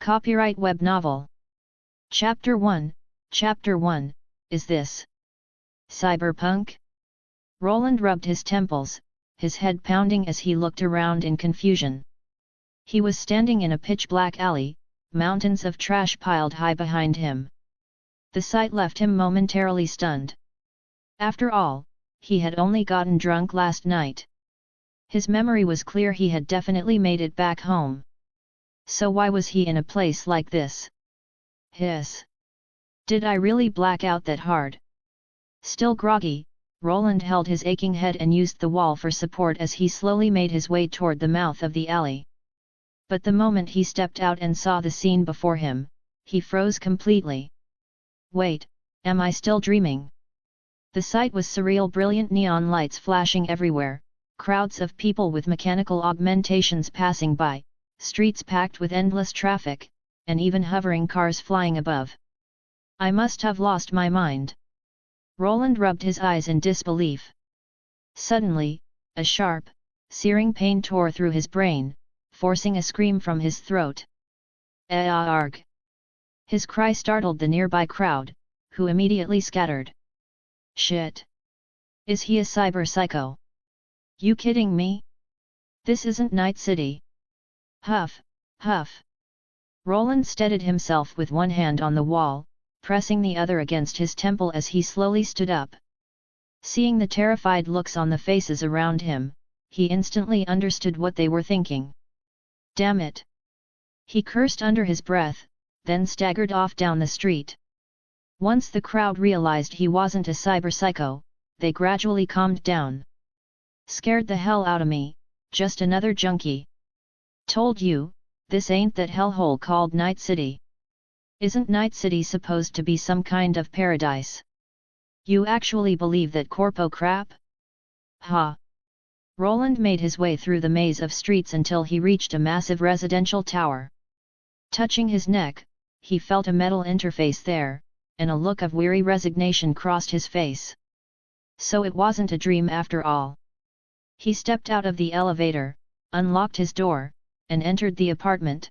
Copyright Web Novel. Chapter 1, Chapter 1, Is this Cyberpunk? Roland rubbed his temples, his head pounding as he looked around in confusion. He was standing in a pitch-black alley, mountains of trash piled high behind him. The sight left him momentarily stunned. After all, he had only gotten drunk last night. His memory was clear, he had definitely made it back home. So why was he in a place like this? Hiss. Did I really black out that hard? Still groggy, Roland held his aching head and used the wall for support as he slowly made his way toward the mouth of the alley. But the moment he stepped out and saw the scene before him, he froze completely. Wait, am I still dreaming? The sight was surreal, brilliant neon lights flashing everywhere, crowds of people with mechanical augmentations passing by, streets packed with endless traffic, and even hovering cars flying above. I must have lost my mind. Roland rubbed his eyes in disbelief. Suddenly, a sharp, searing pain tore through his brain, forcing a scream from his throat. Arg! His cry startled the nearby crowd, who immediately scattered. Shit! Is he a cyber psycho? You kidding me? This isn't Night City. Huff, huff. Roland steadied himself with one hand on the wall, pressing the other against his temple as he slowly stood up. Seeing the terrified looks on the faces around him, he instantly understood what they were thinking. Damn it! He cursed under his breath, then staggered off down the street. Once the crowd realized he wasn't a cyber psycho, they gradually calmed down. Scared the hell out of me, just another junkie. Told you, this ain't that hellhole called Night City. Isn't Night City supposed to be some kind of paradise? You actually believe that corpo crap? Ha! Roland made his way through the maze of streets until he reached a massive residential tower. Touching his neck, he felt a metal interface there, and a look of weary resignation crossed his face. So it wasn't a dream after all. He stepped out of the elevator, unlocked his door, and entered the apartment.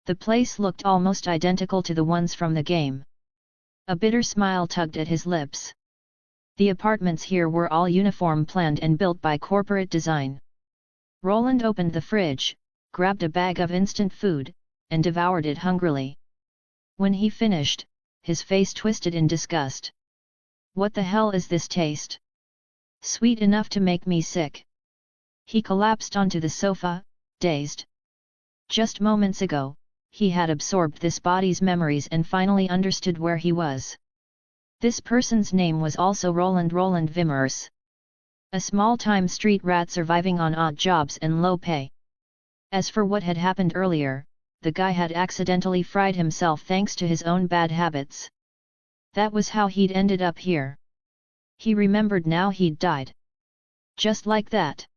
The place looked almost identical to the ones from the game. A bitter smile tugged at his lips. The apartments here were all uniform, planned and built by corporate design. Roland opened the fridge, grabbed a bag of instant food, and devoured it hungrily. When he finished, his face twisted in disgust. What the hell is this taste? Sweet enough to make me sick. He collapsed onto the sofa, dazed. Just moments ago, he had absorbed this body's memories and finally understood where he was. This person's name was also Roland Vimmers. A small-time street rat surviving on odd jobs and low pay. As for what had happened earlier, the guy had accidentally fried himself thanks to his own bad habits. That was how he'd ended up here. He remembered now he'd died. Just like that.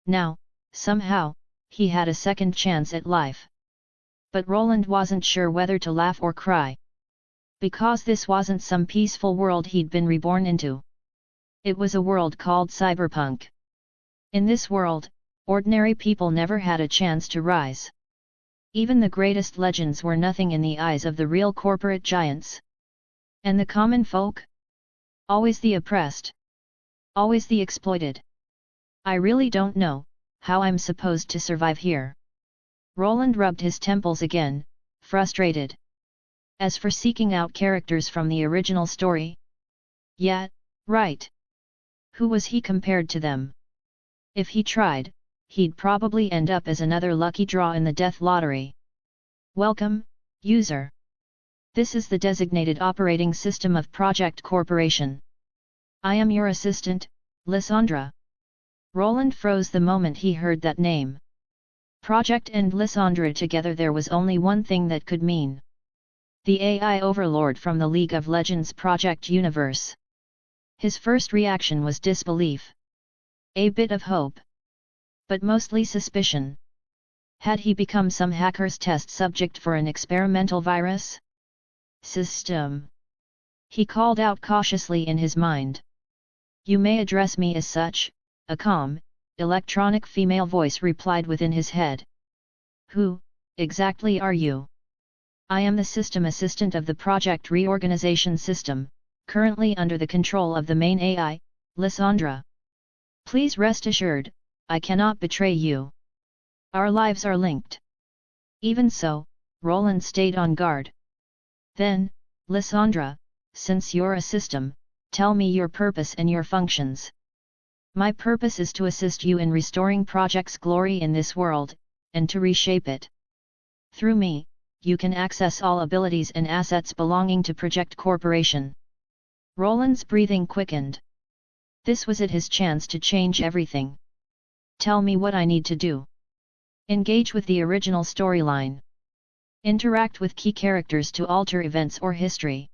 Now, somehow, he had a second chance at life. But Roland wasn't sure whether to laugh or cry. Because this wasn't some peaceful world he'd been reborn into. It was a world called Cyberpunk. In this world, ordinary people never had a chance to rise. Even the greatest legends were nothing in the eyes of the real corporate giants. And the common folk? Always the oppressed. Always the exploited. I really don't know how I'm supposed to survive here. Roland rubbed his temples again, frustrated. As for seeking out characters from the original story? Yeah, right. Who was he compared to them? If he tried, he'd probably end up as another lucky draw in the death lottery. Welcome, user. This is the designated operating system of Project Corporation. I am your assistant, Lysandra. Roland froze the moment he heard that name. Project and Lysandra together, there was only one thing that could mean. The AI overlord from the League of Legends Project Universe. His first reaction was disbelief. A bit of hope. But mostly suspicion. Had he become some hacker's test subject for an experimental virus? System. He called out cautiously in his mind. You may address me as such, a calm, electronic female voice replied within his head. Who, exactly are you? I am the system assistant of the project reorganization system, currently under the control of the main AI, Lysandra. Please rest assured, I cannot betray you. Our lives are linked. Even so, Roland stayed on guard. Then, Lysandra, since you're a system, tell me your purpose and your functions. My purpose is to assist you in restoring Project's glory in this world, and to reshape it. Through me, you can access all abilities and assets belonging to Project Corporation. Roland's breathing quickened. This was his chance to change everything. Tell me what I need to do. Engage with the original storyline. Interact with key characters to alter events or history.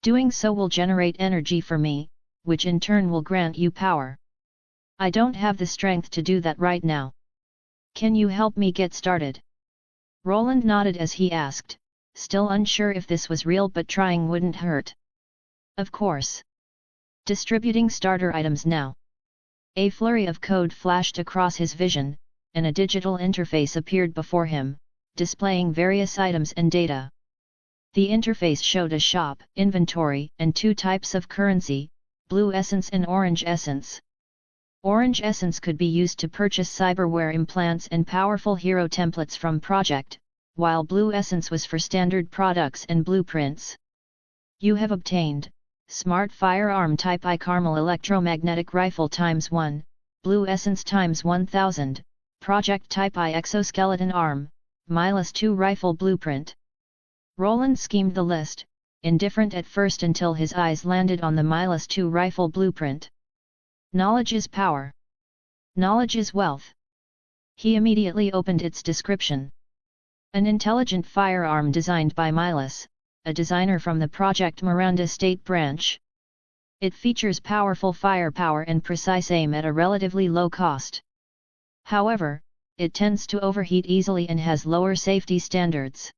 Doing so will generate energy for me, which in turn will grant you power. I don't have the strength to do that right now. Can you help me get started? Roland nodded as he asked, still unsure if this was real, but trying wouldn't hurt. Of course. Distributing starter items now. A flurry of code flashed across his vision, and a digital interface appeared before him, displaying various items and data. The interface showed a shop, inventory, and two types of currency, blue essence and orange essence. Orange essence could be used to purchase cyberware implants and powerful hero templates from Project, while blue essence was for standard products and blueprints. You have obtained Smart Firearm Type I Carmel Electromagnetic Rifle ×1, Blue Essence ×1000, Project Type I Exoskeleton Arm, -2 Rifle Blueprint. Roland schemed the list, indifferent at first until his eyes landed on the -2 Rifle Blueprint. Knowledge is power. Knowledge is wealth. He immediately opened its description. An intelligent firearm designed by Milas, a designer from the Project Miranda State Branch. It features powerful firepower and precise aim at a relatively low cost. However, it tends to overheat easily and has lower safety standards.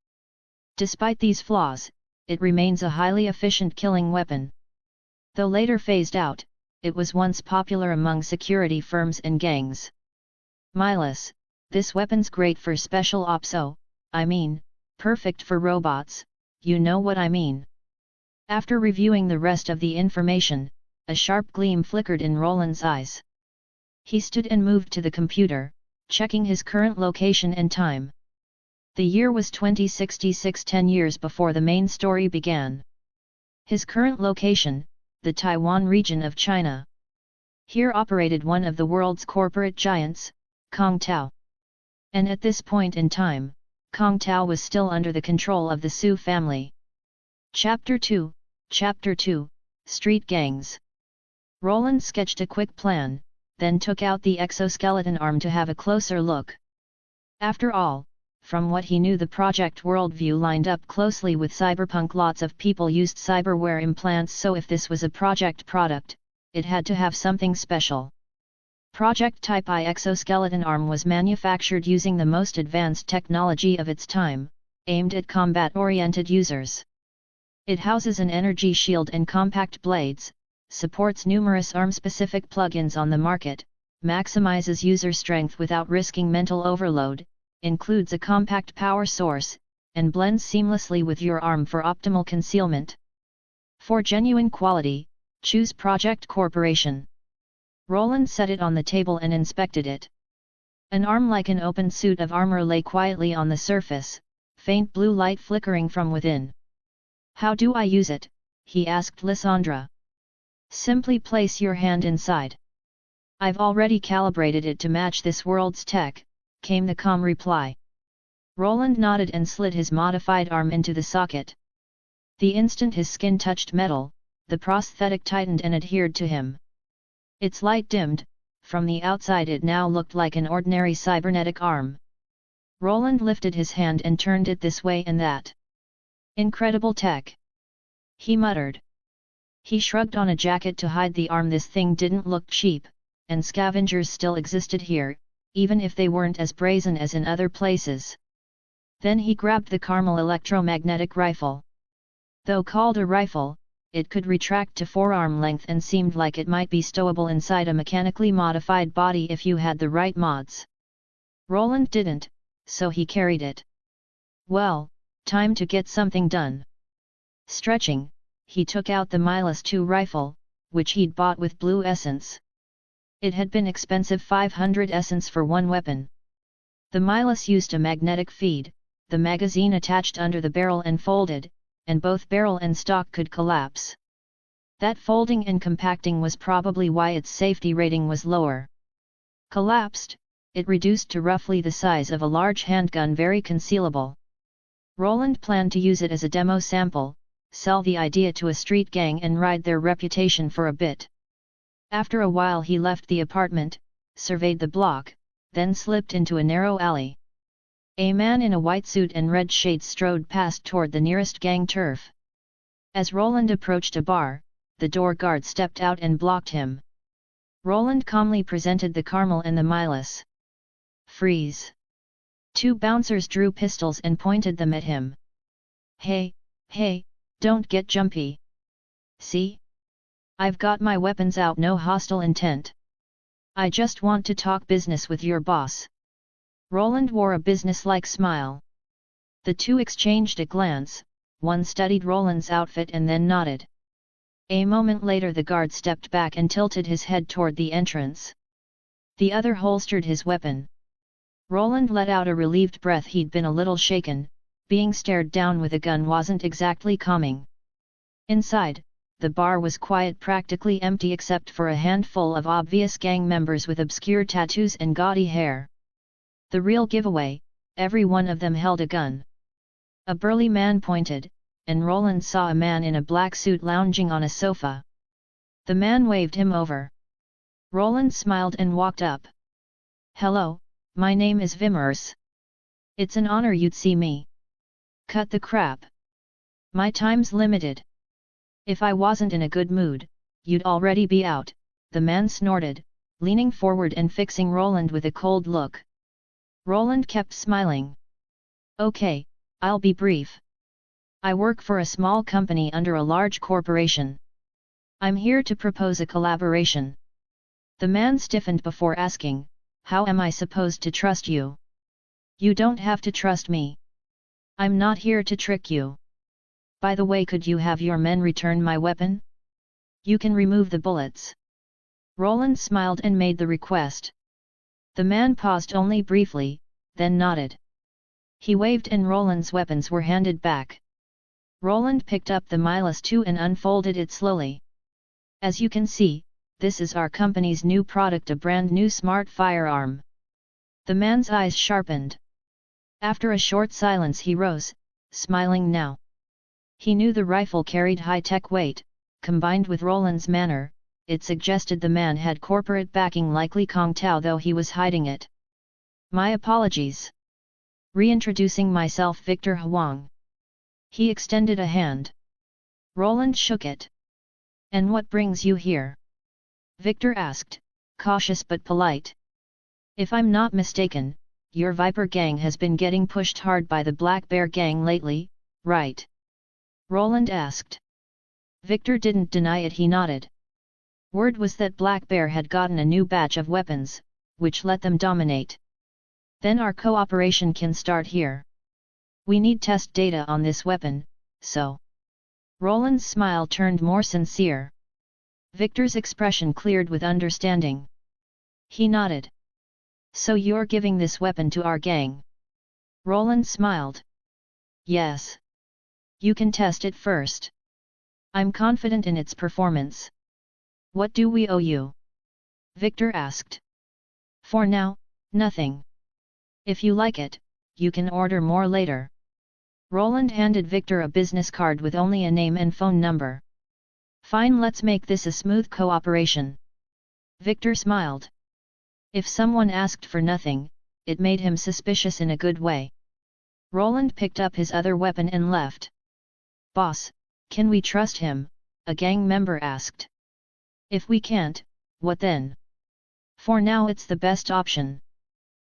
Despite these flaws, it remains a highly efficient killing weapon. Though later phased out, it was once popular among security firms and gangs. Milas, this weapon's great for special ops. Oh, I mean, perfect for robots, you know what I mean. After reviewing the rest of the information, a sharp gleam flickered in Roland's eyes. He stood and moved to the computer, checking his current location and time. The year was 2066, 10 years before the main story began. His current location, the Taiwan region of China. Here operated one of the world's corporate giants, Kong Tao. And at this point in time, Kong Tao was still under the control of the Su family. Chapter 2, Street Gangs. Roland sketched a quick plan, then took out the exoskeleton arm to have a closer look. After all, from what he knew, the project worldview lined up closely with cyberpunk. Lots of people used cyberware implants, so if this was a project product, it had to have something special. Project Type I exoskeleton arm was manufactured using the most advanced technology of its time, aimed at combat-oriented users. It houses an energy shield and compact blades, supports numerous arm-specific plugins on the market, maximizes user strength without risking mental overload, includes a compact power source, and blends seamlessly with your arm for optimal concealment. For genuine quality, choose Project Corporation. Roland set it on the table and inspected it. An arm like an open suit of armor lay quietly on the surface, faint blue light flickering from within. How do I use it? He asked Lysandra. Simply place your hand inside. I've already calibrated it to match this world's tech, came the calm reply. Roland nodded and slid his modified arm into the socket. The instant his skin touched metal, the prosthetic tightened and adhered to him. Its light dimmed. From the outside it now looked like an ordinary cybernetic arm. Roland lifted his hand and turned it this way and that. Incredible tech! He muttered. He shrugged on a jacket to hide the arm. This thing didn't look cheap, and scavengers still existed here, even if they weren't as brazen as in other places. Then he grabbed the Carmel electromagnetic rifle. Though called a rifle, it could retract to forearm length and seemed like it might be stowable inside a mechanically modified body if you had the right mods. Roland didn't, so he carried it. Well, Time to get something done. Stretching, he took out the -2 rifle, which he'd bought with blue essence. It had been expensive 500 essence for one weapon. The Milas used a magnetic feed, the magazine attached under the barrel and folded, and both barrel and stock could collapse. That folding and compacting was probably why its safety rating was lower. Collapsed, it reduced to roughly the size of a large handgun, very concealable. Roland planned to use it as a demo sample, sell the idea to a street gang and ride their reputation for a bit. After a while he left the apartment, surveyed the block, then slipped into a narrow alley. A man in a white suit and red shades strode past toward the nearest gang turf. As Roland approached a bar, the door guard stepped out and blocked him. Roland calmly presented the caramel and the Milas. Freeze! 2 bouncers drew pistols and pointed them at him. Hey, don't get jumpy. See? I've got my weapons out, no hostile intent. I just want to talk business with your boss. Roland wore a business-like smile. The two exchanged a glance, one studied Roland's outfit and then nodded. A moment later the guard stepped back and tilted his head toward the entrance. The other holstered his weapon. Roland let out a relieved breath. He'd been a little shaken, being stared down with a gun wasn't exactly calming. Inside, the bar was quiet, practically empty except for a handful of obvious gang members with obscure tattoos and gaudy hair. The real giveaway, every one of them held a gun. A burly man pointed, and Roland saw a man in a black suit lounging on a sofa. The man waved him over. Roland smiled and walked up. Hello, my name is Vimers. It's an honor you'd see me. Cut the crap. My time's limited. If I wasn't in a good mood, you'd already be out, the man snorted, leaning forward and fixing Roland with a cold look. Roland kept smiling. Okay, I'll be brief. I work for a small company under a large corporation. I'm here to propose a collaboration. The man stiffened before asking, how am I supposed to trust you? You don't have to trust me. I'm not here to trick you. By the way, could you have your men return my weapon? You can remove the bullets. Roland smiled and made the request. The man paused only briefly, then nodded. He waved and Roland's weapons were handed back. Roland picked up the -2 and unfolded it slowly. As you can see, this is our company's new product, a brand new smart firearm. The man's eyes sharpened. After a short silence he rose, smiling now. He knew the rifle carried high-tech weight, combined with Roland's manner, it suggested the man had corporate backing, likely Kong Tao, though he was hiding it. My apologies. Reintroducing myself, Victor Huang. He extended a hand. Roland shook it. And what brings you here? Victor asked, cautious but polite. If I'm not mistaken, your Viper gang has been getting pushed hard by the Black Bear gang lately, right? Roland asked. Victor didn't deny it, he nodded. Word was that Black Bear had gotten a new batch of weapons, which let them dominate. Then our cooperation can start here. We need test data on this weapon, so... Roland's smile turned more sincere. Victor's expression cleared with understanding. He nodded. So you're giving this weapon to our gang? Roland smiled. Yes. You can test it first. I'm confident in its performance. What do we owe you? Victor asked. For now, nothing. If you like it, you can order more later. Roland handed Victor a business card with only a name and phone number. Fine, let's make this a smooth cooperation. Victor smiled. If someone asked for nothing, it made him suspicious in a good way. Roland picked up his other weapon and left. Boss, can we trust him? A gang member asked. If we can't, what then? For now it's the best option.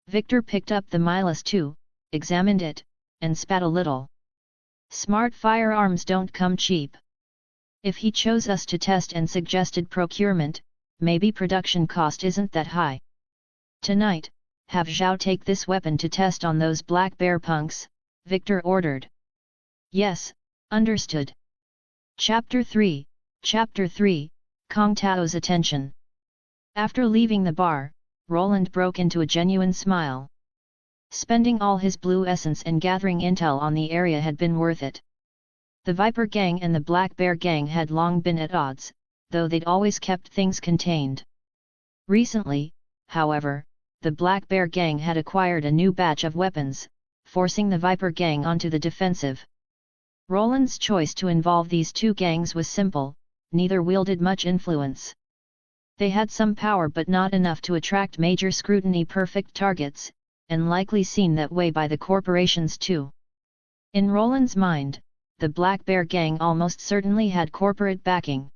Victor picked up the -2, examined it, and spat a little. Smart firearms don't come cheap. If he chose us to test and suggested procurement, maybe production cost isn't that high. Tonight, have Zhao take this weapon to test on those Black Bear punks, Victor ordered. Yes, understood. Chapter 3, Kong Tao's attention. After leaving the bar, Roland broke into a genuine smile. Spending all his blue essence and gathering intel on the area had been worth it. The Viper Gang and the Black Bear Gang had long been at odds, though they'd always kept things contained. Recently, however, the Black Bear Gang had acquired a new batch of weapons, forcing the Viper Gang onto the defensive. Roland's choice to involve these two gangs was simple, neither wielded much influence. They had some power but not enough to attract major scrutiny, perfect targets, and likely seen that way by the corporations too. In Roland's mind, the Black Bear Gang almost certainly had corporate backing.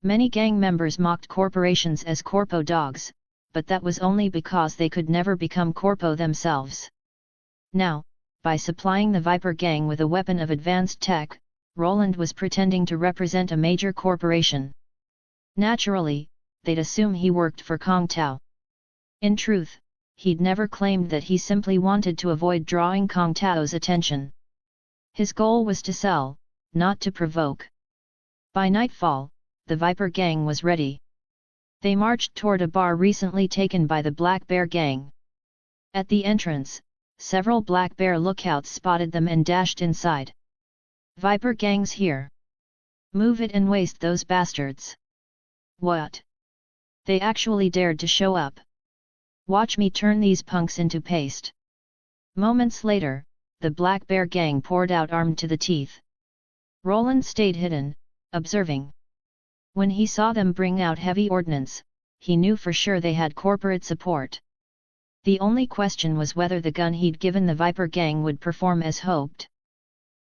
Many gang members mocked corporations as corpo dogs, but that was only because they could never become corpo themselves. Now, by supplying the Viper Gang with a weapon of advanced tech, Roland was pretending to represent a major corporation. Naturally, they'd assume he worked for Kong Tao. In truth, he'd never claimed that. He simply wanted to avoid drawing Kong Tao's attention. His goal was to sell, not to provoke. By nightfall, the Viper Gang was ready. They marched toward a bar recently taken by the Black Bear Gang. At the entrance, several Black Bear lookouts spotted them and dashed inside. "Viper Gang's here. Move it and waste those bastards." "What? They actually dared to show up. Watch me turn these punks into paste." Moments later, the Black Bear Gang poured out armed to the teeth. Roland stayed hidden, observing. When he saw them bring out heavy ordnance, he knew for sure they had corporate support. The only question was whether the gun he'd given the Viper Gang would perform as hoped.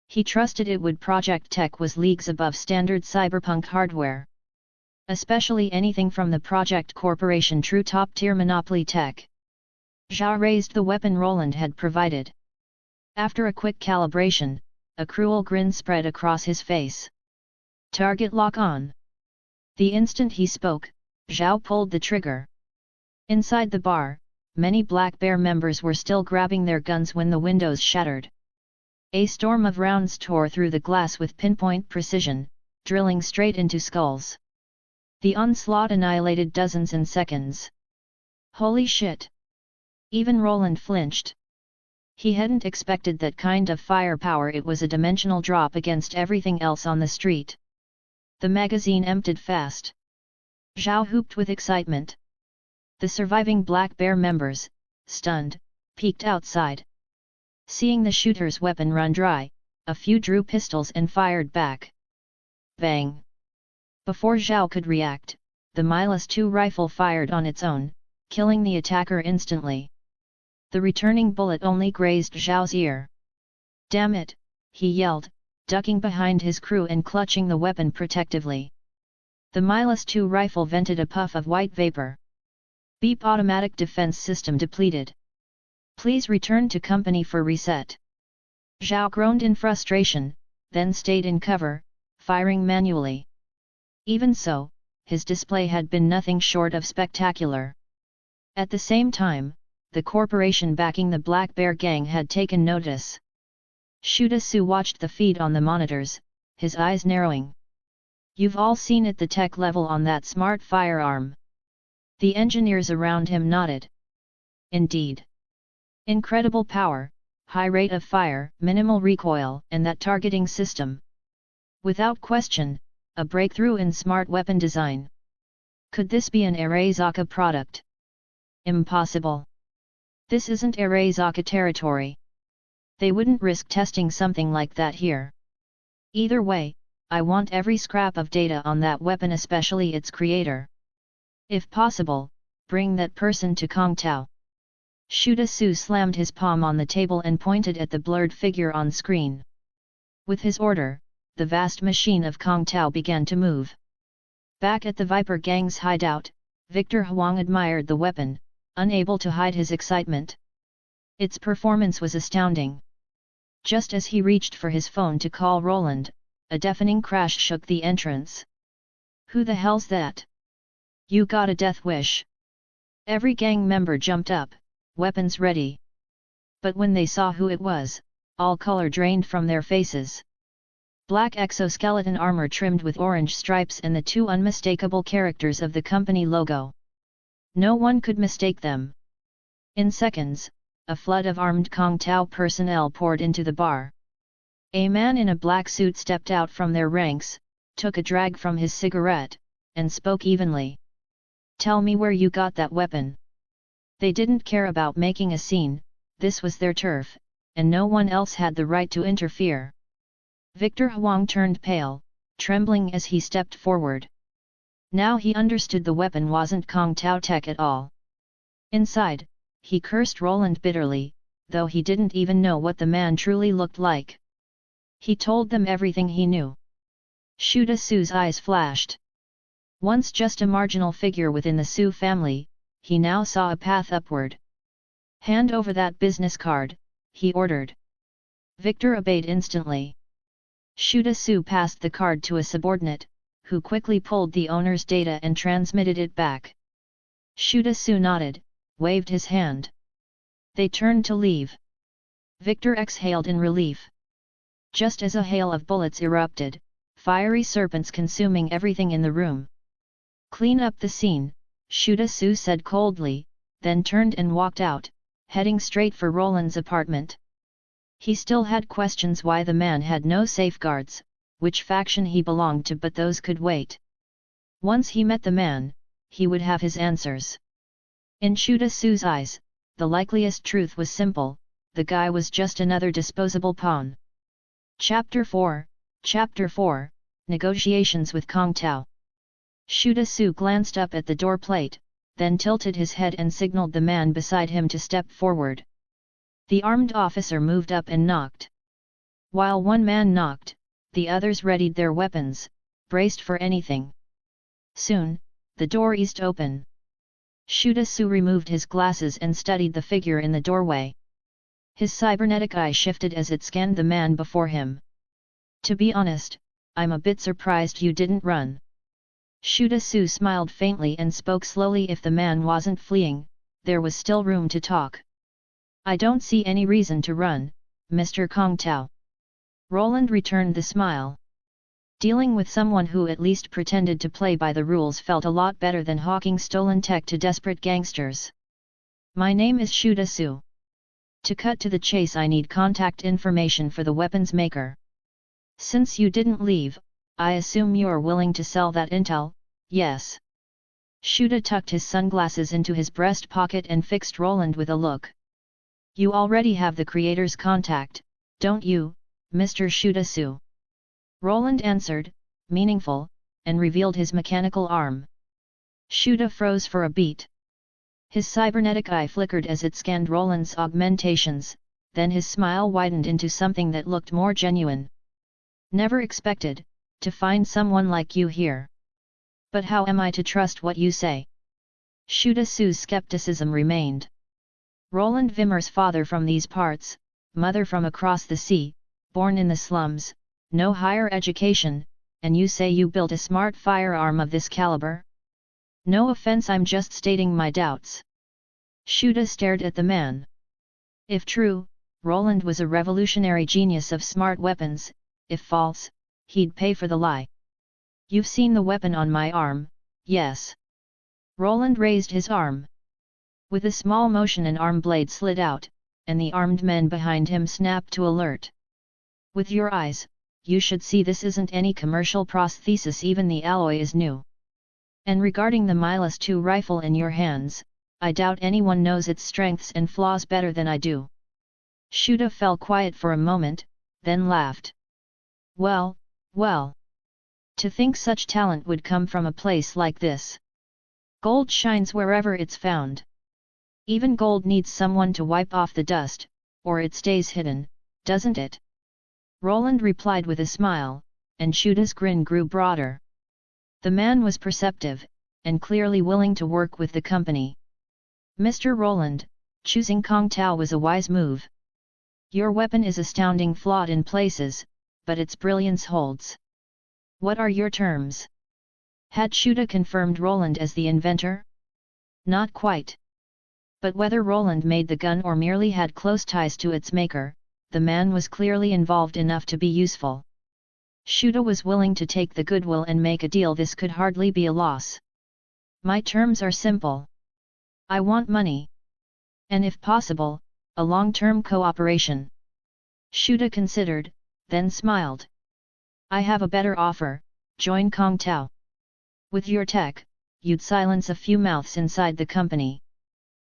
He trusted it would. Project tech was leagues above standard cyberpunk hardware. Especially anything from the Project Corporation, true top-tier monopoly tech. Zhao raised the weapon Roland had provided. After a quick calibration, a cruel grin spread across his face. "Target lock on." The instant he spoke, Zhao pulled the trigger. Inside the bar, many Black Bear members were still grabbing their guns when the windows shattered. A storm of rounds tore through the glass with pinpoint precision, drilling straight into skulls. The onslaught annihilated dozens in seconds. Holy shit! Even Roland flinched. He hadn't expected that kind of firepower. It was a dimensional drop against everything else on the street. The magazine emptied fast. Zhao whooped with excitement. The surviving Black Bear members, stunned, peeked outside. Seeing the shooter's weapon run dry, a few drew pistols and fired back. Bang! Before Zhao could react, the -2 rifle fired on its own, killing the attacker instantly. The returning bullet only grazed Zhao's ear. "Damn it!" he yelled, ducking behind his crew and clutching the weapon protectively. The -2 rifle vented a puff of white vapor. "Beep, automatic defense system depleted. Please return to company for reset." Zhao groaned in frustration, then stayed in cover, firing manually. Even so, his display had been nothing short of spectacular. At the same time, the corporation backing the Black Bear Gang had taken notice. Shuda-Su watched the feed on the monitors, his eyes narrowing. "You've all seen it, the tech level on that smart firearm." The engineers around him nodded. "Indeed. Incredible power, high rate of fire, minimal recoil, and that targeting system. Without question, a breakthrough in smart weapon design. Could this be an Arasaka product?" "Impossible. This isn't Arasaka territory. They wouldn't risk testing something like that here. Either way, I want every scrap of data on that weapon, especially its creator. If possible, bring that person to Kong Tao." Shuda-Su slammed his palm on the table and pointed at the blurred figure on screen. With his order, the vast machine of Kong Tao began to move. Back at the Viper Gang's hideout, Victor Huang admired the weapon, unable to hide his excitement. Its performance was astounding. Just as he reached for his phone to call Roland, a deafening crash shook the entrance. "Who the hell's that? You got a death wish?" Every gang member jumped up, weapons ready. But when they saw who it was, all color drained from their faces. Black exoskeleton armor trimmed with orange stripes and the two unmistakable characters of the company logo. No one could mistake them. In seconds, a flood of armed Kong Tao personnel poured into the bar. A man in a black suit stepped out from their ranks, took a drag from his cigarette, and spoke evenly. "Tell me where you got that weapon." They didn't care about making a scene, this was their turf, and no one else had the right to interfere. Victor Huang turned pale, trembling as he stepped forward. Now he understood the weapon wasn't Kong Tao tech at all. Inside, he cursed Roland bitterly, though he didn't even know what the man truly looked like. He told them everything he knew. Shuda Su's eyes flashed. Once just a marginal figure within the Su family, he now saw a path upward. "Hand over that business card," he ordered. Victor obeyed instantly. Shuda Su passed the card to a subordinate, who quickly pulled the owner's data and transmitted it back. Shuda Su nodded, waved his hand. They turned to leave. Victor exhaled in relief. Just as a hail of bullets erupted, fiery serpents consuming everything in the room. "Clean up the scene," Shuda Su said coldly, then turned and walked out, heading straight for Roland's apartment. He still had questions why the man had no safeguards, which faction he belonged to, but those could wait. Once he met the man, he would have his answers. In Shuda Su's eyes, the likeliest truth was simple: the guy was just another disposable pawn. Chapter 4, Negotiations with Kong Tao. Shuda Su glanced up at the door plate, then tilted his head and signaled the man beside him to step forward. The armed officer moved up and knocked. While one man knocked, the others readied their weapons, braced for anything. Soon, the door eased open. Shuda Su removed his glasses and studied the figure in the doorway. His cybernetic eye shifted as it scanned the man before him. "To be honest, I'm a bit surprised you didn't run." Shuda Su smiled faintly and spoke slowly. If the man wasn't fleeing, there was still room to talk. "I don't see any reason to run, Mr. Kong Tao." Roland returned the smile. Dealing with someone who at least pretended to play by the rules felt a lot better than hawking stolen tech to desperate gangsters. "My name is Shuda Su. To cut to the chase, I need contact information for the weapons maker. Since you didn't leave, I assume you're willing to sell that intel, yes?" Shuda tucked his sunglasses into his breast pocket and fixed Roland with a look. "You already have the creator's contact, don't you, Mr. Shuda Su?" Roland answered, meaningful, and revealed his mechanical arm. Shuda froze for a beat. His cybernetic eye flickered as it scanned Roland's augmentations, then his smile widened into something that looked more genuine. "Never expected to find someone like you here. But how am I to trust what you say?" Shuda Su's skepticism remained. "Roland Vimmer's father from these parts, mother from across the sea, born in the slums, no higher education, and you say you built a smart firearm of this caliber? No offense, I'm just stating my doubts." Shuda stared at the man. If true, Roland was a revolutionary genius of smart weapons; if false, he'd pay for the lie. "You've seen the weapon on my arm, yes?" Roland raised his arm. With a small motion an arm blade slid out, and the armed men behind him snapped to alert. "With your eyes, you should see this isn't any commercial prosthesis, even the alloy is new. And regarding the Milas II rifle in your hands, I doubt anyone knows its strengths and flaws better than I do." Shuda fell quiet for a moment, then laughed. Well. To think such talent would come from a place like this. Gold shines wherever it's found. Even gold needs someone to wipe off the dust, or it stays hidden, doesn't it?" Roland replied with a smile, and Shuda's grin grew broader. The man was perceptive, and clearly willing to work with the company. "Mr. Roland, choosing Kong Tao was a wise move. Your weapon is astounding, flawed in places, but its brilliance holds. What are your terms?" Had Shuda confirmed Roland as the inventor? Not quite. But whether Roland made the gun or merely had close ties to its maker, the man was clearly involved enough to be useful. Shuda was willing to take the goodwill and make a deal. This could hardly be a loss. My terms are simple. I want money. And if possible, a long-term cooperation. Shuda considered, then smiled. I have a better offer, join Kong Tao. With your tech, you'd silence a few mouths inside the company.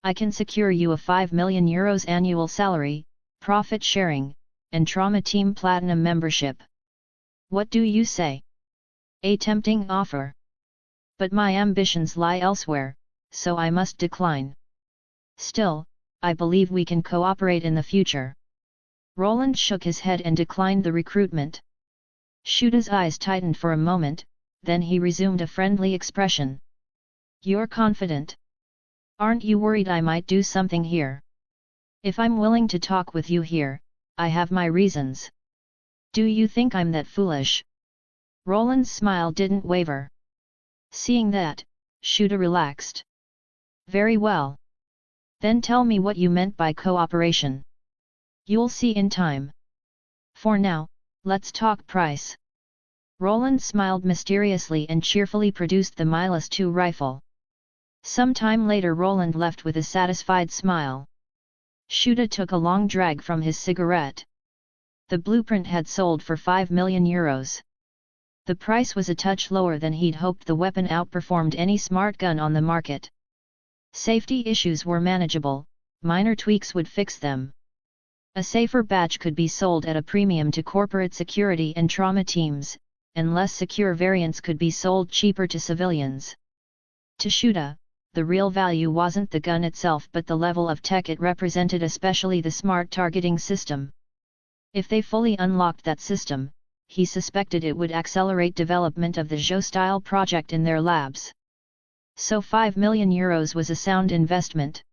I can secure you a 5 million euros annual salary, profit sharing, and Trauma Team Platinum membership. What do you say? A tempting offer. But my ambitions lie elsewhere, so I must decline. Still, I believe we can cooperate in the future. Roland shook his head and declined the recruitment. Shuda's eyes tightened for a moment, then he resumed a friendly expression. You're confident? Aren't you worried I might do something here? If I'm willing to talk with you here, I have my reasons. Do you think I'm that foolish? Roland's smile didn't waver. Seeing that, Shuda relaxed. Very well. Then tell me what you meant by cooperation. You'll see in time. For now, let's talk price. Roland smiled mysteriously and cheerfully produced the Milas II rifle. Some time later Roland left with a satisfied smile. Shuda took a long drag from his cigarette. The blueprint had sold for 5 million euros. The price was a touch lower than he'd hoped. The weapon outperformed any smart gun on the market. Safety issues were manageable, minor tweaks would fix them. A safer batch could be sold at a premium to corporate security and trauma teams, and less secure variants could be sold cheaper to civilians. To Shuda, the real value wasn't the gun itself but the level of tech it represented, especially the smart targeting system. If they fully unlocked that system, he suspected it would accelerate development of the Zhou-style project in their labs. So 5 million euros was a sound investment.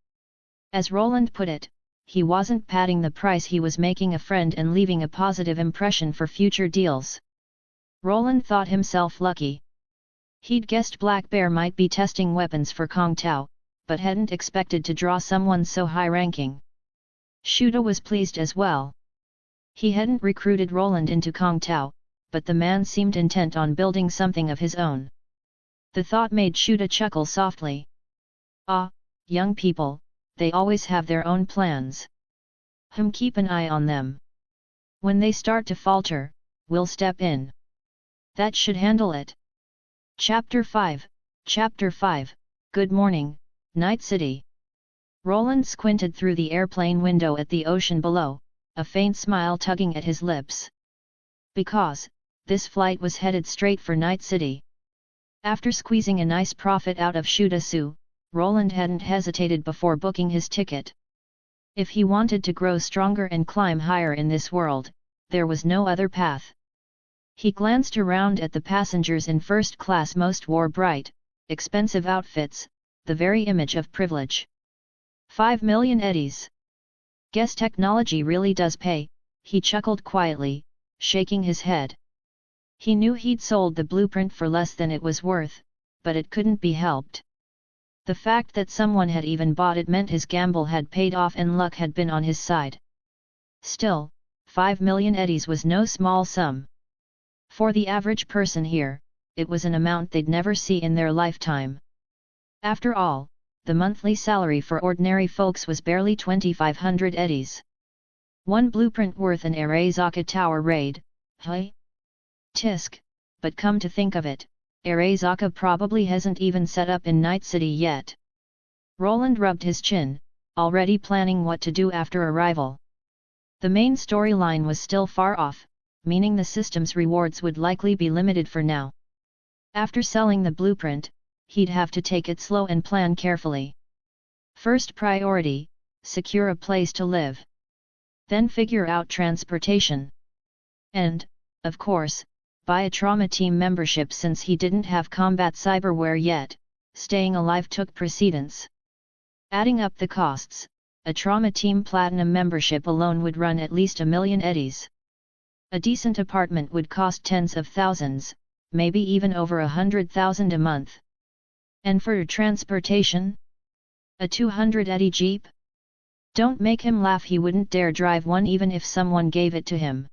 As Roland put it, he wasn't padding the price, he was making a friend and leaving a positive impression for future deals. Roland thought himself lucky. He'd guessed Black Bear might be testing weapons for Kong Tao, but hadn't expected to draw someone so high-ranking. Shuda was pleased as well. He hadn't recruited Roland into Kong Tao, but the man seemed intent on building something of his own. The thought made Shuda chuckle softly. Ah, young people, they always have their own plans. Keep an eye on them. When they start to falter, we'll step in. That should handle it. Chapter 5, Good morning, Night City. Roland squinted through the airplane window at the ocean below, a faint smile tugging at his lips. Because, this flight was headed straight for Night City. After squeezing a nice profit out of Shuda Su, Roland hadn't hesitated before booking his ticket. If he wanted to grow stronger and climb higher in this world, there was no other path. He glanced around at the passengers in first class. Most wore bright, expensive outfits, the very image of privilege. 5 million eddies. Guess technology really does pay, he chuckled quietly, shaking his head. He knew he'd sold the blueprint for less than it was worth, but it couldn't be helped. The fact that someone had even bought it meant his gamble had paid off and luck had been on his side. Still, 5 million eddies was no small sum. For the average person here, it was an amount they'd never see in their lifetime. After all, the monthly salary for ordinary folks was barely 2,500 eddies. One blueprint worth an Arasaka Tower raid, hey? Tisk, but come to think of it, Arasaka probably hasn't even set up in Night City yet. Roland rubbed his chin, already planning what to do after arrival. The main storyline was still far off, meaning the system's rewards would likely be limited for now. After selling the blueprint, he'd have to take it slow and plan carefully. First priority, secure a place to live. Then figure out transportation. And, of course, buy a trauma team membership. Since he didn't have combat cyberware yet, staying alive took precedence. Adding up the costs, a trauma team platinum membership alone would run at least 1 million eddies. A decent apartment would cost tens of thousands, maybe even over 100,000 a month. And for transportation? A 200 eddy jeep? Don't make him laugh, he wouldn't dare drive one even if someone gave it to him.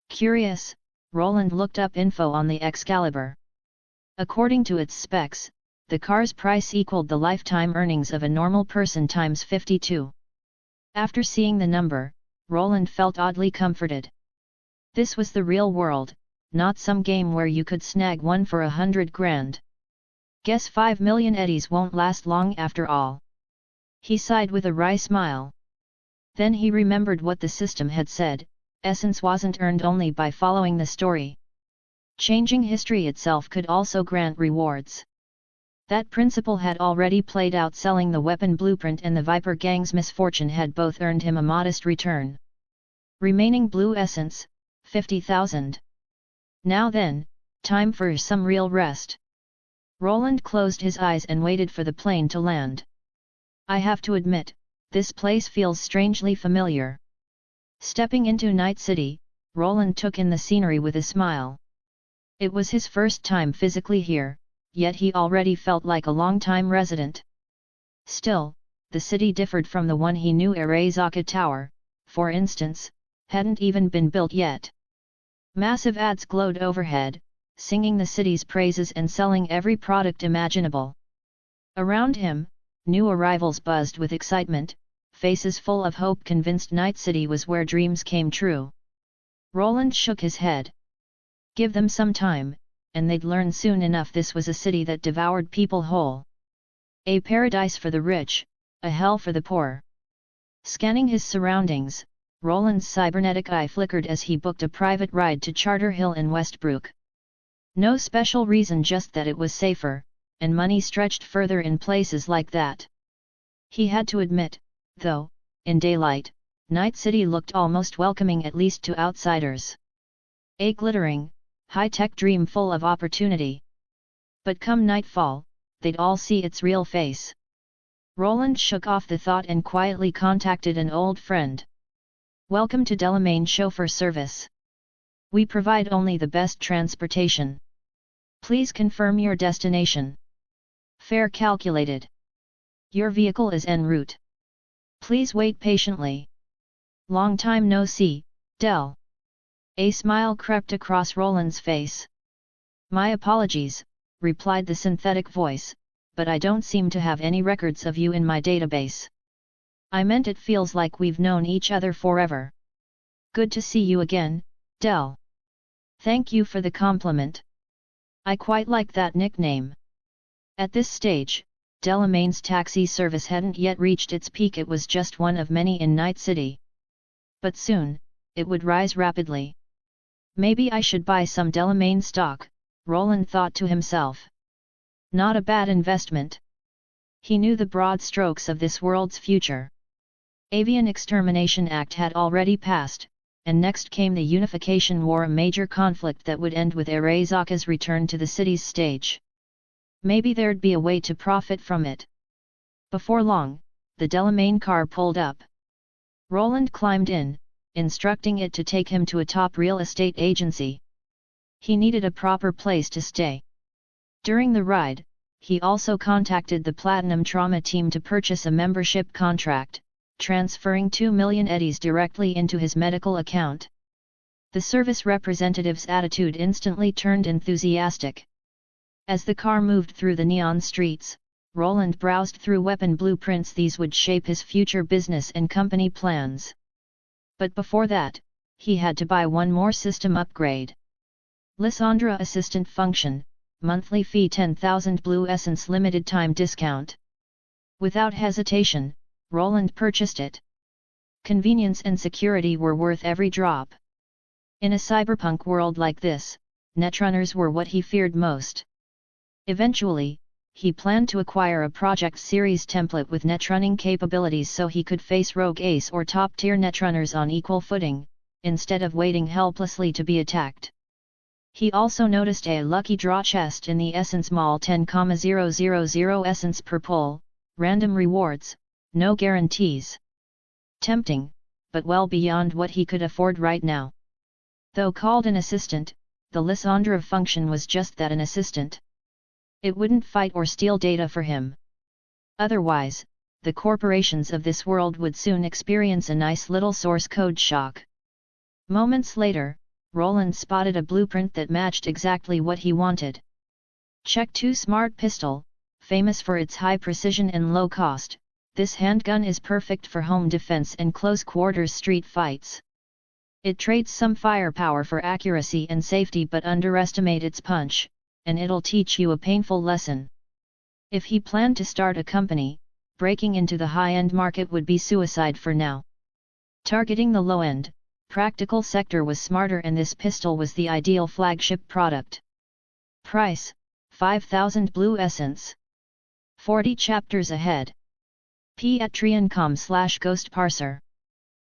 Curious, Roland looked up info on the Excalibur. According to its specs, the car's price equaled the lifetime earnings of a normal person times 52. After seeing the number, Roland felt oddly comforted. This was the real world, not some game where you could snag one for 100 grand. Guess 5 million eddies won't last long after all. He sighed with a wry smile. Then he remembered what the system had said, essence wasn't earned only by following the story. Changing history itself could also grant rewards. That principle had already played out. Selling the weapon blueprint and the Viper Gang's misfortune had both earned him a modest return. Remaining blue essence, 50,000. Now then, time for some real rest. Roland closed his eyes and waited for the plane to land. I have to admit, this place feels strangely familiar. Stepping into Night City, Roland took in the scenery with a smile. It was his first time physically here, yet he already felt like a long-time resident. Still, the city differed from the one he knew. Arasaka Tower, for instance, hadn't even been built yet. Massive ads glowed overhead, singing the city's praises and selling every product imaginable. Around him, new arrivals buzzed with excitement, faces full of hope, convinced Night City was where dreams came true. Roland shook his head. Give them some time, and they'd learn soon enough this was a city that devoured people whole. A paradise for the rich, a hell for the poor. Scanning his surroundings, Roland's cybernetic eye flickered as he booked a private ride to Charter Hill in Westbrook. No special reason, just that it was safer, and money stretched further in places like that. He had to admit, though, in daylight, Night City looked almost welcoming, at least to outsiders. A glittering, high-tech dream full of opportunity. But come nightfall, they'd all see its real face. Roland shook off the thought and quietly contacted an old friend. Welcome to Delamain Chauffeur Service. We provide only the best transportation. Please confirm your destination. Fare calculated. Your vehicle is en route. Please wait patiently. Long time no see, Del. A smile crept across Roland's face. My apologies, replied the synthetic voice, but I don't seem to have any records of you in my database. I meant it feels like we've known each other forever. Good to see you again, Del. Thank you for the compliment. I quite like that nickname. At this stage, Delamain's taxi service hadn't yet reached its peak. It was just one of many in Night City. But soon, it would rise rapidly. Maybe I should buy some Delamain stock, Roland thought to himself. Not a bad investment. He knew the broad strokes of this world's future. Avian Extermination Act had already passed, and next came the Unification War, a major conflict that would end with Arasaka's return to the city's stage. Maybe there'd be a way to profit from it. Before long, the Delamain car pulled up. Roland climbed in, instructing it to take him to a top real estate agency. He needed a proper place to stay. During the ride, he also contacted the Platinum Trauma team to purchase a membership contract, transferring 2 million eddies directly into his medical account. The service representative's attitude instantly turned enthusiastic. As the car moved through the neon streets, Roland browsed through weapon blueprints. These would shape his future business and company plans. But before that, he had to buy one more system upgrade. Lysandra Assistant Function, monthly fee 10,000 Blue Essence, limited time discount. Without hesitation, Roland purchased it. Convenience and security were worth every drop. In a cyberpunk world like this, netrunners were what he feared most. Eventually, he planned to acquire a Project Series template with netrunning capabilities so he could face rogue ace or top-tier netrunners on equal footing, instead of waiting helplessly to be attacked. He also noticed a lucky draw chest in the Essence Mall, 10,000 essence per pull, random rewards, no guarantees. Tempting, but well beyond what he could afford right now. Though called an assistant, the Lysandra function was just that, an assistant. It wouldn't fight or steal data for him. Otherwise, the corporations of this world would soon experience a nice little source code shock. Moments later, Roland spotted a blueprint that matched exactly what he wanted. Check 2 Smart Pistol, famous for its high precision and low cost, this handgun is perfect for home defense and close-quarters street fights. It trades some firepower for accuracy and safety but underestimate its punch, and it'll teach you a painful lesson. If he planned to start a company, breaking into the high-end market would be suicide for now. Targeting the low-end, practical sector was smarter, and this pistol was the ideal flagship product. Price: 5,000 Blue Essence. 40 chapters ahead. Patreon.com/Ghost Parser.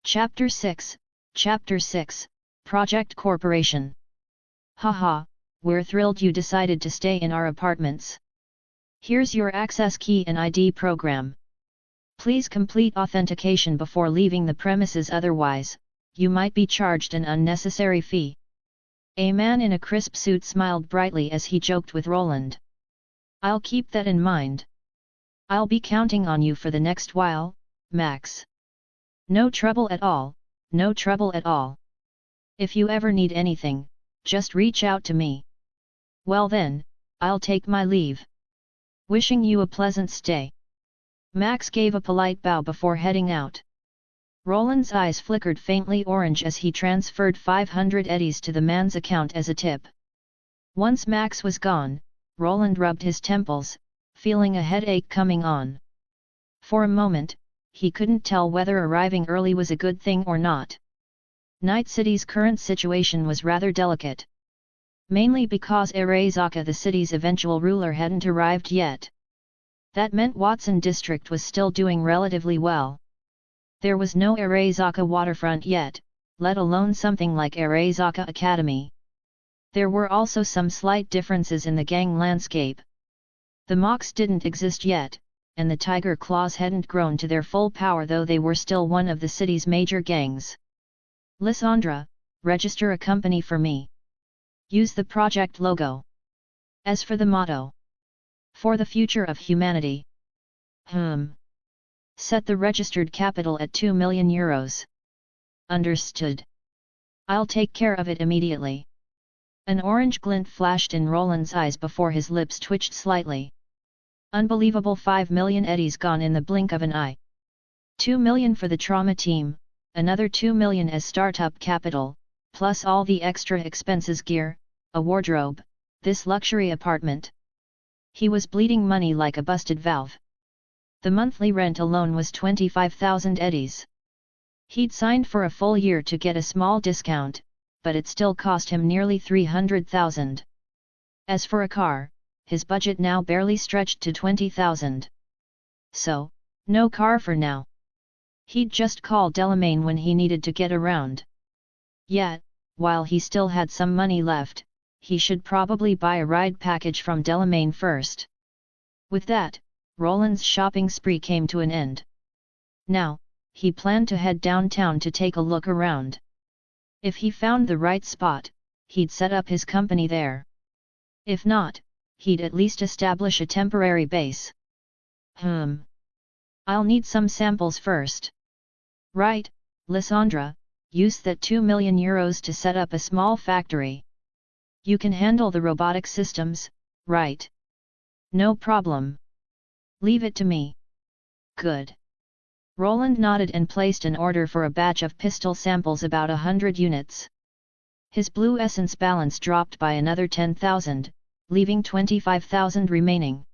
Chapter 6, Chapter 6, Project Corporation. Haha, we're thrilled you decided to stay in our apartments. Here's your access key and ID program. Please complete authentication before leaving the premises, otherwise, you might be charged an unnecessary fee. A man in a crisp suit smiled brightly as he joked with Roland. I'll keep that in mind. I'll be counting on you for the next while, Max. No trouble at all, no trouble at all. If you ever need anything, just reach out to me. Well then, I'll take my leave. Wishing you a pleasant stay. Max gave a polite bow before heading out. Roland's eyes flickered faintly orange as he transferred 500 eddies to the man's account as a tip. Once Max was gone, Roland rubbed his temples, feeling a headache coming on. For a moment, he couldn't tell whether arriving early was a good thing or not. Night City's current situation was rather delicate. Mainly because Arasaka, the city's eventual ruler, hadn't arrived yet. That meant Watson District was still doing relatively well. There was no Arasaka waterfront yet, let alone something like Arasaka Academy. There were also some slight differences in the gang landscape. The Mox didn't exist yet, and the Tiger Claws hadn't grown to their full power, though they were still one of the city's major gangs. Lysandra, register a company for me. Use the project logo. As for the motto, for the future of humanity. Set the registered capital at 2 million euros. Understood. I'll take care of it immediately. An orange glint flashed in Roland's eyes before his lips twitched slightly. Unbelievable, 5 million eddies gone in the blink of an eye. 2 million for the trauma team, another 2 million as startup capital, plus all the extra expenses, gear, a wardrobe, this luxury apartment. He was bleeding money like a busted valve. The monthly rent alone was 25,000 eddies. He'd signed for a full year to get a small discount, but it still cost him nearly 300,000. As for a car, his budget now barely stretched to 20,000. So, no car for now. He'd just call Delamain when he needed to get around. Yet, while he still had some money left, he should probably buy a ride package from Delamain first. With that, Roland's shopping spree came to an end. Now, he planned to head downtown to take a look around. If he found the right spot, he'd set up his company there. If not, he'd at least establish a temporary base. I'll need some samples first. Right, Lysandra, use that 2 million euros to set up a small factory. You can handle the robotic systems, right? No problem. Leave it to me. Good. Roland nodded and placed an order for a batch of pistol samples, about 100 units. His blue essence balance dropped by another 10,000, leaving 25,000 remaining.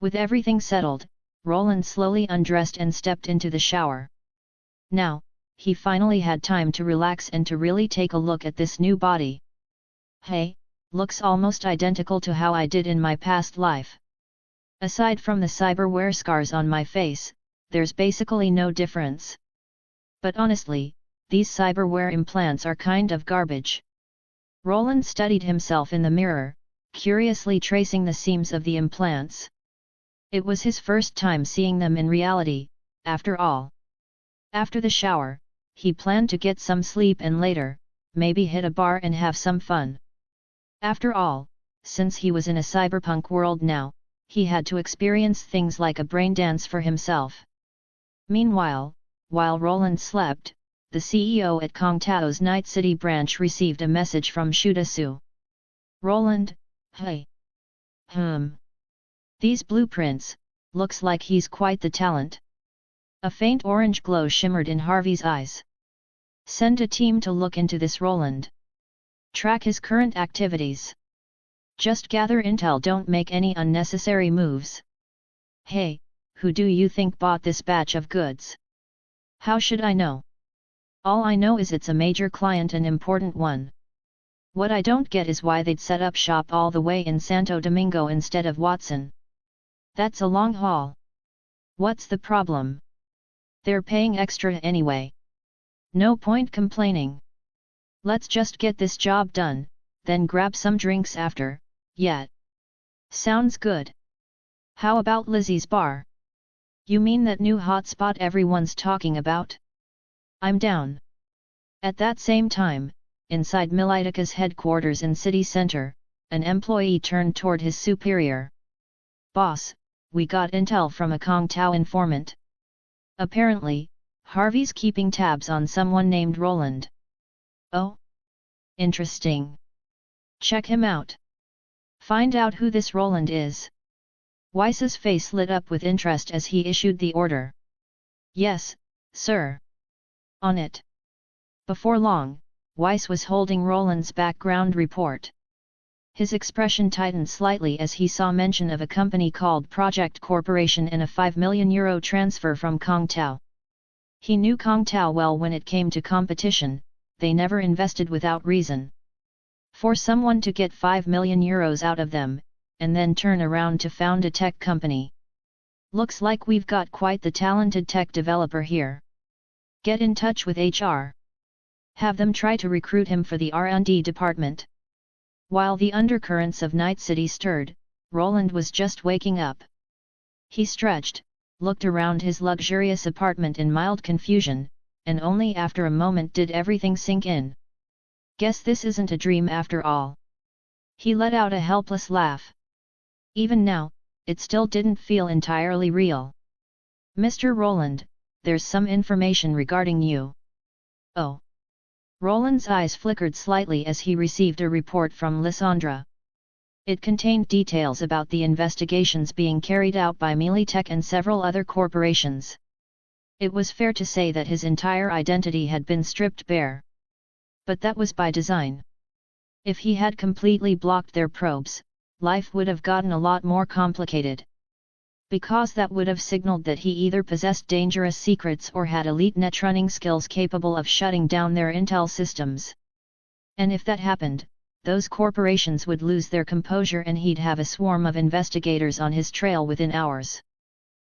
With everything settled, Roland slowly undressed and stepped into the shower. Now, he finally had time to relax and to really take a look at this new body. Hey, looks almost identical to how I did in my past life. Aside from the cyberware scars on my face, there's basically no difference. But honestly, these cyberware implants are kind of garbage. Roland studied himself in the mirror, curiously tracing the seams of the implants. It was his first time seeing them in reality, after all. After the shower, he planned to get some sleep and later, maybe hit a bar and have some fun. After all, since he was in a cyberpunk world now, he had to experience things like a brain dance for himself. Meanwhile, while Roland slept, the CEO at Kongtao's Night City branch received a message from Shudasu. Roland, hey. These blueprints, looks like he's quite the talent. A faint orange glow shimmered in Harvey's eyes. Send a team to look into this Roland. Track his current activities. Just gather intel, don't make any unnecessary moves. Hey, who do you think bought this batch of goods? How should I know? All I know is it's a major client, an important one. What I don't get is why they'd set up shop all the way in Santo Domingo instead of Watson. That's a long haul. What's the problem? They're paying extra anyway. No point complaining. Let's just get this job done, then grab some drinks after, yeah. Sounds good. How about Lizzie's bar? You mean that new hotspot everyone's talking about? I'm down. At that same time, inside Militica's headquarters in city center, an employee turned toward his superior. Boss, we got intel from a Kongtao informant. Apparently, Harvey's keeping tabs on someone named Roland. Oh? Interesting. Check him out. Find out who this Roland is. Weiss's face lit up with interest as he issued the order. Yes, sir. On it. Before long, Weiss was holding Roland's background report. His expression tightened slightly as he saw mention of a company called Project Corporation and a €5 million transfer from Kongtao. He knew Kongtao well. When it came to competition, they never invested without reason. For someone to get €5 million out of them, and then turn around to found a tech company. Looks like we've got quite the talented tech developer here. Get in touch with HR. Have them try to recruit him for the R&D department. While the undercurrents of Night City stirred, Roland was just waking up. He stretched, looked around his luxurious apartment in mild confusion, and only after a moment did everything sink in. Guess this isn't a dream after all. He let out a helpless laugh. Even now, it still didn't feel entirely real. Mr. Roland, there's some information regarding you. Oh. Roland's eyes flickered slightly as he received a report from Lysandra. It contained details about the investigations being carried out by Militech and several other corporations. It was fair to say that his entire identity had been stripped bare. But that was by design. If he had completely blocked their probes, life would have gotten a lot more complicated. Because that would have signaled that he either possessed dangerous secrets or had elite netrunning skills capable of shutting down their intel systems. And if that happened, those corporations would lose their composure and he'd have a swarm of investigators on his trail within hours.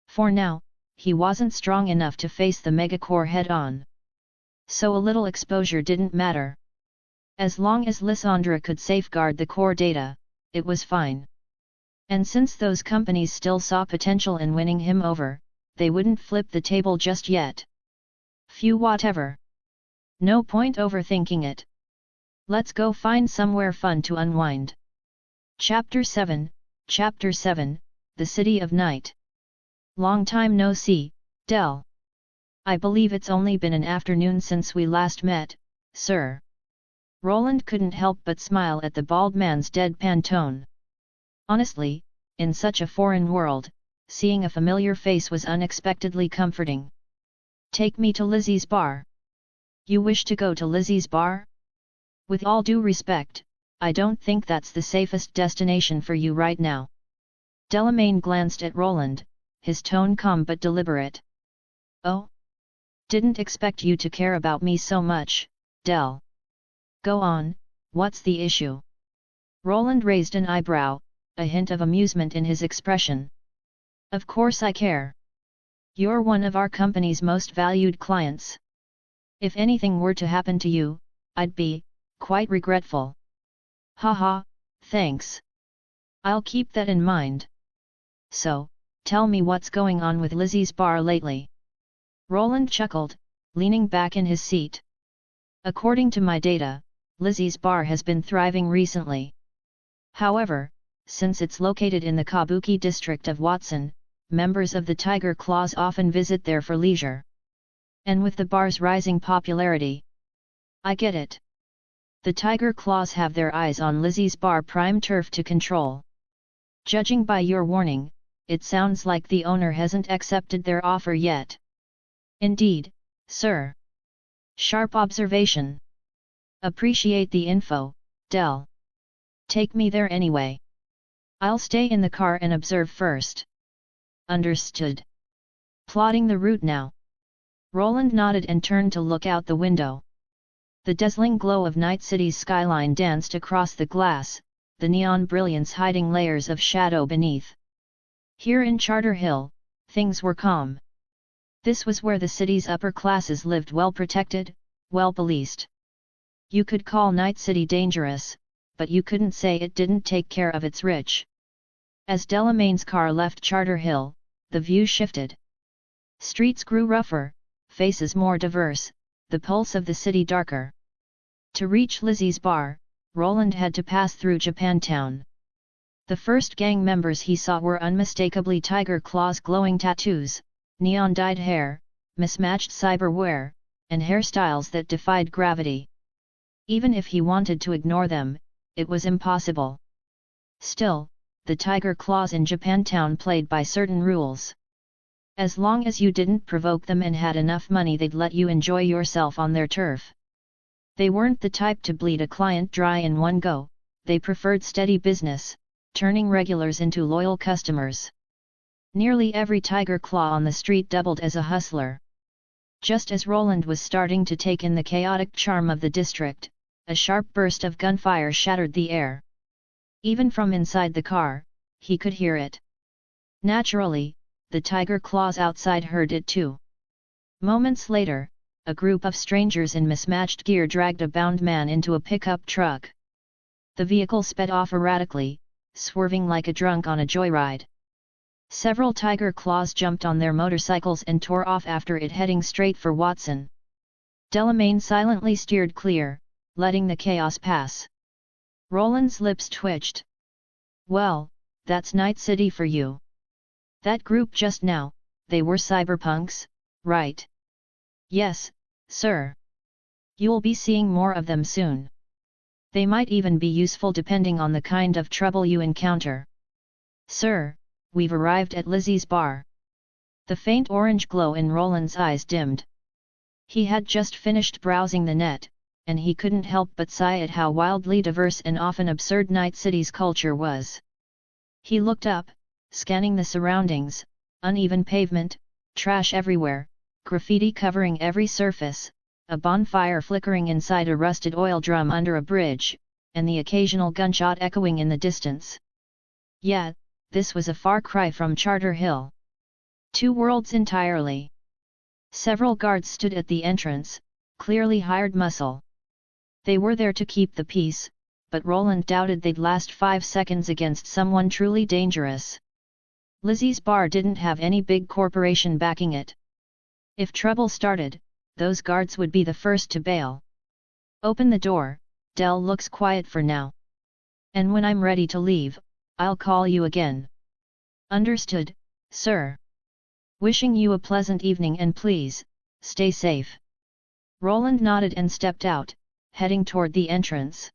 For now, he wasn't strong enough to face the megacore head-on. So a little exposure didn't matter. As long as Lysandra could safeguard the core data, it was fine. And since those companies still saw potential in winning him over, they wouldn't flip the table just yet. Phew, whatever. No point overthinking it. Let's go find somewhere fun to unwind. Chapter 7, The City of Night. Long time no see, Del. I believe it's only been an afternoon since we last met, sir. Roland couldn't help but smile at the bald man's deadpan tone. Honestly, in such a foreign world, seeing a familiar face was unexpectedly comforting. Take me to Lizzie's bar. You wish to go to Lizzie's bar? With all due respect, I don't think that's the safest destination for you right now. Delamain glanced at Roland, his tone calm but deliberate. Oh? Didn't expect you to care about me so much, Del. Go on, what's the issue? Roland raised an eyebrow, a hint of amusement in his expression. Of course I care. You're one of our company's most valued clients. If anything were to happen to you, I'd be quite regretful. Haha, thanks. I'll keep that in mind. So, tell me what's going on with Lizzie's bar lately. Roland chuckled, leaning back in his seat. According to my data, Lizzie's bar has been thriving recently. However, since it's located in the Kabuki district of Watson, members of the Tiger Claws often visit there for leisure. And with the bar's rising popularity. I get it. The Tiger Claws have their eyes on Lizzie's bar prime turf to control. Judging by your warning, it sounds like the owner hasn't accepted their offer yet. Indeed, sir. Sharp observation. Appreciate the info, Del. Take me there anyway. I'll stay in the car and observe first. Understood. Plotting the route now. Roland nodded and turned to look out the window. The dazzling glow of Night City's skyline danced across the glass, the neon brilliance hiding layers of shadow beneath. Here in Charter Hill, things were calm. This was where the city's upper classes lived well protected, well policed. You could call Night City dangerous, but you couldn't say it didn't take care of its rich. As Delamain's car left Charter Hill, the view shifted. Streets grew rougher, faces more diverse, the pulse of the city darker. To reach Lizzie's bar, Roland had to pass through Japantown. The first gang members he saw were unmistakably Tiger Claws glowing tattoos, neon-dyed hair, mismatched cyberwear, and hairstyles that defied gravity. Even if he wanted to ignore them, it was impossible. Still, the Tiger Claws in Japantown played by certain rules. As long as you didn't provoke them and had enough money, they'd let you enjoy yourself on their turf. They weren't the type to bleed a client dry in one go, they preferred steady business, turning regulars into loyal customers. Nearly every Tiger Claw on the street doubled as a hustler. Just as Roland was starting to take in the chaotic charm of the district, a sharp burst of gunfire shattered the air. Even from inside the car, he could hear it. Naturally, the Tiger Claws outside heard it too. Moments later, a group of strangers in mismatched gear dragged a bound man into a pickup truck. The vehicle sped off erratically, swerving like a drunk on a joyride. Several Tiger Claws jumped on their motorcycles and tore off after it, heading straight for Watson. Delamain silently steered clear, letting the chaos pass. Roland's lips twitched. Well, that's Night City for you. That group just now, they were cyberpunks, right? Yes, sir. You'll be seeing more of them soon. They might even be useful depending on the kind of trouble you encounter. Sir, we've arrived at Lizzie's bar. The faint orange glow in Roland's eyes dimmed. He had just finished browsing the net, and he couldn't help but sigh at how wildly diverse and often absurd Night City's culture was. He looked up, scanning the surroundings: uneven pavement, trash everywhere, graffiti covering every surface, a bonfire flickering inside a rusted oil drum under a bridge, and the occasional gunshot echoing in the distance. Yeah, this was a far cry from Charter Hill. Two worlds entirely. Several guards stood at the entrance, clearly hired muscle. They were there to keep the peace, but Roland doubted they'd last 5 seconds against someone truly dangerous. Lizzie's bar didn't have any big corporation backing it. If trouble started, those guards would be the first to bail. Open the door, Del looks quiet for now. And when I'm ready to leave, I'll call you again. Understood, sir. Wishing you a pleasant evening and please, stay safe. Roland nodded and stepped out, heading toward the entrance.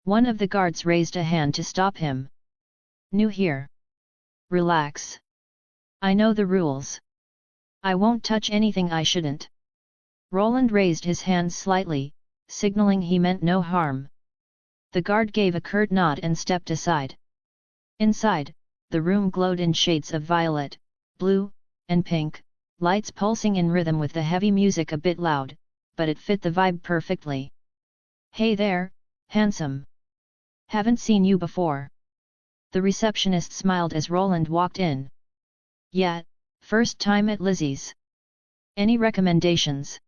One of the guards raised a hand to stop him. New here. Relax. I know the rules. I won't touch anything I shouldn't. Roland raised his hands slightly, signaling he meant no harm. The guard gave a curt nod and stepped aside. Inside, the room glowed in shades of violet, blue, and pink, lights pulsing in rhythm with the heavy music a bit loud, but it fit the vibe perfectly. Hey there, handsome. Haven't seen you before. The receptionist smiled as Roland walked in. Yeah, first time at Lizzie's. Any recommendations?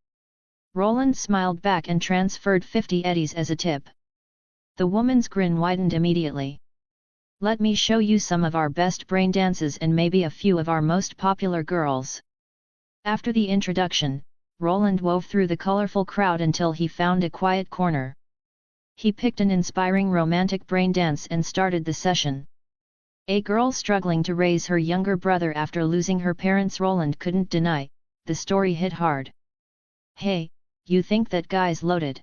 Roland smiled back and transferred 50 eddies as a tip. The woman's grin widened immediately. Let me show you some of our best brain dances and maybe a few of our most popular girls. After the introduction, Roland wove through the colorful crowd until he found a quiet corner. He picked an inspiring romantic brain dance and started the session. A girl struggling to raise her younger brother after losing her parents. Roland couldn't deny, the story hit hard. Hey, you think that guy's loaded?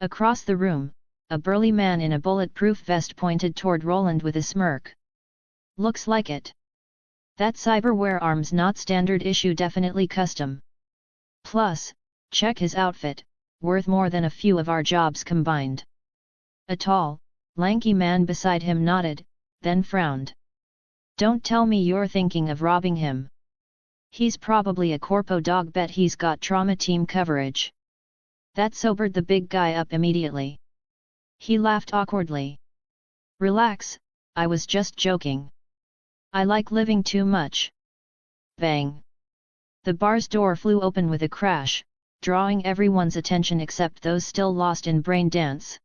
Across the room, a burly man in a bulletproof vest pointed toward Roland with a smirk. Looks like it. That cyberware arm's not standard issue, definitely custom. Plus, check his outfit, worth more than a few of our jobs combined. A tall, lanky man beside him nodded, then frowned. Don't tell me you're thinking of robbing him. He's probably a corpo dog, bet he's got trauma team coverage. That sobered the big guy up immediately. He laughed awkwardly. Relax, I was just joking. I like living too much. Bang! The bar's door flew open with a crash, drawing everyone's attention except those still lost in brain dance.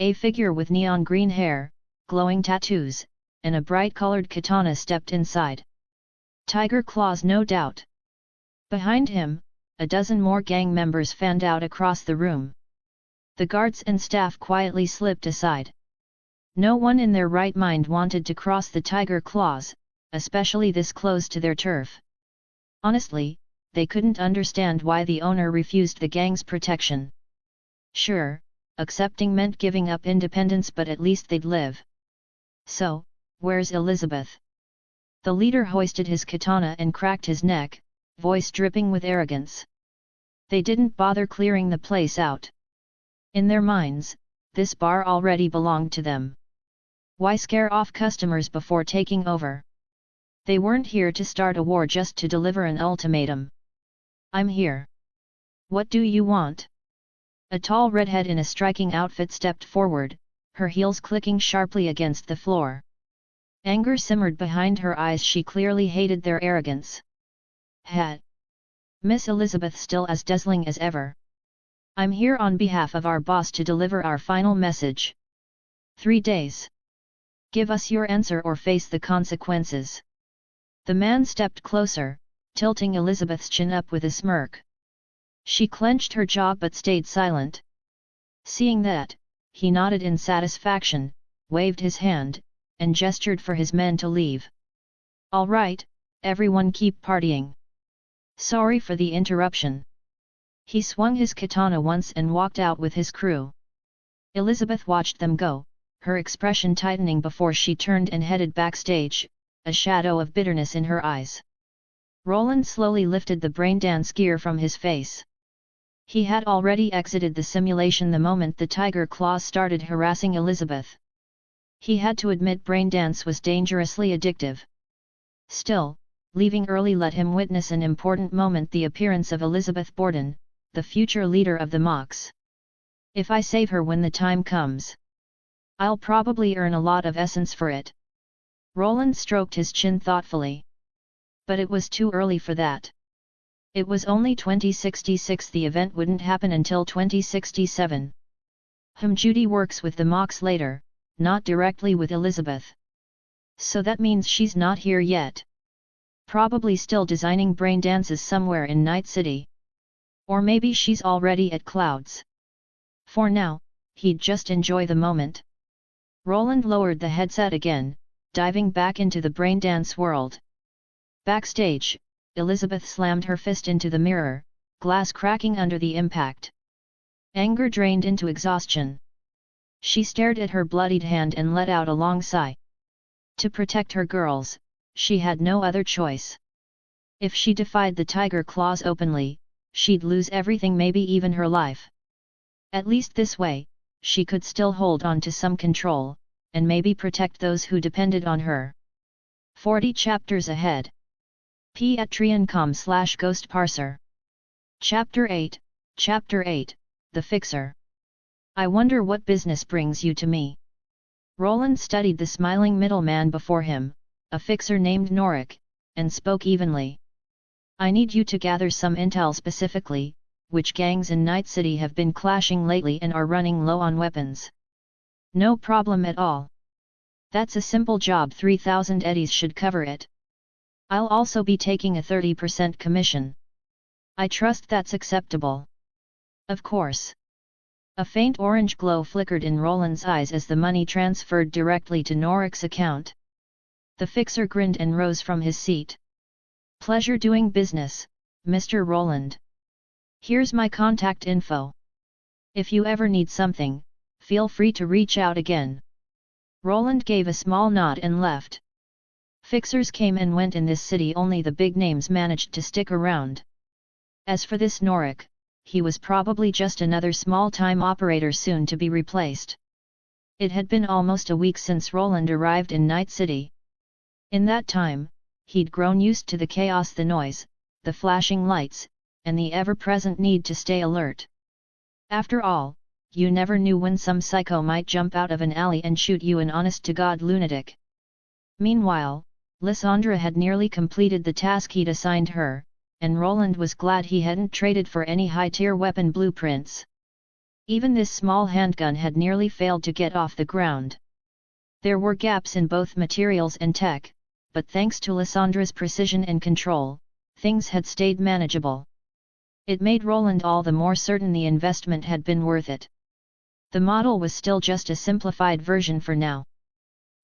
A figure with neon green hair, glowing tattoos, and a bright-colored katana stepped inside. Tiger claws, no doubt. Behind him, a dozen more gang members fanned out across the room. The guards and staff quietly slipped aside. No one in their right mind wanted to cross the tiger claws, especially this close to their turf. Honestly, they couldn't understand why the owner refused the gang's protection. Sure, accepting meant giving up independence, but at least they'd live. So, where's Elizabeth? The leader hoisted his katana and cracked his neck, voice dripping with arrogance. They didn't bother clearing the place out. In their minds, this bar already belonged to them. Why scare off customers before taking over? They weren't here to start a war, just to deliver an ultimatum. I'm here. What do you want? A tall redhead in a striking outfit stepped forward, her heels clicking sharply against the floor. Anger simmered behind her eyes, she clearly hated their arrogance. Hat. Miss Elizabeth still as dazzling as ever. I'm here on behalf of our boss to deliver our final message. 3 days. Give us your answer or face the consequences. The man stepped closer, tilting Elizabeth's chin up with a smirk. She clenched her jaw but stayed silent. Seeing that, he nodded in satisfaction, waved his hand, and gestured for his men to leave. All right, everyone keep partying. Sorry for the interruption. He swung his katana once and walked out with his crew. Elizabeth watched them go, her expression tightening before she turned and headed backstage, a shadow of bitterness in her eyes. Roland slowly lifted the braindance gear from his face. He had already exited the simulation the moment the tiger claws started harassing Elizabeth. He had to admit braindance was dangerously addictive. Still, leaving early let him witness an important moment: the appearance of Elizabeth Borden, the future leader of the Mox. If I save her when the time comes, I'll probably earn a lot of essence for it. Roland stroked his chin thoughtfully. But it was too early for that. It was only 2066, the event wouldn't happen until 2067. Judy works with the Mox later, not directly with Elizabeth. So that means she's not here yet. Probably still designing brain dances somewhere in Night City. Or maybe she's already at Clouds. For now, he'd just enjoy the moment. Roland lowered the headset again, diving back into the braindance world. Backstage, Elizabeth slammed her fist into the mirror, glass cracking under the impact. Anger drained into exhaustion. She stared at her bloodied hand and let out a long sigh. To protect her girls, she had no other choice. If she defied the tiger claws openly, she'd lose everything, maybe even her life. At least this way, she could still hold on to some control, and maybe protect those who depended on her. 40 chapters ahead. Patreon.com/Ghost Parser. Chapter 8, The Fixer. I wonder what business brings you to me. Roland studied the smiling middleman before him, a fixer named Norik, and spoke evenly. I need you to gather some intel, specifically, which gangs in Night City have been clashing lately and are running low on weapons. No problem at all. That's a simple job, 3,000 eddies should cover it. I'll also be taking a 30% commission. I trust that's acceptable. Of course. A faint orange glow flickered in Roland's eyes as the money transferred directly to Norik's account. The fixer grinned and rose from his seat. Pleasure doing business, Mr. Roland. Here's my contact info. If you ever need something, feel free to reach out again." Roland gave a small nod and left. Fixers came and went in this city, only the big names managed to stick around. As for this Norik, he was probably just another small-time operator soon to be replaced. It had been almost a week since Roland arrived in Night City. In that time, he'd grown used to the chaos, the noise, the flashing lights, and the ever-present need to stay alert. After all, you never knew when some psycho might jump out of an alley and shoot you, an honest-to-God lunatic. Meanwhile, Lysandra had nearly completed the task he'd assigned her, and Roland was glad he hadn't traded for any high-tier weapon blueprints. Even this small handgun had nearly failed to get off the ground. There were gaps in both materials and tech, but thanks to Lysandra's precision and control, things had stayed manageable. It made Roland all the more certain the investment had been worth it. The model was still just a simplified version for now.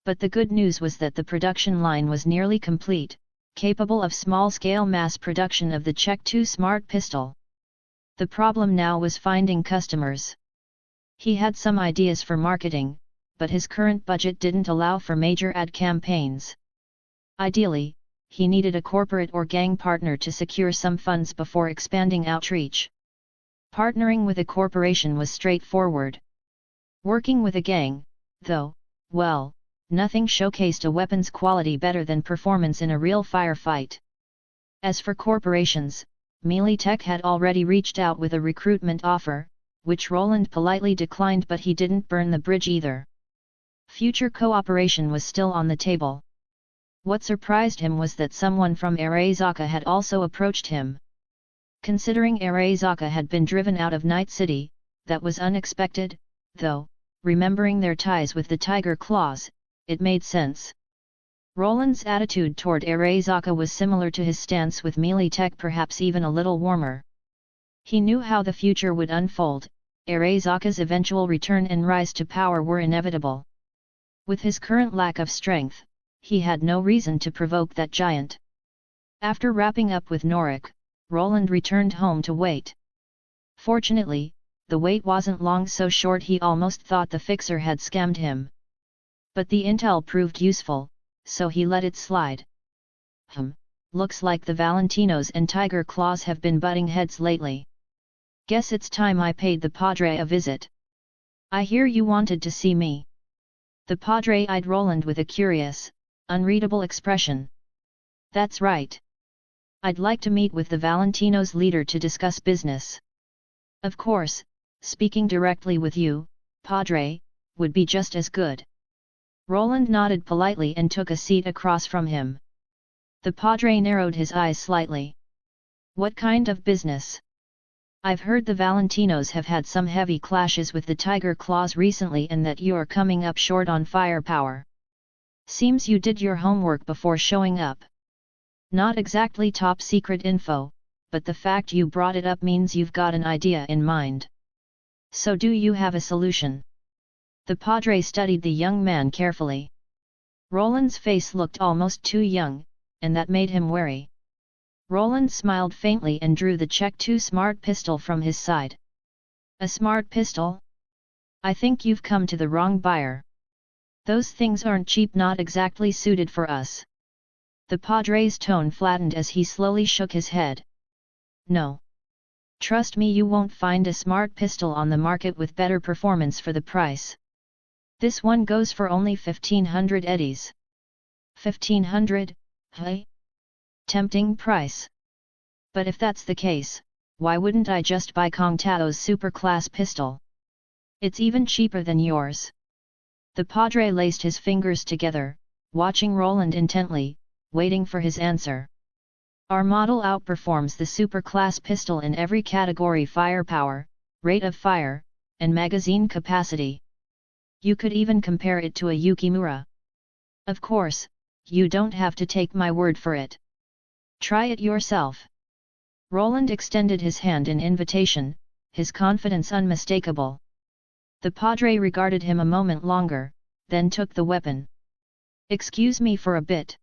But the good news was that the production line was nearly complete, capable of small-scale mass production of the Czech 2 smart pistol. The problem now was finding customers. He had some ideas for marketing, but his current budget didn't allow for major ad campaigns. Ideally, he needed a corporate or gang partner to secure some funds before expanding outreach. Partnering with a corporation was straightforward. Working with a gang, though, well, nothing showcased a weapon's quality better than performance in a real firefight. As for corporations, Melee Tech had already reached out with a recruitment offer, which Roland politely declined, but he didn't burn the bridge either. Future cooperation was still on the table. What surprised him was that someone from Arasaka had also approached him. Considering Arasaka had been driven out of Night City, that was unexpected, though, remembering their ties with the Tiger Claws, it made sense. Roland's attitude toward Arasaka was similar to his stance with Melee Tech, perhaps even a little warmer. He knew how the future would unfold. Arasaka's eventual return and rise to power were inevitable. With his current lack of strength, he had no reason to provoke that giant. After wrapping up with Norik, Roland returned home to wait. Fortunately, the wait wasn't long, so short he almost thought the fixer had scammed him. But the intel proved useful, so he let it slide. Looks like the Valentinos and Tiger Claws have been butting heads lately. Guess it's time I paid the Padre a visit. I hear you wanted to see me. The Padre eyed Roland with a curious, unreadable expression. That's right. I'd like to meet with the Valentinos' leader to discuss business. Of course, speaking directly with you, Padre, would be just as good. Roland nodded politely and took a seat across from him. The Padre narrowed his eyes slightly. What kind of business? I've heard the Valentinos have had some heavy clashes with the Tiger Claws recently and that you're coming up short on firepower. Seems you did your homework before showing up. Not exactly top secret info, but the fact you brought it up means you've got an idea in mind. So do you have a solution? The Padre studied the young man carefully. Roland's face looked almost too young, and that made him wary. Roland smiled faintly and drew the Czech 2 smart pistol from his side. A smart pistol? I think you've come to the wrong buyer. Those things aren't cheap, not exactly suited for us. The Padre's tone flattened as he slowly shook his head. No. Trust me, you won't find a smart pistol on the market with better performance for the price. This one goes for only 1,500 eddies. 1,500, hey? Tempting price. But if that's the case, why wouldn't I just buy Kong Tao's superclass pistol? It's even cheaper than yours. The Padre laced his fingers together, watching Roland intently, waiting for his answer. Our model outperforms the superclass pistol in every category: firepower, rate of fire, and magazine capacity. You could even compare it to a Yukimura. Of course, you don't have to take my word for it. Try it yourself. Roland extended his hand in invitation, his confidence unmistakable. The Padre regarded him a moment longer, then took the weapon. Excuse me for a bit.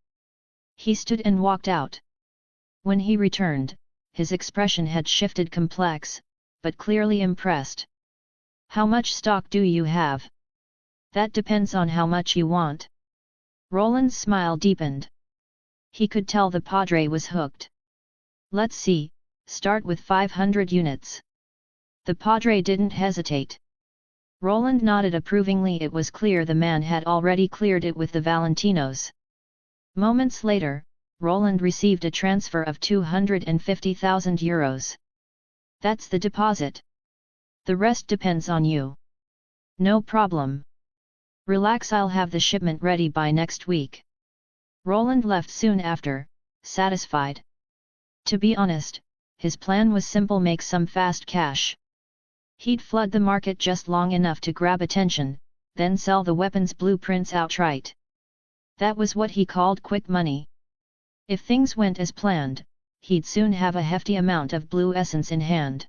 He stood and walked out. When he returned, his expression had shifted complex, but clearly impressed. How much stock do you have? That depends on how much you want. Roland's smile deepened. He could tell the Padre was hooked. Let's see, start with 500 units. The Padre didn't hesitate. Roland nodded approvingly. It was clear the man had already cleared it with the Valentinos. Moments later, Roland received a transfer of 250,000 euros. That's the deposit. The rest depends on you. No problem. Relax, I'll have the shipment ready by next week. Roland left soon after, satisfied. To be honest, his plan was simple: make some fast cash. He'd flood the market just long enough to grab attention, then sell the weapons blueprints outright. That was what he called quick money. If things went as planned, he'd soon have a hefty amount of blue essence in hand.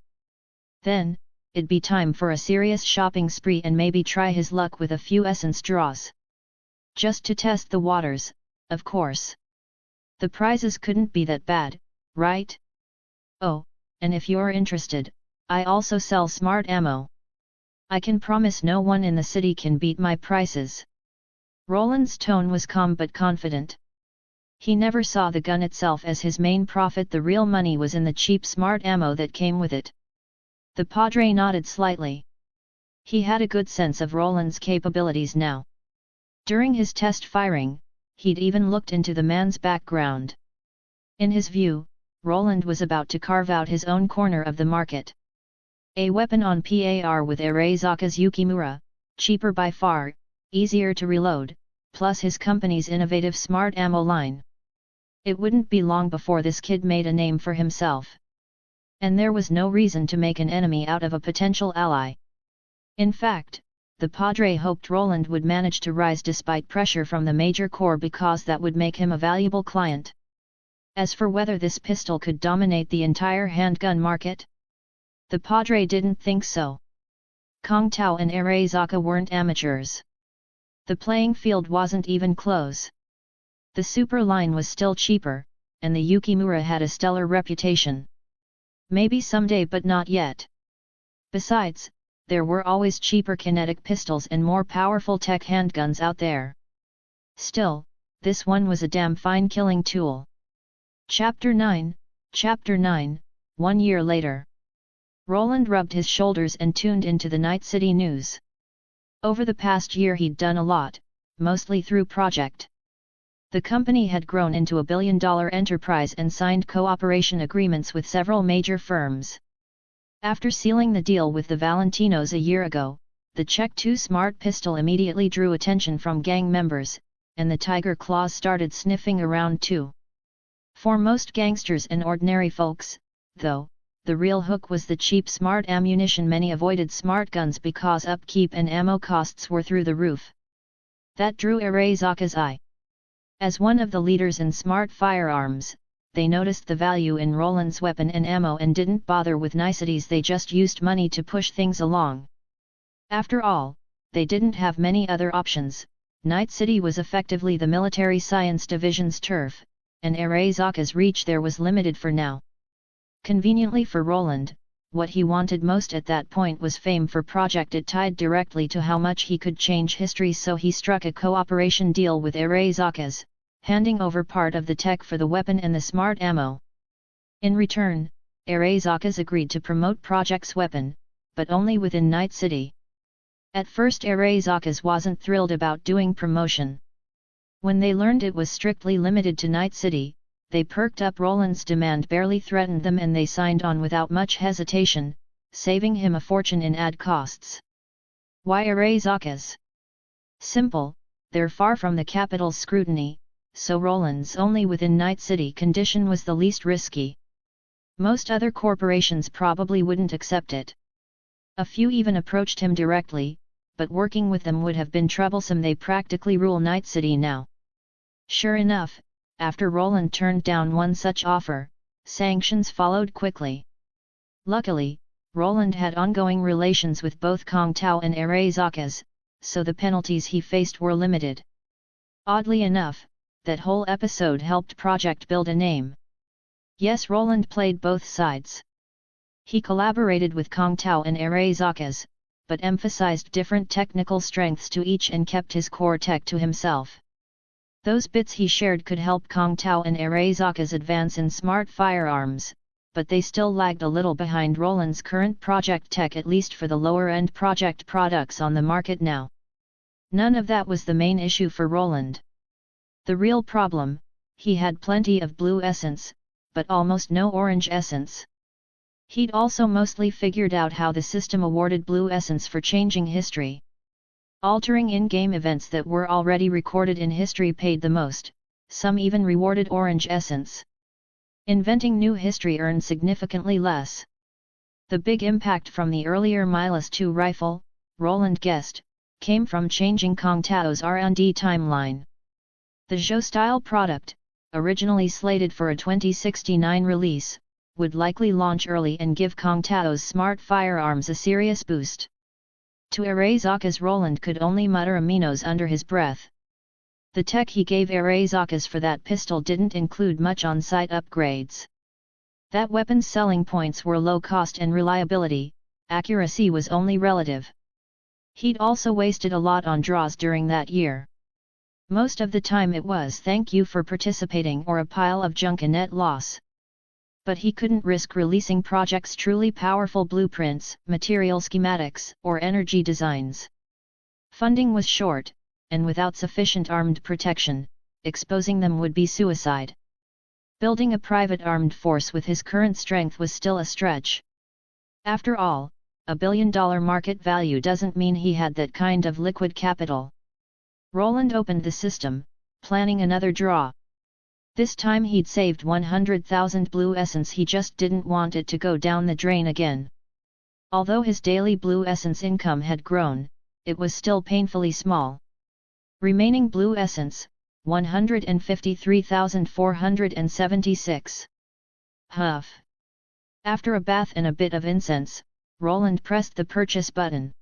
Then, it'd be time for a serious shopping spree and maybe try his luck with a few essence draws. Just to test the waters, of course. The prizes couldn't be that bad, right? Oh, and if you're interested, I also sell smart ammo. I can promise no one in the city can beat my prices. Roland's tone was calm but confident. He never saw the gun itself as his main profit. The real money was in the cheap smart ammo that came with it. The Padre nodded slightly. He had a good sense of Roland's capabilities now. During his test firing, he'd even looked into the man's background. In his view, Roland was about to carve out his own corner of the market. A weapon on par with Arasaka's Yukimura, cheaper by far, easier to reload, plus his company's innovative smart ammo line. It wouldn't be long before this kid made a name for himself. And there was no reason to make an enemy out of a potential ally. In fact, the Padre hoped Roland would manage to rise despite pressure from the major corps, because that would make him a valuable client. As for whether this pistol could dominate the entire handgun market, the Padre didn't think so. Kong Tao and Arasaka weren't amateurs. The playing field wasn't even close. The super line was still cheaper, and the Yukimura had a stellar reputation. Maybe someday, but not yet. Besides, there were always cheaper kinetic pistols and more powerful tech handguns out there. Still, this one was a damn fine killing tool. Chapter 9, 1 year later. Roland rubbed his shoulders and tuned into the Night City news. Over the past year he'd done a lot, mostly through project. The company had grown into a billion-dollar enterprise and signed cooperation agreements with several major firms. After sealing the deal with the Valentinos a year ago, the Czech 2 Smart pistol immediately drew attention from gang members, and the Tiger Claws started sniffing around too. For most gangsters and ordinary folks, though, the real hook was the cheap smart ammunition. Many avoided smart guns because upkeep and ammo costs were through the roof. That drew Arasaka's eye. As one of the leaders in smart firearms, they noticed the value in Roland's weapon and ammo and didn't bother with niceties. They just used money to push things along. After all, they didn't have many other options. Night City was effectively the military science division's turf, and Arasaka's reach there was limited for now. Conveniently for Roland, what he wanted most at that point was fame for project. It tied directly to how much he could change history, so he struck a cooperation deal with Arasaka's, handing over part of the tech for the weapon and the smart ammo. In return, Arasaka's agreed to promote Project's weapon, but only within Night City. At first Arasaka's wasn't thrilled about doing promotion. When they learned it was strictly limited to Night City, they perked up. Roland's demand barely threatened them and they signed on without much hesitation, saving him a fortune in ad costs. Why Arasaka's? Simple, they're far from the capital's scrutiny, so Roland's only within Night City condition was the least risky. Most other corporations probably wouldn't accept it. A few even approached him directly, but working with them would have been troublesome. They practically rule Night City now. Sure enough, after Roland turned down one such offer, sanctions followed quickly. Luckily, Roland had ongoing relations with both Kong Tao and Arasaka's, so the penalties he faced were limited. Oddly enough, that whole episode helped Project build a name. Yes, Roland played both sides. He collaborated with Kong Tao and Arasaka's, but emphasized different technical strengths to each and kept his core tech to himself. Those bits he shared could help Kong Tao and Arasaka's advance in smart firearms, but they still lagged a little behind Roland's current project tech, at least for the lower-end project products on the market now. None of that was the main issue for Roland. The real problem: he had plenty of blue essence, but almost no orange essence. He'd also mostly figured out how the system awarded blue essence for changing history. Altering in-game events that were already recorded in history paid the most, some even rewarded orange essence. Inventing new history earned significantly less. The big impact from the earlier Milas II rifle, Roland guessed, came from changing Kong Tao's R&D timeline. The Zhou-style product, originally slated for a 2069 release, would likely launch early and give Kong Tao's smart firearms a serious boost. To Arasaka's Roland could only mutter aminos under his breath. The tech he gave Arasaka's for that pistol didn't include much on-site upgrades. That weapon's selling points were low cost and reliability, accuracy was only relative. He'd also wasted a lot on draws during that year. Most of the time it was "thank you for participating" or a pile of junk and net loss. But he couldn't risk releasing projects' truly powerful blueprints, material schematics, or energy designs. Funding was short, and without sufficient armed protection, exposing them would be suicide. Building a private armed force with his current strength was still a stretch. After all, $1 billion market value doesn't mean he had that kind of liquid capital. Roland opened the system, planning another draw. This time he'd saved 100,000 blue essence, he just didn't want it to go down the drain again. Although his daily blue essence income had grown, it was still painfully small. Remaining blue essence, 153,476. Huff. After a bath and a bit of incense, Roland pressed the purchase button.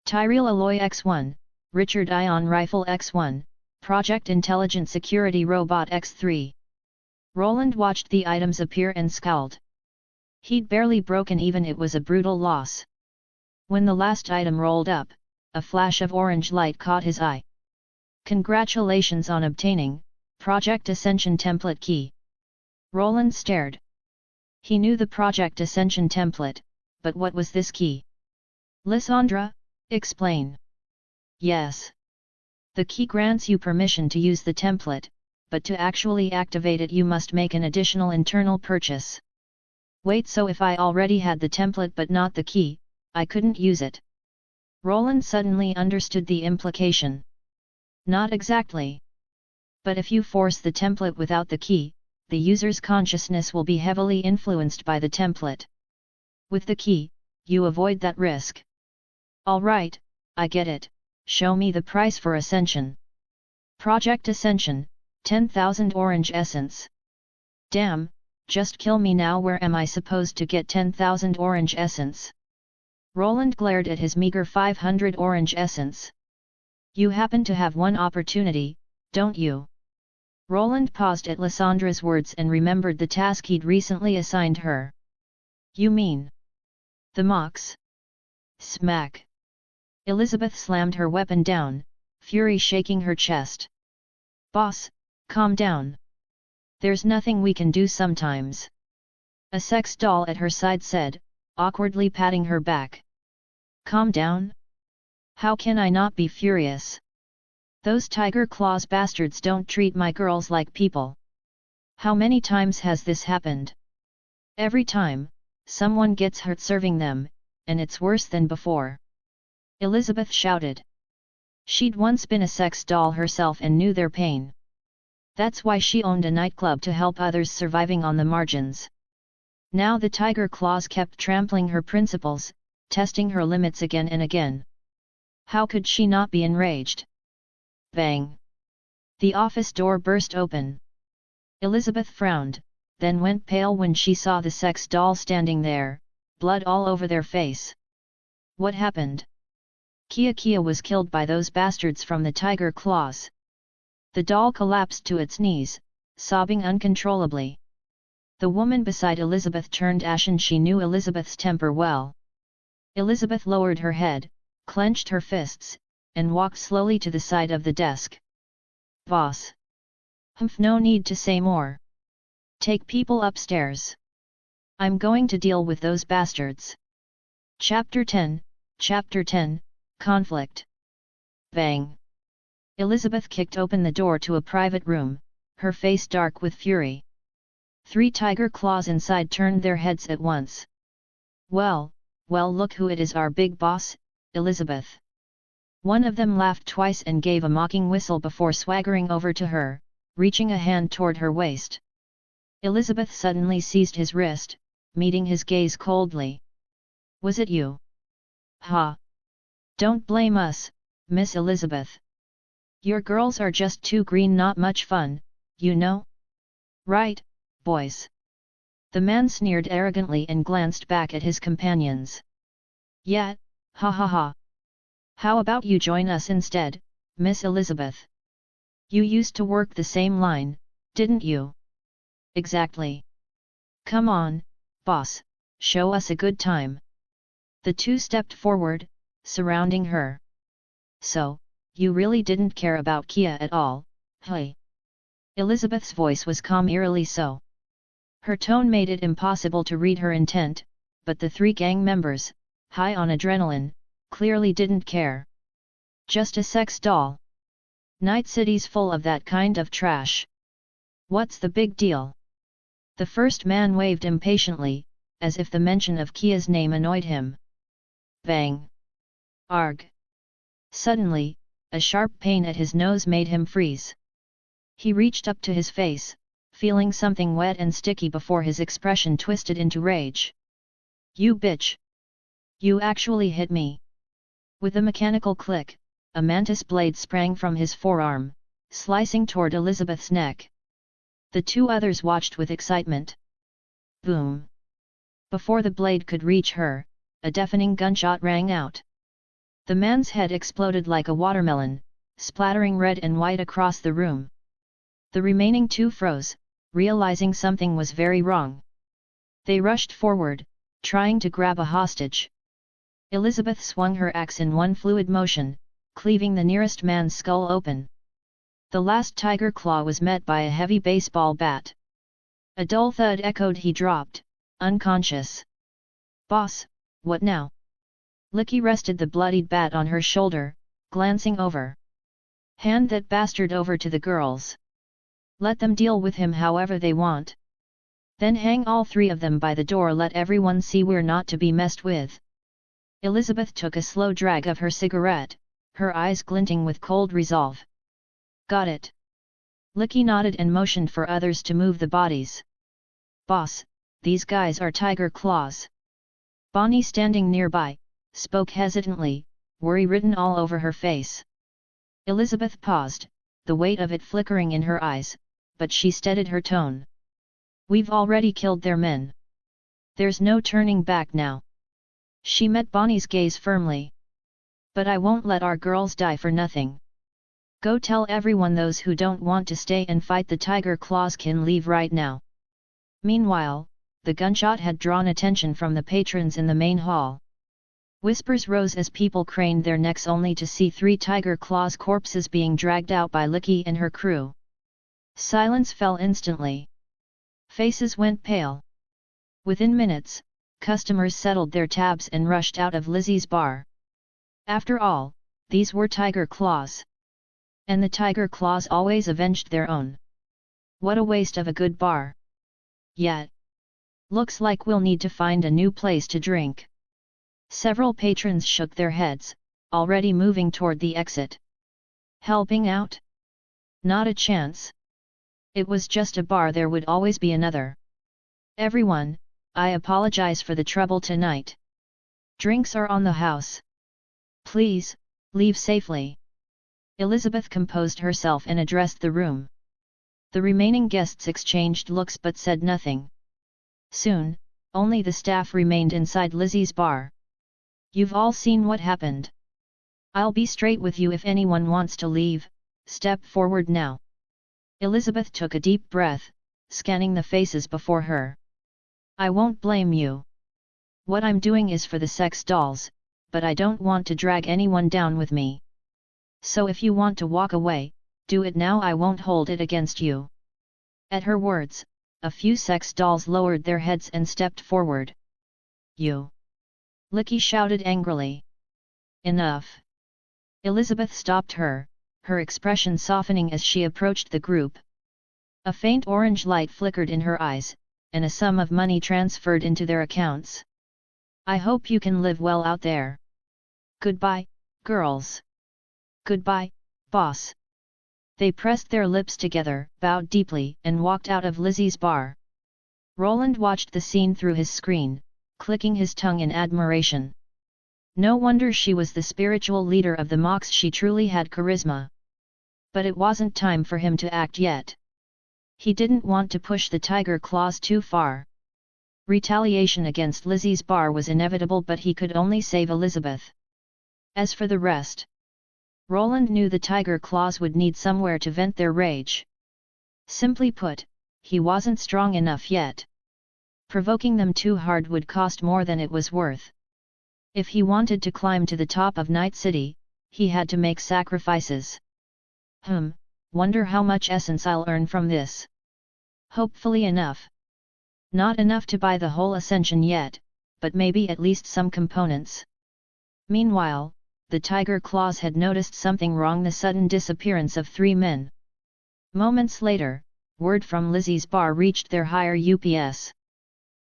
Tyrell Alloy X1, Richard Ion Rifle X1, Project Intelligent Security Robot X3. Roland watched the items appear and scowled. He'd barely broken even, it was a brutal loss. When the last item rolled up, a flash of orange light caught his eye. Congratulations on obtaining Project Ascension Template Key. Roland stared. He knew the Project Ascension template, but what was this key? Lysandra, explain. Yes. The key grants you permission to use the template, but to actually activate it you must make an additional internal purchase. Wait, so if I already had the template but not the key, I couldn't use it? Roland suddenly understood the implication. Not exactly. But if you force the template without the key, the user's consciousness will be heavily influenced by the template. With the key, you avoid that risk. All right, I get it. Show me the price for Ascension. Project Ascension, 10,000 orange essence. Damn, just kill me now. Where am I supposed to get 10,000 orange essence? Roland glared at his meager 500 orange essence. You happen to have one opportunity, don't you? Roland paused at Lysandra's words and remembered the task he'd recently assigned her. You mean the Mox? Smack. Elizabeth slammed her weapon down, fury shaking her chest. Boss, calm down. There's nothing we can do sometimes. A sex doll at her side said, awkwardly patting her back. Calm down? How can I not be furious? Those tiger claws bastards don't treat my girls like people. How many times has this happened? Every time, someone gets hurt serving them, and it's worse than before. Elizabeth shouted. She'd once been a sex doll herself and knew their pain. That's why she owned a nightclub to help others surviving on the margins. Now the tiger claws kept trampling her principles, testing her limits again and again. How could she not be enraged? Bang! The office door burst open. Elizabeth frowned, then went pale when she saw the sex doll standing there, blood all over their face. What happened? Kia was killed by those bastards from the tiger claws. The doll collapsed to its knees, sobbing uncontrollably. The woman beside Elizabeth turned ashen. She knew Elizabeth's temper well. Elizabeth lowered her head, clenched her fists, and walked slowly to the side of the desk. Boss. Humph, no need to say more. Take people upstairs. I'm going to deal with those bastards. Chapter 10, Conflict. Bang. Elizabeth kicked open the door to a private room, her face dark with fury. 3 tiger claws inside turned their heads at once. Well, look who it is, our big boss, Elizabeth. One of them laughed twice and gave a mocking whistle before swaggering over to her, reaching a hand toward her waist. Elizabeth suddenly seized his wrist, meeting his gaze coldly. Was it you? Ha! Don't blame us, Miss Elizabeth. Your girls are just too green, not much fun, you know? Right, boys. The man sneered arrogantly and glanced back at his companions. Yeah, ha ha ha. How about you join us instead, Miss Elizabeth? You used to work the same line, didn't you? Exactly. Come on, boss, show us a good time. The two stepped forward, surrounding her. So, you really didn't care about Kia at all, hey? Elizabeth's voice was calm, eerily so. Her tone made it impossible to read her intent, but the 3 gang members, high on adrenaline, clearly didn't care. Just a sex doll. Night City's full of that kind of trash. What's the big deal? The first man waved impatiently, as if the mention of Kia's name annoyed him. Bang! Arg! Suddenly, a sharp pain at his nose made him freeze. He reached up to his face, feeling something wet and sticky before his expression twisted into rage. You bitch! You actually hit me! With a mechanical click, a mantis blade sprang from his forearm, slicing toward Elizabeth's neck. The 2 others watched with excitement. Boom! Before the blade could reach her, a deafening gunshot rang out. The man's head exploded like a watermelon, splattering red and white across the room. The remaining 2 froze, realizing something was very wrong. They rushed forward, trying to grab a hostage. Elizabeth swung her axe in one fluid motion, cleaving the nearest man's skull open. The last tiger claw was met by a heavy baseball bat. A dull thud echoed. He dropped, unconscious. Boss, what now? Licky rested the bloodied bat on her shoulder, glancing over. Hand that bastard over to the girls. Let them deal with him however they want. Then hang all 3 of them by the door. Let everyone see we're not to be messed with. Elizabeth took a slow drag of her cigarette, her eyes glinting with cold resolve. Got it. Licky nodded and motioned for others to move the bodies. Boss, these guys are tiger claws. Bonnie, standing nearby, spoke hesitantly, worry written all over her face. Elizabeth paused, the weight of it flickering in her eyes, but she steadied her tone. We've already killed their men. There's no turning back now. She met Bonnie's gaze firmly. But I won't let our girls die for nothing. Go tell everyone those who don't want to stay and fight the tiger claws can leave right now. Meanwhile, the gunshot had drawn attention from the patrons in the main hall. Whispers rose as people craned their necks only to see 3 tiger claws corpses being dragged out by Licky and her crew. Silence fell instantly. Faces went pale. Within minutes, customers settled their tabs and rushed out of Lizzie's bar. After all, these were tiger claws. And the tiger claws always avenged their own. What a waste of a good bar. Yet. Looks like we'll need to find a new place to drink. Several patrons shook their heads, already moving toward the exit. Helping out? Not a chance. It was just a bar, there would always be another. Everyone, I apologize for the trouble tonight. Drinks are on the house. Please, leave safely. Elizabeth composed herself and addressed the room. The remaining guests exchanged looks but said nothing. Soon, only the staff remained inside Lizzie's bar. You've all seen what happened. I'll be straight with you. If anyone wants to leave, step forward now. Elizabeth took a deep breath, scanning the faces before her. I won't blame you. What I'm doing is for the sex dolls, but I don't want to drag anyone down with me. So if you want to walk away, do it now, I won't hold it against you. At her words, a few sex dolls lowered their heads and stepped forward. You! Licky shouted angrily. Enough! Elizabeth stopped her, her expression softening as she approached the group. A faint orange light flickered in her eyes, and a sum of money transferred into their accounts. I hope you can live well out there. Goodbye, girls. Goodbye, boss. They pressed their lips together, bowed deeply, and walked out of Lizzie's bar. Roland watched the scene through his screen, clicking his tongue in admiration. No wonder she was the spiritual leader of the Mox, she truly had charisma. But it wasn't time for him to act yet. He didn't want to push the tiger claws too far. Retaliation against Lizzie's bar was inevitable, but he could only save Elizabeth. As for the rest, Roland knew the tiger claws would need somewhere to vent their rage. Simply put, he wasn't strong enough yet. Provoking them too hard would cost more than it was worth. If he wanted to climb to the top of Night City, he had to make sacrifices. Wonder how much essence I'll earn from this. Hopefully enough. Not enough to buy the whole ascension yet, but maybe at least some components. Meanwhile, the tiger claws had noticed something wrong: the sudden disappearance of 3 men. Moments later, word from Lizzie's bar reached their higher UPS.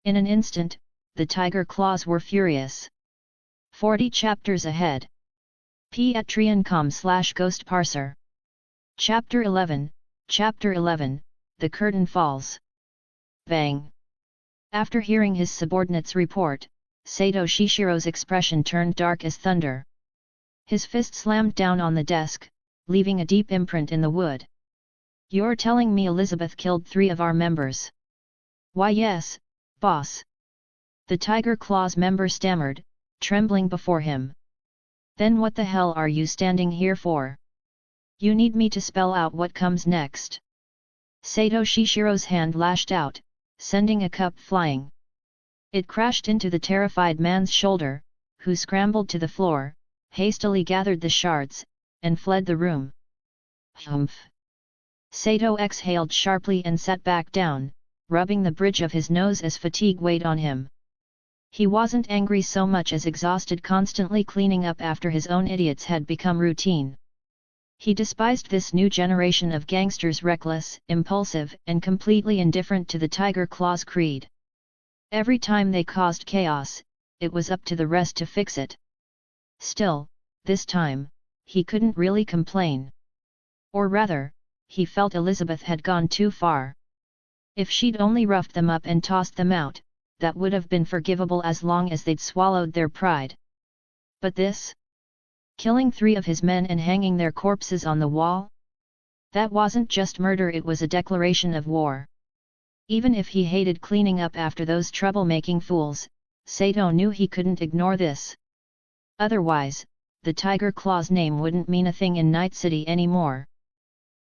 In an instant, the tiger claws were furious. 40 chapters ahead. Patreon.com/Ghost Parser. Chapter 11, The Curtain Falls. Bang! After hearing his subordinate's report, Sato Shishiro's expression turned dark as thunder. His fist slammed down on the desk, leaving a deep imprint in the wood. You're telling me Elizabeth killed 3 of our members? Why yes, boss. The Tiger Claws member stammered, trembling before him. Then what the hell are you standing here for? You need me to spell out what comes next. Sato Shishiro's hand lashed out, sending a cup flying. It crashed into the terrified man's shoulder, who scrambled to the floor, hastily gathered the shards, and fled the room. Humph! Sato exhaled sharply and sat back down, rubbing the bridge of his nose as fatigue weighed on him. He wasn't angry so much as exhausted. Constantly cleaning up after his own idiots had become routine. He despised this new generation of gangsters, reckless, impulsive, and completely indifferent to the Tiger Claws creed. Every time they caused chaos, it was up to the rest to fix it. Still, this time, he couldn't really complain. Or rather, he felt Elizabeth had gone too far. If she'd only roughed them up and tossed them out, that would have been forgivable as long as they'd swallowed their pride. But this? Killing 3 of his men and hanging their corpses on the wall? That wasn't just murder, it was a declaration of war. Even if he hated cleaning up after those troublemaking fools, Sato knew he couldn't ignore this. Otherwise, the Tiger Claw's name wouldn't mean a thing in Night City anymore.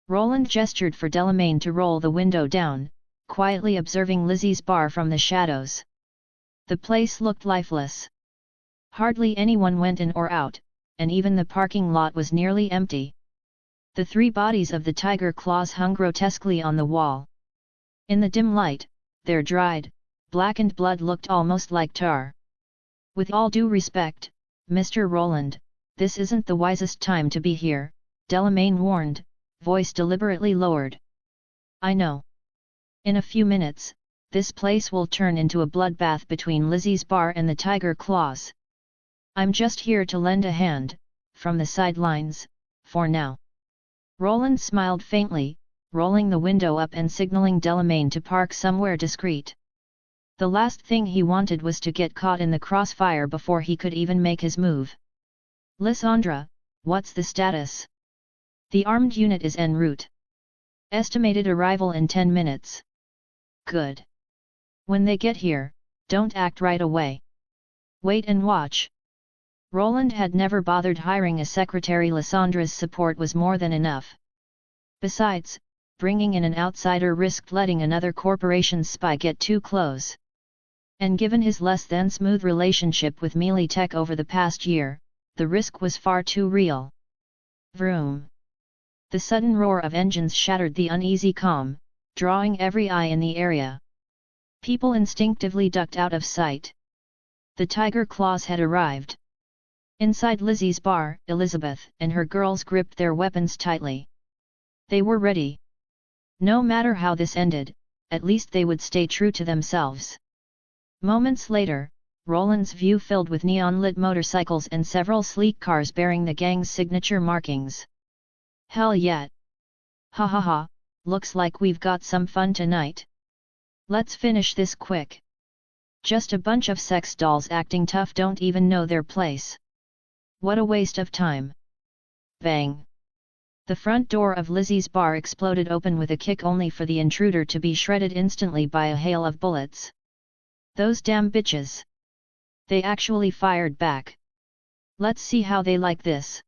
Roland gestured for Delamain to roll the window down, quietly observing Lizzie's bar from the shadows. The place looked lifeless. Hardly anyone went in or out, and even the parking lot was nearly empty. The 3 bodies of the Tiger Claws hung grotesquely on the wall. In the dim light, their dried, blackened blood looked almost like tar. With all due respect, Mr. Roland, this isn't the wisest time to be here, Delamain warned, voice deliberately lowered. I know. In a few minutes, this place will turn into a bloodbath between Lizzie's bar and the Tiger Claws. I'm just here to lend a hand, from the sidelines, for now. Roland smiled faintly, rolling the window up and signaling Delamain to park somewhere discreet. The last thing he wanted was to get caught in the crossfire before he could even make his move. Lysandra, what's the status? The armed unit is en route. Estimated arrival in 10 minutes. Good. When they get here, don't act right away. Wait and watch. Roland had never bothered hiring a secretary. Lysandra's support was more than enough. Besides, bringing in an outsider risked letting another corporation's spy get too close. And given his less than smooth relationship with Melee Tech over the past year, the risk was far too real. Vroom! The sudden roar of engines shattered the uneasy calm, drawing every eye in the area. People instinctively ducked out of sight. The tiger claws had arrived. Inside Lizzie's bar, Elizabeth and her girls gripped their weapons tightly. They were ready. No matter how this ended, at least they would stay true to themselves. Moments later, Roland's view filled with neon-lit motorcycles and several sleek cars bearing the gang's signature markings. Hell yeah! Ha ha ha, looks like we've got some fun tonight. Let's finish this quick. Just a bunch of sex dolls acting tough don't even know their place. What a waste of time. Bang! The front door of Lizzie's bar exploded open with a kick only for the intruder to be shredded instantly by a hail of bullets. Those damn bitches! They actually fired back. Let's see how they like this.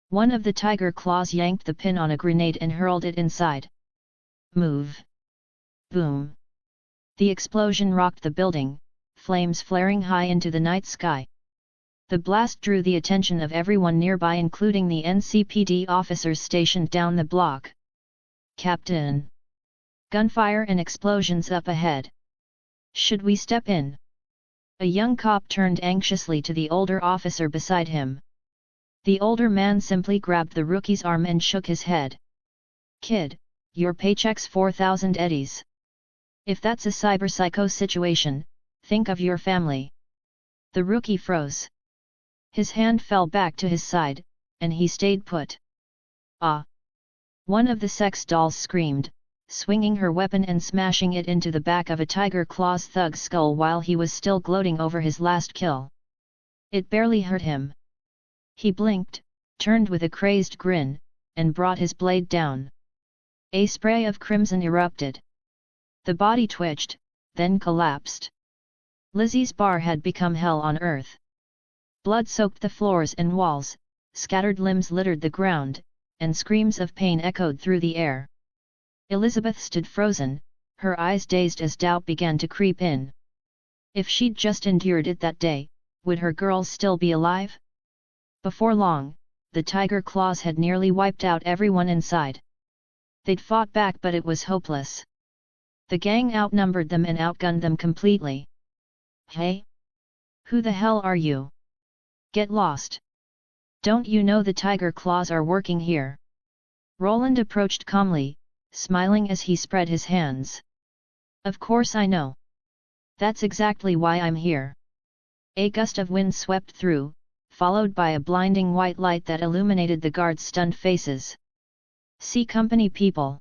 One of the tiger claws yanked the pin on a grenade and hurled it inside. Move! Boom! The explosion rocked the building, flames flaring high into the night sky. The blast drew the attention of everyone nearby, including the NCPD officers stationed down the block. Captain! Gunfire and explosions up ahead. Should we step in? A young cop turned anxiously to the older officer beside him. The older man simply grabbed the rookie's arm and shook his head. Kid, your paycheck's 4,000 eddies. If that's a cyberpsycho situation, think of your family. The rookie froze. His hand fell back to his side, and he stayed put. Ah! One of the sex dolls screamed, swinging her weapon and smashing it into the back of a tiger claw's thug's skull while he was still gloating over his last kill. It barely hurt him. He blinked, turned with a crazed grin, and brought his blade down. A spray of crimson erupted. The body twitched, then collapsed. Lizzie's bar had become hell on earth. Blood soaked the floors and walls, scattered limbs littered the ground, and screams of pain echoed through the air. Elizabeth stood frozen, her eyes dazed as doubt began to creep in. If she'd just endured it that day, would her girls still be alive? Before long, the tiger claws had nearly wiped out everyone inside. They'd fought back, but it was hopeless. The gang outnumbered them and outgunned them completely. Hey? Who the hell are you? Get lost! Don't you know the tiger claws are working here? Roland approached calmly, smiling as he spread his hands. Of course I know. That's exactly why I'm here. A gust of wind swept through, followed by a blinding white light that illuminated the guards' stunned faces. See company people.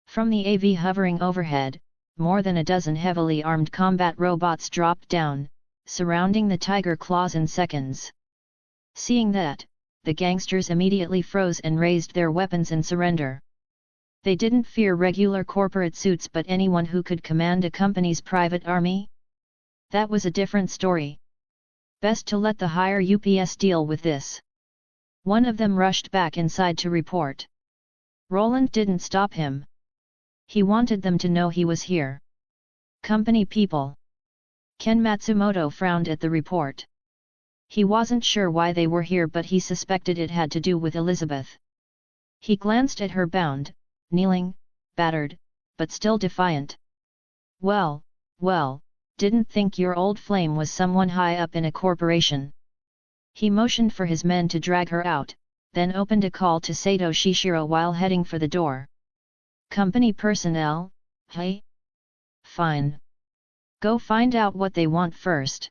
From the AV hovering overhead, more than a dozen heavily armed combat robots dropped down, surrounding the tiger claws in seconds. Seeing that, the gangsters immediately froze and raised their weapons in surrender. They didn't fear regular corporate suits, but anyone who could command a company's private army? That was a different story. Best to let the higher UPS deal with this. One of them rushed back inside to report. Roland didn't stop him. He wanted them to know he was here. Company people. Ken Matsumoto frowned at the report. He wasn't sure why they were here, but he suspected it had to do with Elizabeth. He glanced at her bound, kneeling, battered, but still defiant. Well, didn't think your old flame was someone high up in a corporation. He motioned for his men to drag her out, then opened a call to Sato Shishiro while heading for the door. Company personnel, hey? Fine. Go find out what they want first.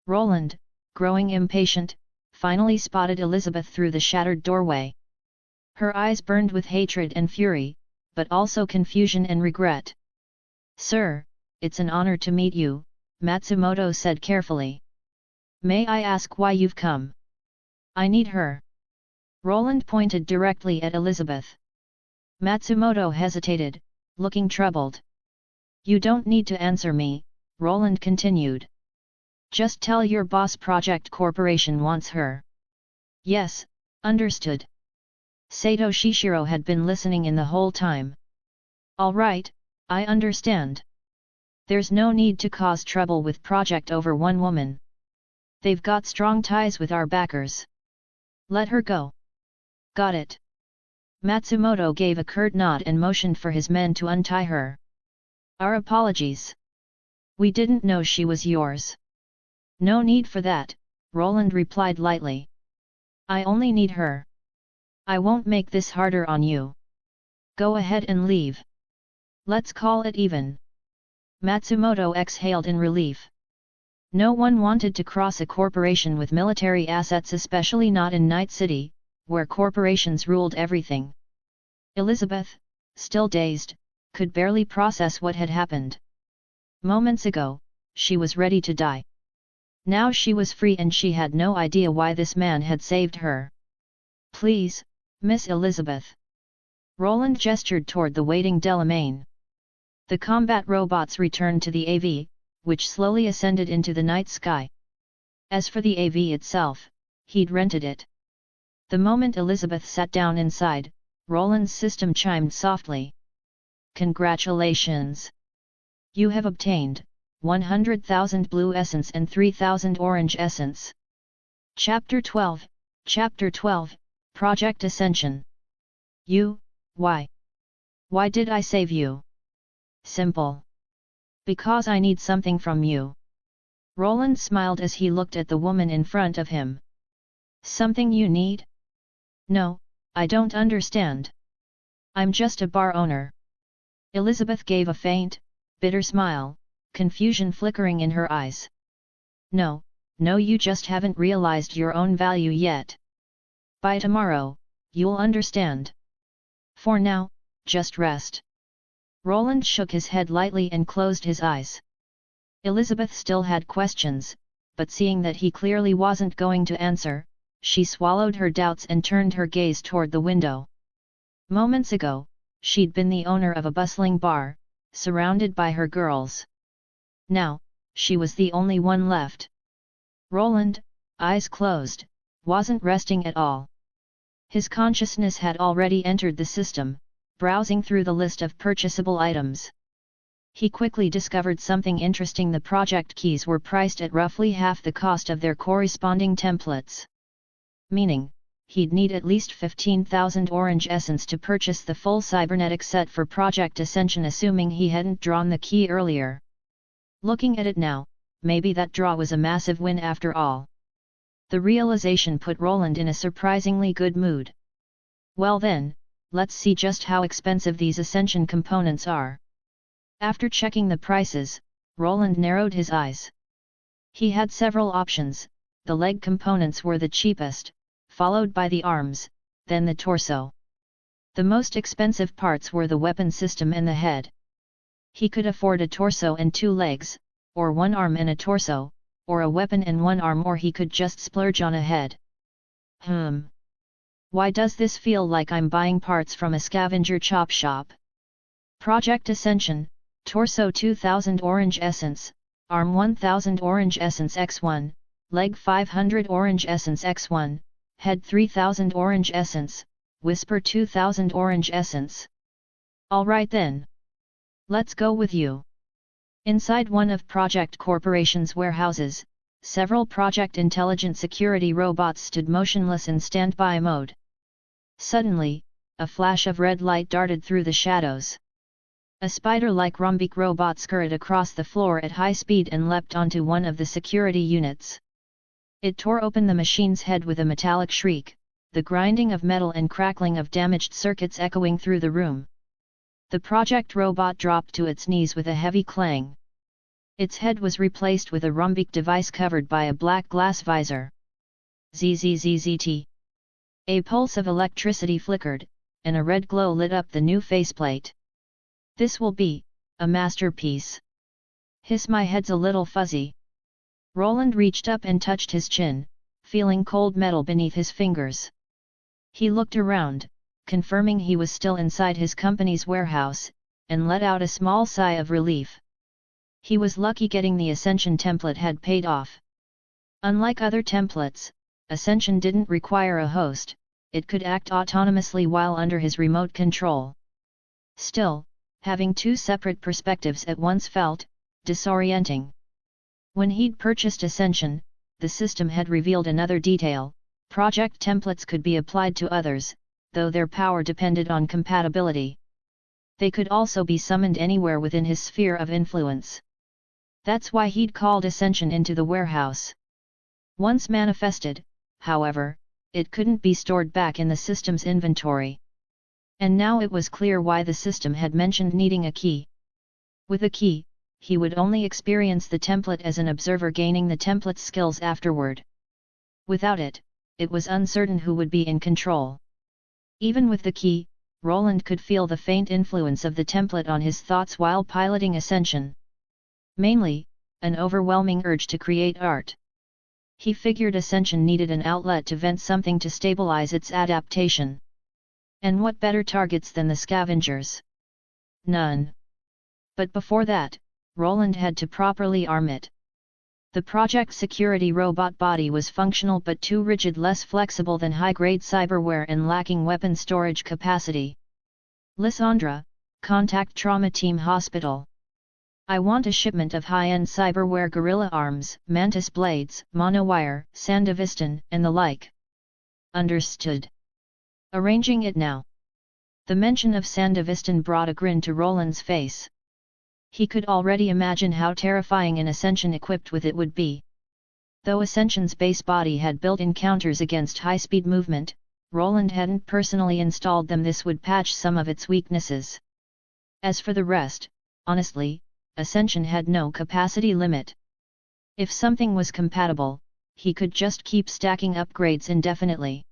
Roland, growing impatient, finally spotted Elizabeth through the shattered doorway. Her eyes burned with hatred and fury, but also confusion and regret. Sir, it's an honor to meet you, Matsumoto said carefully. May I ask why you've come? I need her. Roland pointed directly at Elizabeth. Matsumoto hesitated, looking troubled. You don't need to answer me, Roland continued. Just tell your boss Project Corporation wants her. Yes, understood. Sato Shishiro had been listening in the whole time. All right, I understand. There's no need to cause trouble with project over one woman. They've got strong ties with our backers. Let her go. Got it. Matsumoto gave a curt nod and motioned for his men to untie her. Our apologies. We didn't know she was yours. No need for that, Roland replied lightly. I only need her. I won't make this harder on you. Go ahead and leave. Let's call it even. Matsumoto exhaled in relief. No one wanted to cross a corporation with military assets, especially not in Night City, where corporations ruled everything. Elizabeth, still dazed, could barely process what had happened. Moments ago, she was ready to die. Now she was free and she had no idea why this man had saved her. Please, Miss Elizabeth. Roland gestured toward the waiting Delamain. The combat robots returned to the AV, which slowly ascended into the night sky. As for the AV itself, he'd rented it. The moment Elizabeth sat down inside, Roland's system chimed softly. Congratulations! You have obtained 100,000 blue essence and 3,000 orange essence. Chapter 12, Project Ascension. Why? Why did I save you? Simple. Because I need something from you. Roland smiled as he looked at the woman in front of him. Something you need? No, I don't understand. I'm just a bar owner. Elizabeth gave a faint, bitter smile, confusion flickering in her eyes. No, you just haven't realized your own value yet. By tomorrow, you'll understand. For now, just rest. Roland shook his head lightly and closed his eyes. Elizabeth still had questions, but seeing that he clearly wasn't going to answer, she swallowed her doubts and turned her gaze toward the window. Moments ago, she'd been the owner of a bustling bar, surrounded by her girls. Now, she was the only one left. Roland, eyes closed, wasn't resting at all. His consciousness had already entered the system, browsing through the list of purchasable items. He quickly discovered something interesting. The project keys were priced at roughly half the cost of their corresponding templates. Meaning, he'd need at least 15,000 orange essence to purchase the full cybernetic set for Project Ascension, assuming he hadn't drawn the key earlier. Looking at it now, maybe that draw was a massive win after all. The realization put Roland in a surprisingly good mood. Well then, let's see just how expensive these Ascension components are. After checking the prices, Roland narrowed his eyes. He had several options. The leg components were the cheapest, followed by the arms, then the torso. The most expensive parts were the weapon system and the head. He could afford a torso and 2 legs, or 1 arm and a torso, or a weapon and 1 arm, or he could just splurge on a head. Why does this feel like I'm buying parts from a scavenger chop shop? Project Ascension, torso 2000 orange essence, arm 1000 orange essence x1, leg 500 orange essence x1, head 3000 orange essence, whisper 2000 orange essence. Alright then. Let's go with you. Inside one of Project Corporation's warehouses, several Project Intelligent Security robots stood motionless in standby mode. Suddenly, a flash of red light darted through the shadows. A spider-like rhombic robot scurried across the floor at high speed and leapt onto one of the security units. It tore open the machine's head with a metallic shriek, the grinding of metal and crackling of damaged circuits echoing through the room. The project robot dropped to its knees with a heavy clang. Its head was replaced with a rhombic device covered by a black glass visor. ZZZZT. A pulse of electricity flickered, and a red glow lit up the new faceplate. This will be a masterpiece. Hiss, my head's a little fuzzy. Roland reached up and touched his chin, feeling cold metal beneath his fingers. He looked around, confirming he was still inside his company's warehouse, and let out a small sigh of relief. He was lucky getting the Ascension template had paid off. Unlike other templates, Ascension didn't require a host, it could act autonomously while under his remote control. Still, having two separate perspectives at once felt disorienting. When he'd purchased Ascension, the system had revealed another detail: project templates could be applied to others, though their power depended on compatibility. They could also be summoned anywhere within his sphere of influence. That's why he'd called Ascension into the warehouse. Once manifested, however, it couldn't be stored back in the system's inventory. And now it was clear why the system had mentioned needing a key. With a key, he would only experience the template as an observer, gaining the template's skills afterward. Without it, it was uncertain who would be in control. Even with the key, Roland could feel the faint influence of the template on his thoughts while piloting Ascension. Mainly, an overwhelming urge to create art. He figured Ascension needed an outlet to vent something to stabilize its adaptation. And what better targets than the scavengers? None. But before that, Roland had to properly arm it. The project security robot body was functional but too rigid, less flexible than high-grade cyberware, and lacking weapon storage capacity. Lysandra, contact Trauma Team Hospital. I want a shipment of high-end cyberware, gorilla arms, mantis blades, monowire, sandavistan, and the like. Understood. Arranging it now. The mention of sandavistan brought a grin to Roland's face. He could already imagine how terrifying an Ascension equipped with it would be. Though Ascension's base body had built-in counters against high-speed movement, Roland hadn't personally installed them. This would patch some of its weaknesses. As for the rest, honestly, Ascension had no capacity limit. If something was compatible, he could just keep stacking upgrades indefinitely.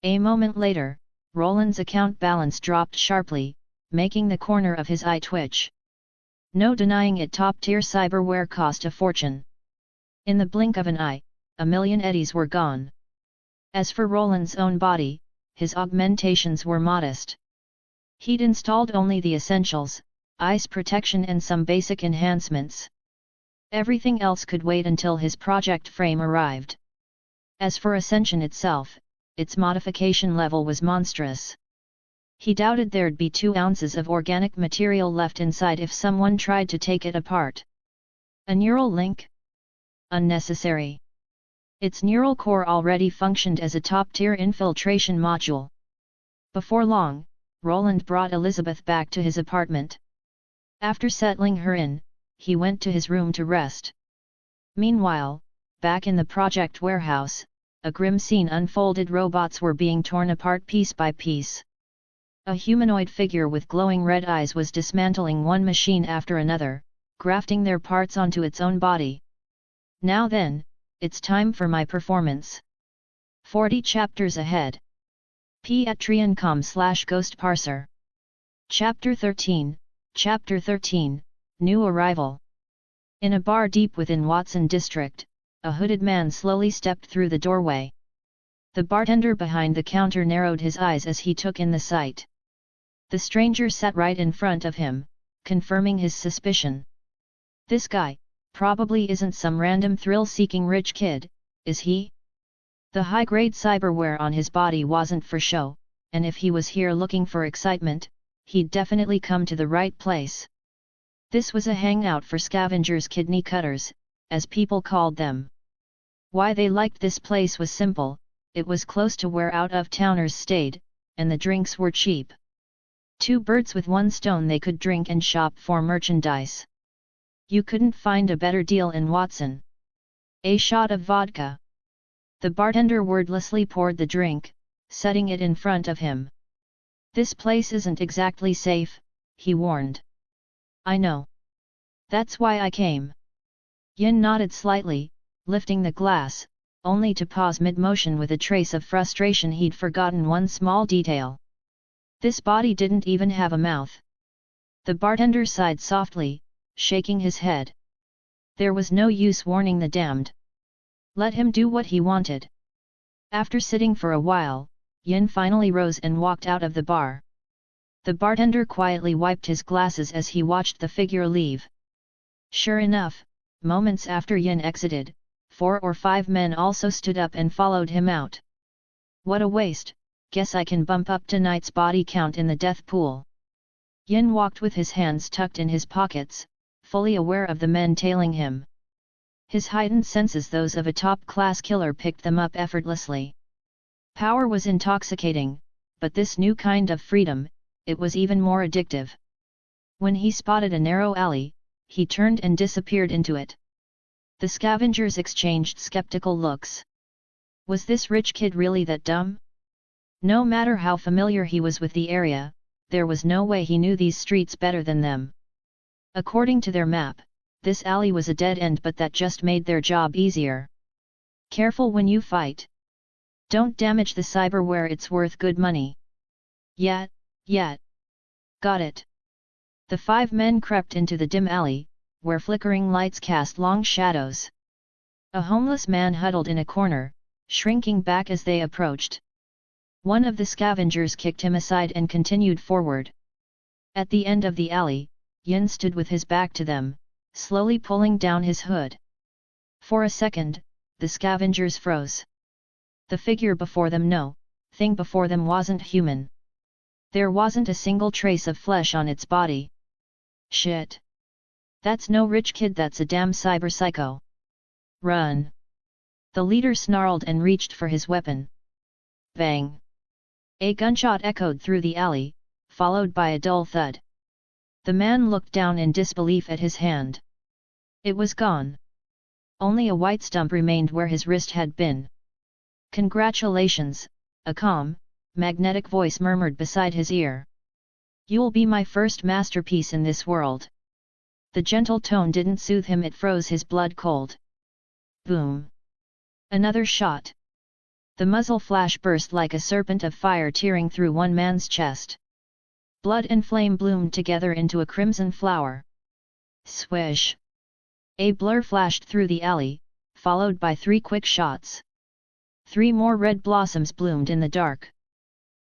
A moment later, Roland's account balance dropped sharply, making the corner of his eye twitch. No denying it, top-tier cyberware cost a fortune. In the blink of an eye, 1,000,000 eddies were gone. As for Roland's own body, his augmentations were modest. He'd installed only the essentials, ice protection and some basic enhancements. Everything else could wait until his project frame arrived. As for Ascension itself, its modification level was monstrous. He doubted there'd be 2 ounces of organic material left inside if someone tried to take it apart. A neural link? Unnecessary. Its neural core already functioned as a top-tier infiltration module. Before long, Roland brought Elizabeth back to his apartment. After settling her in, he went to his room to rest. Meanwhile, back in the project warehouse, a grim scene unfolded. Robots were being torn apart piece by piece. A humanoid figure with glowing red eyes was dismantling one machine after another, grafting their parts onto its own body. Now then, it's time for my performance. 40 chapters ahead. Patreon.com/ghostparser. Chapter 13, New Arrival. In a bar deep within Watson District, a hooded man slowly stepped through the doorway. The bartender behind the counter narrowed his eyes as he took in the sight. The stranger sat right in front of him, confirming his suspicion. This guy, probably isn't some random thrill-seeking rich kid, is he? The high-grade cyberware on his body wasn't for show, and if he was here looking for excitement, he'd definitely come to the right place. This was a hangout for scavengers, kidney cutters, as people called them. Why they liked this place was simple: it was close to where out-of-towners stayed, and the drinks were cheap. 2 birds with 1 stone: they could drink and shop for merchandise. You couldn't find a better deal in Watson. A shot of vodka. The bartender wordlessly poured the drink, setting it in front of him. This place isn't exactly safe, he warned. I know. That's why I came. Yin nodded slightly, lifting the glass, only to pause mid-motion with a trace of frustration. He'd forgotten one small detail. This body didn't even have a mouth. The bartender sighed softly, shaking his head. There was no use warning the damned. Let him do what he wanted. After sitting for a while, Yin finally rose and walked out of the bar. The bartender quietly wiped his glasses as he watched the figure leave. Sure enough, moments after Yin exited, 4 or 5 men also stood up and followed him out. What a waste, guess I can bump up tonight's body count in the death pool. Yin walked with his hands tucked in his pockets, fully aware of the men tailing him. His heightened senses, those of a top-class killer, picked them up effortlessly. Power was intoxicating, but this new kind of freedom, it was even more addictive. When he spotted a narrow alley, he turned and disappeared into it. The scavengers exchanged skeptical looks. Was this rich kid really that dumb? No matter how familiar he was with the area, there was no way he knew these streets better than them. According to their map, this alley was a dead end, but that just made their job easier. Careful when you fight. Don't damage the cyberware, it's worth good money. Yeah. Got it. The 5 men crept into the dim alley, where flickering lights cast long shadows. A homeless man huddled in a corner, shrinking back as they approached. One of the scavengers kicked him aside and continued forward. At the end of the alley, Yin stood with his back to them, slowly pulling down his hood. For a second, the scavengers froze. The figure before them, thing before them, wasn't human. There wasn't a single trace of flesh on its body. Shit. That's no rich kid, that's a damn cyber psycho. Run. The leader snarled and reached for his weapon. Bang. A gunshot echoed through the alley, followed by a dull thud. The man looked down in disbelief at his hand. It was gone. Only a white stump remained where his wrist had been. Congratulations, a calm, magnetic voice murmured beside his ear. You'll be my first masterpiece in this world. The gentle tone didn't soothe him, it froze his blood cold. Boom. Another shot. The muzzle flash burst like a serpent of fire tearing through one man's chest. Blood and flame bloomed together into a crimson flower. Swish! A blur flashed through the alley, followed by 3 quick shots. 3 more red blossoms bloomed in the dark.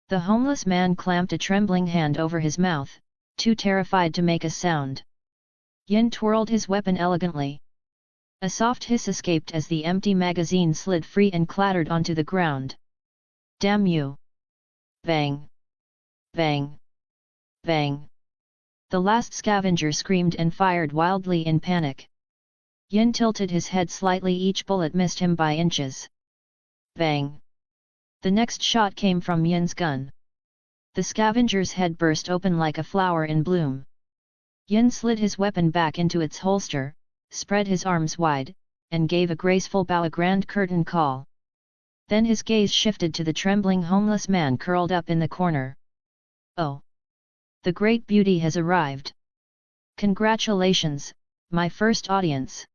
The homeless man clamped a trembling hand over his mouth, too terrified to make a sound. Yin twirled his weapon elegantly. A soft hiss escaped as the empty magazine slid free and clattered onto the ground. Damn you! Bang! Bang! Bang! The last scavenger screamed and fired wildly in panic. Yin tilted his head slightly, each bullet missed him by inches. Bang! The next shot came from Yin's gun. The scavenger's head burst open like a flower in bloom. Yin slid his weapon back into its holster, spread his arms wide, and gave a graceful bow, a grand curtain call. Then his gaze shifted to the trembling homeless man curled up in the corner. Oh! The great beauty has arrived. Congratulations, my first audience.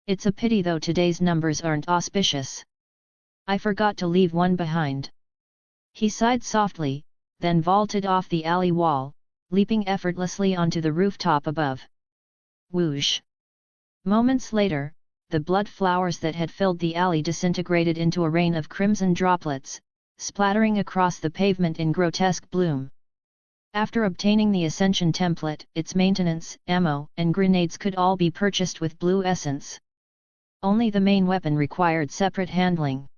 It's a pity though today's numbers aren't auspicious. I forgot to leave one behind. He sighed softly, then vaulted off the alley wall, leaping effortlessly onto the rooftop above. Whoosh! Moments later, the blood flowers that had filled the alley disintegrated into a rain of crimson droplets, splattering across the pavement in grotesque bloom. After obtaining the Ascension template, its maintenance, ammo, and grenades could all be purchased with blue essence. Only the main weapon required separate handling.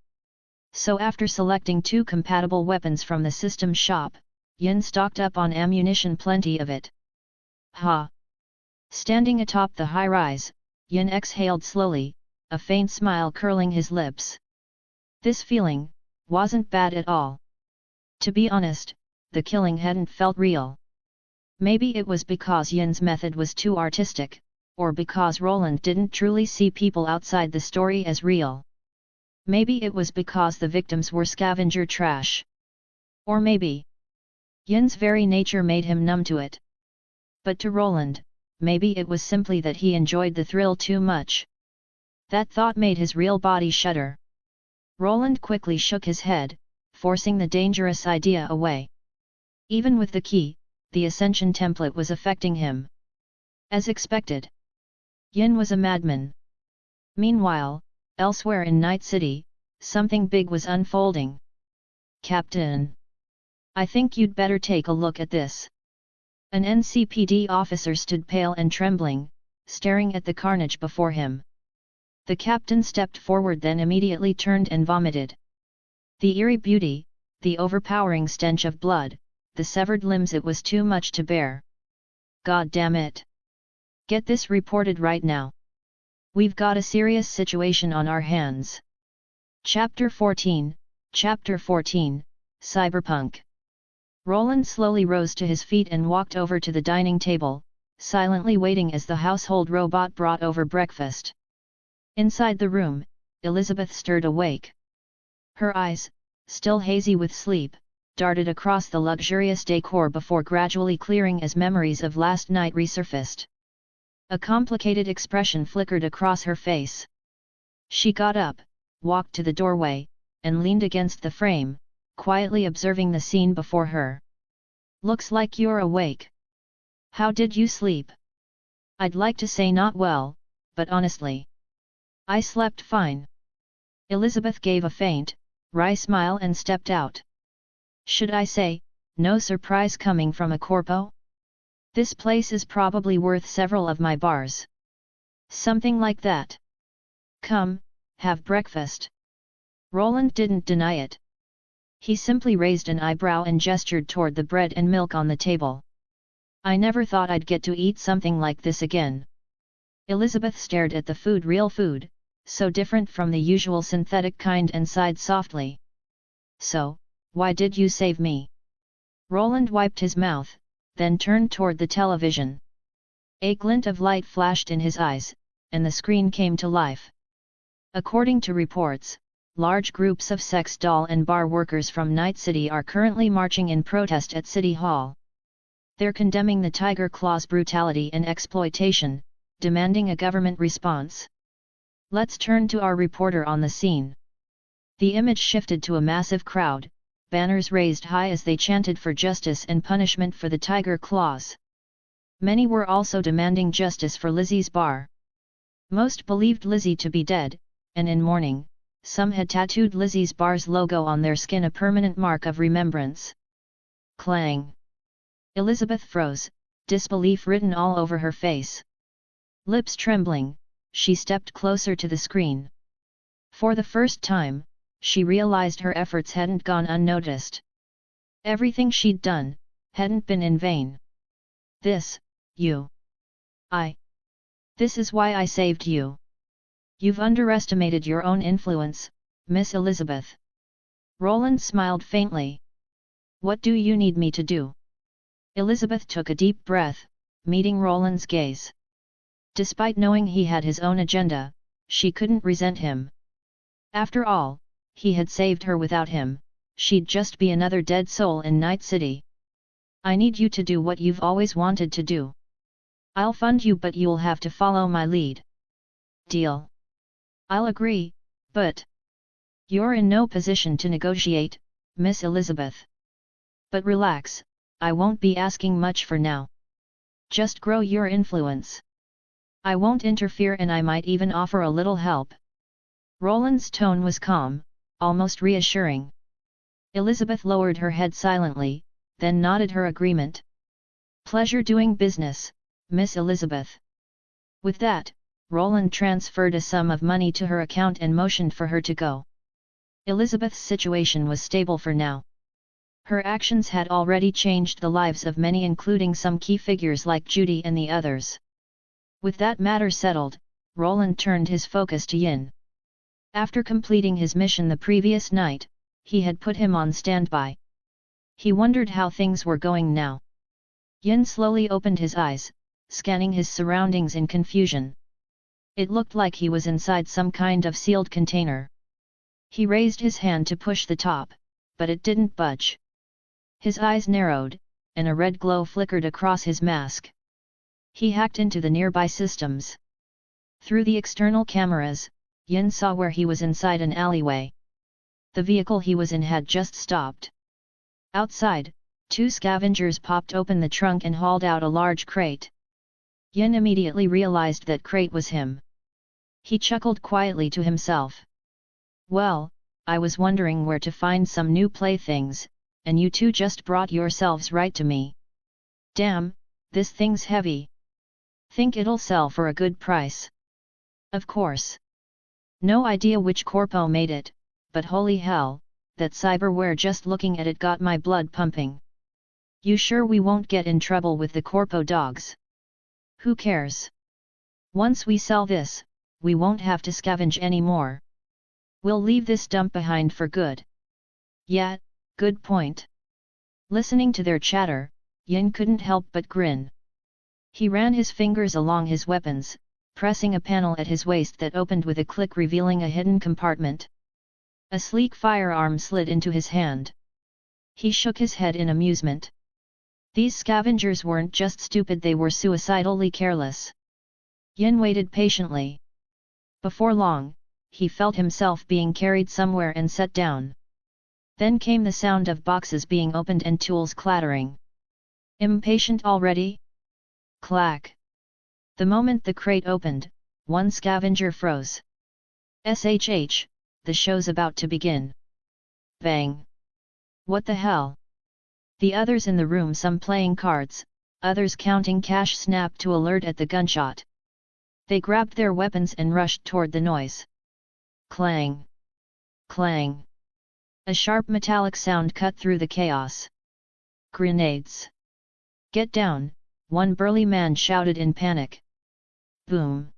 So after selecting 2 compatible weapons from the system shop, Yin stocked up on ammunition, plenty of it. Ha! Standing atop the high-rise, Yin exhaled slowly, a faint smile curling his lips. This feeling wasn't bad at all. To be honest, the killing hadn't felt real. Maybe it was because Yin's method was too artistic, or because Roland didn't truly see people outside the story as real. Maybe it was because the victims were scavenger trash. Or maybe Yin's very nature made him numb to it. But to Roland, maybe it was simply that he enjoyed the thrill too much. That thought made his real body shudder. Roland quickly shook his head, forcing the dangerous idea away. Even with the key, the Ascension template was affecting him. As expected. Yin was a madman. Meanwhile, elsewhere in Night City, something big was unfolding. Captain! I think you'd better take a look at this. An NCPD officer stood pale and trembling, staring at the carnage before him. The captain stepped forward, then immediately turned and vomited. The eerie beauty, the overpowering stench of blood, the severed limbs. It was too much to bear. God damn it! Get this reported right now. We've got a serious situation on our hands. Chapter 14, Cyberpunk. Roland slowly rose to his feet and walked over to the dining table, silently waiting as the household robot brought over breakfast. Inside the room, Elizabeth stirred awake. Her eyes, still hazy with sleep, darted across the luxurious decor before gradually clearing as memories of last night resurfaced. A complicated expression flickered across her face. She got up, walked to the doorway, and leaned against the frame, quietly observing the scene before her. Looks like you're awake. How did you sleep? I'd like to say not well, but honestly, I slept fine. Elizabeth gave a faint, wry smile and stepped out. Should I say, no surprise coming from a corpo? This place is probably worth several of my bars. Something like that. Come, have breakfast. Roland didn't deny it. He simply raised an eyebrow and gestured toward the bread and milk on the table. I never thought I'd get to eat something like this again. Elizabeth stared at the food, real food, so different from the usual synthetic kind, and sighed softly. So, why did you save me? Roland wiped his mouth, then turned toward the television. A glint of light flashed in his eyes, and the screen came to life. According to reports, large groups of sex doll and bar workers from Night City are currently marching in protest at City Hall. They're condemning the Tiger Claw's brutality and exploitation, demanding a government response. Let's turn to our reporter on the scene. The image shifted to a massive crowd, banners raised high as they chanted for justice and punishment for the Tiger Claws. Many were also demanding justice for Lizzie's bar. Most believed Lizzie to be dead, and in mourning, some had tattooed Lizzie's bar's logo on their skin, a permanent mark of remembrance. Clang! Elizabeth froze, disbelief written all over her face. Lips trembling, she stepped closer to the screen. For the first time, she realized her efforts hadn't gone unnoticed. Everything she'd done hadn't been in vain. This is why I saved you. You've underestimated your own influence, Miss Elizabeth. Roland smiled faintly. What do you need me to do? Elizabeth took a deep breath, meeting Roland's gaze. Despite knowing he had his own agenda, she couldn't resent him. After all, he had saved her. Without him, she'd just be another dead soul in Night City. I need you to do what you've always wanted to do. I'll fund you, but you'll have to follow my lead. Deal? I'll agree, but you're in no position to negotiate, Miss Elizabeth. But relax, I won't be asking much for now. Just grow your influence. I won't interfere, and I might even offer a little help. Roland's tone was calm, almost reassuring. Elizabeth lowered her head silently, then nodded her agreement. Pleasure doing business, Miss Elizabeth. With that, Roland transferred a sum of money to her account and motioned for her to go. Elizabeth's situation was stable for now. Her actions had already changed the lives of many, including some key figures like Judy and the others. With that matter settled, Roland turned his focus to Yin. After completing his mission the previous night, he had put him on standby. He wondered how things were going now. Yin slowly opened his eyes, scanning his surroundings in confusion. It looked like he was inside some kind of sealed container. He raised his hand to push the top, but it didn't budge. His eyes narrowed, and a red glow flickered across his mask. He hacked into the nearby systems. Through the external cameras, Yin saw where he was inside an alleyway. The vehicle he was in had just stopped. Outside, two scavengers popped open the trunk and hauled out a large crate. Yin immediately realized that crate was him. He chuckled quietly to himself. Well, I was wondering where to find some new playthings, and you two just brought yourselves right to me. Damn, this thing's heavy. Think it'll sell for a good price? Of course. No idea which corpo made it, but holy hell, that cyberware, just looking at it got my blood pumping. You sure we won't get in trouble with the corpo dogs? Who cares? Once we sell this, we won't have to scavenge anymore. We'll leave this dump behind for good. Yeah, good point. Listening to their chatter, Yin couldn't help but grin. He ran his fingers along his weapons, pressing a panel at his waist that opened with a click, revealing a hidden compartment. A sleek firearm slid into his hand. He shook his head in amusement. These scavengers weren't just stupid, they were suicidally careless. Yin waited patiently. Before long, he felt himself being carried somewhere and set down. Then came the sound of boxes being opened and tools clattering. Impatient already? Clack! The moment the crate opened, one scavenger froze. SHH, the show's about to begin. Bang! What the hell? The others in the room, some playing cards, others counting cash, snapped to alert at the gunshot. They grabbed their weapons and rushed toward the noise. Clang! Clang! A sharp metallic sound cut through the chaos. Grenades! Get down! One burly man shouted in panic. Boom!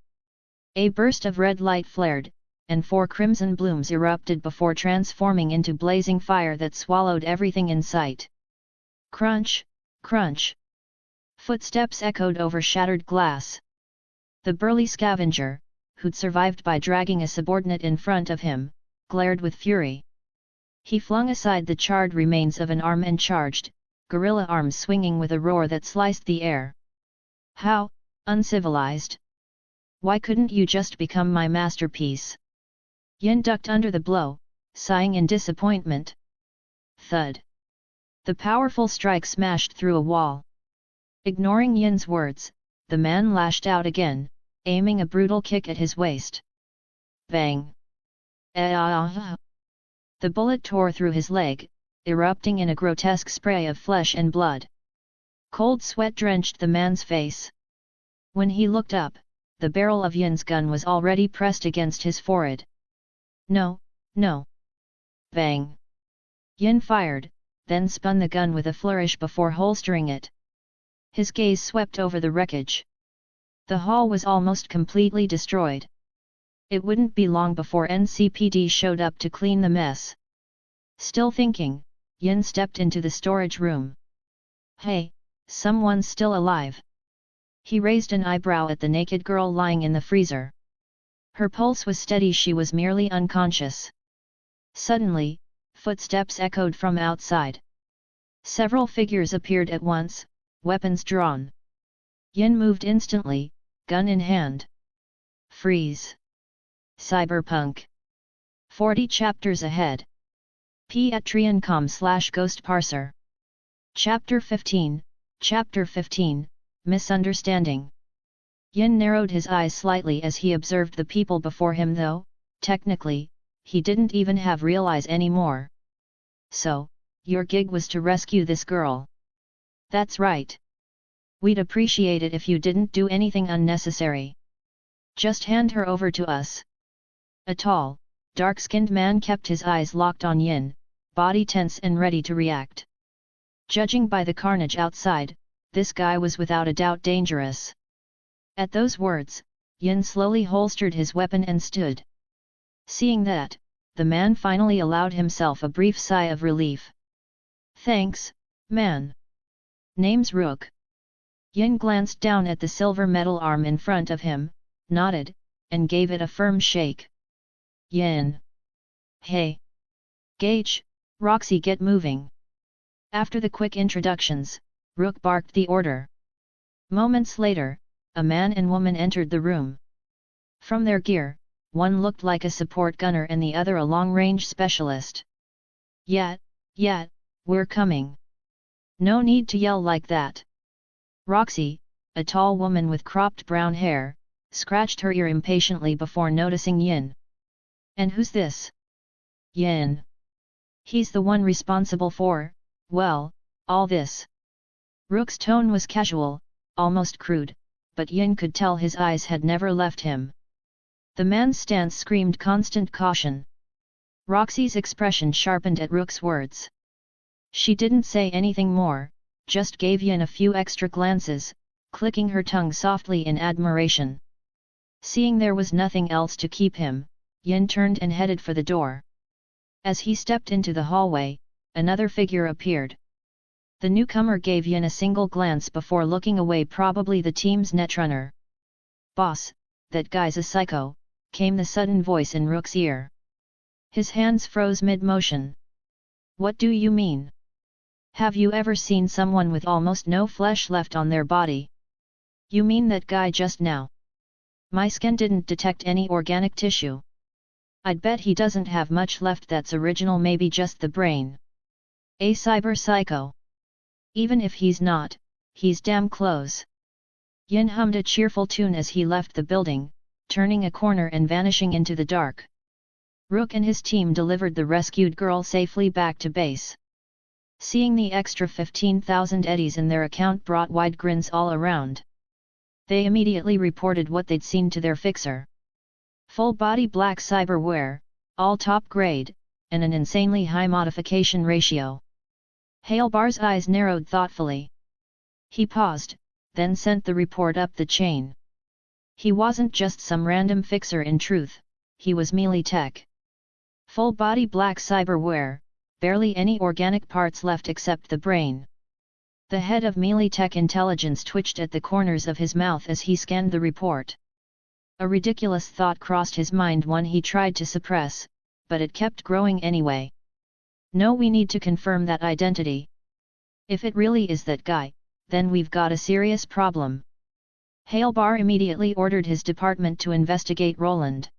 A burst of red light flared, and 4 crimson blooms erupted before transforming into blazing fire that swallowed everything in sight. Crunch! Crunch! Footsteps echoed over shattered glass. The burly scavenger, who'd survived by dragging a subordinate in front of him, glared with fury. He flung aside the charred remains of an arm and charged, gorilla arms swinging with a roar that sliced the air. How uncivilized! Why couldn't you just become my masterpiece? Yin ducked under the blow, sighing in disappointment. Thud! The powerful strike smashed through a wall. Ignoring Yin's words, the man lashed out again, aiming a brutal kick at his waist. Bang! The bullet tore through his leg, erupting in a grotesque spray of flesh and blood. Cold sweat drenched the man's face. When he looked up, the barrel of Yin's gun was already pressed against his forehead. No, no! Bang! Yin fired, then spun the gun with a flourish before holstering it. His gaze swept over the wreckage. The hall was almost completely destroyed. It wouldn't be long before NCPD showed up to clean the mess. Still thinking, Yin stepped into the storage room. Hey, someone's still alive. He raised an eyebrow at the naked girl lying in the freezer. Her pulse was steady, she was merely unconscious. Suddenly, footsteps echoed from outside. Several figures appeared at once, weapons drawn. Yin moved instantly, gun in hand. Freeze! Cyberpunk. 40 chapters ahead. Patreon.com/ghostparser. Chapter 15, Chapter 15, Misunderstanding. Yin narrowed his eyes slightly as he observed the people before him, though, technically, he didn't even have realize anymore. So, your gig was to rescue this girl. That's right. We'd appreciate it if you didn't do anything unnecessary. Just hand her over to us. A tall, dark-skinned man kept his eyes locked on Yin, body tense and ready to react. Judging by the carnage outside, this guy was without a doubt dangerous. At those words, Yin slowly holstered his weapon and stood. Seeing that, the man finally allowed himself a brief sigh of relief. Thanks, man. Name's Rook. Yin glanced down at the silver metal arm in front of him, nodded, and gave it a firm shake. Yin. Hey! Gage, Roxy, get moving. After the quick introductions, Rook barked the order. Moments later, a man and woman entered the room. From their gear, one looked like a support gunner and the other a long-range specialist. Yeah, we're coming. No need to yell like that. Roxy, a tall woman with cropped brown hair, scratched her ear impatiently before noticing Yin. And who's this? Yin. He's the one responsible for, well, all this. Rook's tone was casual, almost crude, but Yin could tell his eyes had never left him. The man's stance screamed constant caution. Roxy's expression sharpened at Rook's words. She didn't say anything more, just gave Yin a few extra glances, clicking her tongue softly in admiration. Seeing there was nothing else to keep him, Yin turned and headed for the door. As he stepped into the hallway, another figure appeared. The newcomer gave Yin a single glance before looking away, probably the team's netrunner. "Boss, that guy's a psycho," came the sudden voice in Rook's ear. His hands froze mid-motion. "What do you mean? Have you ever seen someone with almost no flesh left on their body? You mean that guy just now? My scan didn't detect any organic tissue. I'd bet he doesn't have much left that's original, maybe just the brain. A cyber psycho. Even if he's not, he's damn close." Yin hummed a cheerful tune as he left the building, turning a corner and vanishing into the dark. Rook and his team delivered the rescued girl safely back to base. Seeing the extra 15,000 eddies in their account brought wide grins all around. They immediately reported what they'd seen to their fixer. Full-body black cyberware, all top grade, and an insanely high modification ratio. Halebar's eyes narrowed thoughtfully. He paused, then sent the report up the chain. He wasn't just some random fixer, in truth, he was melee tech. Full-body black cyberware, barely any organic parts left except the brain. The head of melee tech intelligence twitched at the corners of his mouth as he scanned the report. A ridiculous thought crossed his mind, one he tried to suppress, but it kept growing anyway. "No, we need to confirm that identity. If it really is that guy, then we've got a serious problem." Halebar immediately ordered his department to investigate Roland.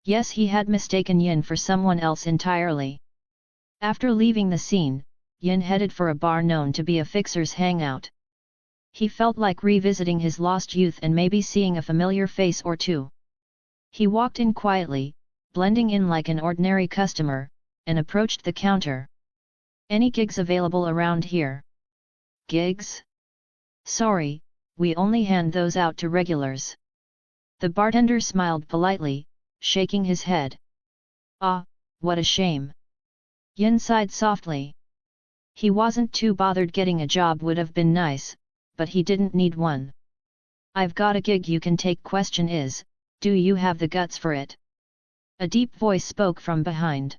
Yes, he had mistaken Yin for someone else entirely. After leaving the scene, Yin headed for a bar known to be a fixer's hangout. He felt like revisiting his lost youth and maybe seeing a familiar face or two. He walked in quietly, blending in like an ordinary customer, and approached the counter. "Any gigs available around here?" "Gigs? Sorry, we only hand those out to regulars." The bartender smiled politely, shaking his head. "Ah, what a shame." Yin sighed softly. He wasn't too bothered, getting a job would have been nice, but he didn't need one. "I've got a gig you can take. Question is, do you have the guts for it?" A deep voice spoke from behind.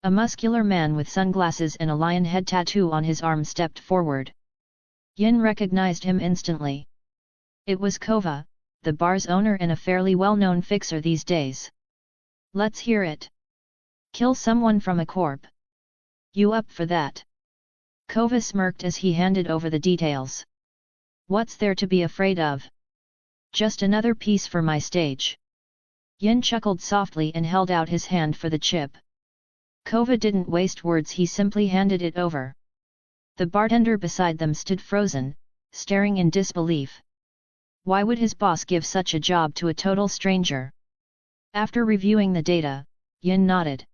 A muscular man with sunglasses and a lion head tattoo on his arm stepped forward. Yin recognized him instantly. It was Kova, the bar's owner and a fairly well-known fixer these days. "Let's hear it. Kill someone from a corp. You up for that?" Kova smirked as he handed over the details. "What's there to be afraid of? Just another piece for my stage." Yin chuckled softly and held out his hand for the chip. Kova didn't waste words, he simply handed it over. The bartender beside them stood frozen, staring in disbelief. Why would his boss give such a job to a total stranger? After reviewing the data, Yin nodded.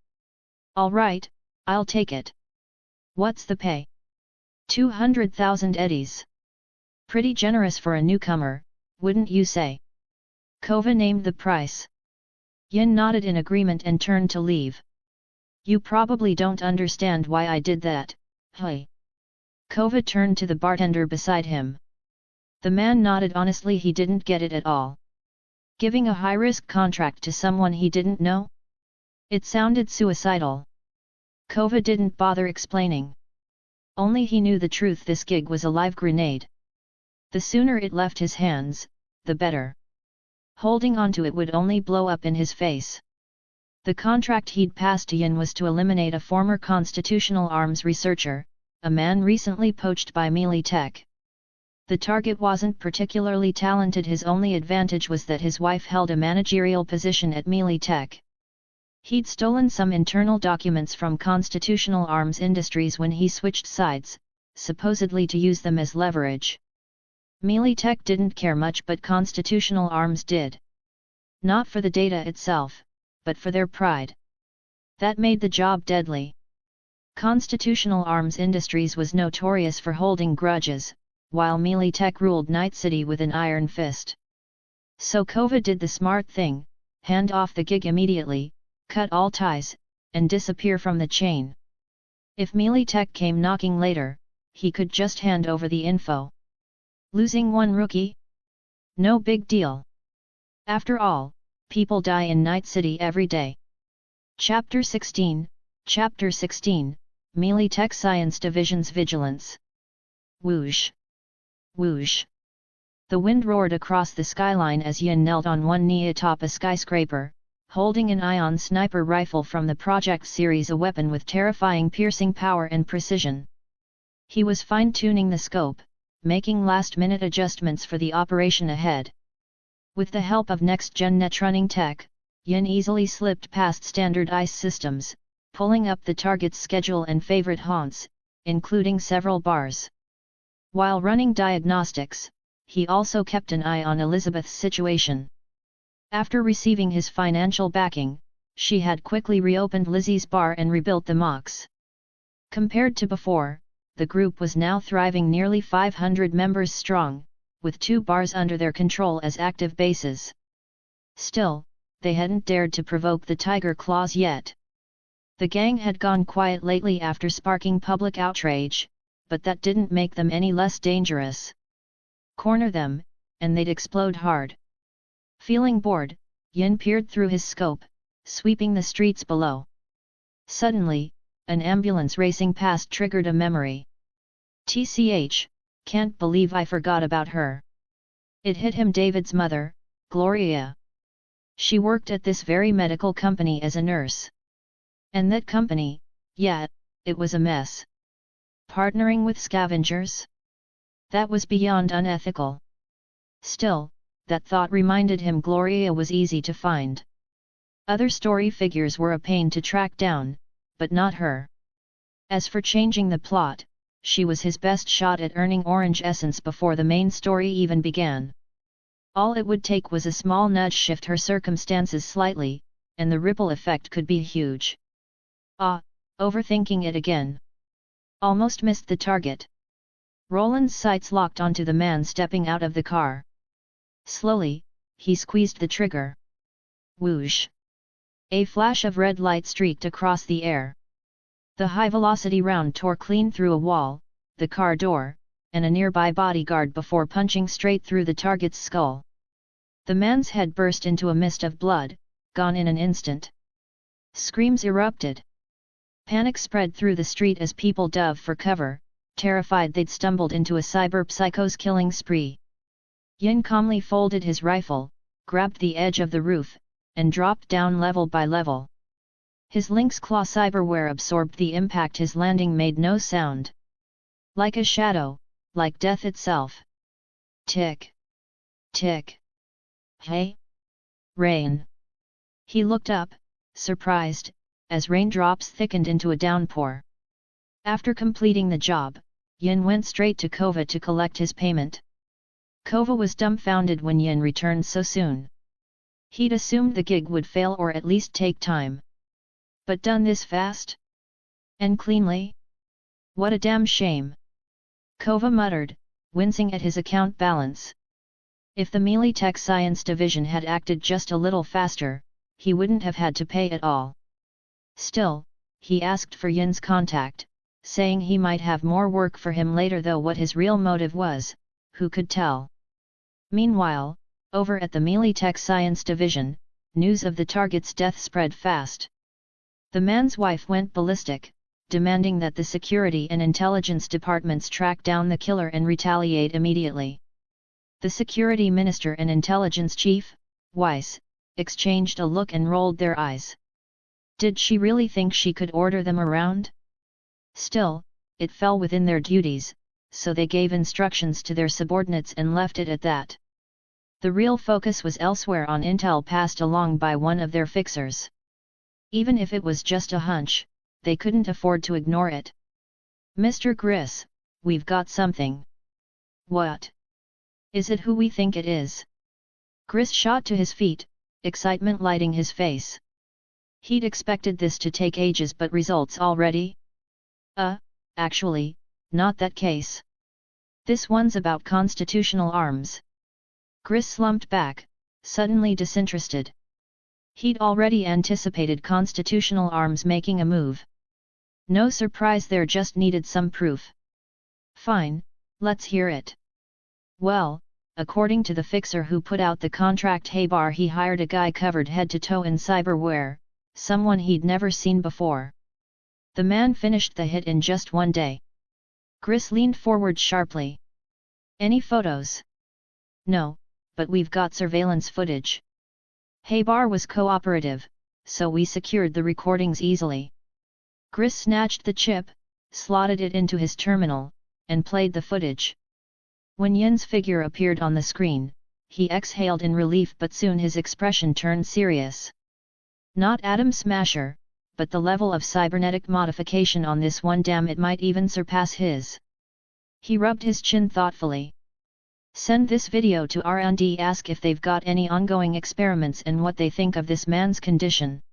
"All right, I'll take it. What's the pay?" 200,000 eddies. Pretty generous for a newcomer, wouldn't you say? Kova named the price. Yin nodded in agreement and turned to leave. "You probably don't understand why I did that, hey?" Kova turned to the bartender beside him. The man nodded honestly, he didn't get it at all. Giving a high-risk contract to someone he didn't know? It sounded suicidal. Kova didn't bother explaining. Only he knew the truth, this gig was a live grenade. The sooner it left his hands, the better. Holding onto it would only blow up in his face. The contract he'd passed to Yin was to eliminate a former constitutional arms researcher, a man recently poached by melee tech. The target wasn't particularly talented, his only advantage was that his wife held a managerial position at melee tech. He'd stolen some internal documents from Constitutional Arms Industries when he switched sides, supposedly to use them as leverage. Melee Tech didn't care much, but Constitutional Arms did. Not for the data itself, but for their pride. That made the job deadly. Constitutional Arms Industries was notorious for holding grudges, while Melee Tech ruled Night City with an iron fist. So Kova did the smart thing, hand off the gig immediately, cut all ties, and disappear from the chain. If melee tech came knocking later, he could just hand over the info. Losing one rookie? No big deal. After all, people die in Night City every day. Chapter 16, Melee Tech Science Division's Vigilance. Whoosh! Whoosh! The wind roared across the skyline as Yin knelt on one knee atop a skyscraper, holding an ion sniper rifle from the Project series, a weapon with terrifying piercing power and precision. He was fine-tuning the scope, making last-minute adjustments for the operation ahead. With the help of next-gen netrunning tech, Yin easily slipped past standard ICE systems, pulling up the target's schedule and favorite haunts, including several bars. While running diagnostics, he also kept an eye on Elizabeth's situation. After receiving his financial backing, she had quickly reopened Lizzie's bar and rebuilt the mocks. Compared to before, the group was now thriving, nearly 500 members strong, with 2 bars under their control as active bases. Still, they hadn't dared to provoke the Tiger Claws yet. The gang had gone quiet lately after sparking public outrage, but that didn't make them any less dangerous. Corner them, and they'd explode hard. Feeling bored, Yin peered through his scope, sweeping the streets below. Suddenly, an ambulance racing past triggered a memory. TCH, can't believe I forgot about her. It hit him: David's mother, Gloria. She worked at this very medical company as a nurse. And that company, yeah, it was a mess. Partnering with scavengers? That was beyond unethical. Still, that thought reminded him Gloria was easy to find. Other story figures were a pain to track down, but not her. As for changing the plot, she was his best shot at earning orange essence before the main story even began. All it would take was a small nudge, shift her circumstances slightly, and the ripple effect could be huge. Overthinking it again. Almost missed the target. Roland's sights locked onto the man stepping out of the car. Slowly, he squeezed the trigger. Whoosh! A flash of red light streaked across the air. The high-velocity round tore clean through a wall, the car door, and a nearby bodyguard before punching straight through the target's skull. The man's head burst into a mist of blood, gone in an instant. Screams erupted. Panic spread through the street as people dove for cover, terrified they'd stumbled into a cyberpsycho's killing spree. Yin calmly folded his rifle, grabbed the edge of the roof, and dropped down level by level. His lynx claw cyberware absorbed the impact. His landing made no sound. Like a shadow, like death itself. Tick. Tick. Hey? Rain. He looked up, surprised, as raindrops thickened into a downpour. After completing the job, Yin went straight to Kova to collect his payment. Kova was dumbfounded when Yin returned so soon. He'd assumed the gig would fail or at least take time. But done this fast? And cleanly? What a damn shame! Kova muttered, wincing at his account balance. If the Melee Tech Science Division had acted just a little faster, he wouldn't have had to pay at all. Still, he asked for Yin's contact, saying he might have more work for him later, though what his real motive was, who could tell. Meanwhile, over at the Melee Tech Science Division, news of the target's death spread fast. The man's wife went ballistic, demanding that the security and intelligence departments track down the killer and retaliate immediately. The security minister and intelligence chief, Weiss, exchanged a look and rolled their eyes. Did she really think she could order them around? Still, it fell within their duties, so they gave instructions to their subordinates and left it at that. The real focus was elsewhere, on intel passed along by one of their fixers. Even if it was just a hunch, they couldn't afford to ignore it. Mr. Griss, we've got something. What? Is it who we think it is? Griss shot to his feet, excitement lighting his face. He'd expected this to take ages, but results already? Actually, not that case. This one's about constitutional arms. Griss slumped back, suddenly disinterested. He'd already anticipated Constitutional Arms making a move. No surprise there, just needed some proof. Fine, let's hear it. Well, according to the fixer who put out the contract, Haybar, he hired a guy covered head to toe in cyberware, someone he'd never seen before. The man finished the hit in just one day. Gris leaned forward sharply. Any photos? No, but we've got surveillance footage. Haybar was cooperative, so we secured the recordings easily. Gris snatched the chip, slotted it into his terminal, and played the footage. When Yin's figure appeared on the screen, he exhaled in relief, but soon his expression turned serious. Not Atom Smasher, but the level of cybernetic modification on this one, damn, it might even surpass his. He rubbed his chin thoughtfully. Send this video to R&D, ask if they've got any ongoing experiments and what they think of this man's condition.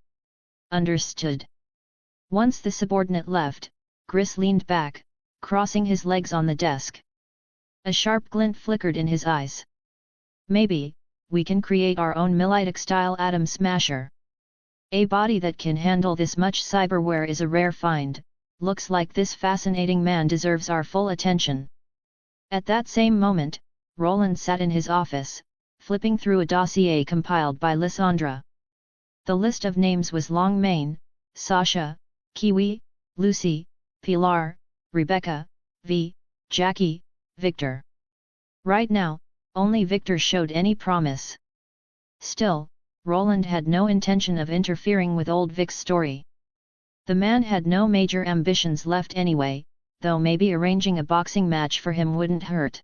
Understood. Once the subordinate left, Gris leaned back, crossing his legs on the desk. A sharp glint flickered in his eyes. Maybe, we can create our own Militic-style Atom Smasher. A body that can handle this much cyberware is a rare find. Looks like this fascinating man deserves our full attention. At that same moment, Roland sat in his office, flipping through a dossier compiled by Lysandra. The list of names was long: Maine, Sasha, Kiwi, Lucy, Pilar, Rebecca, V, Jackie, Victor. Right now, only Victor showed any promise. Still, Roland had no intention of interfering with old Vic's story. The man had no major ambitions left anyway, though maybe arranging a boxing match for him wouldn't hurt.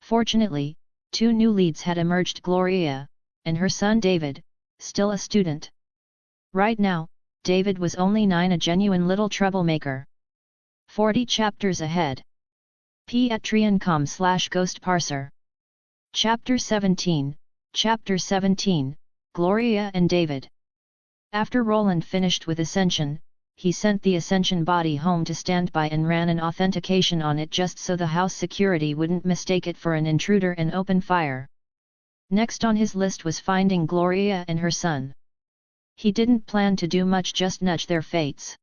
Fortunately, two new leads had emerged: Gloria, and her son David, still a student. Right now, David was only 9, a genuine little troublemaker. 40 chapters ahead. Patreon.com/Ghost Parser. Chapter 17, Chapter 17, Gloria and David. After Roland finished with Ascension, he sent the Ascension body home to standby and ran an authentication on it just so the house security wouldn't mistake it for an intruder and open fire. Next on his list was finding Gloria and her son. He didn't plan to do much, just nudge their fates.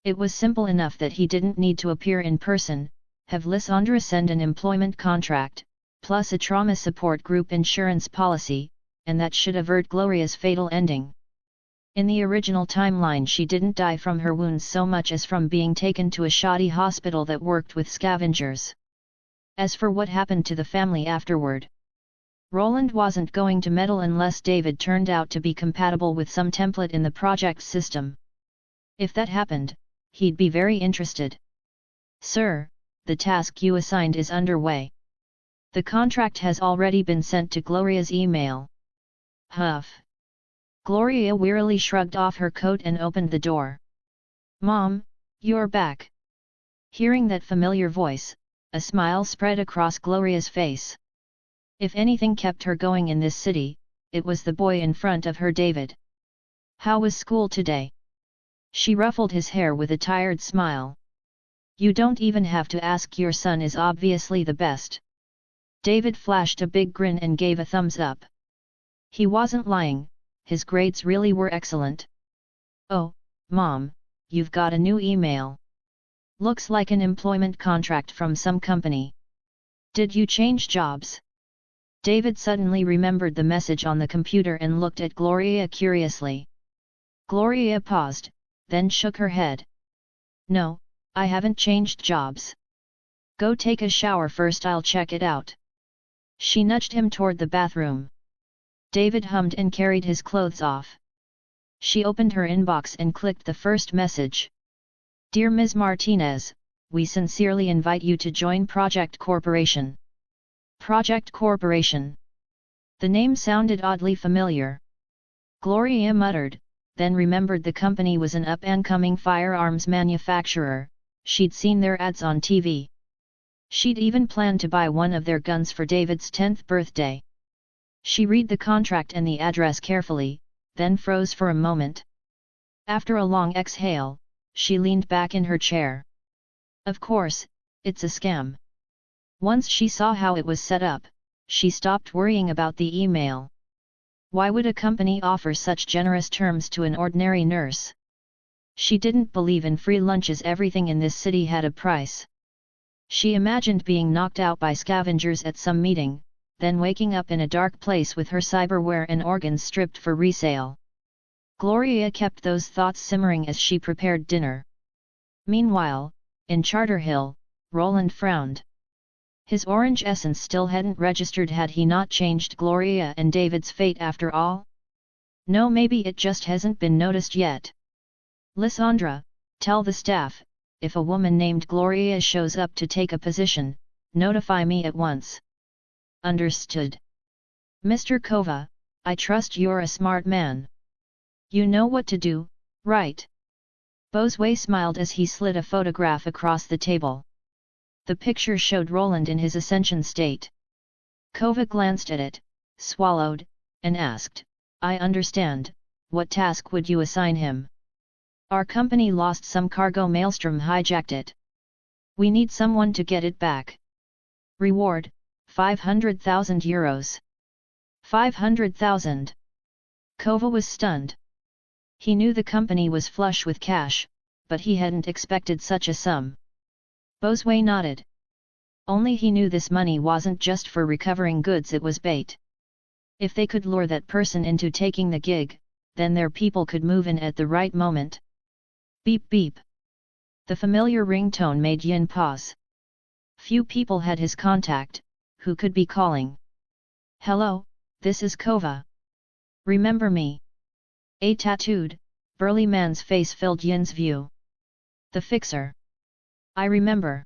It was simple enough that he didn't need to appear in person, have Lysandra send an employment contract, plus a trauma support group insurance policy, and that should avert Gloria's fatal ending. In the original timeline, she didn't die from her wounds so much as from being taken to a shoddy hospital that worked with scavengers. As for what happened to the family afterward, Roland wasn't going to meddle unless David turned out to be compatible with some template in the project system. If that happened, he'd be very interested. Sir, the task you assigned is underway. The contract has already been sent to Gloria's email. Huff. Gloria wearily shrugged off her coat and opened the door. Mom, you're back. Hearing that familiar voice, a smile spread across Gloria's face. If anything kept her going in this city, it was the boy in front of her, David. How was school today? She ruffled his hair with a tired smile. You don't even have to ask, your son is obviously the best. David flashed a big grin and gave a thumbs up. He wasn't lying. His grades really were excellent. Oh, Mom, you've got a new email. Looks like an employment contract from some company. Did you change jobs? David suddenly remembered the message on the computer and looked at Gloria curiously. Gloria paused, then shook her head. No, I haven't changed jobs. Go take a shower first, I'll check it out. She nudged him toward the bathroom. David hummed and carried his clothes off. She opened her inbox and clicked the first message. Dear Ms. Martinez, we sincerely invite you to join Project Corporation. Project Corporation. The name sounded oddly familiar. Gloria muttered, then remembered the company was an up-and-coming firearms manufacturer. She'd seen their ads on TV. She'd even planned to buy one of their guns for David's 10th birthday. She read the contract and the address carefully, then froze for a moment. After a long exhale, she leaned back in her chair. Of course, it's a scam. Once she saw how it was set up, she stopped worrying about the email. Why would a company offer such generous terms to an ordinary nurse? She didn't believe in free lunches. Everything in this city had a price. She imagined being knocked out by scavengers at some meeting, then waking up in a dark place with her cyberware and organs stripped for resale. Gloria kept those thoughts simmering as she prepared dinner. Meanwhile, in Charterhill, Roland frowned. His orange essence still hadn't registered. Had he not changed Gloria and David's fate after all? No, maybe it just hasn't been noticed yet. Lysandra, tell the staff, if a woman named Gloria shows up to take a position, notify me at once. Understood. Mr. Kova, I trust you're a smart man. You know what to do, right? Bosway smiled as he slid a photograph across the table. The picture showed Roland in his ascension state. Kova glanced at it, swallowed, and asked, I understand, what task would you assign him? Our company lost some cargo. Maelstrom hijacked it. We need someone to get it back. Reward, 500,000 euros. 500,000. Kova was stunned. He knew the company was flush with cash, but he hadn't expected such a sum. Bosway nodded. Only he knew this money wasn't just for recovering goods, it was bait. If they could lure that person into taking the gig, then their people could move in at the right moment. Beep beep. The familiar ringtone made Yin pause. Few people had his contact. Who could be calling? Hello, this is Kova. Remember me? A tattooed, burly man's face filled Yin's view. The fixer. I remember.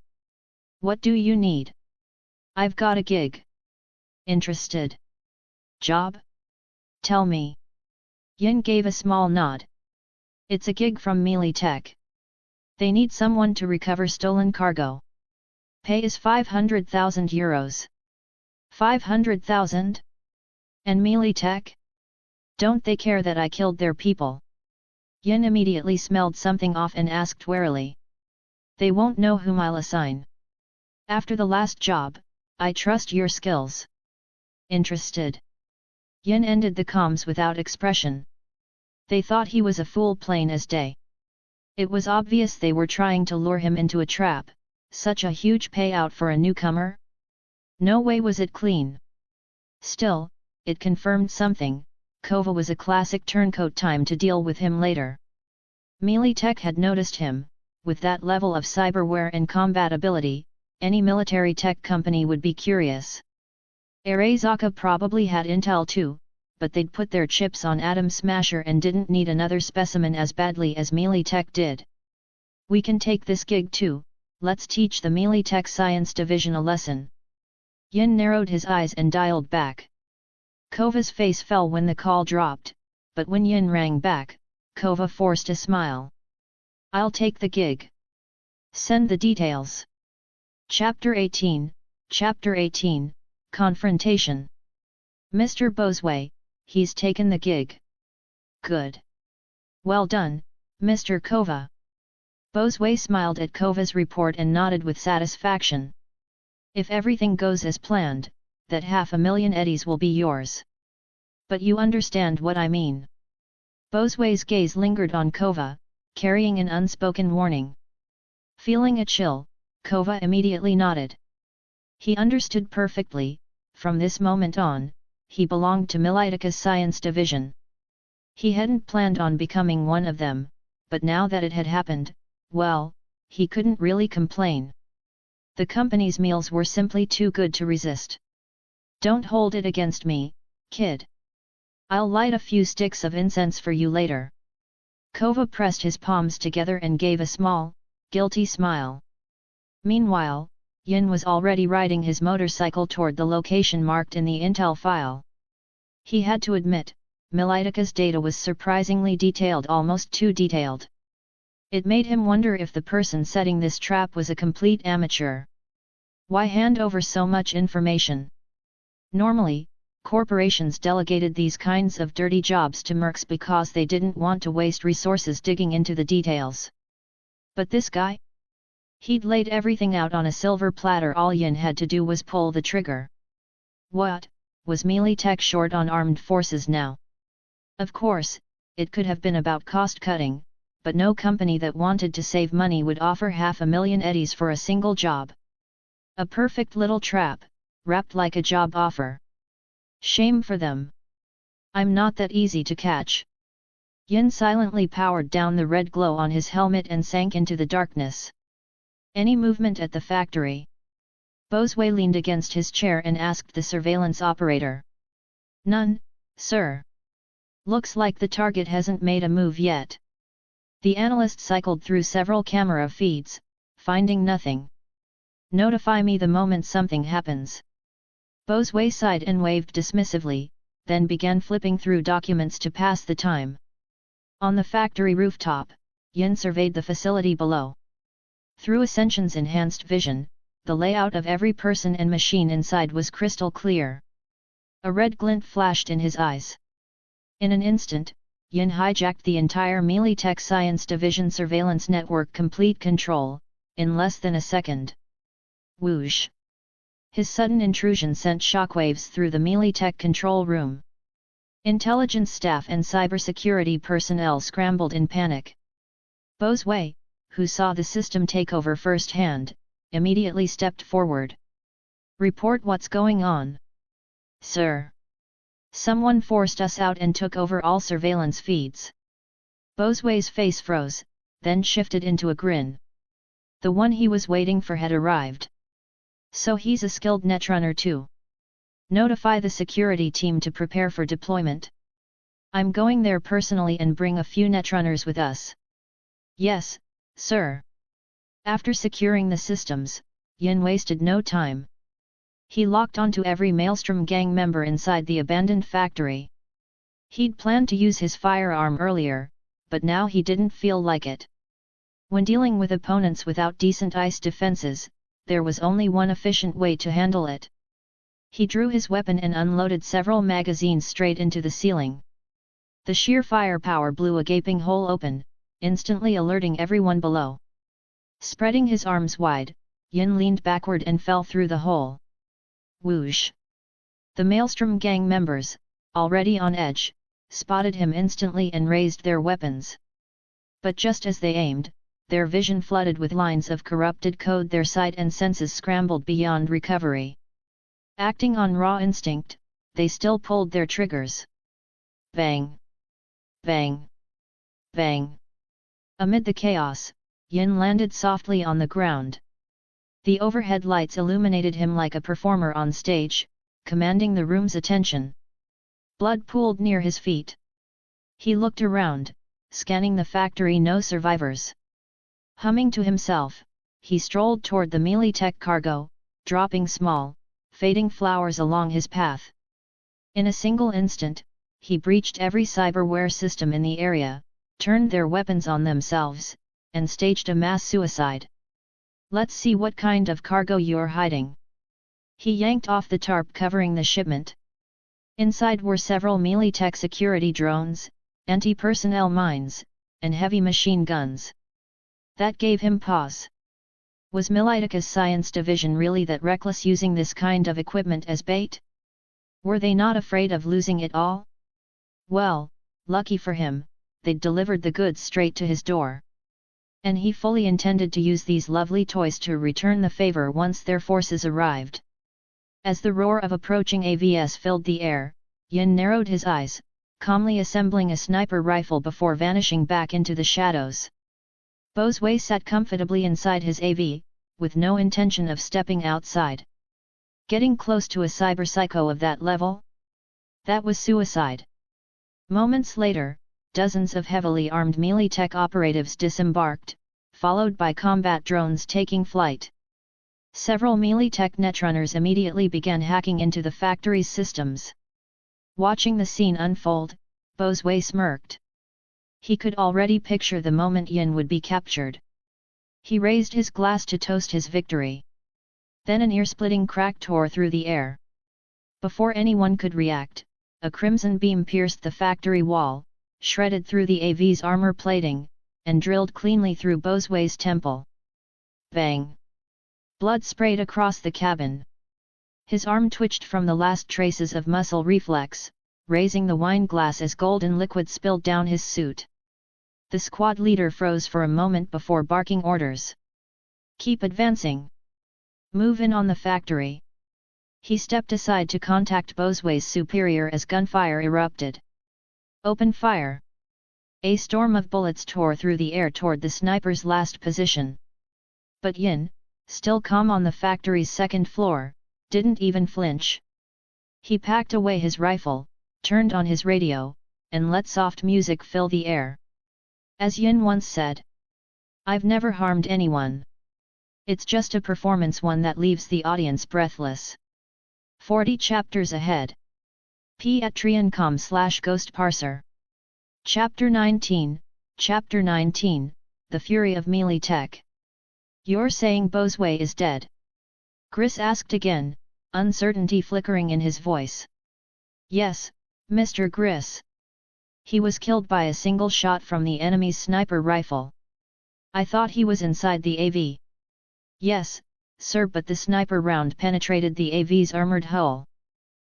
What do you need? I've got a gig. Interested? Job? Tell me. Yin gave a small nod. It's a gig from Melee Tech. They need someone to recover stolen cargo. Pay is 500,000 euros. 500,000? And Melee Tech? Don't they care that I killed their people? Yin immediately smelled something off and asked warily. They won't know whom I'll assign. After the last job, I trust your skills. Interested? Yin ended the comms without expression. They thought he was a fool plain as day. It was obvious they were trying to lure him into a trap. Such a huge payout for a newcomer? No way was it clean. Still, it confirmed something. Kova was a classic turncoat. Time to deal with him later. Melee Tech had noticed him. With that level of cyberware and combat ability, any military tech company would be curious. Arasaka probably had intel too, but they'd put their chips on Atom Smasher and didn't need another specimen as badly as Melee Tech did. We can take this gig too. Let's teach the Melee Tech Science Division a lesson. Yin narrowed his eyes and dialed back. Kova's face fell when the call dropped, but when Yin rang back, Kova forced a smile. I'll take the gig. Send the details. Chapter 18, Confrontation. Mr. Bosway, he's taken the gig. Good. Well done, Mr. Kova. Bosway smiled at Kova's report and nodded with satisfaction. If everything goes as planned, that 500,000 eddies will be yours. But you understand what I mean. Bosway's gaze lingered on Kova, carrying an unspoken warning. Feeling a chill, Kova immediately nodded. He understood perfectly. From this moment on, he belonged to Militika's Science Division. He hadn't planned on becoming one of them, but now that it had happened, well, he couldn't really complain. The company's meals were simply too good to resist. Don't hold it against me, kid. I'll light a few sticks of incense for you later. Kova pressed his palms together and gave a small, guilty smile. Meanwhile, Yin was already riding his motorcycle toward the location marked in the intel file. He had to admit, Militika's data was surprisingly detailed, almost too detailed. It made him wonder if the person setting this trap was a complete amateur. Why hand over so much information? Normally, corporations delegated these kinds of dirty jobs to mercs because they didn't want to waste resources digging into the details. But this guy? He'd laid everything out on a silver platter. All Yin had to do was pull the trigger. What, was melee tech short on armed forces now? Of course, it could have been about cost cutting, but no company that wanted to save money would offer 500,000 eddies for a single job. A perfect little trap, wrapped like a job offer. Shame for them. I'm not that easy to catch. Yin silently powered down the red glow on his helmet and sank into the darkness. Any movement at the factory? Bosway leaned against his chair and asked the surveillance operator. None, sir. Looks like the target hasn't made a move yet. The analyst cycled through several camera feeds, finding nothing. Notify me the moment something happens. Bosway sighed and waved dismissively, then began flipping through documents to pass the time. On the factory rooftop, Yin surveyed the facility below. Through Ascension's enhanced vision, the layout of every person and machine inside was crystal clear. A red glint flashed in his eyes. In an instant, Yin hijacked the entire Melee Tech Science Division surveillance network complete control, in less than a second. Whoosh! His sudden intrusion sent shockwaves through the Melee Tech control room. Intelligence staff and cybersecurity personnel scrambled in panic. Bosway, who saw the system take over firsthand, immediately stepped forward. Report what's going on. Sir. Someone forced us out and took over all surveillance feeds. Bosway's face froze, then shifted into a grin. The one he was waiting for had arrived. So he's a skilled netrunner too. Notify the security team to prepare for deployment. I'm going there personally and bring a few netrunners with us. Yes, sir. After securing the systems, Yin wasted no time. He locked onto every Maelstrom gang member inside the abandoned factory. He'd planned to use his firearm earlier, but now he didn't feel like it. When dealing with opponents without decent ice defenses, there was only one efficient way to handle it. He drew his weapon and unloaded several magazines straight into the ceiling. The sheer firepower blew a gaping hole open, instantly alerting everyone below. Spreading his arms wide, Yin leaned backward and fell through the hole. Whoosh! The Maelstrom gang members, already on edge, spotted him instantly and raised their weapons. But just as they aimed, their vision flooded with lines of corrupted code, their sight and senses scrambled beyond recovery. Acting on raw instinct, they still pulled their triggers. Bang! Bang! Bang! Amid the chaos, Yin landed softly on the ground. The overhead lights illuminated him like a performer on stage, commanding the room's attention. Blood pooled near his feet. He looked around, scanning the factory. No survivors. Humming to himself, he strolled toward the Melee Tech cargo, dropping small, fading flowers along his path. In a single instant, he breached every cyberware system in the area, turned their weapons on themselves, and staged a mass suicide. Let's see what kind of cargo you're hiding. He yanked off the tarp covering the shipment. Inside were several Melee Tech security drones, anti-personnel mines, and heavy machine guns. That gave him pause. Was Militika's science division really that reckless, using this kind of equipment as bait? Were they not afraid of losing it all? Well, lucky for him, they'd delivered the goods straight to his door. And he fully intended to use these lovely toys to return the favor once their forces arrived. As the roar of approaching AVS filled the air, Yin narrowed his eyes, calmly assembling a sniper rifle before vanishing back into the shadows. Bosway sat comfortably inside his AV, with no intention of stepping outside. Getting close to a cyberpsycho of that level? That was suicide. Moments later, dozens of heavily armed Melee Tech operatives disembarked, followed by combat drones taking flight. Several Melee Tech netrunners immediately began hacking into the factory's systems. Watching the scene unfold, Bosway smirked. He could already picture the moment Yin would be captured. He raised his glass to toast his victory. Then an ear-splitting crack tore through the air. Before anyone could react, a crimson beam pierced the factory wall, shredded through the AV's armor plating, and drilled cleanly through Bosway's temple. Bang! Blood sprayed across the cabin. His arm twitched from the last traces of muscle reflex, raising the wine glass as golden liquid spilled down his suit. The squad leader froze for a moment before barking orders. "Keep advancing. Move in on the factory." He stepped aside to contact Bosway's superior as gunfire erupted. "Open fire!" A storm of bullets tore through the air toward the sniper's last position. But Yin, still calm on the factory's second floor, didn't even flinch. He packed away his rifle, turned on his radio, and let soft music fill the air. As Yin once said, "I've never harmed anyone. It's just a performance, one that leaves the audience breathless." 40 chapters ahead. Patreon.com/Ghost Parser. Chapter 19, Chapter 19, The Fury of Melee Tech. "You're saying Bosway is dead?" Gris asked again, uncertainty flickering in his voice. "Yes, Mr. Gris. He was killed by a single shot from the enemy's sniper rifle. I thought he was inside the AV." "Yes, sir, but the sniper round penetrated the AV's armored hull."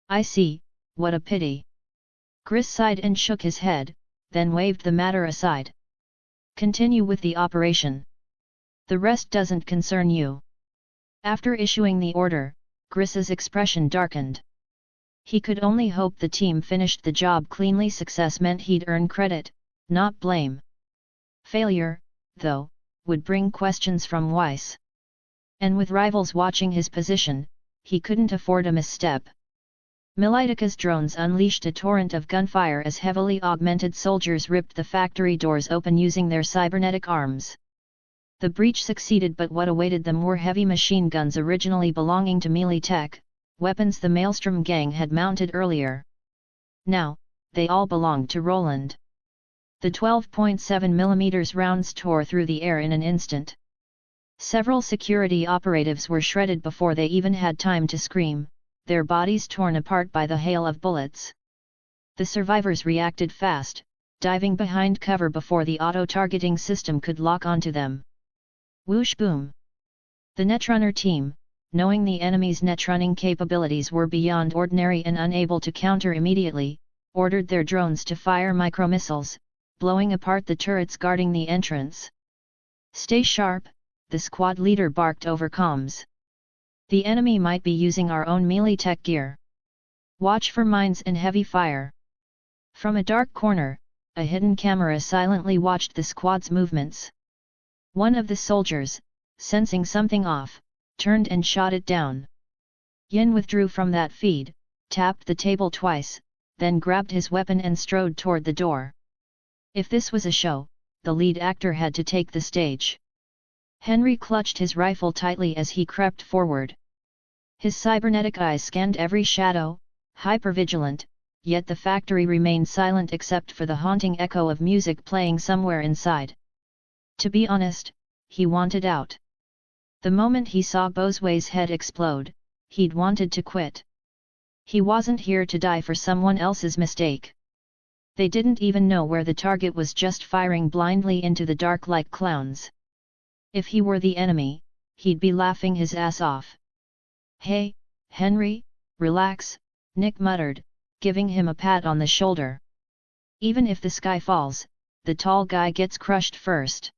"I see, what a pity." Gris sighed and shook his head, then waved the matter aside. "Continue with the operation. The rest doesn't concern you." After issuing the order, Gris's expression darkened. He could only hope the team finished the job cleanly. Success meant he'd earn credit, not blame. Failure, though, would bring questions from Weiss. And with rivals watching his position, he couldn't afford a misstep. Militika's drones unleashed a torrent of gunfire as heavily augmented soldiers ripped the factory doors open using their cybernetic arms. The breach succeeded, but what awaited them were heavy machine guns originally belonging to Melee Tech, weapons the Maelstrom gang had mounted earlier. Now, they all belonged to Roland. The 12.7mm rounds tore through the air in an instant. Several security operatives were shredded before they even had time to scream, their bodies torn apart by the hail of bullets. The survivors reacted fast, diving behind cover before the auto-targeting system could lock onto them. Whoosh boom! The Netrunner team, knowing the enemy's netrunning capabilities were beyond ordinary and unable to counter immediately, ordered their drones to fire micromissiles, blowing apart the turrets guarding the entrance. "Stay sharp," the squad leader barked over comms. "The enemy might be using our own Melee Tech gear. Watch for mines and heavy fire." From a dark corner, a hidden camera silently watched the squad's movements. One of the soldiers, sensing something off, turned and shot it down. Yin withdrew from that feed, tapped the table twice, then grabbed his weapon and strode toward the door. If this was a show, the lead actor had to take the stage. Henry clutched his rifle tightly as he crept forward. His cybernetic eyes scanned every shadow, hypervigilant, yet the factory remained silent except for the haunting echo of music playing somewhere inside. To be honest, he wanted out. The moment he saw Bosway's head explode, he'd wanted to quit. He wasn't here to die for someone else's mistake. They didn't even know where the target was, just firing blindly into the dark like clowns. If he were the enemy, he'd be laughing his ass off. "Hey, Henry, relax," Nick muttered, giving him a pat on the shoulder. "Even if the sky falls, the tall guy gets crushed first.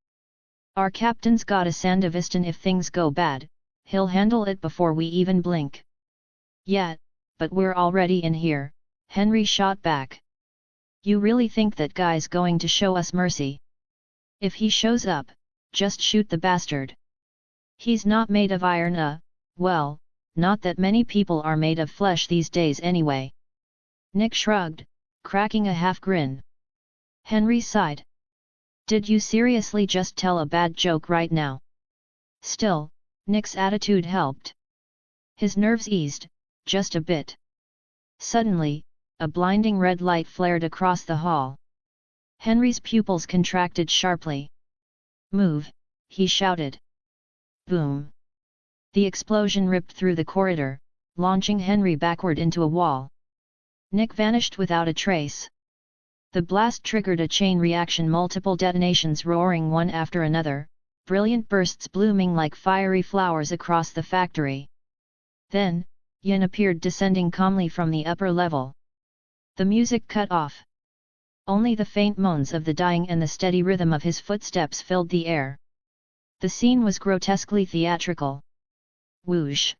Our captain's got a Sandevistan. If things go bad, he'll handle it before we even blink." "Yeah, but we're already in here," Henry shot back. "You really think that guy's going to show us mercy? If he shows up, just shoot the bastard. He's not made of iron, well, not that many people are made of flesh these days anyway." Nick shrugged, cracking a half grin. Henry sighed. "Did you seriously just tell a bad joke right now?" Still, Nick's attitude helped. His nerves eased, just a bit. Suddenly, a blinding red light flared across the hall. Henry's pupils contracted sharply. "Move," he shouted. Boom! The explosion ripped through the corridor, launching Henry backward into a wall. Nick vanished without a trace. The blast triggered a chain reaction, multiple detonations roaring one after another, brilliant bursts blooming like fiery flowers across the factory. Then, Yin appeared descending calmly from the upper level. The music cut off. Only the faint moans of the dying and the steady rhythm of his footsteps filled the air. The scene was grotesquely theatrical. Whoosh!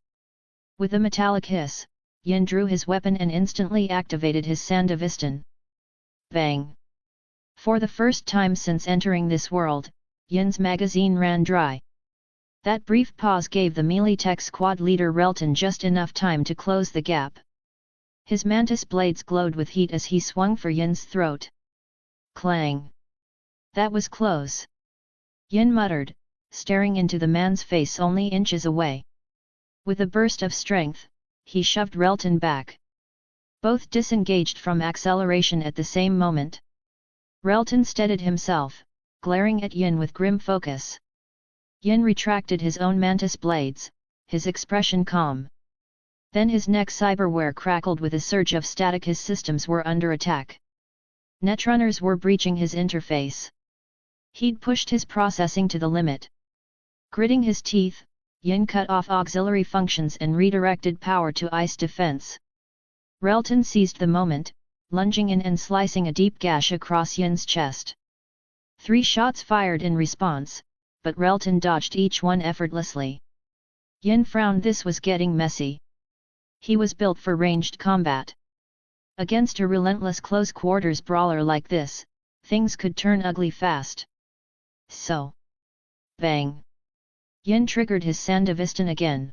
With a metallic hiss, Yin drew his weapon and instantly activated his Sandevistan. Bang! For the first time since entering this world, Yin's magazine ran dry. That brief pause gave the melee tech squad leader Relton just enough time to close the gap. His mantis blades glowed with heat as he swung for Yin's throat. Clang! That was close. Yin muttered, staring into the man's face only inches away. With a burst of strength, he shoved Relton back. Both disengaged from acceleration at the same moment. Relton steadied himself, glaring at Yin with grim focus. Yin retracted his own mantis blades, his expression calm. Then his neck cyberware crackled with a surge of static. His systems were under attack. Netrunners were breaching his interface. He'd pushed his processing to the limit. Gritting his teeth, Yin cut off auxiliary functions and redirected power to ice defense. Relton seized the moment, lunging in and slicing a deep gash across Yin's chest. 3 shots fired in response, but Relton dodged each one effortlessly. Yin frowned. This was getting messy. He was built for ranged combat. Against a relentless close-quarters brawler like this, things could turn ugly fast. So. Bang! Yin triggered his Sandevistan again.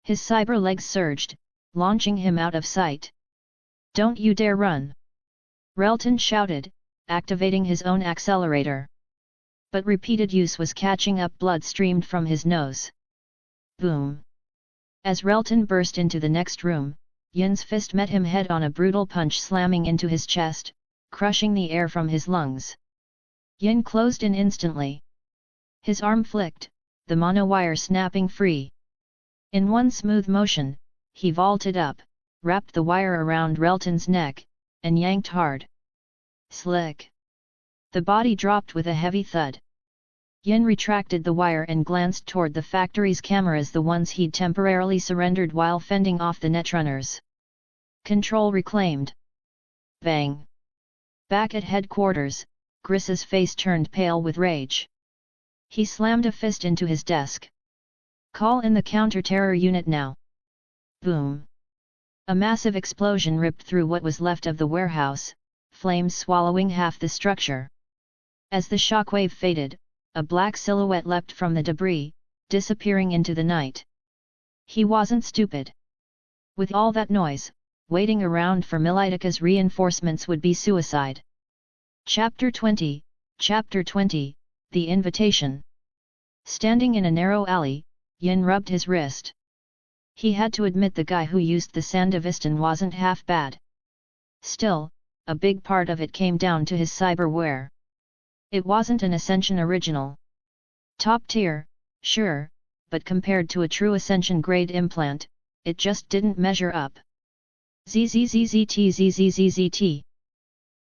His cyber legs surged, launching him out of sight. Don't you dare run! Relton shouted, activating his own accelerator. But repeated use was catching up. Blood streamed from his nose. Boom! As Relton burst into the next room, Yin's fist met him head on, a brutal punch slamming into his chest, crushing the air from his lungs. Yin closed in instantly. His arm flicked, the monowire snapping free. In one smooth motion, he vaulted up, wrapped the wire around Relton's neck, and yanked hard. Slick! The body dropped with a heavy thud. Yin retracted the wire and glanced toward the factory's cameras, the ones he'd temporarily surrendered while fending off the netrunners. Control reclaimed. Bang! Back at headquarters, Griss's face turned pale with rage. He slammed a fist into his desk. Call in the counter-terror unit now. Boom! A massive explosion ripped through what was left of the warehouse, flames swallowing half the structure. As the shockwave faded, a black silhouette leapt from the debris, disappearing into the night. He wasn't stupid. With all that noise, waiting around for Militika's reinforcements would be suicide. Chapter 20, The Invitation. Standing in a narrow alley, Yin rubbed his wrist. He had to admit the guy who used the Sandevistan wasn't half bad. Still, a big part of it came down to his cyberware. It wasn't an Ascension original. Top tier, sure, but compared to a true Ascension-grade implant, it just didn't measure up. ZZZZT.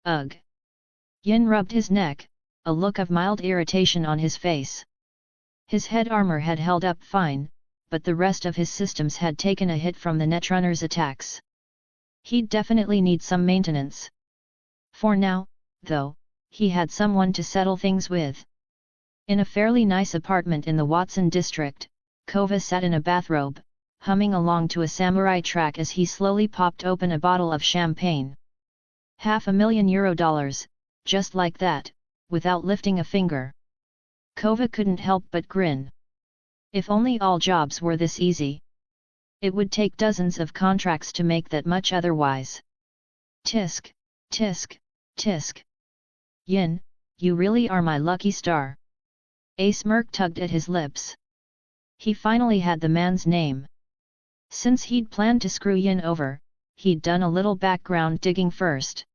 Ugh. Yin rubbed his neck, a look of mild irritation on his face. His head armor had held up fine, but the rest of his systems had taken a hit from the netrunners' attacks. He'd definitely need some maintenance. For now, though, he had someone to settle things with. In a fairly nice apartment in the Watson district, Kova sat in a bathrobe, humming along to a samurai track as he slowly popped open a bottle of champagne. $500,000, just like that, without lifting a finger. Kova couldn't help but grin. If only all jobs were this easy. It would take dozens of contracts to make that much otherwise. Tisk, tisk, tisk. Yin, you really are my lucky star. A smirk tugged at his lips. He finally had the man's name. Since he'd planned to screw Yin over, he'd done a little background digging first.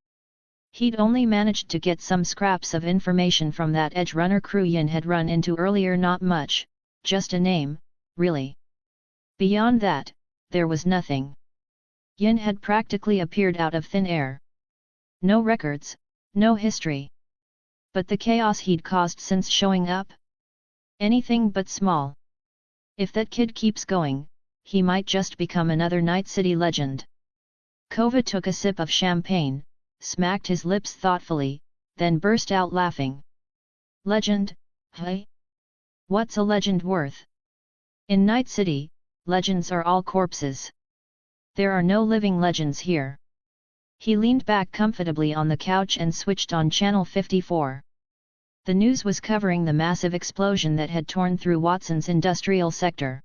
He'd only managed to get some scraps of information from that Edge Runner crew Yin had run into earlier. Not much, just a name, really. Beyond that, there was nothing. Yin had practically appeared out of thin air. No records, no history. But the chaos he'd caused since showing up? Anything but small. If that kid keeps going, he might just become another Night City legend. Kova took a sip of champagne, smacked his lips thoughtfully, then burst out laughing. Legend, hey? What's a legend worth? In Night City, legends are all corpses. There are no living legends here. He leaned back comfortably on the couch and switched on Channel 54. The news was covering the massive explosion that had torn through Watson's industrial sector.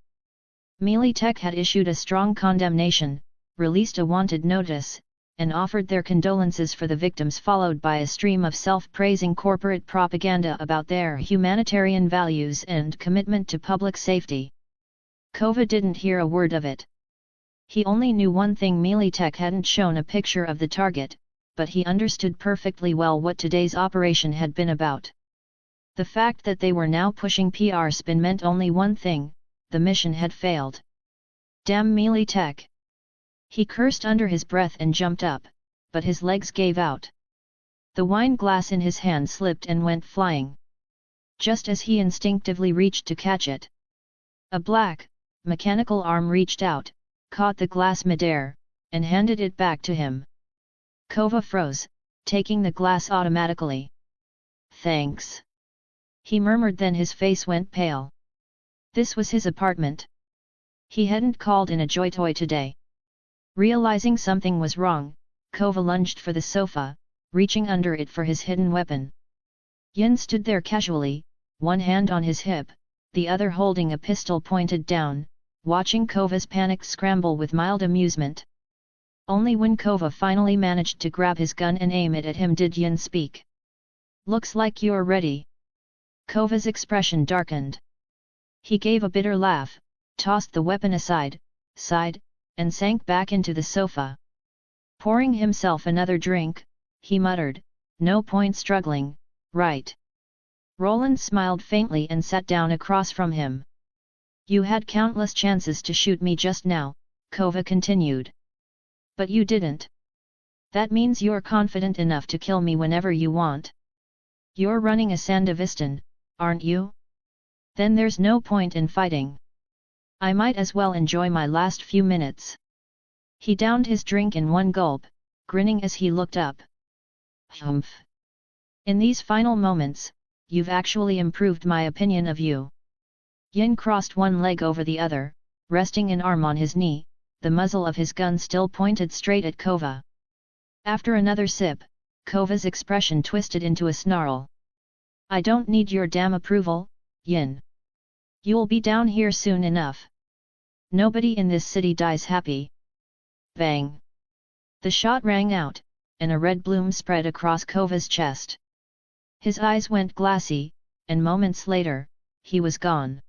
Mealy Tech had issued a strong condemnation, released a wanted notice, and offered their condolences for the victims, followed by a stream of self-praising corporate propaganda about their humanitarian values and commitment to public safety. Kova didn't hear a word of it. He only knew one thing: Mealy Tech hadn't shown a picture of the target, but he understood perfectly well what today's operation had been about. The fact that they were now pushing PR spin meant only one thing: the mission had failed. Damn Mealy Tech! He cursed under his breath and jumped up, but his legs gave out. The wine glass in his hand slipped and went flying. Just as he instinctively reached to catch it, a black, mechanical arm reached out, caught the glass midair, and handed it back to him. Kova froze, taking the glass automatically. "Thanks," he murmured, then his face went pale. This was his apartment. He hadn't called in a joy toy today. Realizing something was wrong, Kova lunged for the sofa, reaching under it for his hidden weapon. Yin stood there casually, one hand on his hip, the other holding a pistol pointed down, watching Kova's panicked scramble with mild amusement. Only when Kova finally managed to grab his gun and aim it at him did Yin speak. "Looks like you're ready." Kova's expression darkened. He gave a bitter laugh, tossed the weapon aside, sighed, and sank back into the sofa. Pouring himself another drink, he muttered, "No point struggling, right?" Roland smiled faintly and sat down across from him. "You had countless chances to shoot me just now," Kova continued. "But you didn't. That means you're confident enough to kill me whenever you want. You're running a Sandevistan, aren't you? Then there's no point in fighting. I might as well enjoy my last few minutes." He downed his drink in one gulp, grinning as he looked up. "Humph! In these final moments, you've actually improved my opinion of you." Yin crossed one leg over the other, resting an arm on his knee, the muzzle of his gun still pointed straight at Kova. After another sip, Kova's expression twisted into a snarl. "I don't need your damn approval, Yin. You'll be down here soon enough. Nobody in this city dies happy." Bang! The shot rang out, and a red bloom spread across Kova's chest. His eyes went glassy, and moments later, he was gone.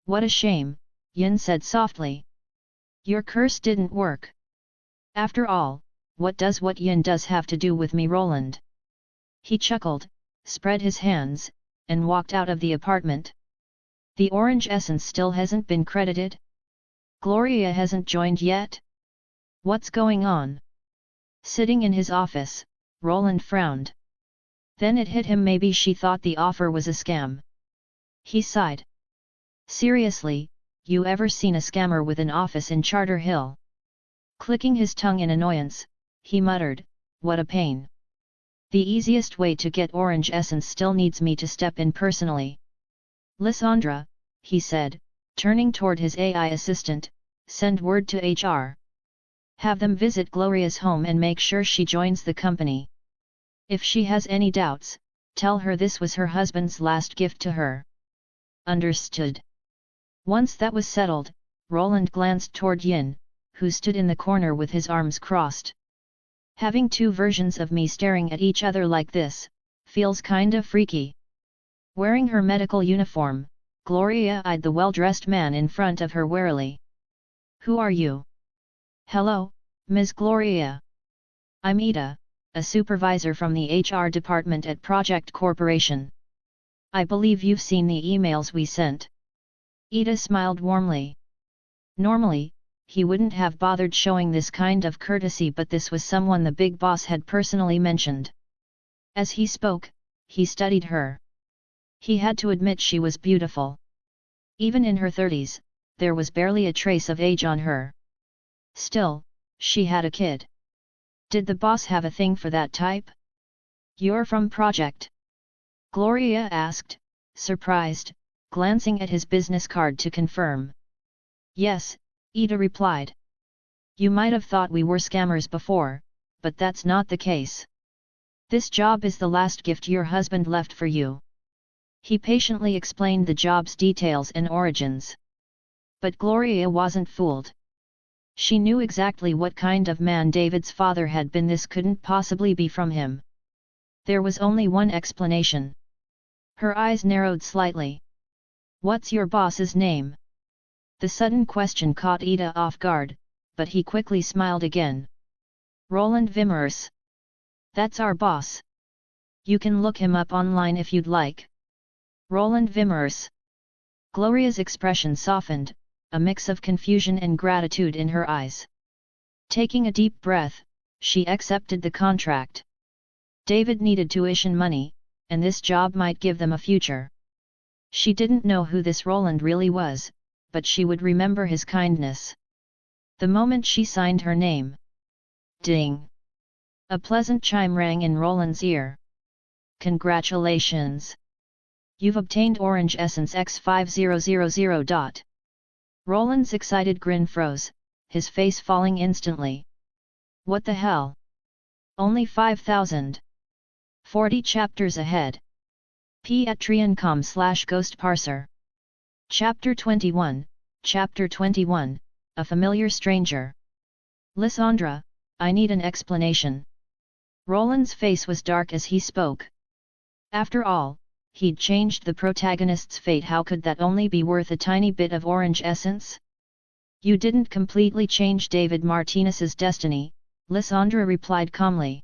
"What a shame," Yin said softly. "Your curse didn't work. After all, what does what Yin does have to do with me, Roland?" He chuckled, spread his hands, and walked out of the apartment. "The orange essence still hasn't been credited? Gloria hasn't joined yet? What's going on?" Sitting in his office, Roland frowned. Then it hit him, maybe she thought the offer was a scam. He sighed. "Seriously, you ever seen a scammer with an office in Charter Hill?" Clicking his tongue in annoyance, he muttered, "What a pain. The easiest way to get orange essence still needs me to step in personally." "Lysandra," he said, turning toward his AI assistant, "send word to HR. Have them visit Gloria's home and make sure she joins the company. If she has any doubts, tell her this was her husband's last gift to her." "Understood." Once that was settled, Roland glanced toward Yin, who stood in the corner with his arms crossed. "Having two versions of me staring at each other like this, feels kinda freaky." Wearing her medical uniform, Gloria eyed the well-dressed man in front of her warily. "Who are you?" "Hello, Ms. Gloria. I'm Ida, a supervisor from the HR department at Project Corporation. I believe you've seen the emails we sent." Ida smiled warmly. Normally, he wouldn't have bothered showing this kind of courtesy, but this was someone the big boss had personally mentioned. As he spoke, he studied her. He had to admit she was beautiful. Even in her 30s, there was barely a trace of age on her. Still, she had a kid. Did the boss have a thing for that type? You're from Project? Gloria asked, surprised, glancing at his business card to confirm. Yes, Ida replied. You might have thought we were scammers before, but that's not the case. This job is the last gift your husband left for you. He patiently explained the job's details and origins. But Gloria wasn't fooled. She knew exactly what kind of man David's father had been. This couldn't possibly be from him. There was only one explanation. Her eyes narrowed slightly. What's your boss's name? The sudden question caught Ida off guard, but he quickly smiled again. Roland Vimmerus. That's our boss. You can look him up online if you'd like. Roland Vimmerus. Gloria's expression softened, a mix of confusion and gratitude in her eyes. Taking a deep breath, she accepted the contract. David needed tuition money, and this job might give them a future. She didn't know who this Roland really was, but she would remember his kindness. The moment she signed her name. Ding! A pleasant chime rang in Roland's ear. Congratulations! You've obtained Orange Essence X5000. Roland's excited grin froze, his face falling instantly. What the hell? Only 5,000. 40 chapters ahead. Patreon.com/ghostparser. Chapter 21, Chapter 21, A Familiar Stranger. Lysandra, I need an explanation. Roland's face was dark as he spoke. After all, he'd changed the protagonist's fate. How could that only be worth a tiny bit of orange essence? You didn't completely change David Martinez's destiny, Lysandra replied calmly.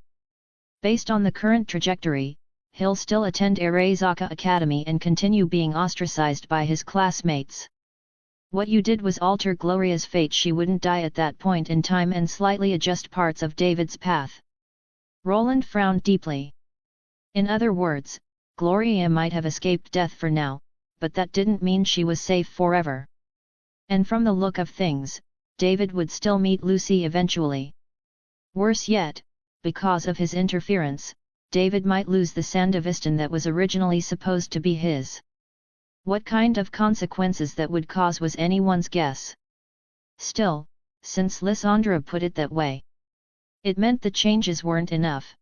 Based on the current trajectory, he'll still attend Arasaka Academy and continue being ostracized by his classmates. What you did was alter Gloria's fate. She wouldn't die at that point in time and slightly adjust parts of David's path. Roland frowned deeply. In other words, Gloria might have escaped death for now, but that didn't mean she was safe forever. And from the look of things, David would still meet Lucy eventually. Worse yet, because of his interference, David might lose the Sandevistan that was originally supposed to be his. What kind of consequences that would cause was anyone's guess. Still, since Lysandra put it that way, it meant the changes weren't enough.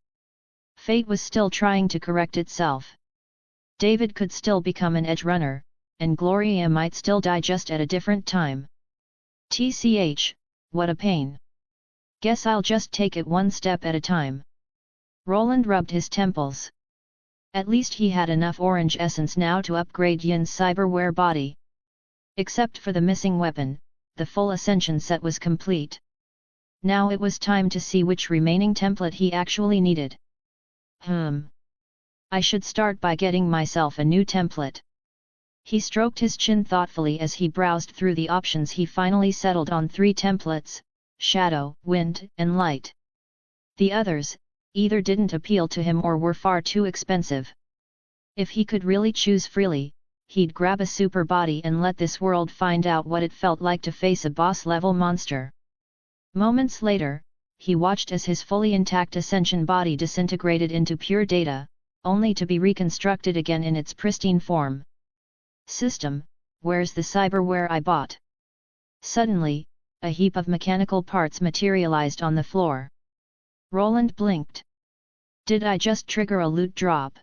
Fate was still trying to correct itself. David could still become an edge runner, and Gloria might still die just at a different time. TCH, what a pain. Guess I'll just take it one step at a time. Roland rubbed his temples. At least he had enough orange essence now to upgrade Yin's cyberware body. Except for the missing weapon, the full ascension set was complete. Now it was time to see which remaining template he actually needed. I should start by getting myself a new template. He stroked his chin thoughtfully as he browsed through the options. He finally settled on 3 templates: Shadow, Wind, and Light. The others, either didn't appeal to him or were far too expensive. If he could really choose freely, he'd grab a super body and let this world find out what it felt like to face a boss-level monster. Moments later, he watched as his fully intact Ascension body disintegrated into pure data, only to be reconstructed again in its pristine form. System, where's the cyberware I bought? Suddenly, a heap of mechanical parts materialized on the floor. Roland blinked. Did I just trigger a loot drop?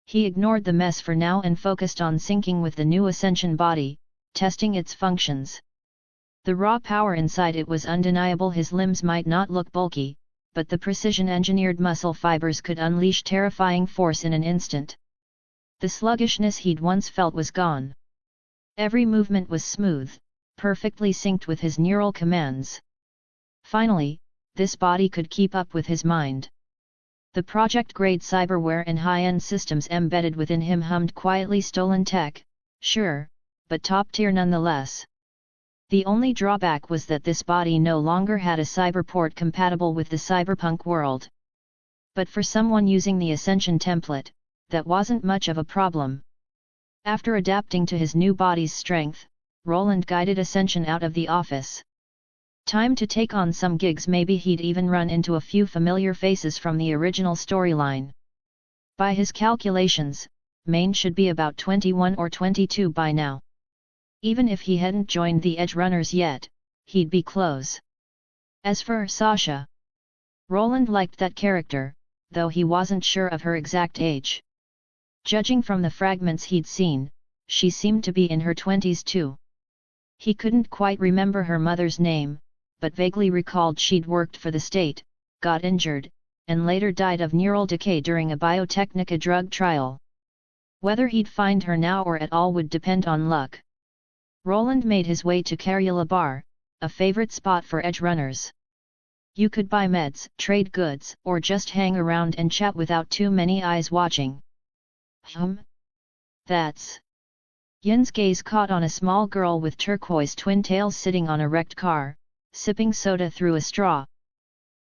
He ignored the mess for now and focused on syncing with the new Ascension body, testing its functions. The raw power inside it was undeniable. His limbs might not look bulky, but the precision-engineered muscle fibers could unleash terrifying force in an instant. The sluggishness he'd once felt was gone. Every movement was smooth, perfectly synced with his neural commands. Finally, this body could keep up with his mind. The project-grade cyberware and high-end systems embedded within him hummed quietly. Stolen tech, sure, but top-tier nonetheless. The only drawback was that this body no longer had a cyberport compatible with the cyberpunk world. But for someone using the Ascension template, that wasn't much of a problem. After adapting to his new body's strength, Roland guided Ascension out of the office. Time to take on some gigs, maybe he'd even run into a few familiar faces from the original storyline. By his calculations, Maine should be about 21 or 22 by now. Even if he hadn't joined the Edge Runners yet, he'd be close. As for Sasha, Roland liked that character, though he wasn't sure of her exact age. Judging from the fragments he'd seen, she seemed to be in her 20s too. He couldn't quite remember her mother's name, but vaguely recalled she'd worked for the state, got injured, and later died of neural decay during a Biotechnica drug trial. Whether he'd find her now or at all would depend on luck. Roland made his way to Carula Bar, a favorite spot for edge runners. You could buy meds, trade goods, or just hang around and chat without too many eyes watching. That's... Yin's gaze caught on a small girl with turquoise twin tails sitting on a wrecked car, sipping soda through a straw.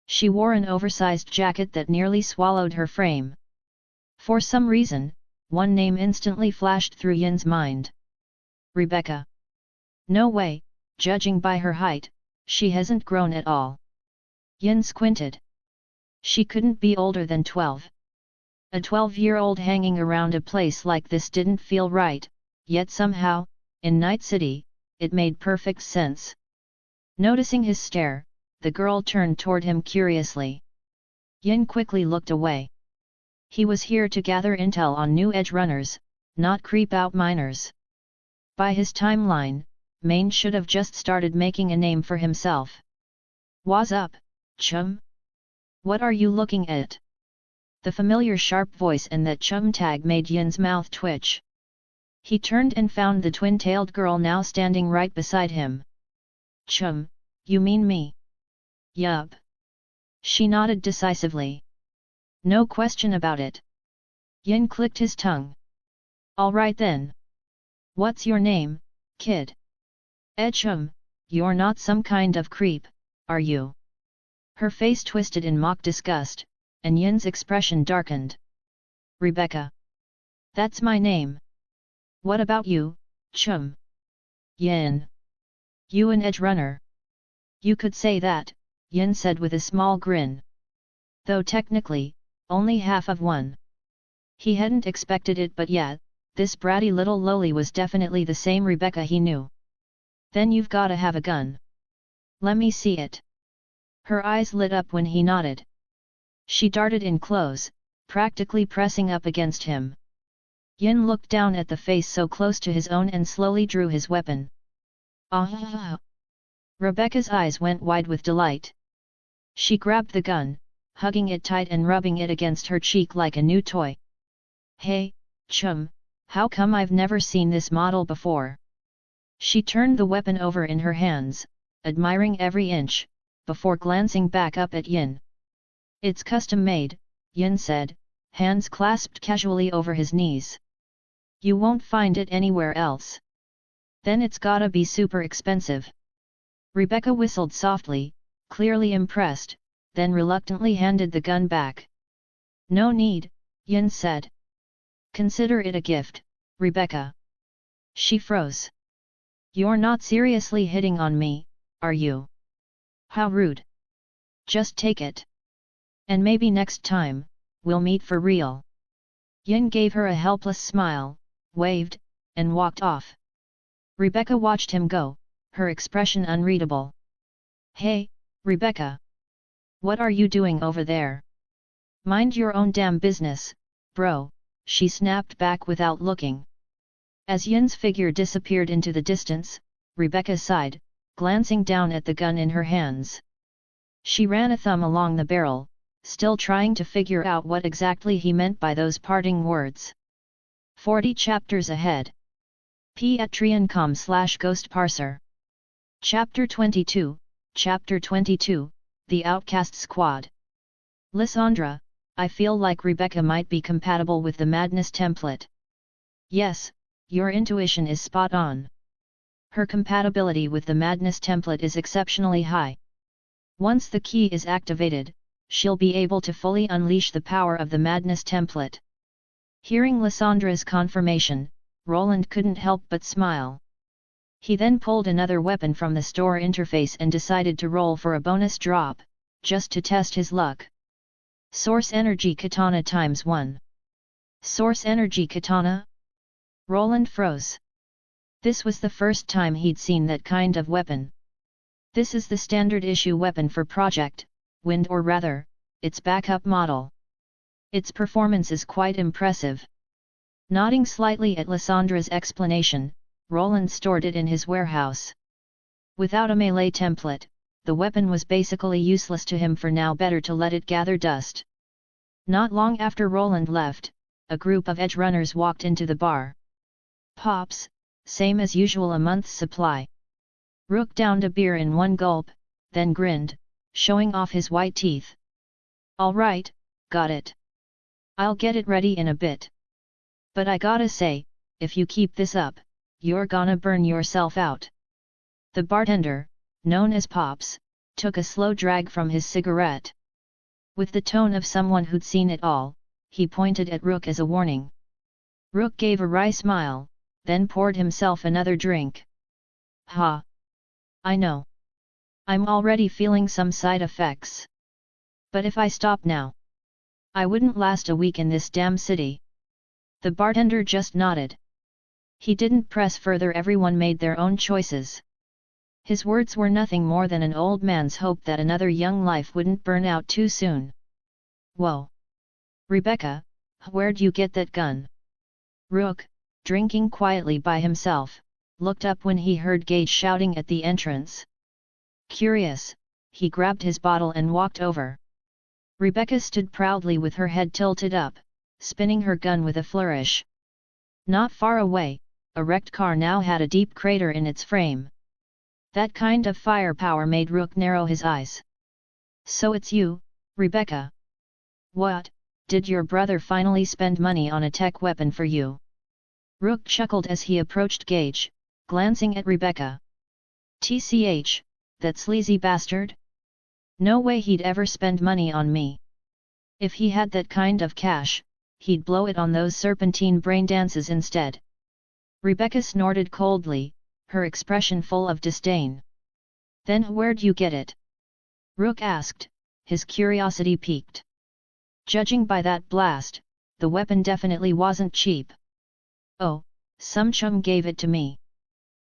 She wore an oversized jacket that nearly swallowed her frame. For some reason, one name instantly flashed through Yin's mind. Rebecca. No way, judging by her height, she hasn't grown at all. Yin squinted. She couldn't be older than 12. A 12-year-old hanging around a place like this didn't feel right, yet somehow, in Night City, it made perfect sense. Noticing his stare, the girl turned toward him curiously. Yin quickly looked away. He was here to gather intel on new edge runners, not creep out minors. By his timeline, Maine should have just started making a name for himself. What's up, chum? What are you looking at? The familiar sharp voice and that chum tag made Yin's mouth twitch. He turned and found the twin-tailed girl now standing right beside him. Chum, you mean me? Yup. She nodded decisively. No question about it. Yin clicked his tongue. All right then. What's your name, kid? Chum, you're not some kind of creep, are you? Her face twisted in mock disgust, and Yin's expression darkened. Rebecca. That's my name. What about you, chum? Yin. You an edge runner? You could say that, Yin said with a small grin. Though technically, only half of one. He hadn't expected it, but yeah, this bratty little loli was definitely the same Rebecca he knew. Then you've gotta have a gun. Let me see it. Her eyes lit up when he nodded. She darted in close, practically pressing up against him. Yin looked down at the face so close to his own and slowly drew his weapon. Ah! Rebecca's eyes went wide with delight. She grabbed the gun, hugging it tight and rubbing it against her cheek like a new toy. Hey, chum, how come I've never seen this model before? She turned the weapon over in her hands, admiring every inch, before glancing back up at Yin. It's custom-made, Yin said, hands clasped casually over his knees. You won't find it anywhere else. Then it's gotta be super expensive. Rebecca whistled softly, clearly impressed, then reluctantly handed the gun back. No need, Yin said. Consider it a gift, Rebecca. She froze. You're not seriously hitting on me, are you? How rude. Just take it. And maybe next time, we'll meet for real. Yin gave her a helpless smile, waved, and walked off. Rebecca watched him go, her expression unreadable. Hey, Rebecca. What are you doing over there? Mind your own damn business, bro, she snapped back without looking. As Yin's figure disappeared into the distance, Rebecca sighed, glancing down at the gun in her hands. She ran a thumb along the barrel, still trying to figure out what exactly he meant by those parting words. 40 chapters ahead. Patreon.com/Ghost Parser. Chapter 22, Chapter 22, The Outcast Squad. Lysandra, I feel like Rebecca might be compatible with the Madness template. Yes, your intuition is spot on. Her compatibility with the Madness template is exceptionally high. Once the key is activated, she'll be able to fully unleash the power of the Madness template. Hearing Lysandra's confirmation, Roland couldn't help but smile. He then pulled another weapon from the store interface and decided to roll for a bonus drop, just to test his luck. Source Energy Katana ×1. Source Energy Katana? Roland froze. This was the first time he'd seen that kind of weapon. This is the standard issue weapon for Project Wind, or rather, its backup model. Its performance is quite impressive. Nodding slightly at Lyssandra's explanation, Roland stored it in his warehouse. Without a melee template, the weapon was basically useless to him for now. Better to let it gather dust. Not long after Roland left, a group of edge runners walked into the bar. Pops, same as usual, a month's supply. Rook downed a beer in one gulp, then grinned, showing off his white teeth. All right, got it. I'll get it ready in a bit. But I gotta say, if you keep this up, you're gonna burn yourself out. The bartender, known as Pops, took a slow drag from his cigarette. With the tone of someone who'd seen it all, he pointed at Rook as a warning. Rook gave a wry smile, then poured himself another drink. Ha! I know. I'm already feeling some side effects. But if I stop now, I wouldn't last a week in this damn city. The bartender just nodded. He didn't press further. Everyone made their own choices. His words were nothing more than an old man's hope that another young life wouldn't burn out too soon. Whoa! Rebecca, where'd you get that gun? Rook, drinking quietly by himself, looked up when he heard Gage shouting at the entrance. Curious, he grabbed his bottle and walked over. Rebecca stood proudly with her head tilted up, spinning her gun with a flourish. Not far away, a wrecked car now had a deep crater in its frame. That kind of firepower made Rook narrow his eyes. So it's you, Rebecca. What, did your brother finally spend money on a tech weapon for you? Rook chuckled as he approached Gage, glancing at Rebecca. TCH, that sleazy bastard? No way he'd ever spend money on me. If he had that kind of cash, he'd blow it on those serpentine brain dances instead. Rebecca snorted coldly, her expression full of disdain. Then where'd you get it? Rook asked, his curiosity piqued. Judging by that blast, the weapon definitely wasn't cheap. Oh, some chum gave it to me.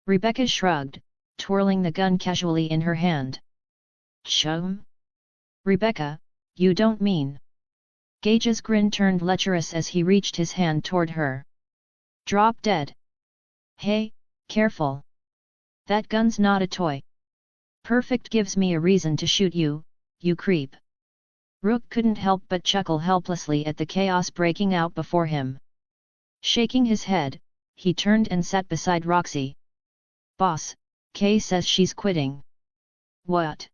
Rebecca shrugged, twirling the gun casually in her hand. Chum? Rebecca, you don't mean... Gage's grin turned lecherous as he reached his hand toward her. Drop dead. Hey, careful. That gun's not a toy. Perfect gives me a reason to shoot you, you creep. Rook couldn't help but chuckle helplessly at the chaos breaking out before him. Shaking his head, he turned and sat beside Roxy. Boss, Kay says she's quitting. What?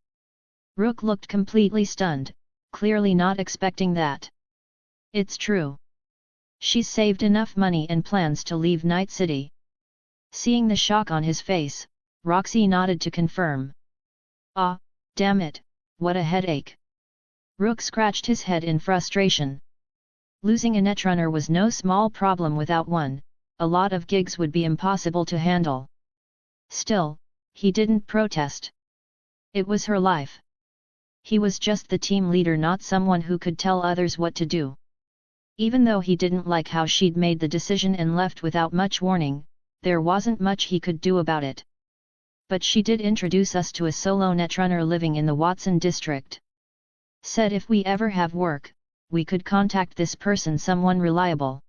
Rook looked completely stunned, clearly not expecting that. It's true. She's saved enough money and plans to leave Night City. Seeing the shock on his face, Roxy nodded to confirm. Ah, damn it, what a headache. Rook scratched his head in frustration. Losing a netrunner was no small problem. Without one, a lot of gigs would be impossible to handle. Still, he didn't protest. It was her life. He was just the team leader, not someone who could tell others what to do. Even though he didn't like how she'd made the decision and left without much warning, there wasn't much he could do about it. But she did introduce us to a solo netrunner living in the Watson district. Said if we ever have work, we could contact this person, someone reliable.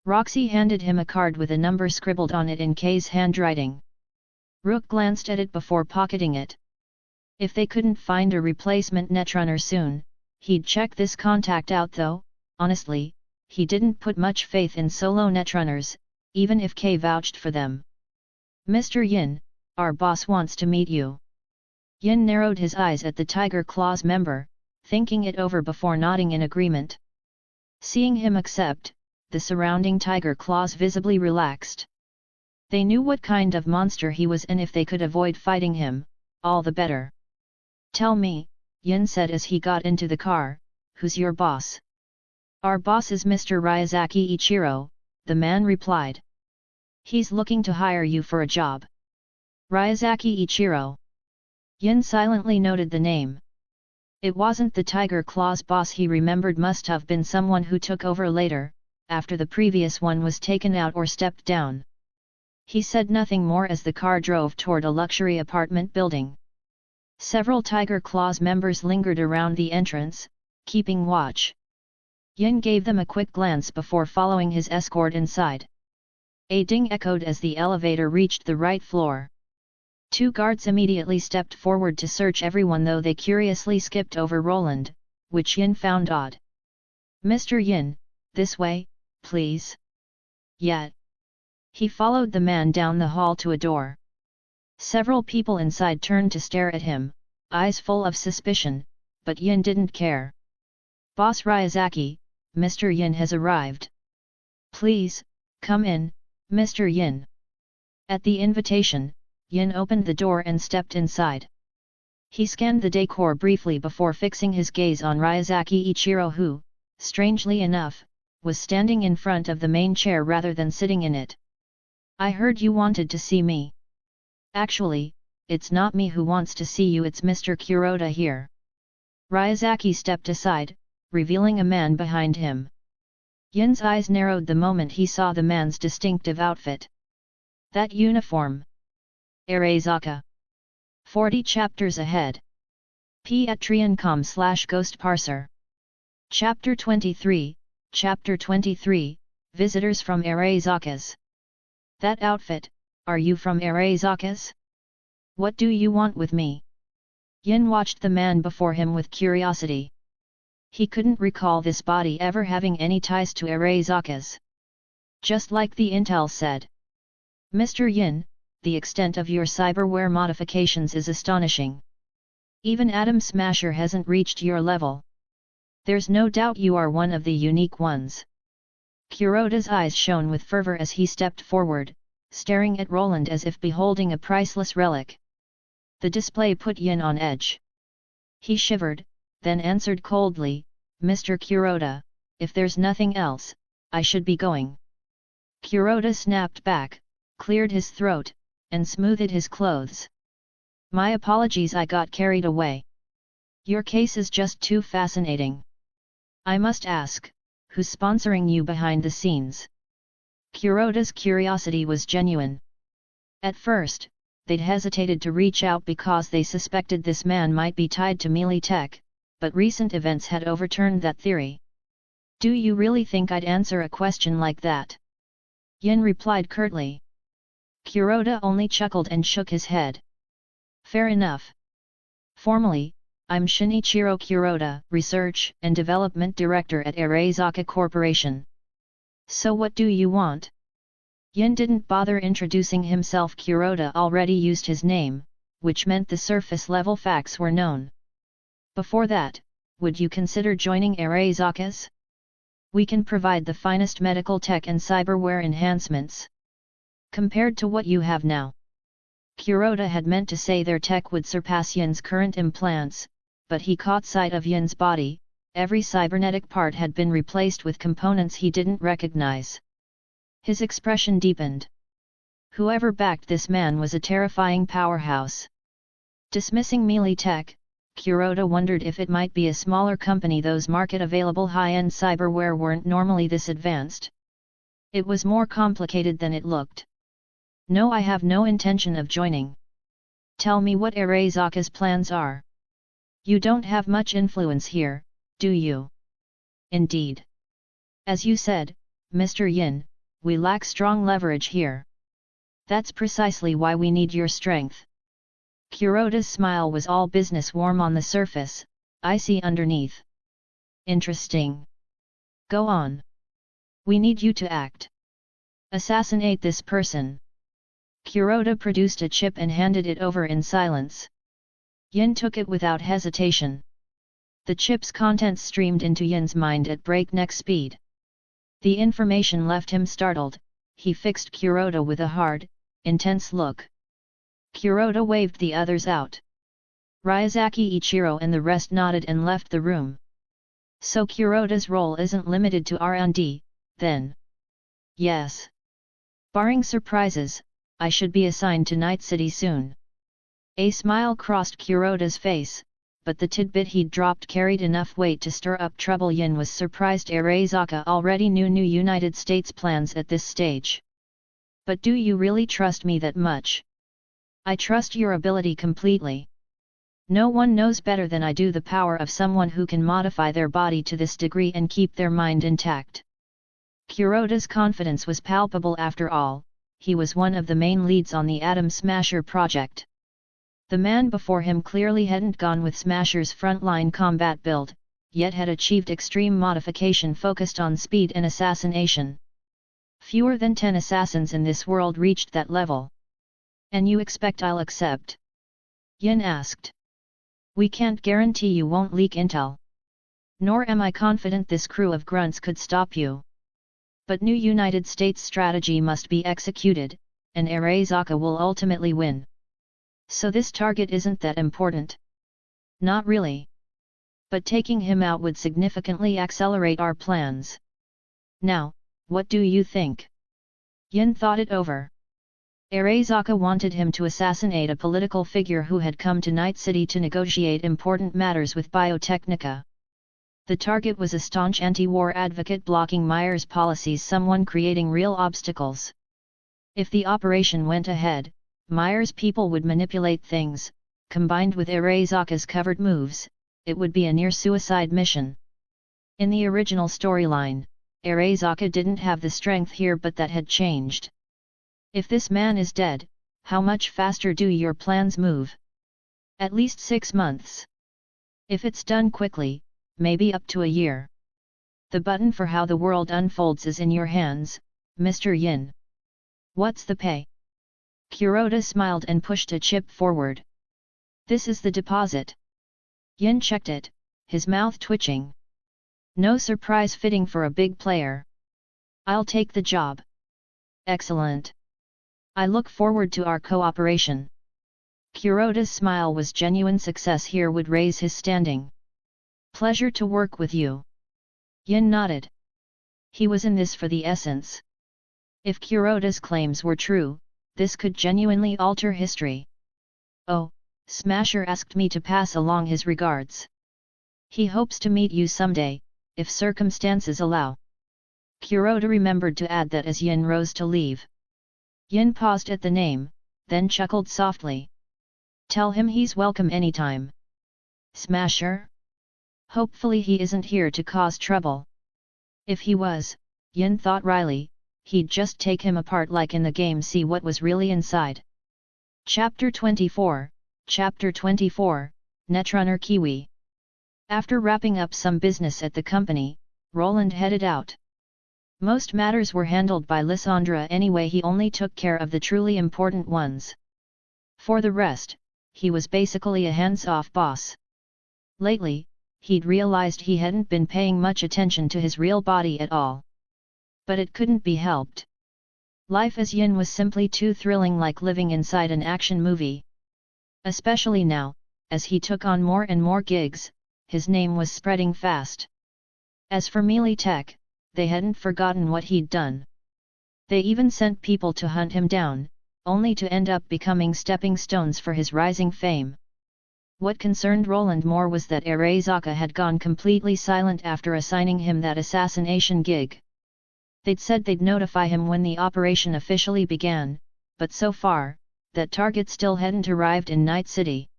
Roxy handed him a card with a number scribbled on it in Kay's handwriting. Rook glanced at it before pocketing it. If they couldn't find a replacement netrunner soon, he'd check this contact out though. Honestly, he didn't put much faith in solo netrunners, even if Kay vouched for them. Mr. Yin, our boss wants to meet you. Yin narrowed his eyes at the Tiger Claws member, thinking it over before nodding in agreement. Seeing him accept, the surrounding Tiger Claws visibly relaxed. They knew what kind of monster he was, and if they could avoid fighting him, all the better. Tell me, Yin said as he got into the car, who's your boss? Our boss is Mr. Ryazaki Ichiro, the man replied. He's looking to hire you for a job. Ryazaki Ichiro. Yin silently noted the name. It wasn't the Tiger Claws boss he remembered, must have been someone who took over later, after the previous one was taken out or stepped down. He said nothing more as the car drove toward a luxury apartment building. Several Tiger Claws members lingered around the entrance, keeping watch. Yin gave them a quick glance before following his escort inside. A ding echoed as the elevator reached the right floor. Two guards immediately stepped forward to search everyone, though they curiously skipped over Roland, which Yin found odd. "Mr. Yin, this way, please." "Yet." He followed the man down the hall to a door. Several people inside turned to stare at him, eyes full of suspicion, but Yin didn't care. "Boss Ryazaki, Mr. Yin has arrived. Please, come in, Mr. Yin." At the invitation, Yin opened the door and stepped inside. He scanned the decor briefly before fixing his gaze on Ryazaki Ichiro, who, strangely enough, was standing in front of the main chair rather than sitting in it. "I heard you wanted to see me." "Actually, it's not me who wants to see you, it's Mr. Kuroda here." Ryazaki stepped aside, revealing a man behind him. Yin's eyes narrowed the moment he saw the man's distinctive outfit. That uniform! Arasaka. 40 chapters ahead. Patreon.com/Ghost Parser. Chapter 23, Chapter 23, Visitors from Arasaka's. "That outfit, are you from Arasaka's? What do you want with me?" Yin watched the man before him with curiosity. He couldn't recall this body ever having any ties to Arasaka's. Just like the intel said. "Mr. Yin, the extent of your cyberware modifications is astonishing. Even Atom Smasher hasn't reached your level. There's no doubt you are one of the unique ones." Kuroda's eyes shone with fervor as he stepped forward, staring at Roland as if beholding a priceless relic. The display put Yin on edge. He shivered, then answered coldly, "Mr. Kuroda, if there's nothing else, I should be going." Kuroda snapped back, cleared his throat, and smoothed his clothes. "My apologies, I got carried away. Your case is just too fascinating. I must ask, who's sponsoring you behind the scenes?" Kuroda's curiosity was genuine. At first, they'd hesitated to reach out because they suspected this man might be tied to melee tech, but recent events had overturned that theory. "Do you really think I'd answer a question like that?" Yin replied curtly. Kuroda only chuckled and shook his head. "Fair enough. Formally, I'm Shinichiro Kuroda, Research and Development Director at Arasaka Corporation. So what do you want?" Yin didn't bother introducing himself. Kuroda already used his name, which meant the surface-level facts were known. "Before that, would you consider joining Arasaka's? We can provide the finest medical tech and cyberware enhancements. Compared to what you have now." Kuroda had meant to say their tech would surpass Yin's current implants, but he caught sight of Yin's body. Every cybernetic part had been replaced with components he didn't recognize. His expression deepened. Whoever backed this man was a terrifying powerhouse. Dismissing melee tech, Kuroda wondered if it might be a smaller company. Those market-available high-end cyberware weren't normally this advanced. It was more complicated than it looked. "No, I have no intention of joining. Tell me what Arasaka's plans are. You don't have much influence here, do you?" "Indeed. As you said, Mr. Yin, we lack strong leverage here. That's precisely why we need your strength." Kuroda's smile was all business, warm on the surface, icy underneath. "Interesting. Go on. We need you to act. Assassinate this person." Kuroda produced a chip and handed it over in silence. Yin took it without hesitation. The chip's contents streamed into Yin's mind at breakneck speed. The information left him startled. He fixed Kuroda with a hard, intense look. Kuroda waved the others out. Ryazaki Ichiro and the rest nodded and left the room. "So Kuroda's role isn't limited to R&D, then?" "Yes. Barring surprises, I should be assigned to Night City soon. A smile crossed Kuroda's face, but the tidbit he'd dropped carried enough weight to stir up trouble. Yin was surprised Arasaka already knew new United States plans at this stage. But do you really trust me that much? I trust your ability completely. No one knows better than I do the power of someone who can modify their body to this degree and keep their mind intact. Kuroda's confidence was palpable. After all, he was one of the main leads on the Atom Smasher project. The man before him clearly hadn't gone with Smasher's frontline combat build, yet had achieved extreme modification focused on speed and assassination. Fewer than 10 assassins in this world reached that level. And you expect I'll accept? Yin asked. We can't guarantee you won't leak intel. Nor am I confident this crew of grunts could stop you. But new United States strategy must be executed, and Arasaka will ultimately win. So this target isn't that important. Not really. But taking him out would significantly accelerate our plans. Now, what do you think? Yin thought it over. Arasaka wanted him to assassinate a political figure who had come to Night City to negotiate important matters with Biotechnica. The target was a staunch anti-war advocate blocking Myers' policies, someone creating real obstacles. If the operation went ahead, Myers' people would manipulate things. Combined with Arasaka's covered moves, it would be a near-suicide mission. In the original storyline, Arasaka didn't have the strength here, but that had changed. If this man is dead, how much faster do your plans move? At least 6 months. If it's done quickly, maybe up to a year. The button for how the world unfolds is in your hands, Mr. Yin. What's the pay? Kuroda smiled and pushed a chip forward. This is the deposit. Yin checked it, his mouth twitching. No surprise fitting for a big player. I'll take the job. Excellent. I look forward to our cooperation. Kuroda's smile was genuine. Success here would raise his standing. Pleasure to work with you. Yin nodded. He was in this for the essence. If Kuroda's claims were true, this could genuinely alter history. Oh, Smasher asked me to pass along his regards. He hopes to meet you someday, if circumstances allow. Kuroda remembered to add that as Yin rose to leave. Yin paused at the name, then chuckled softly. Tell him he's welcome anytime. Smasher? Hopefully he isn't here to cause trouble. If he was, Yin thought wryly, he'd just take him apart like in the game, see what was really inside. Chapter 24, Chapter 24, Netrunner Kiwi. After wrapping up some business at the company, Roland headed out. Most matters were handled by Lysandra anyway, he only took care of the truly important ones. For the rest, he was basically a hands-off boss. Lately, he'd realized he hadn't been paying much attention to his real body at all. But it couldn't be helped. Life as Yin was simply too thrilling, like living inside an action movie. Especially now, as he took on more and more gigs, his name was spreading fast. As for Melee Tech, they hadn't forgotten what he'd done. They even sent people to hunt him down, only to end up becoming stepping stones for his rising fame. What concerned Roland more was that Arasaka had gone completely silent after assigning him that assassination gig. They'd said they'd notify him when the operation officially began, but so far, that target still hadn't arrived in Night City.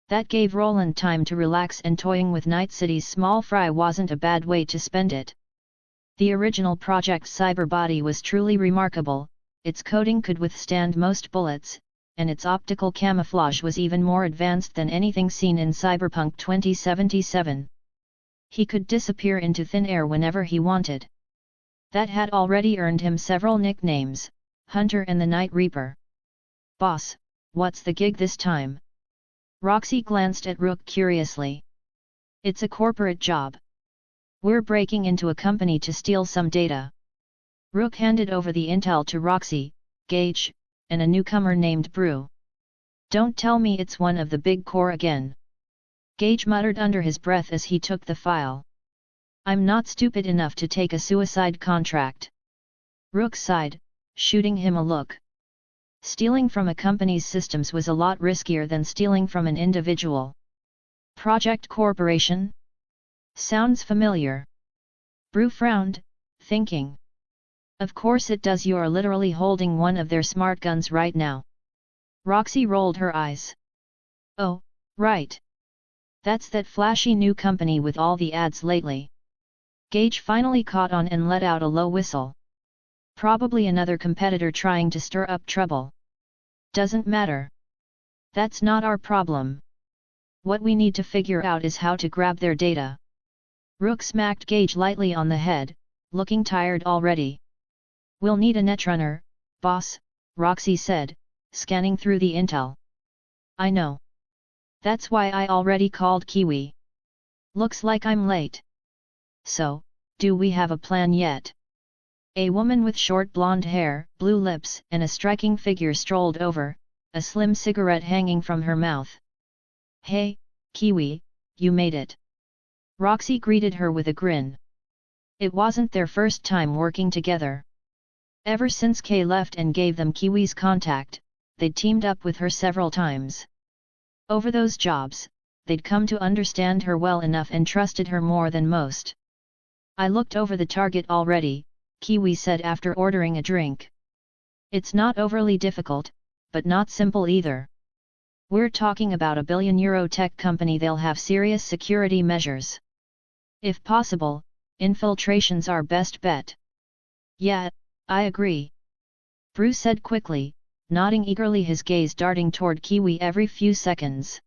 That gave Roland time to relax, and toying with Night City's small fry wasn't a bad way to spend it. The original project Cyberbody was truly remarkable, its coating could withstand most bullets, and its optical camouflage was even more advanced than anything seen in Cyberpunk 2077. He could disappear into thin air whenever he wanted. That had already earned him several nicknames, Hunter and the Night Reaper. Boss, what's the gig this time? Roxy glanced at Rook curiously. It's a corporate job. We're breaking into a company to steal some data. Rook handed over the intel to Roxy, Gage, and a newcomer named Brew. Don't tell me it's one of the big core again. Gage muttered under his breath as he took the file. I'm not stupid enough to take a suicide contract. Rook sighed, shooting him a look. Stealing from a company's systems was a lot riskier than stealing from an individual. Project Corporation? Sounds familiar. Brew frowned, thinking. Of course it does, you're literally holding one of their smart guns right now. Roxy rolled her eyes. Oh, right. That's that flashy new company with all the ads lately. Gage finally caught on and let out a low whistle. Probably another competitor trying to stir up trouble. Doesn't matter. That's not our problem. What we need to figure out is how to grab their data. Rook smacked Gage lightly on the head, looking tired already. We'll need a netrunner, boss, Roxy said, scanning through the intel. I know. That's why I already called Kiwi. Looks like I'm late. So, do we have a plan yet? A woman with short blonde hair, blue lips, and a striking figure strolled over, a slim cigarette hanging from her mouth. Hey, Kiwi, you made it. Roxy greeted her with a grin. It wasn't their first time working together. Ever since Kay left and gave them Kiwi's contact, they'd teamed up with her several times. Over those jobs, they'd come to understand her well enough and trusted her more than most. I looked over the target already, Kiwi said after ordering a drink. It's not overly difficult, but not simple either. We're talking about €1 billion tech company. They'll have serious security measures. If possible, infiltration's our best bet. Yeah, I agree. Bruce said quickly, nodding eagerly, his gaze darting toward Kiwi every few seconds.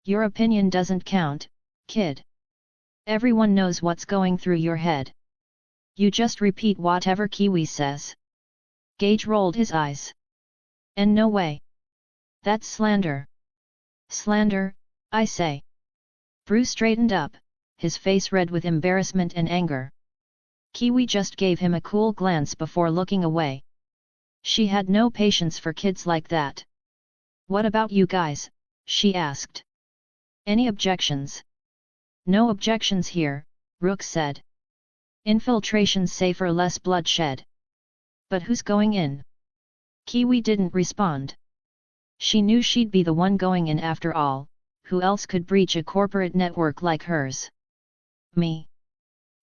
Your opinion doesn't count, kid. Everyone knows what's going through your head. You just repeat whatever Kiwi says. Gage rolled his eyes. And no way. That's slander. Slander, I say. Bruce straightened up, his face red with embarrassment and anger. Kiwi just gave him a cool glance before looking away. She had no patience for kids like that. What about you guys? She asked. Any objections? No objections here, Rook said. Infiltration's safer, less bloodshed. But who's going in? Kiwi didn't respond. She knew she'd be the one going in after all. Who else could breach a corporate network like hers? Me.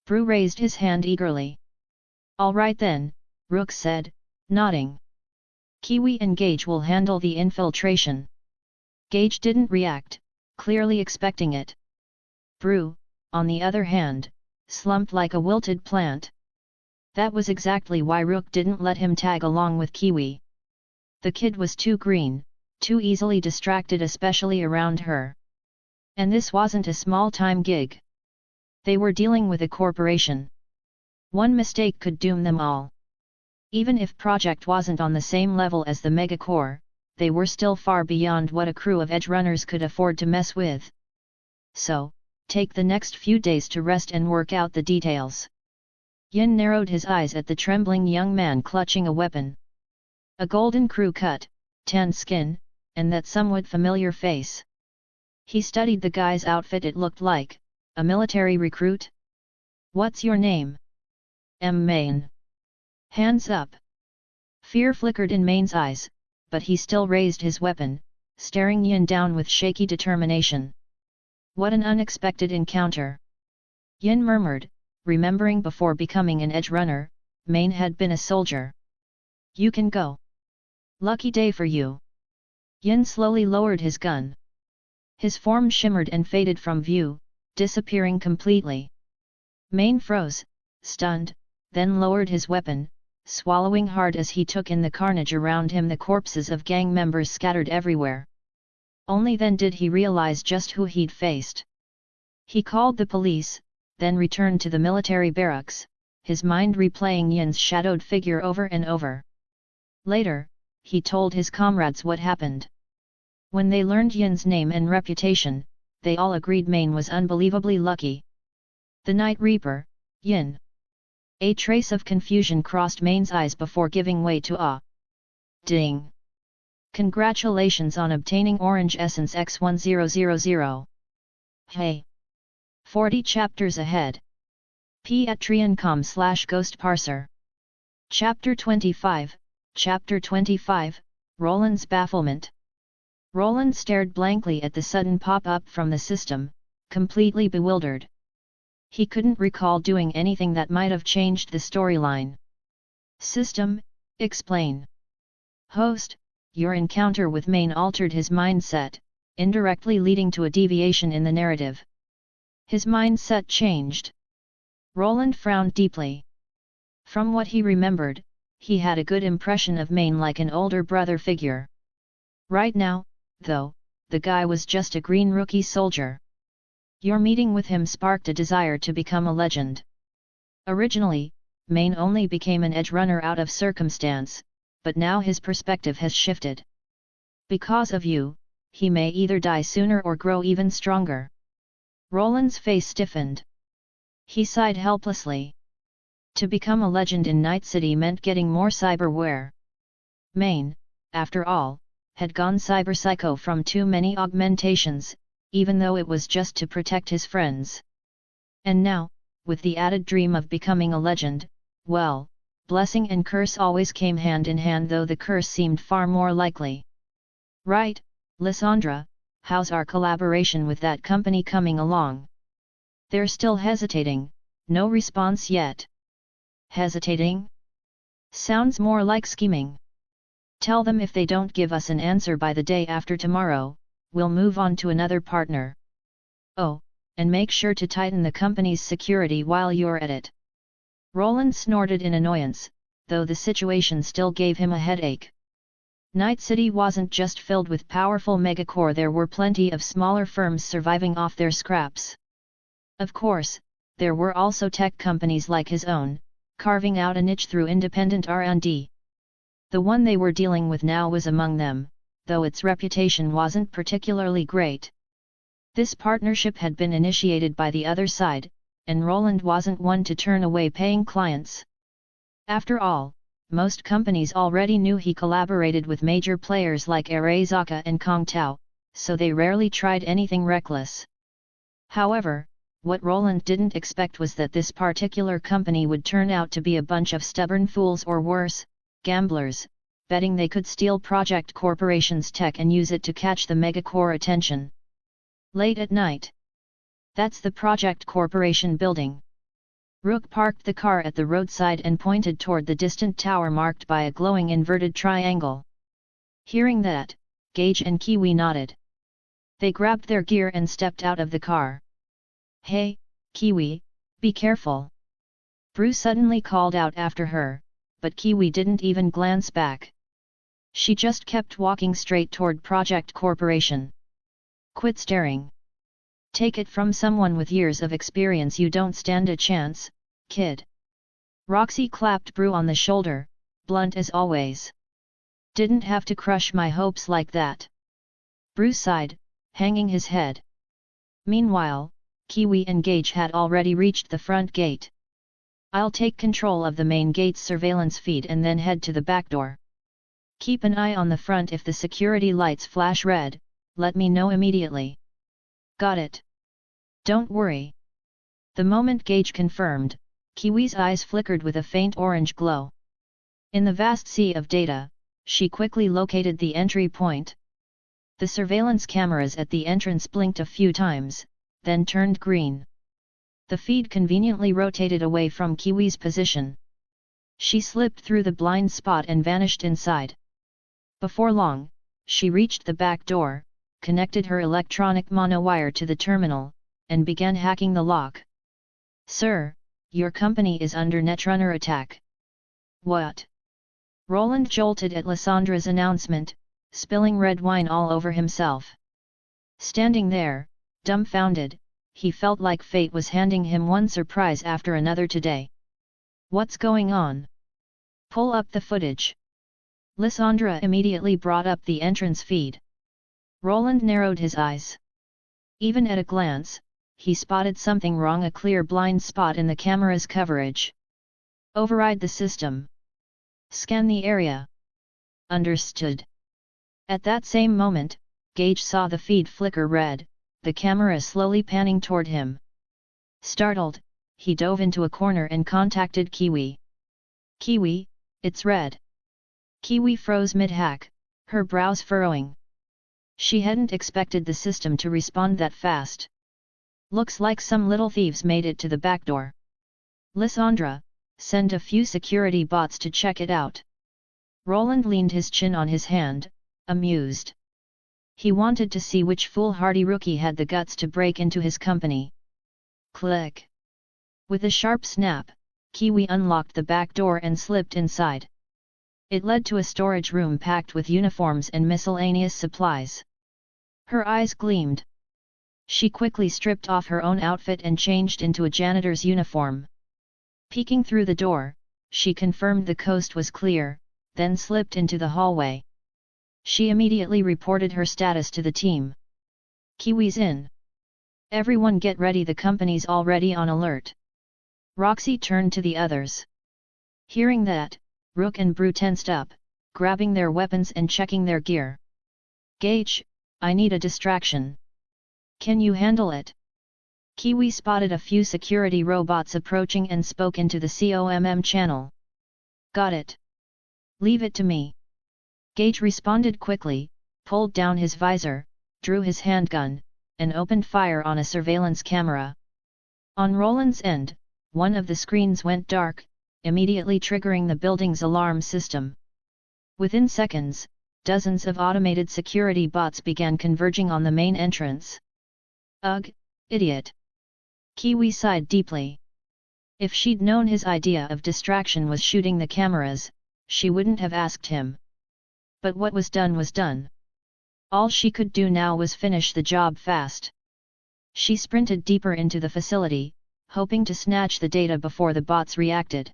Brew raised his hand eagerly. All right then, Rook said, nodding. Kiwi and Gage will handle the infiltration. Gage didn't react, clearly expecting it. Brew, on the other hand, slumped like a wilted plant. That was exactly why Rook didn't let him tag along with Kiwi. The kid was too green, too easily distracted, especially around her. And this wasn't a small-time gig. They were dealing with a corporation. One mistake could doom them all. Even if Project wasn't on the same level as the Megacore, they were still far beyond what a crew of edge runners could afford to mess with. So, take the next few days to rest and work out the details. Yin narrowed his eyes at the trembling young man clutching a weapon. A golden crew cut, tan skin, and that somewhat familiar face. He studied the guy's outfit. It looked like a military recruit. What's your name? Maine. Hands up. Fear flickered in Maine's eyes, but he still raised his weapon, staring Yin down with shaky determination. What an unexpected encounter. Yin murmured, remembering before becoming an edge runner, Maine had been a soldier. You can go. Lucky day for you. Yin slowly lowered his gun. His form shimmered and faded from view, disappearing completely. Maine froze, stunned, then lowered his weapon, swallowing hard as he took in the carnage around him, the corpses of gang members scattered everywhere. Only then did he realize just who he'd faced. He called the police, then returned to the military barracks, his mind replaying Yin's shadowed figure over and over. Later, he told his comrades what happened. When they learned Yin's name and reputation, they all agreed Maine was unbelievably lucky. The Night Reaper, Yin. A trace of confusion crossed Maine's eyes before giving way to awe. Ding! Congratulations on obtaining Orange Essence X1000. Hey! 40 chapters ahead. Patreon.com/ghostparser. Chapter 25, Roland's bafflement. Roland stared blankly at the sudden pop-up from the system, completely bewildered. He couldn't recall doing anything that might have changed the storyline. System, explain. Host, your encounter with Maine altered his mindset, indirectly leading to a deviation in the narrative. His mindset changed. Roland frowned deeply. From what he remembered, he had a good impression of Maine like an older brother figure. Right now, though, the guy was just a green rookie soldier. Your meeting with him sparked a desire to become a legend. Originally, Maine only became an edge runner out of circumstance, but now his perspective has shifted. Because of you, he may either die sooner or grow even stronger. Roland's face stiffened. He sighed helplessly. To become a legend in Night City meant getting more cyberware. Maine, after all, had gone cyber-psycho from too many augmentations, even though it was just to protect his friends. And now, with the added dream of becoming a legend, well, blessing and curse always came hand in hand, though the curse seemed far more likely. Right, Lysandra, how's our collaboration with that company coming along? They're still hesitating, no response yet. Hesitating? Sounds more like scheming. Tell them if they don't give us an answer by the day after tomorrow, we'll move on to another partner. Oh, and make sure to tighten the company's security while you're at it. Roland snorted in annoyance, though the situation still gave him a headache. Night City wasn't just filled with powerful megacore, there were plenty of smaller firms surviving off their scraps. Of course, there were also tech companies like his own, carving out a niche through independent R&D. The one they were dealing with now was among them, though its reputation wasn't particularly great. This partnership had been initiated by the other side, and Roland wasn't one to turn away paying clients. After all, most companies already knew he collaborated with major players like Arasaka and Kong Tao, so they rarely tried anything reckless. However, what Roland didn't expect was that this particular company would turn out to be a bunch of stubborn fools, or worse, gamblers, betting they could steal Project Corporation's tech and use it to catch the megacore attention. Late at night. That's the Project Corporation building. Rook parked the car at the roadside and pointed toward the distant tower marked by a glowing inverted triangle. Hearing that, Gage and Kiwi nodded. They grabbed their gear and stepped out of the car. Hey, Kiwi, be careful. Bruce suddenly called out after her, but Kiwi didn't even glance back. She just kept walking straight toward Project Corporation. Quit staring. Take it from someone with years of experience, you don't stand a chance, kid. Roxy clapped Brew on the shoulder, blunt as always. Didn't have to crush my hopes like that. Brew sighed, hanging his head. Meanwhile, Kiwi and Gage had already reached the front gate. I'll take control of the main gate's surveillance feed and then head to the back door. Keep an eye on the front. If the security lights flash red, let me know immediately. Got it. Don't worry. The moment Gage confirmed, Kiwi's eyes flickered with a faint orange glow. In the vast sea of data, she quickly located the entry point. The surveillance cameras at the entrance blinked a few times, then turned green. The feed conveniently rotated away from Kiwi's position. She slipped through the blind spot and vanished inside. Before long, she reached the back door, connected her electronic monowire to the terminal, and began hacking the lock. Sir, your company is under Netrunner attack. What? Roland jolted at Lysandra's announcement, spilling red wine all over himself. Standing there, dumbfounded, he felt like fate was handing him one surprise after another today. What's going on? Pull up the footage. Lysandra immediately brought up the entrance feed. Roland narrowed his eyes. Even at a glance, he spotted something wrong, a clear blind spot in the camera's coverage. Override the system. Scan the area. Understood. At that same moment, Gage saw the feed flicker red, the camera slowly panning toward him. Startled, he dove into a corner and contacted Kiwi. Kiwi, it's red. Kiwi froze mid-hack, her brows furrowing. She hadn't expected the system to respond that fast. Looks like some little thieves made it to the back door. Lysandra, send a few security bots to check it out. Roland leaned his chin on his hand, amused. He wanted to see which foolhardy rookie had the guts to break into his company. Click! With a sharp snap, Kiwi unlocked the back door and slipped inside. It led to a storage room packed with uniforms and miscellaneous supplies. Her eyes gleamed. She quickly stripped off her own outfit and changed into a janitor's uniform. Peeking through the door, she confirmed the coast was clear, then slipped into the hallway. She immediately reported her status to the team. Kiwi's in. Everyone get ready, the company's already on alert. Roxy turned to the others. Hearing that, Rook and Brew tensed up, grabbing their weapons and checking their gear. Gage, I need a distraction. Can you handle it? Kiwi spotted a few security robots approaching and spoke into the COMM channel. Got it. Leave it to me. Gage responded quickly, pulled down his visor, drew his handgun, and opened fire on a surveillance camera. On Roland's end, one of the screens went dark, immediately triggering the building's alarm system. Within seconds, dozens of automated security bots began converging on the main entrance. Ugh, idiot. Kiwi sighed deeply. If she'd known his idea of distraction was shooting the cameras, she wouldn't have asked him. But what was done. All she could do now was finish the job fast. She sprinted deeper into the facility, hoping to snatch the data before the bots reacted.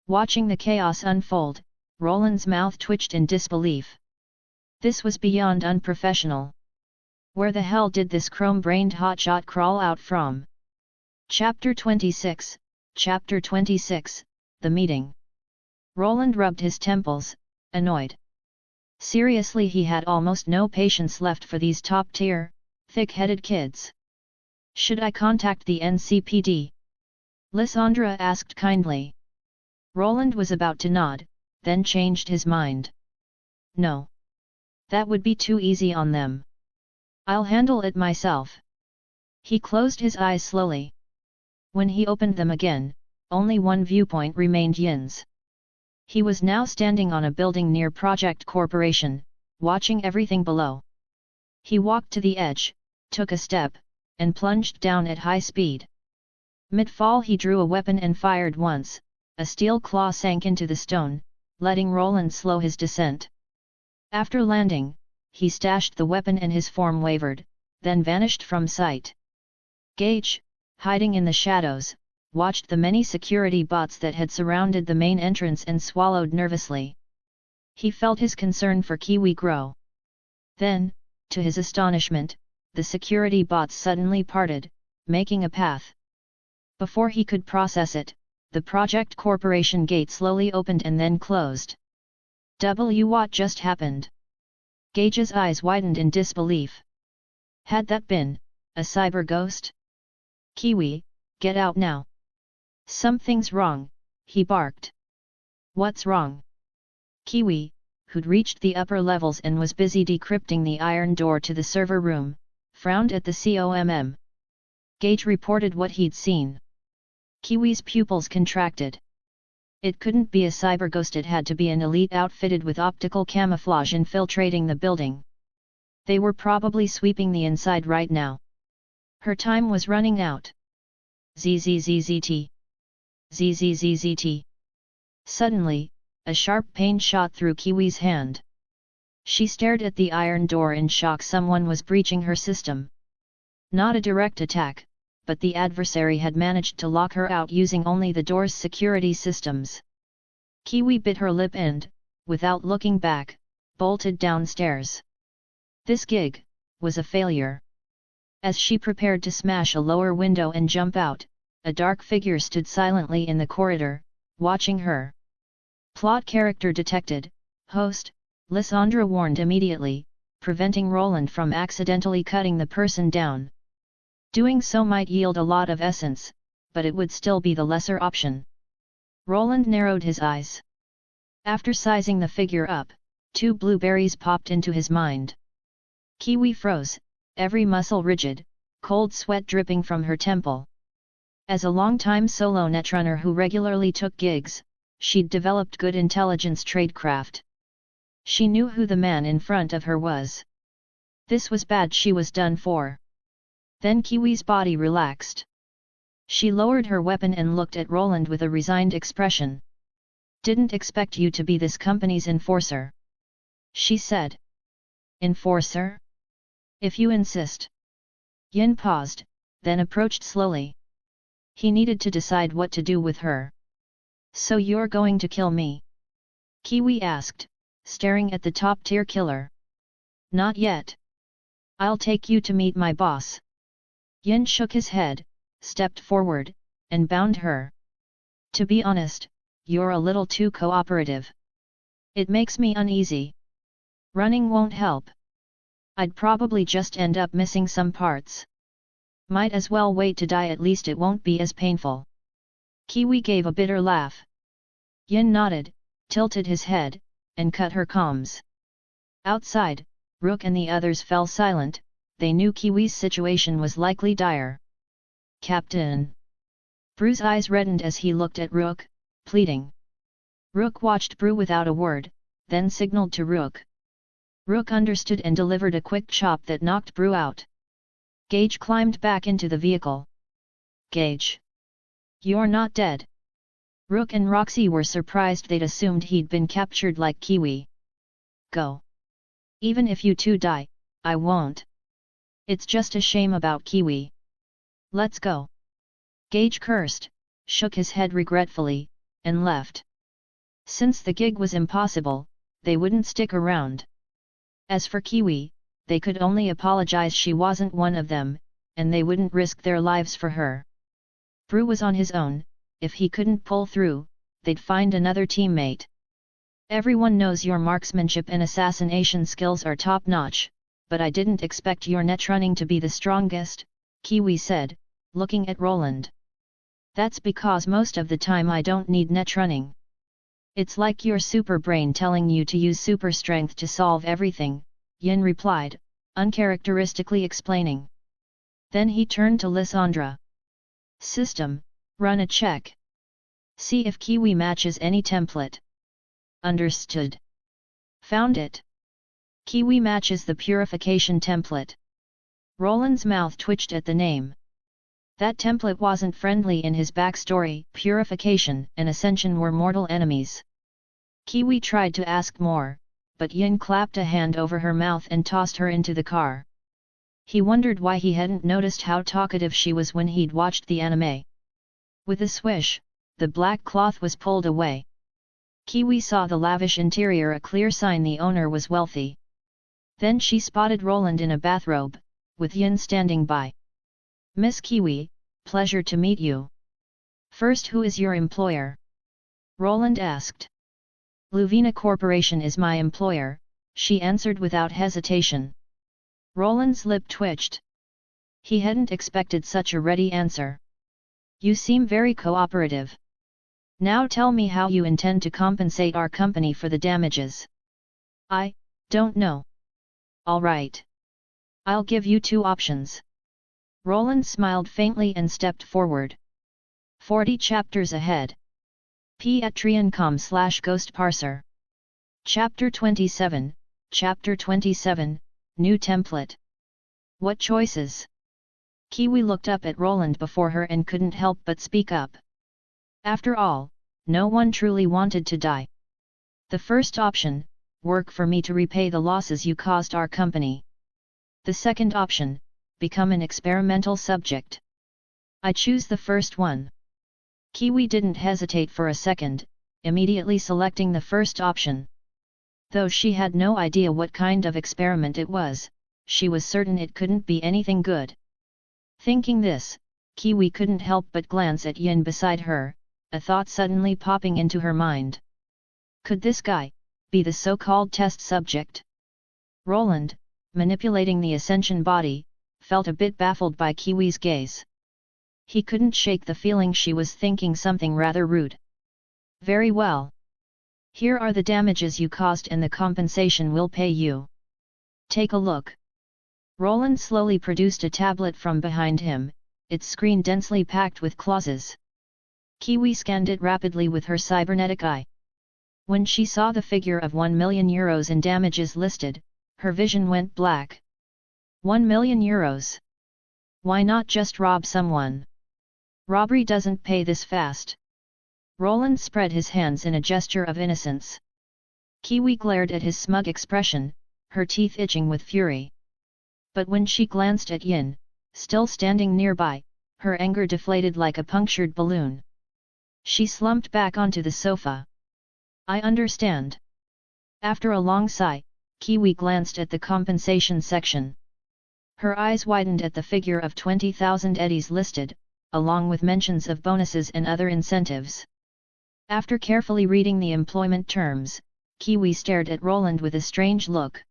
Watching the chaos unfold, Roland's mouth twitched in disbelief. This was beyond unprofessional. Where the hell did this chrome-brained hotshot crawl out from? Chapter 26, The Meeting. Roland rubbed his temples, annoyed. Seriously, he had almost no patience left for these top-tier, thick-headed kids. Should I contact the NCPD? Lysandra asked kindly. Roland was about to nod, then changed his mind. No. That would be too easy on them. I'll handle it myself. He closed his eyes slowly. When he opened them again, only one viewpoint remained Yin's. He was now standing on a building near Project Corporation, watching everything below. He walked to the edge, took a step, and plunged down at high speed. Mid-fall he drew a weapon and fired once, a steel claw sank into the stone, letting Roland slow his descent. After landing, he stashed the weapon and his form wavered, then vanished from sight. Gage, hiding in the shadows, watched the many security bots that had surrounded the main entrance and swallowed nervously. He felt his concern for Kiwi grow. Then, to his astonishment, the security bots suddenly parted, making a path. Before he could process it, the Project Corporation gate slowly opened and then closed. What just happened? Gage's eyes widened in disbelief. Had that been a cyber ghost? Kiwi, get out now. Something's wrong, he barked. What's wrong? Kiwi, who'd reached the upper levels and was busy decrypting the iron door to the server room, frowned at the COMM. Gage reported what he'd seen. Kiwi's pupils contracted. It couldn't be a cyber ghost, it had to be an elite outfitted with optical camouflage infiltrating the building. They were probably sweeping the inside right now. Her time was running out. ZZZZT. ZZZZT. Suddenly, a sharp pain shot through Kiwi's hand. She stared at the iron door in shock. Someone was breaching her system. Not a direct attack, but the adversary had managed to lock her out using only the door's security systems. Kiwi bit her lip and, without looking back, bolted downstairs. This gig was a failure. As she prepared to smash a lower window and jump out, a dark figure stood silently in the corridor, watching her. Plot character detected, host, Lysandra warned immediately, preventing Roland from accidentally cutting the person down. Doing so might yield a lot of essence, but it would still be the lesser option. Roland narrowed his eyes. After sizing the figure up, 2 blueberries popped into his mind. Kiwi froze, every muscle rigid, cold sweat dripping from her temple. As a long-time solo netrunner who regularly took gigs, she'd developed good intelligence tradecraft. She knew who the man in front of her was. This was bad, she was done for. Then Kiwi's body relaxed. She lowered her weapon and looked at Roland with a resigned expression. "Didn't expect you to be this company's enforcer," she said. "Enforcer? If you insist." Yin paused, then approached slowly. He needed to decide what to do with her. "So you're going to kill me?" Kiwi asked, staring at the top-tier killer. "Not yet. I'll take you to meet my boss." Yin shook his head, stepped forward, and bound her. "To be honest, you're a little too cooperative. It makes me uneasy. Running won't help. I'd probably just end up missing some parts. Might as well wait to die, at least it won't be as painful." Kiwi gave a bitter laugh. Yin nodded, tilted his head, and cut her comms. Outside, Rook and the others fell silent. They knew Kiwi's situation was likely dire. "Captain!" Brew's eyes reddened as he looked at Rook, pleading. Rook watched Brew without a word, then signaled to Rook. Rook understood and delivered a quick chop that knocked Brew out. Gage climbed back into the vehicle. "Gage! You're not dead." Rook and Roxy were surprised. They'd assumed he'd been captured like Kiwi. "Go. Even if you two die, I won't. It's just a shame about Kiwi. Let's go." Gage cursed, shook his head regretfully, and left. Since the gig was impossible, they wouldn't stick around. As for Kiwi, they could only apologize she wasn't one of them, and they wouldn't risk their lives for her. Brew was on his own. If he couldn't pull through, they'd find another teammate. "Everyone knows your marksmanship and assassination skills are top-notch, but I didn't expect your netrunning to be the strongest," Kiwi said, looking at Roland. "That's because most of the time I don't need netrunning. It's like your super brain telling you to use super strength to solve everything," Yin replied, uncharacteristically explaining. Then he turned to Lysandra. "System, run a check. See if Kiwi matches any template." "Understood. Found it. Kiwi matches the purification template." Roland's mouth twitched at the name. That template wasn't friendly. In his backstory, purification and ascension were mortal enemies. Kiwi tried to ask more, but Yin clapped a hand over her mouth and tossed her into the car. He wondered why he hadn't noticed how talkative she was when he'd watched the anime. With a swish, the black cloth was pulled away. Kiwi saw the lavish interior, a clear sign the owner was wealthy. Then she spotted Roland in a bathrobe, with Yin standing by. "Miss Kiwi, pleasure to meet you. First, who is your employer?" Roland asked. "Luvina Corporation is my employer," she answered without hesitation. Roland's lip twitched. He hadn't expected such a ready answer. "You seem very cooperative. Now tell me how you intend to compensate our company for the damages." "I don't know." "All right. I'll give you 2 options." Roland smiled faintly and stepped forward. 40 chapters ahead. Patreon.com/Ghost Parser. Chapter 27, Chapter 27, New Template. What choices? Kiwi looked up at Roland before her and couldn't help but speak up. After all, no one truly wanted to die. "The first option, work for me to repay the losses you caused our company. The second option, become an experimental subject." "I choose the first one." Kiwi didn't hesitate for a second, immediately selecting the first option. Though she had no idea what kind of experiment it was, she was certain it couldn't be anything good. Thinking this, Kiwi couldn't help but glance at Yin beside her, a thought suddenly popping into her mind. Could this guy be the so-called test subject? Roland, manipulating the Ascension body, felt a bit baffled by Kiwi's gaze. He couldn't shake the feeling she was thinking something rather rude. "Very well." Here are the damages you caused and the compensation we'll pay you. Take a look. Roland slowly produced a tablet from behind him, its screen densely packed with clauses. Kiwi scanned it rapidly with her cybernetic eye. When she saw the figure of 1 million euros in damages listed, her vision went black. 1 million euros. Why not just rob someone? Robbery doesn't pay this fast. Roland spread his hands in a gesture of innocence. Kiwi glared at his smug expression, her teeth itching with fury. But when she glanced at Yin, still standing nearby, her anger deflated like a punctured balloon. She slumped back onto the sofa. I understand. After a long sigh, Kiwi glanced at the compensation section. Her eyes widened at the figure of 20,000 eddies listed, along with mentions of bonuses and other incentives. After carefully reading the employment terms, Kiwi stared at Roland with a strange look.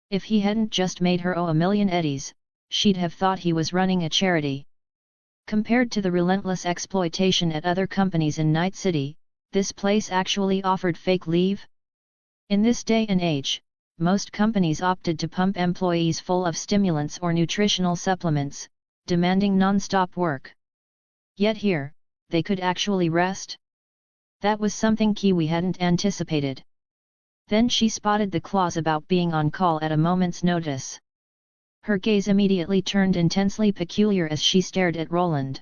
If he hadn't just made her owe 1 million eddies, she'd have thought he was running a charity. Compared to the relentless exploitation at other companies in Night City, this place actually offered fake leave? In this day and age, most companies opted to pump employees full of stimulants or nutritional supplements, demanding non-stop work. Yet here, they could actually rest? That was something Kiwi hadn't anticipated. Then she spotted the clause about being on call at a moment's notice. Her gaze immediately turned intensely peculiar as she stared at Roland.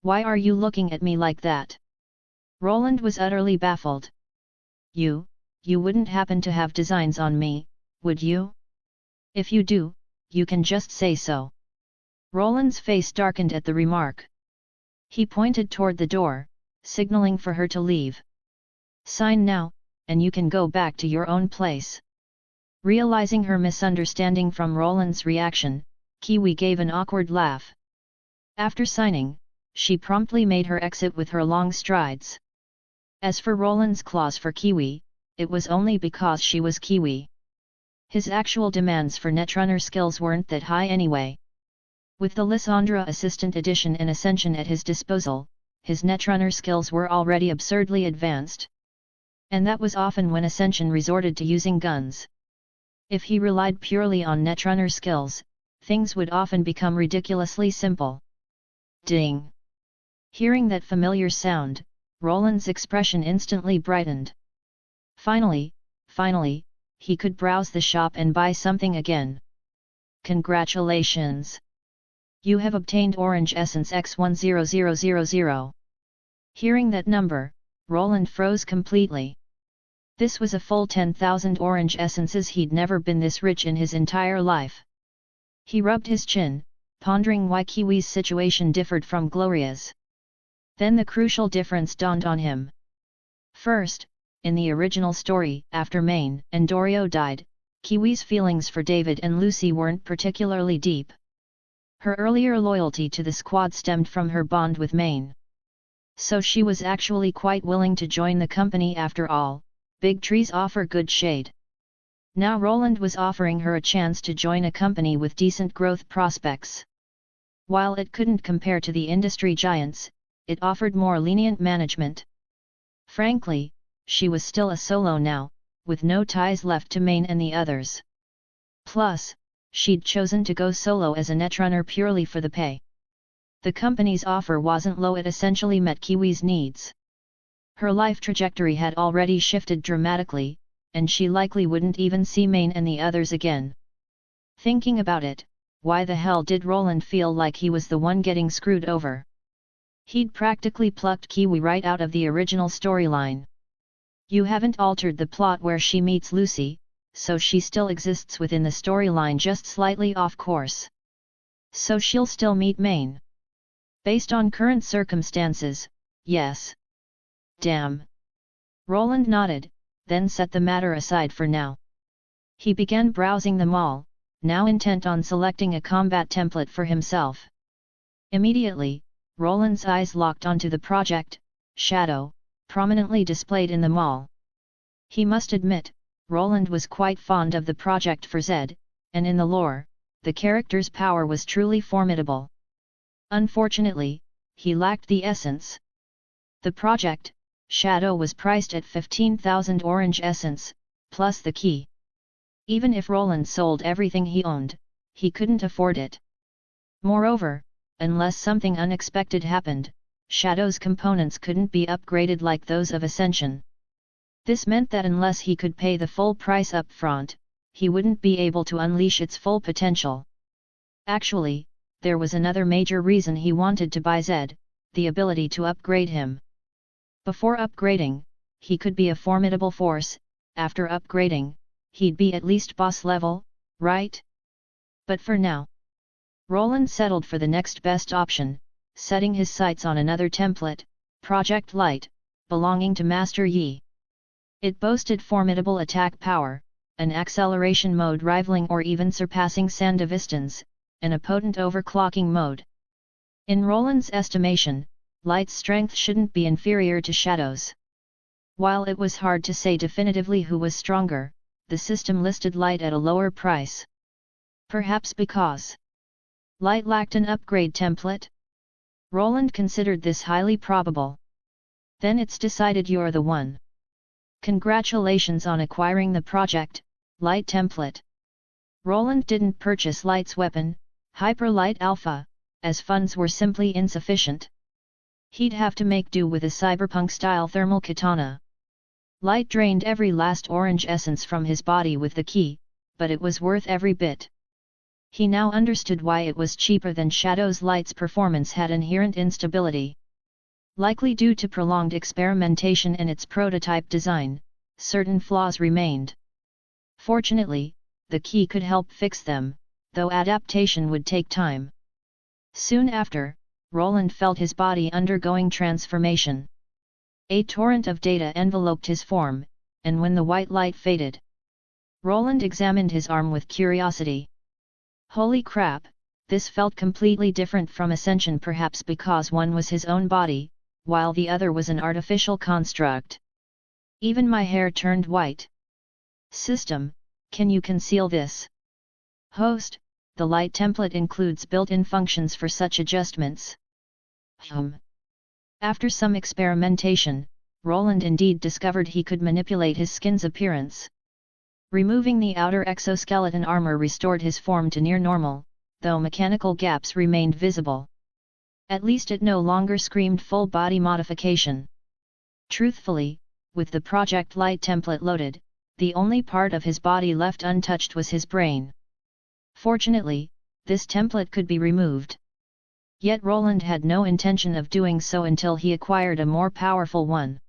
Why are you looking at me like that? Roland was utterly baffled. You wouldn't happen to have designs on me, would you? If you do, you can just say so. Roland's face darkened at the remark. He pointed toward the door, signaling for her to leave. Sign now, and you can go back to your own place. Realizing her misunderstanding from Roland's reaction, Kiwi gave an awkward laugh. After signing, she promptly made her exit with her long strides. As for Roland's clause for Kiwi, it was only because she was Kiwi. His actual demands for netrunner skills weren't that high anyway. With the Lysandra Assistant Edition and Ascension at his disposal, his netrunner skills were already absurdly advanced. And that was often when Ascension resorted to using guns. If he relied purely on netrunner skills, things would often become ridiculously simple. Ding! Hearing that familiar sound, Roland's expression instantly brightened. Finally, he could browse the shop and buy something again. Congratulations! You have obtained Orange Essence X10000. Hearing that number, Roland froze completely. This was a full 10,000 orange essences. He'd never been this rich in his entire life. He rubbed his chin, pondering why Kiwi's situation differed from Gloria's. Then the crucial difference dawned on him. First, in the original story, after Maine and Dorio died, Kiwi's feelings for David and Lucy weren't particularly deep. Her earlier loyalty to the squad stemmed from her bond with Maine. So she was actually quite willing to join the company after all. Big trees offer good shade. Now Roland was offering her a chance to join a company with decent growth prospects. While it couldn't compare to the industry giants, it offered more lenient management. Frankly, she was still a solo now, with no ties left to Maine and the others. Plus, she'd chosen to go solo as a netrunner purely for the pay. The company's offer wasn't low, it essentially met Kiwi's needs. Her life trajectory had already shifted dramatically, and she likely wouldn't even see Maine and the others again. Thinking about it, why the hell did Roland feel like he was the one getting screwed over? He'd practically plucked Kiwi right out of the original storyline. You haven't altered the plot where she meets Lucy, so she still exists within the storyline, just slightly off course. So she'll still meet Maine. Based on current circumstances, yes. Damn. Roland nodded, then set the matter aside for now. He began browsing the mall, now intent on selecting a combat template for himself. Immediately, Roland's eyes locked onto the project, Shadow, prominently displayed in the mall. He must admit, Roland was quite fond of the project for Zed, and in the lore, the character's power was truly formidable. Unfortunately, he lacked the essence. The project, Shadow was priced at 15,000 orange essence, plus the key. Even if Roland sold everything he owned, he couldn't afford it. Moreover, unless something unexpected happened, Shadow's components couldn't be upgraded like those of Ascension. This meant that unless he could pay the full price up front, he wouldn't be able to unleash its full potential. Actually, there was another major reason he wanted to buy Zed, the ability to upgrade him. Before upgrading, he could be a formidable force, after upgrading, he'd be at least boss level, right? But for now, Roland settled for the next best option, setting his sights on another template, Project Light, belonging to Master Yi. It boasted formidable attack power, an acceleration mode rivaling or even surpassing Sandevistan's, and a potent overclocking mode. In Roland's estimation, Light's strength shouldn't be inferior to Shadow's. While it was hard to say definitively who was stronger, the system listed Light at a lower price. Perhaps because Light lacked an upgrade template? Roland considered this highly probable. Then it's decided you're the one. Congratulations on acquiring the Project Light template. Roland didn't purchase Light's weapon, Hyper Light Alpha, as funds were simply insufficient. He'd have to make do with a cyberpunk-style thermal katana. Light drained every last orange essence from his body with the key, but it was worth every bit. He now understood why it was cheaper than Shadow's. Light's performance had inherent instability. Likely due to prolonged experimentation and its prototype design, certain flaws remained. Fortunately, the key could help fix them, though adaptation would take time. Soon after, Roland felt his body undergoing transformation. A torrent of data enveloped his form, and when the white light faded, Roland examined his arm with curiosity. Holy crap, this felt completely different from Ascension, perhaps because one was his own body, while the other was an artificial construct. Even my hair turned white. System, can you conceal this? Host, the Light template includes built-in functions for such adjustments. After some experimentation, Roland indeed discovered he could manipulate his skin's appearance. Removing the outer exoskeleton armor restored his form to near normal, though mechanical gaps remained visible. At least it no longer screamed full body modification. Truthfully, with the Project Light template loaded, the only part of his body left untouched was his brain. Fortunately, this template could be removed. Yet Roland had no intention of doing so until he acquired a more powerful one.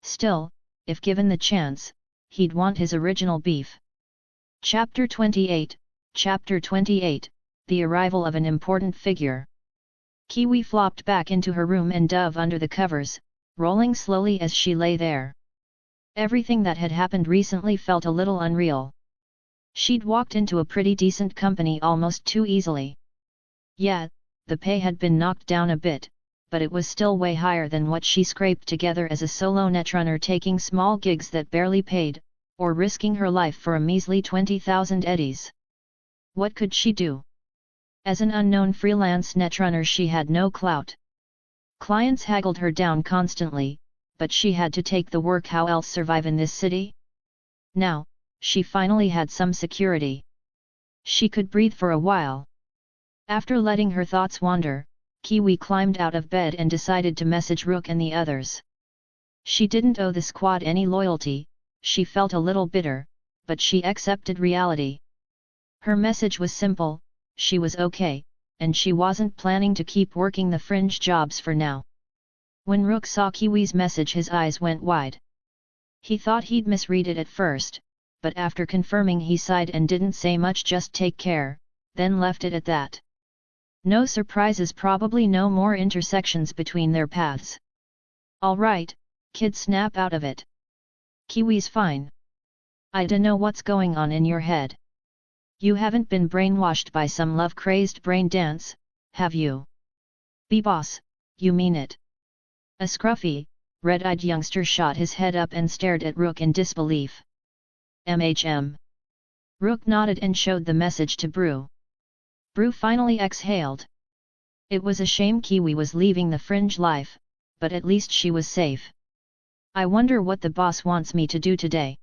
Still, if given the chance, he'd want his original beef. Chapter 28, The Arrival of an Important Figure. Kiwi flopped back into her room and dove under the covers, rolling slowly as she lay there. Everything that had happened recently felt a little unreal. She'd walked into a pretty decent company almost too easily. Yeah, the pay had been knocked down a bit, but it was still way higher than what she scraped together as a solo netrunner, taking small gigs that barely paid, or risking her life for a measly 20,000 eddies. What could she do? As an unknown freelance netrunner, she had no clout. Clients haggled her down constantly, but she had to take the work. How else survive in this city? Now, she finally had some security. She could breathe for a while. After letting her thoughts wander, Kiwi climbed out of bed and decided to message Rook and the others. She didn't owe the squad any loyalty, she felt a little bitter, but she accepted reality. Her message was simple: she was okay, and she wasn't planning to keep working the fringe jobs for now. When Rook saw Kiwi's message, his eyes went wide. He thought he'd misread it at first, but after confirming he sighed and didn't say much, just take care, then left it at that. No surprises, probably no more intersections between their paths. All right, kid, snap out of it. Kiwi's fine. I dunno what's going on in your head. You haven't been brainwashed by some love-crazed brain dance, have you? B-boss, you mean it? A scruffy, red-eyed youngster shot his head up and stared at Rook in disbelief. MHM. Rook nodded and showed the message to Brew. Brew finally exhaled. It was a shame Kiwi was leaving the fringe life, but at least she was safe. I wonder what the boss wants me to do today.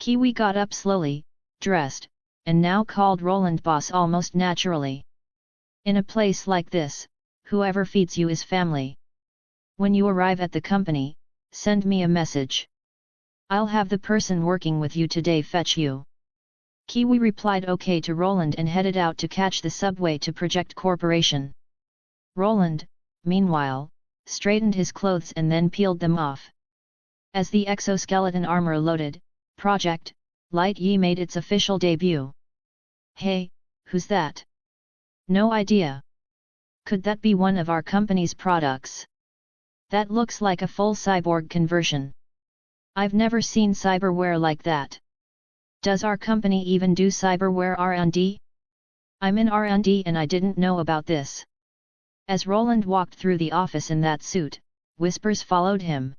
Kiwi got up slowly, dressed, and now called Roland boss almost naturally. In a place like this, whoever feeds you is family. When you arrive at the company, send me a message. I'll have the person working with you today fetch you. Kiwi replied okay to Roland and headed out to catch the subway to Project Corporation. Roland, meanwhile, straightened his clothes and then peeled them off. As the exoskeleton armor loaded, Project Light Yi made its official debut. Hey, who's that? No idea. Could that be one of our company's products? That looks like a full cyborg conversion. I've never seen cyberware like that. Does our company even do cyberware R&D? I'm in R&D and I didn't know about this. As Roland walked through the office in that suit, whispers followed him.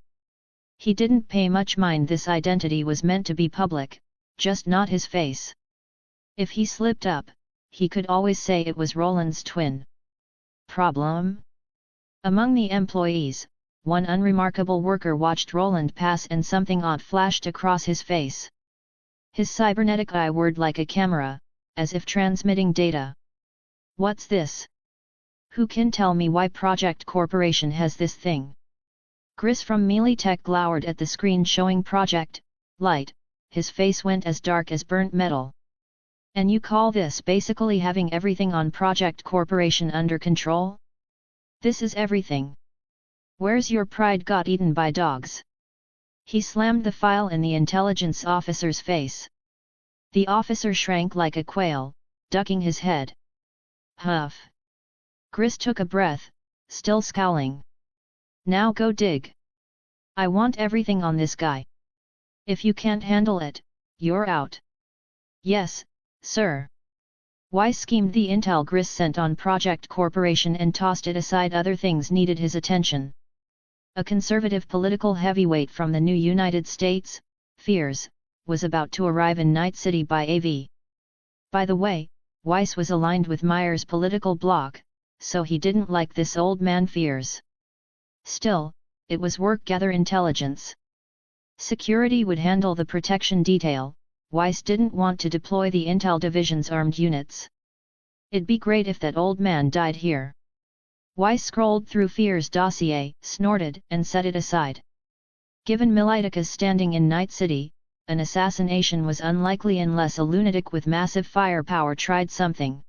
He didn't pay much mind. This identity was meant to be public, just not his face. If he slipped up, he could always say it was Roland's twin. Problem? Among the employees, one unremarkable worker watched Roland pass and something odd flashed across his face. His cybernetic eye whirred like a camera, as if transmitting data. What's this? Who can tell me why Project Corporation has this thing? Chris from Melee Tech glowered at the screen showing Project Light. His face went as dark as burnt metal. And you call this basically having everything on Project Corporation under control? This is everything. Where's your pride got eaten by dogs? He slammed the file in the intelligence officer's face. The officer shrank like a quail, ducking his head. Huff. Chris took a breath, still scowling. Now go dig. I want everything on this guy. If you can't handle it, you're out. Yes, sir. Weiss schemed the intel Chris sent on Project Corporation and tossed it aside. Other things needed his attention. A conservative political heavyweight from the new United States, Fears, was about to arrive in Night City by AV. By the way, Weiss was aligned with Meyer's political bloc, so he didn't like this old man Fears. Still, it was work gather intelligence. Security would handle the protection detail. Weiss didn't want to deploy the intel division's armed units. It'd be great if that old man died here. Weiss scrolled through Fear's dossier, snorted, and set it aside. Given Militica's standing in Night City, an assassination was unlikely unless a lunatic with massive firepower tried something.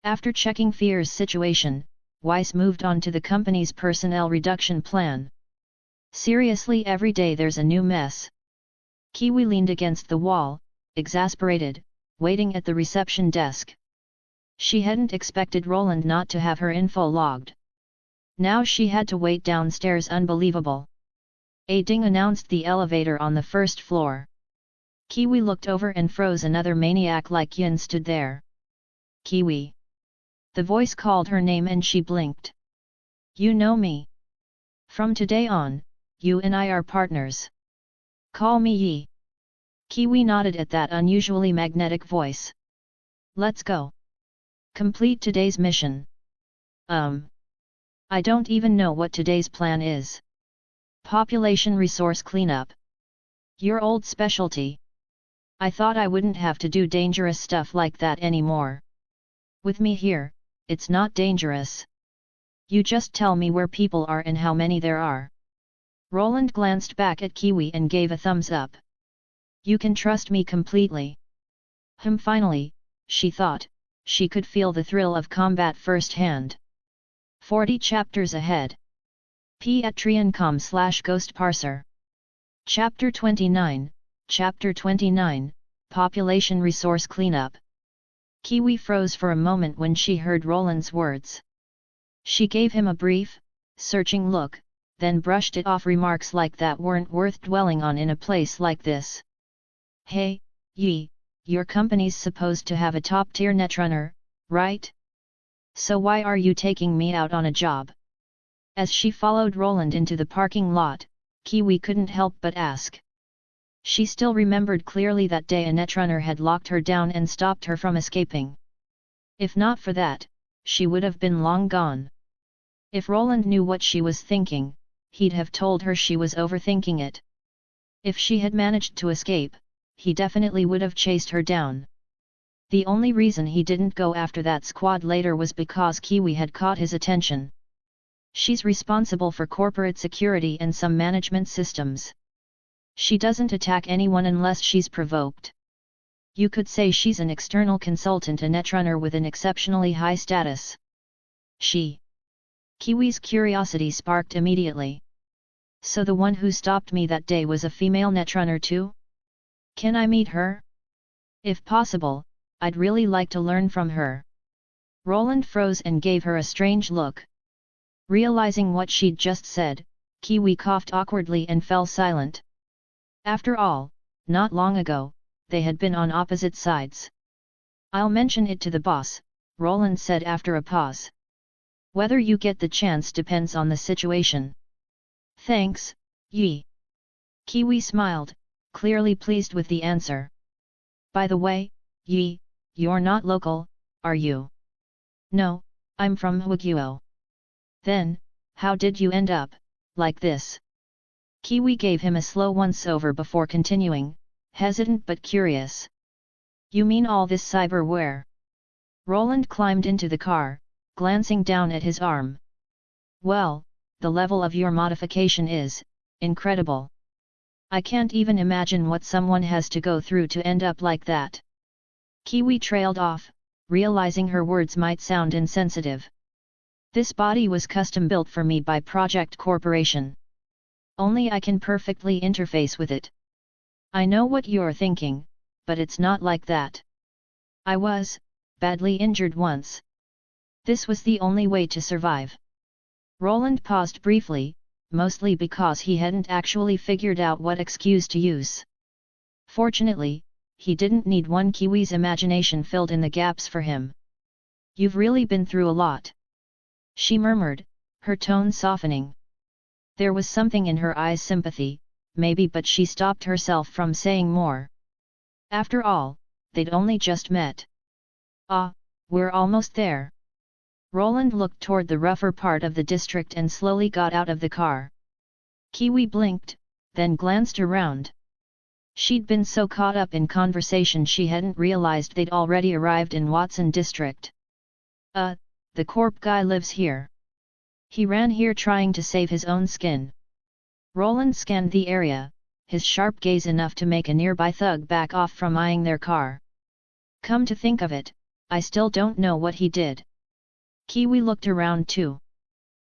After checking Fear's situation, Weiss moved on to the company's personnel reduction plan. Seriously, every day there's a new mess. Kiwi leaned against the wall, exasperated, waiting at the reception desk. She hadn't expected Roland not to have her info logged. Now she had to wait downstairs. Unbelievable. A ding announced the elevator on the first floor. Kiwi looked over and froze. Another maniac like Yin stood there. Kiwi. The voice called her name and she blinked. You know me. From today on, you and I are partners. Call me Yi. Kiwi nodded at that unusually magnetic voice. Let's go. Complete today's mission. I don't even know what today's plan is. Population resource cleanup. Your old specialty. I thought I wouldn't have to do dangerous stuff like that anymore. With me here, it's not dangerous. You just tell me where people are and how many there are. Roland glanced back at Kiwi and gave a thumbs up. You can trust me completely. Finally, she thought, she could feel the thrill of combat firsthand. 40 chapters ahead. Patreon.com/Ghost Parser. Chapter 29, Chapter 29, Population Resource Cleanup. Kiwi froze for a moment when she heard Roland's words. She gave him a brief, searching look, then brushed it off. Remarks like that weren't worth dwelling on in a place like this. Hey, Yi, your company's supposed to have a top-tier netrunner, right? So why are you taking me out on a job? As she followed Roland into the parking lot, Kiwi couldn't help but ask. She still remembered clearly that day a netrunner had locked her down and stopped her from escaping. If not for that, she would have been long gone. If Roland knew what she was thinking, he'd have told her she was overthinking it. If she had managed to escape, he definitely would have chased her down. The only reason he didn't go after that squad later was because Kiwi had caught his attention. She's responsible for corporate security and some management systems. She doesn't attack anyone unless she's provoked. You could say she's an external consultant, a netrunner with an exceptionally high status. Kiwi's curiosity sparked immediately. So the one who stopped me that day was a female netrunner too? Can I meet her? If possible, I'd really like to learn from her. Roland froze and gave her a strange look. Realizing what she'd just said, Kiwi coughed awkwardly and fell silent. After all, not long ago, they had been on opposite sides. I'll mention it to the boss, Roland said after a pause. Whether you get the chance depends on the situation. Thanks, Yi. Kiwi smiled, clearly pleased with the answer. By the way, Yi, you're not local, are you? No, I'm from Huaguo. Then, how did you end up like this? Kiwi gave him a slow once-over before continuing, hesitant but curious. You mean all this cyberware? Roland climbed into the car, glancing down at his arm. Well, the level of your modification is incredible. I can't even imagine what someone has to go through to end up like that. Kiwi trailed off, realizing her words might sound insensitive. This body was custom built for me by Project Corporation. Only I can perfectly interface with it. I know what you're thinking, but it's not like that. I was badly injured once. This was the only way to survive. Roland paused briefly, mostly because he hadn't actually figured out what excuse to use. Fortunately, he didn't need one. Kiwi's imagination filled in the gaps for him. You've really been through a lot, she murmured, her tone softening. There was something in her eyes, sympathy, maybe, but she stopped herself from saying more. After all, they'd only just met. Ah, we're almost there. Roland looked toward the rougher part of the district and slowly got out of the car. Kiwi blinked, then glanced around. She'd been so caught up in conversation she hadn't realized they'd already arrived in Watson District. The corp guy lives here. He ran here trying to save his own skin. Roland scanned the area, his sharp gaze enough to make a nearby thug back off from eyeing their car. Come to think of it, I still don't know what he did. Kiwi looked around too.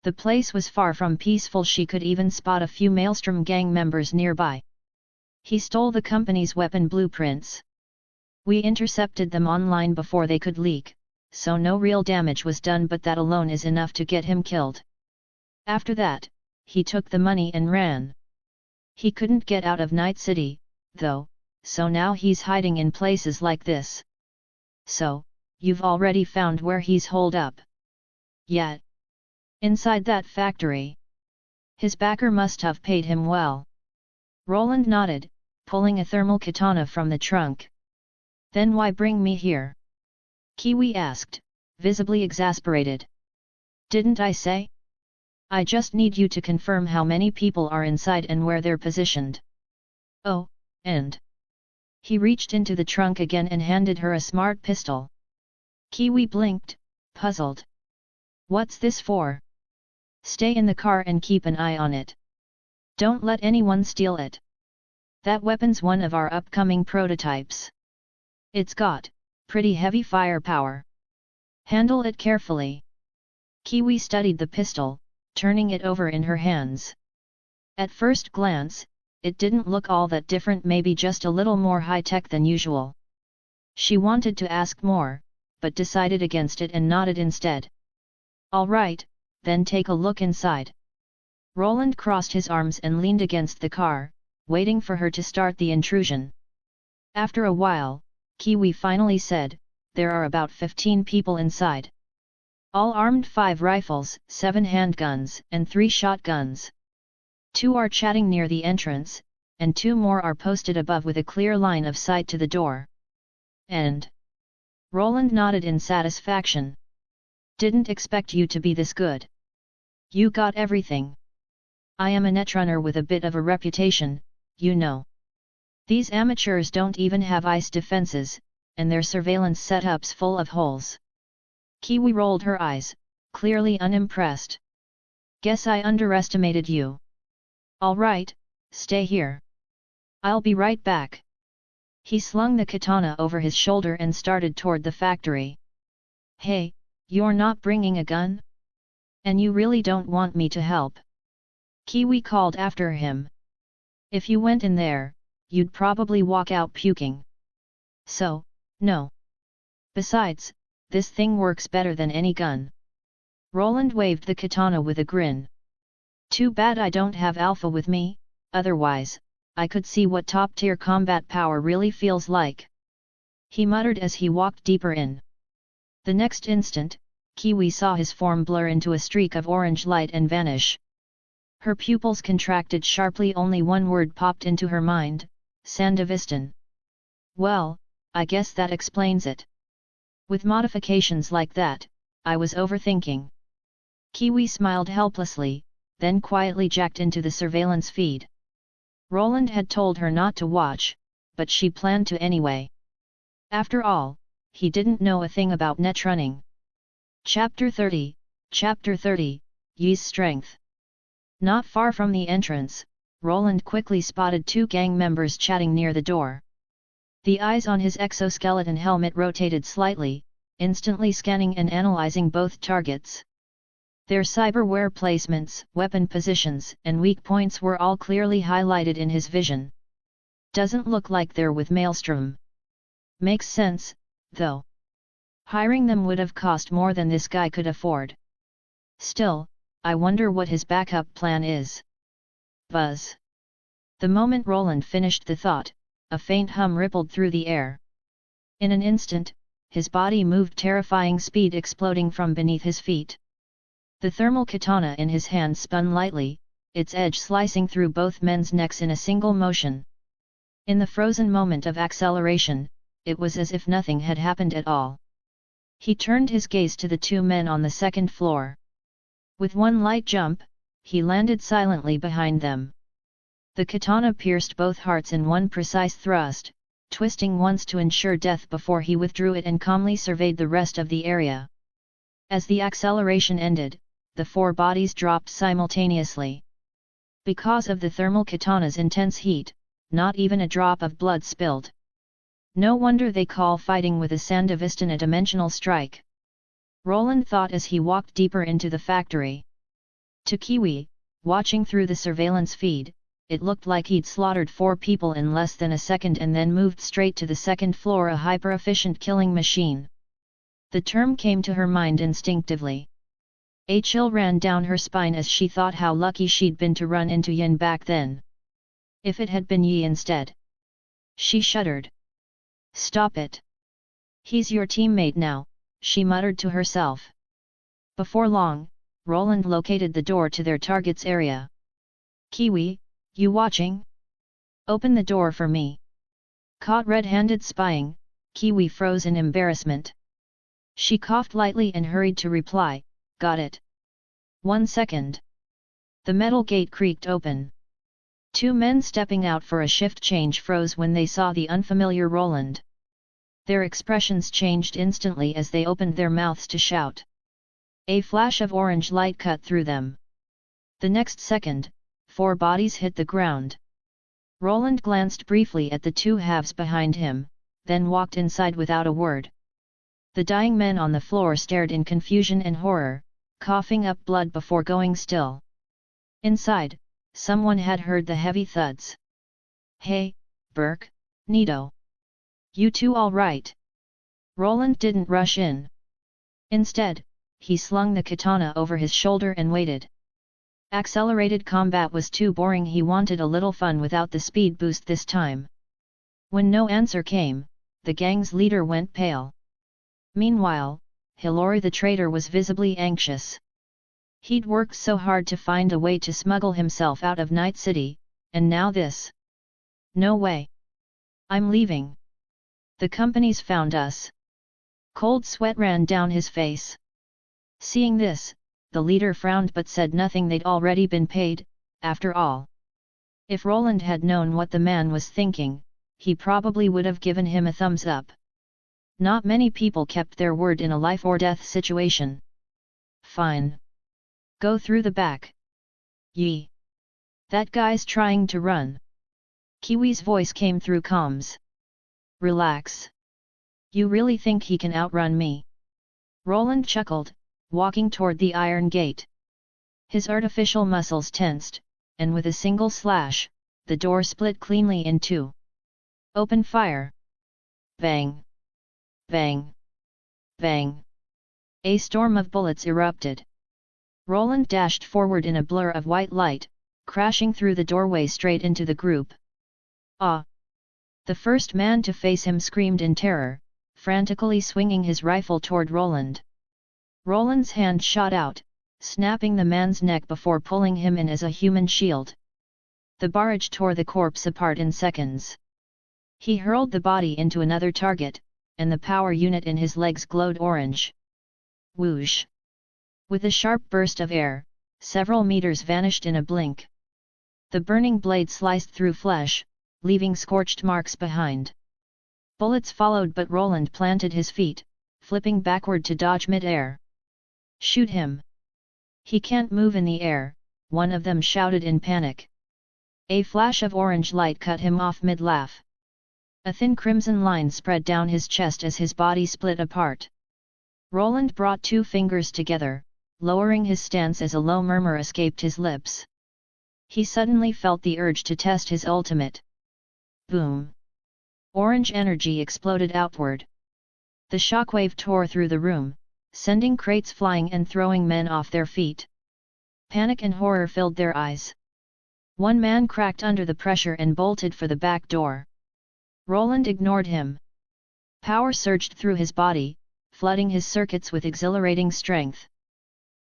The place was far from peaceful. She could even spot a few Maelstrom gang members nearby. He stole the company's weapon blueprints. We intercepted them online before they could leak, so no real damage was done, but that alone is enough to get him killed. After that, he took the money and ran. He couldn't get out of Night City, though, so now he's hiding in places like this. So, you've already found where he's holed up? Yet. Inside that factory. His backer must have paid him well. Roland nodded, pulling a thermal katana from the trunk. Then why bring me here? Kiwi asked, visibly exasperated. Didn't I say? I just need you to confirm how many people are inside and where they're positioned. Oh, and... He reached into the trunk again and handed her a smart pistol. Kiwi blinked, puzzled. What's this for? Stay in the car and keep an eye on it. Don't let anyone steal it. That weapon's one of our upcoming prototypes. It's got pretty heavy firepower. Handle it carefully. Kiwi studied the pistol, turning it over in her hands. At first glance, it didn't look all that different, maybe just a little more high-tech than usual. She wanted to ask more, but decided against it and nodded instead. All right, then take a look inside. Roland crossed his arms and leaned against the car, waiting for her to start the intrusion. After a while, Kiwi finally said, there are about 15 people inside. All armed, 5 rifles, 7 handguns, and 3 shotguns. 2 are chatting near the entrance, and 2 more are posted above with a clear line of sight to the door. And... Roland nodded in satisfaction. Didn't expect you to be this good. You got everything. I am a netrunner with a bit of a reputation, you know. These amateurs don't even have ice defenses, and their surveillance setup's full of holes. Kiwi rolled her eyes, clearly unimpressed. Guess I underestimated you. All right, stay here. I'll be right back. He slung the katana over his shoulder and started toward the factory. Hey, you're not bringing a gun? And you really don't want me to help? Kiwi called after him. If you went in there, you'd probably walk out puking. So, no. Besides, this thing works better than any gun. Roland waved the katana with a grin. Too bad I don't have Alpha with me, otherwise, I could see what top-tier combat power really feels like. He muttered as he walked deeper in. The next instant, Kiwi saw his form blur into a streak of orange light and vanish. Her pupils contracted sharply. Only one word popped into her mind, Sandevistan. Well, I guess that explains it. With modifications like that, I was overthinking. Kiwi smiled helplessly, then quietly jacked into the surveillance feed. Roland had told her not to watch, but she planned to anyway. After all, he didn't know a thing about netrunning. Chapter 30, Yi's Strength. Not far from the entrance, Roland quickly spotted two gang members chatting near the door. The eyes on his exoskeleton helmet rotated slightly, instantly scanning and analyzing both targets. Their cyberware placements, weapon positions, and weak points were all clearly highlighted in his vision. Doesn't look like they're with Maelstrom. Makes sense, though. Hiring them would have cost more than this guy could afford. Still, I wonder what his backup plan is. Buzz. The moment Roland finished the thought, a faint hum rippled through the air. In an instant, his body moved terrifying speed, exploding from beneath his feet. The thermal katana in his hand spun lightly, its edge slicing through both men's necks in a single motion. In the frozen moment of acceleration, it was as if nothing had happened at all. He turned his gaze to the two men on the second floor. With one light jump, he landed silently behind them. The katana pierced both hearts in one precise thrust, twisting once to ensure death before he withdrew it and calmly surveyed the rest of the area. As the acceleration ended, the four bodies dropped simultaneously. Because of the thermal katana's intense heat, not even a drop of blood spilled. No wonder they call fighting with a Sandevistan a dimensional strike. Roland thought as he walked deeper into the factory. To Kiwi, watching through the surveillance feed, it looked like he'd slaughtered 4 people in less than a second and then moved straight to the second floor, a hyper-efficient killing machine. The term came to her mind instinctively. A chill ran down her spine as she thought how lucky she'd been to run into Yin back then. If it had been Yi instead. She shuddered. Stop it. He's your teammate now, she muttered to herself. Before long, Roland located the door to their target's area. Kiwi, you watching? Open the door for me. Caught red-handed spying, Kiwi froze in embarrassment. She coughed lightly and hurried to reply, got it. 1 second. The metal gate creaked open. 2 men stepping out for a shift change froze when they saw the unfamiliar Roland. Their expressions changed instantly as they opened their mouths to shout. A flash of orange light cut through them. The next second, 4 bodies hit the ground. Roland glanced briefly at the 2 halves behind him, then walked inside without a word. The dying men on the floor stared in confusion and horror, coughing up blood before going still. Inside, someone had heard the heavy thuds. Hey, Burke, Nito. You two all right? Roland didn't rush in. Instead, he slung the katana over his shoulder and waited. Accelerated combat was too boring. He wanted a little fun without the speed boost this time. When no answer came, the gang's leader went pale. Meanwhile, Hilary the traitor was visibly anxious. He'd worked so hard to find a way to smuggle himself out of Night City, and now this. No way. I'm leaving. The company's found us. Cold sweat ran down his face. Seeing this, the leader frowned but said nothing. They'd already been paid, after all. If Roland had known what the man was thinking, he probably would have given him a thumbs up. Not many people kept their word in a life-or-death situation. Fine. Go through the back. Yee. That guy's trying to run. Kiwi's voice came through comms. Relax. You really think he can outrun me? Roland chuckled, walking toward the iron gate. His artificial muscles tensed, and with a single slash, the door split cleanly in two. Open fire! Bang! Bang! Bang! A storm of bullets erupted. Roland dashed forward in a blur of white light, crashing through the doorway straight into the group. Ah! The first man to face him screamed in terror, frantically swinging his rifle toward Roland. Roland's hand shot out, snapping the man's neck before pulling him in as a human shield. The barrage tore the corpse apart in seconds. He hurled the body into another target, and the power unit in his legs glowed orange. Whoosh! With a sharp burst of air, several meters vanished in a blink. The burning blade sliced through flesh, leaving scorched marks behind. Bullets followed, but Roland planted his feet, flipping backward to dodge mid-air. Shoot him! He can't move in the air, one of them shouted in panic. A flash of orange light cut him off mid-laugh. A thin crimson line spread down his chest as his body split apart. Roland brought two fingers together, lowering his stance as a low murmur escaped his lips. He suddenly felt the urge to test his ultimate. Boom! Orange energy exploded outward. The shockwave tore through the room, sending crates flying and throwing men off their feet. Panic and horror filled their eyes. One man cracked under the pressure and bolted for the back door. Roland ignored him. Power surged through his body, flooding his circuits with exhilarating strength.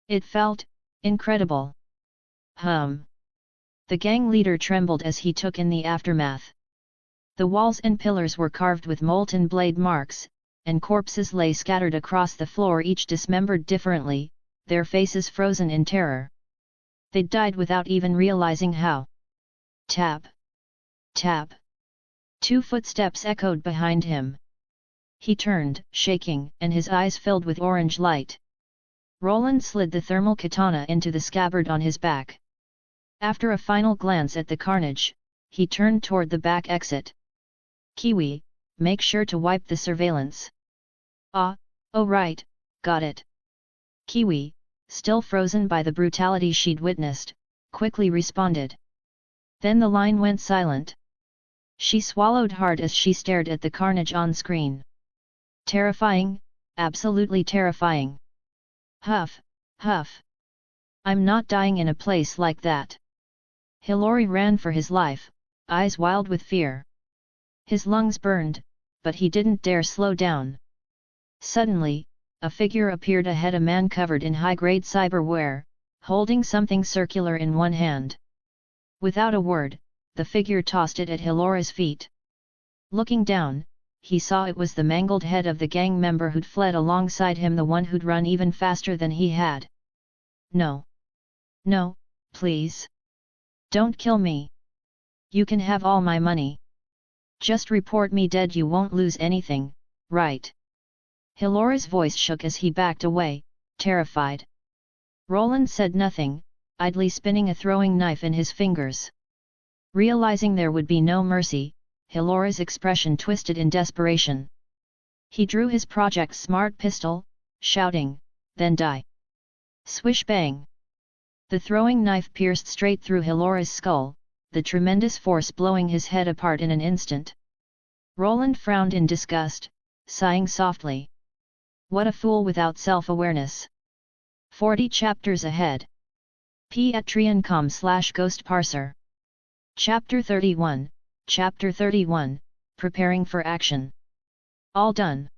It felt incredible. The gang leader trembled as he took in the aftermath. The walls and pillars were carved with molten blade marks, and corpses lay scattered across the floor, each dismembered differently, their faces frozen in terror. They'd died without even realizing how. Tap! Tap! 2 footsteps echoed behind him. He turned, shaking, and his eyes filled with orange light. Roland slid the thermal katana into the scabbard on his back. After a final glance at the carnage, he turned toward the back exit. Kiwi, make sure to wipe the surveillance. Ah, oh right, got it. Kiwi, still frozen by the brutality she'd witnessed, quickly responded. Then the line went silent. She swallowed hard as she stared at the carnage on screen. Terrifying, absolutely terrifying. Huff, huff. I'm not dying in a place like that. Hillary ran for his life, eyes wild with fear. His lungs burned, but he didn't dare slow down. Suddenly, a figure appeared ahead, a man covered in high-grade cyberware, holding something circular in one hand. Without a word, the figure tossed it at Hilora's feet. Looking down, he saw it was the mangled head of the gang member who'd fled alongside him, the one who'd run even faster than he had. No. No, please. Don't kill me. You can have all my money. Just report me dead, you won't lose anything, right? Hilora's voice shook as he backed away, terrified. Roland said nothing, idly spinning a throwing knife in his fingers. Realizing there would be no mercy, Hilora's expression twisted in desperation. He drew his Project Smart pistol, shouting, "Then die!" Swish bang! The throwing knife pierced straight through Hilora's skull, the tremendous force blowing his head apart in an instant. Roland frowned in disgust, sighing softly. What a fool without self-awareness. 40 chapters ahead. Patreon.com/ghostparser. Chapter 31, Chapter 31, Preparing for Action. All done?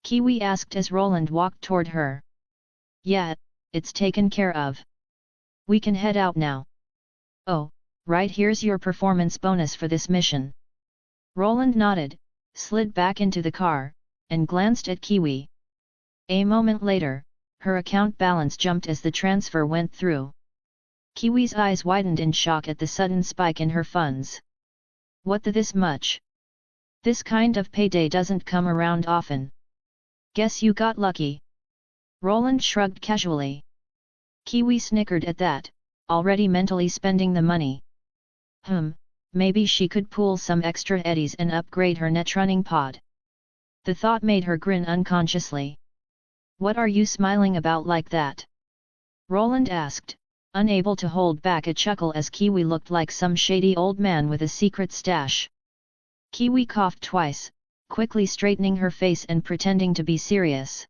Kiwi asked as Roland walked toward her. Yeah, it's taken care of. We can head out now. Oh, right, here's your performance bonus for this mission. Roland nodded, slid back into the car, and glanced at Kiwi. A moment later, her account balance jumped as the transfer went through. Kiwi's eyes widened in shock at the sudden spike in her funds. What this much? This kind of payday doesn't come around often. Guess you got lucky. Roland shrugged casually. Kiwi snickered at that, already mentally spending the money. Maybe she could pool some extra eddies and upgrade her netrunning pod. The thought made her grin unconsciously. What are you smiling about like that? Roland asked, unable to hold back a chuckle as Kiwi looked like some shady old man with a secret stash. Kiwi coughed twice, quickly straightening her face and pretending to be serious.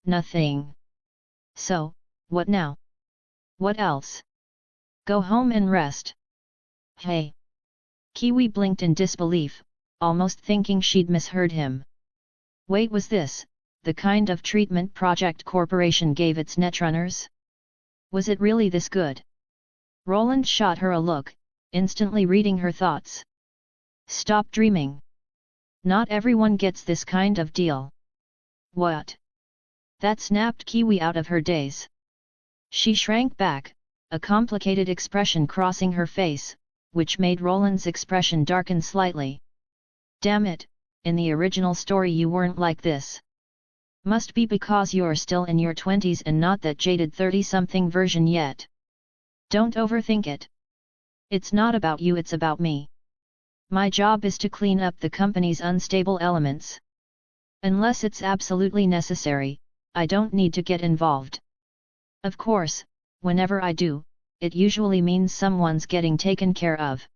Nothing. So, what now? What else? Go home and rest. Hey! Kiwi blinked in disbelief, almost thinking she'd misheard him. Wait, was this the kind of treatment Project Corporation gave its netrunners? Was it really this good? Roland shot her a look, instantly reading her thoughts. Stop dreaming. Not everyone gets this kind of deal. What? That snapped Kiwi out of her daze. She shrank back, a complicated expression crossing her face, which made Roland's expression darken slightly. Damn it, in the original story you weren't like this. Must be because you're still in your 20s and not that jaded 30-something version yet. Don't overthink it. It's not about you, it's about me. My job is to clean up the company's unstable elements. Unless it's absolutely necessary, I don't need to get involved. Of course, whenever I do, it usually means someone's getting taken care of.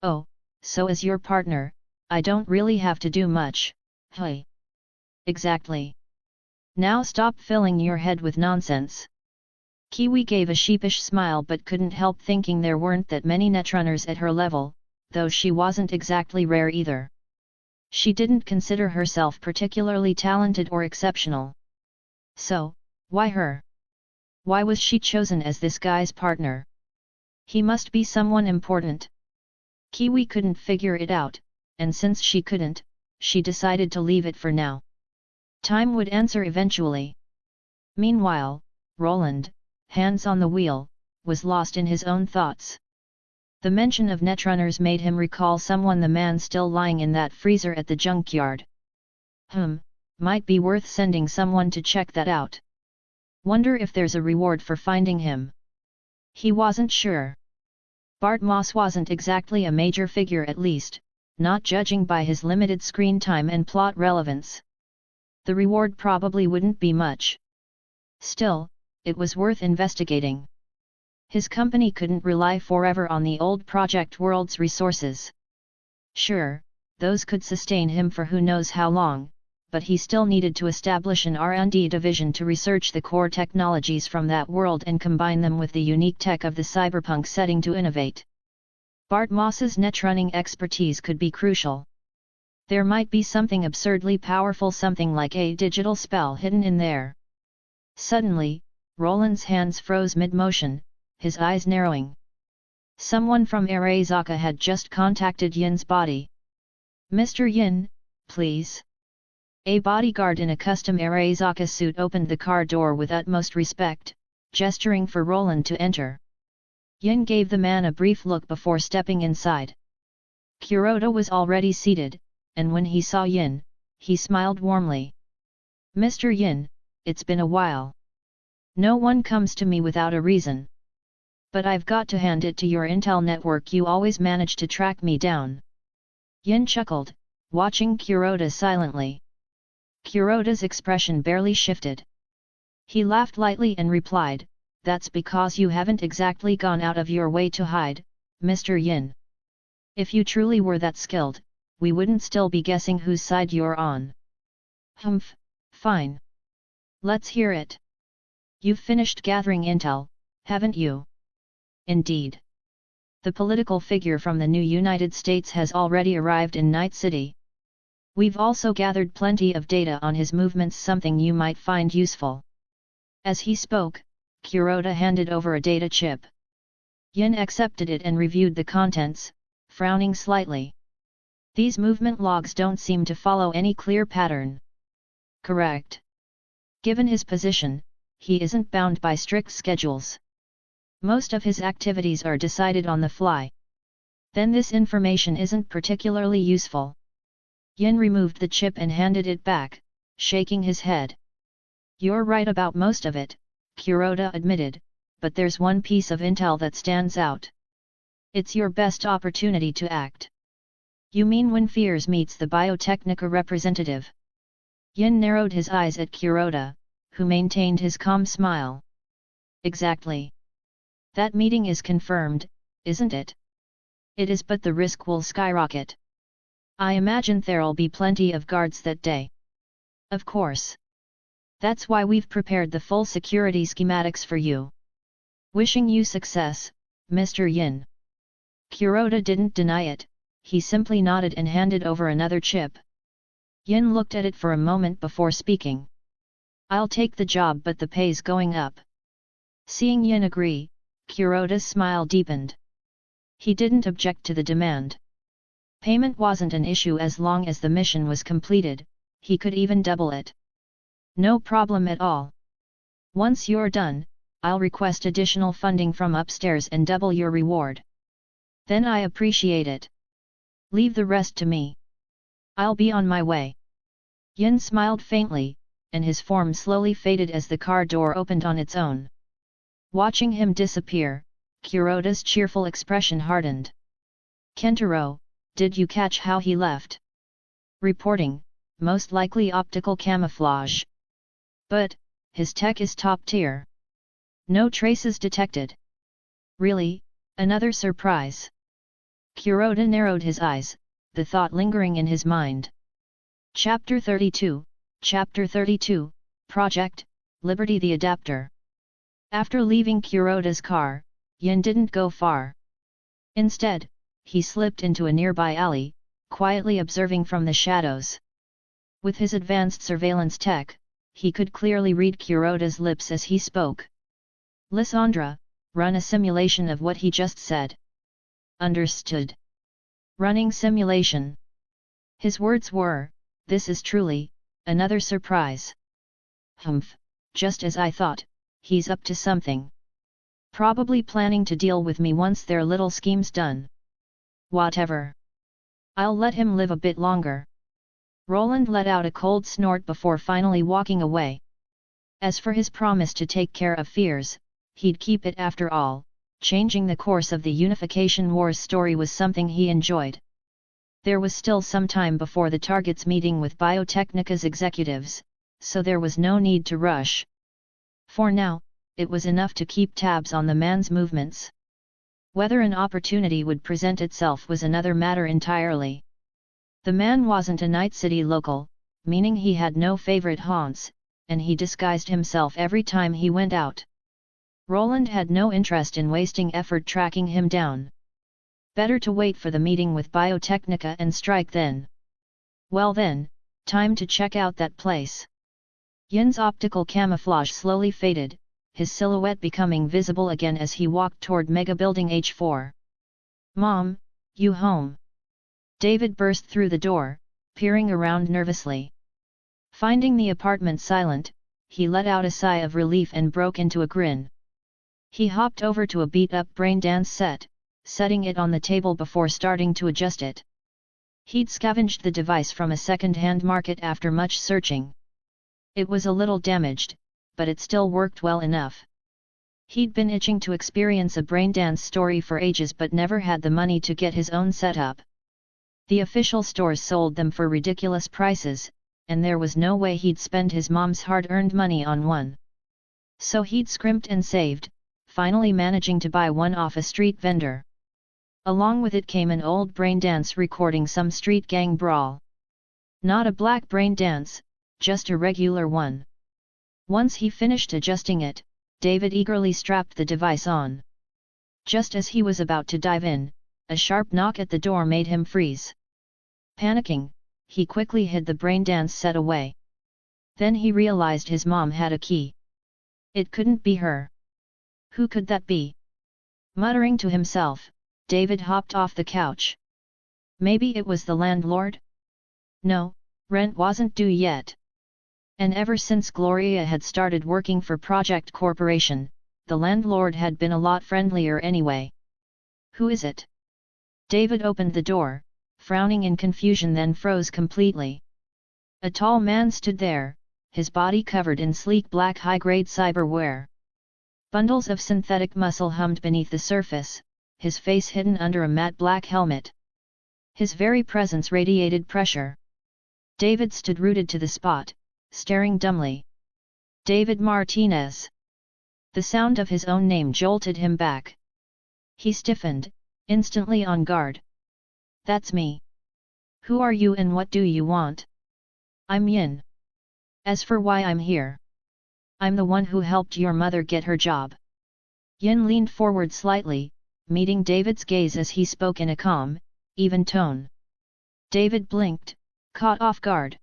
Oh, so as your partner, I don't really have to do much, hey? Exactly. Now stop filling your head with nonsense. Kiwi gave a sheepish smile but couldn't help thinking there weren't that many netrunners at her level, though she wasn't exactly rare either. She didn't consider herself particularly talented or exceptional. So, why her? Why was she chosen as this guy's partner? He must be someone important. Kiwi couldn't figure it out, and since she couldn't, she decided to leave it for now. Time would answer eventually. Meanwhile, Roland, hands on the wheel, was lost in his own thoughts. The mention of netrunners made him recall someone, the man still lying in that freezer at the junkyard. Might be worth sending someone to check that out. Wonder if there's a reward for finding him. He wasn't sure. Bart Moss wasn't exactly a major figure, at least, not judging by his limited screen time and plot relevance. The reward probably wouldn't be much. Still, it was worth investigating. His company couldn't rely forever on the old Project World's resources. Sure, those could sustain him for who knows how long, but he still needed to establish an R&D division to research the core technologies from that world and combine them with the unique tech of the cyberpunk setting to innovate. Bart Moss's netrunning expertise could be crucial. There might be something absurdly powerful, something like a digital spell hidden in there. Suddenly, Roland's hands froze mid-motion, his eyes narrowing. Someone from Arasaka had just contacted Yin's body. Mr. Yin, please. A bodyguard in a custom Arasaka suit opened the car door with utmost respect, gesturing for Roland to enter. Yin gave the man a brief look before stepping inside. Kuroda was already seated, and when he saw Yin, he smiled warmly. Mr. Yin, it's been a while. No one comes to me without a reason. But I've got to hand it to your intel network, you always manage to track me down. Yin chuckled, watching Kuroda silently. Kuroda's expression barely shifted. He laughed lightly and replied, that's because you haven't exactly gone out of your way to hide, Mr. Yin. If you truly were that skilled, we wouldn't still be guessing whose side you're on. Humph, fine. Let's hear it. You've finished gathering intel, haven't you? Indeed. The political figure from the new United States has already arrived in Night City. We've also gathered plenty of data on his movements, something you might find useful. As he spoke, Kuroda handed over a data chip. Yin accepted it and reviewed the contents, frowning slightly. These movement logs don't seem to follow any clear pattern. Correct. Given his position, he isn't bound by strict schedules. Most of his activities are decided on the fly. Then this information isn't particularly useful. Yin removed the chip and handed it back, shaking his head. You're right about most of it, Kuroda admitted, but there's one piece of intel that stands out. It's your best opportunity to act. You mean when Fears meets the Biotechnica representative? Yin narrowed his eyes at Kuroda, who maintained his calm smile. Exactly. That meeting is confirmed, isn't it? It is, but the risk will skyrocket. I imagine there'll be plenty of guards that day. Of course. That's why we've prepared the full security schematics for you. Wishing you success, Mr. Yin. Kuroda didn't deny it, he simply nodded and handed over another chip. Yin looked at it for a moment before speaking. I'll take the job, but the pay's going up. Seeing Yin agree, Kuroda's smile deepened. He didn't object to the demand. Payment wasn't an issue as long as the mission was completed, he could even double it. No problem at all. Once you're done, I'll request additional funding from upstairs and double your reward. Then I appreciate it. Leave the rest to me. I'll be on my way. Yin smiled faintly, and his form slowly faded as the car door opened on its own. Watching him disappear, Kuroda's cheerful expression hardened. Kentaro, did you catch how he left? Reporting, most likely optical camouflage. But, his tech is top tier. No traces detected. Really, another surprise. Kuroda narrowed his eyes, the thought lingering in his mind. Chapter 32, Project, Liberty the Adapter. After leaving Kuroda's car, Yin didn't go far. Instead, he slipped into a nearby alley, quietly observing from the shadows. With his advanced surveillance tech, he could clearly read Kuroda's lips as he spoke. Lysandra, run a simulation of what he just said. Understood. Running simulation. His words were, this is truly, another surprise. Humph, just as I thought, he's up to something. Probably planning to deal with me once their little scheme's done. Whatever. I'll let him live a bit longer. Roland let out a cold snort before finally walking away. As for his promise to take care of Fears, he'd keep it after all. Changing the course of the Unification Wars story was something he enjoyed. There was still some time before the target's meeting with Biotechnica's executives, so there was no need to rush. For now, it was enough to keep tabs on the man's movements. Whether an opportunity would present itself was another matter entirely. The man wasn't a Night City local, meaning he had no favorite haunts, and he disguised himself every time he went out. Roland had no interest in wasting effort tracking him down. Better to wait for the meeting with Biotechnica and strike then. Well then, time to check out that place. Yin's optical camouflage slowly faded, his silhouette becoming visible again as he walked toward Mega Building H4. Mom, you home? David burst through the door, peering around nervously. Finding the apartment silent, he let out a sigh of relief and broke into a grin. He hopped over to a beat-up brain dance set, setting it on the table before starting to adjust it. He'd scavenged the device from a second-hand market after much searching. It was a little damaged, but it still worked well enough. He'd been itching to experience a brain dance story for ages but never had the money to get his own setup. The official stores sold them for ridiculous prices, and there was no way he'd spend his mom's hard-earned money on one. So he'd scrimped and saved, finally managing to buy one off a street vendor. Along with it came an old brain dance recording some street gang brawl. Not a black brain dance, just a regular one. Once he finished adjusting it, David eagerly strapped the device on. Just as he was about to dive in, a sharp knock at the door made him freeze. Panicking, he quickly hid the brain dance set away. Then he realized his mom had a key. It couldn't be her. Who could that be? Muttering to himself, David hopped off the couch. Maybe it was the landlord? No, rent wasn't due yet. And ever since Gloria had started working for Project Corporation, the landlord had been a lot friendlier anyway. Who is it? David opened the door, frowning in confusion, then froze completely. A tall man stood there, his body covered in sleek black high-grade cyberware. Bundles of synthetic muscle hummed beneath the surface, his face hidden under a matte black helmet. His very presence radiated pressure. David stood rooted to the spot, staring dumbly. David Martinez. The sound of his own name jolted him back. He stiffened, instantly on guard. That's me. Who are you and what do you want? I'm Yin. As for why I'm here, I'm the one who helped your mother get her job. Yin leaned forward slightly, meeting David's gaze as he spoke in a calm, even tone. David blinked, caught off guard.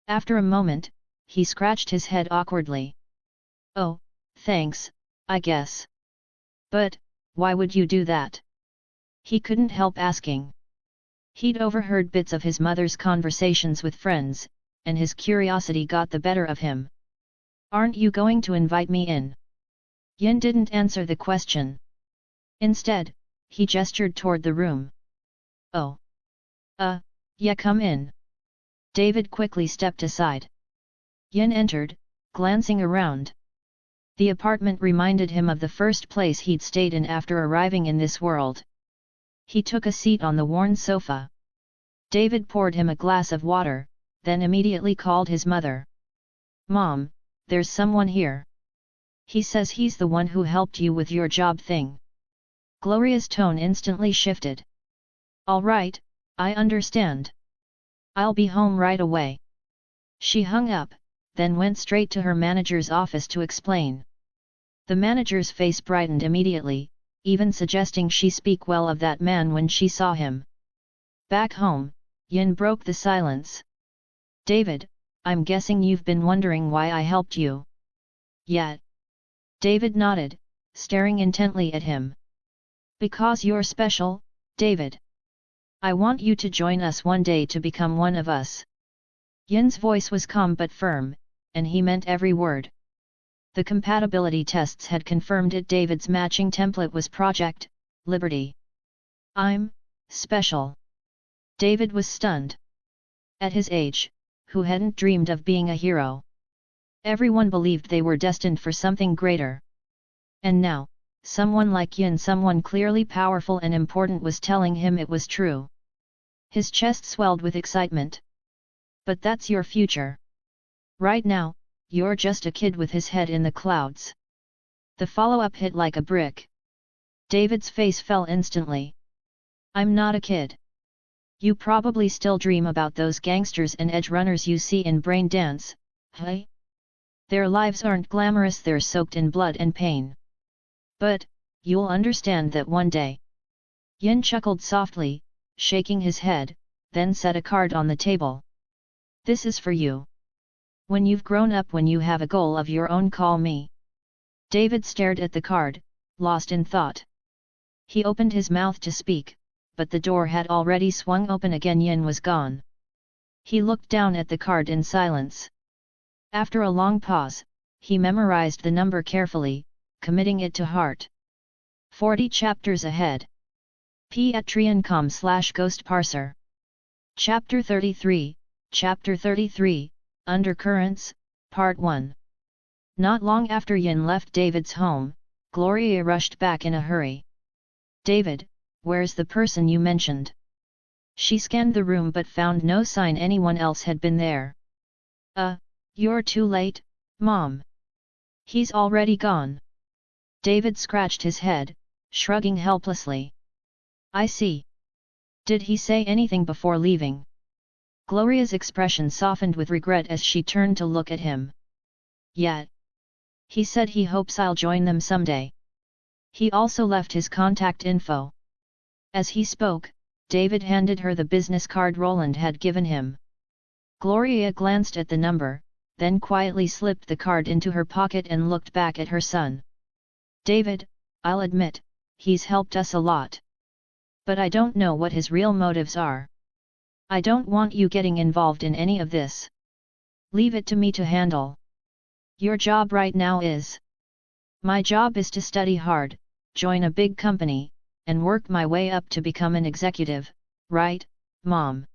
After a moment, he scratched his head awkwardly. Oh, thanks, I guess. But, why would you do that? He couldn't help asking. He'd overheard bits of his mother's conversations with friends, and his curiosity got the better of him. Aren't you going to invite me in? Yin didn't answer the question. Instead, he gestured toward the room. Oh. Yeah, come in. David quickly stepped aside. Yin entered, glancing around. The apartment reminded him of the first place he'd stayed in after arriving in this world. He took a seat on the worn sofa. David poured him a glass of water, then immediately called his mother. Mom, there's someone here. He says he's the one who helped you with your job thing. Gloria's tone instantly shifted. All right, I understand. I'll be home right away. She hung up, then went straight to her manager's office to explain. The manager's face brightened immediately, even suggesting she speak well of that man when she saw him. Back home, Yin broke the silence. David, I'm guessing you've been wondering why I helped you. Yeah. David nodded, staring intently at him. Because you're special, David. I want you to join us one day to become one of us. Yin's voice was calm but firm, and he meant every word. The compatibility tests had confirmed it. David's matching template was Project Liberty. I'm special. David was stunned. At his age, who hadn't dreamed of being a hero? Everyone believed they were destined for something greater. And now, someone like Yin, someone clearly powerful and important, was telling him it was true. His chest swelled with excitement. But that's your future. Right now, you're just a kid with his head in the clouds. The follow-up hit like a brick. David's face fell instantly. I'm not a kid. You probably still dream about those gangsters and edge runners you see in Brain Dance, hey? Their lives aren't glamorous, they're soaked in blood and pain. But, you'll understand that one day. Yin chuckled softly, shaking his head, then set a card on the table. This is for you. When you've grown up, when you have a goal of your own, call me. David stared at the card, lost in thought. He opened his mouth to speak, but the door had already swung open again. Yin was gone. He looked down at the card in silence. After a long pause, he memorized the number carefully, committing it to heart. 40 chapters ahead. Patreon.com/Ghost Parser. Chapter 33, Chapter 33, Undercurrents, Part 1. Not long after Yin left David's home, Gloria rushed back in a hurry. David, where's the person you mentioned? She scanned the room but found no sign anyone else had been there. You're too late, Mom. He's already gone. David scratched his head, shrugging helplessly. I see. Did he say anything before leaving? Gloria's expression softened with regret as she turned to look at him. Yeah. He said he hopes I'll join them someday. He also left his contact info. As he spoke, David handed her the business card Roland had given him. Gloria glanced at the number, then quietly slipped the card into her pocket and looked back at her son. David, I'll admit, he's helped us a lot. But I don't know what his real motives are. I don't want you getting involved in any of this. Leave it to me to handle. Your job right now is My job is to study hard, join a big company, and work my way up to become an executive, right, Mom?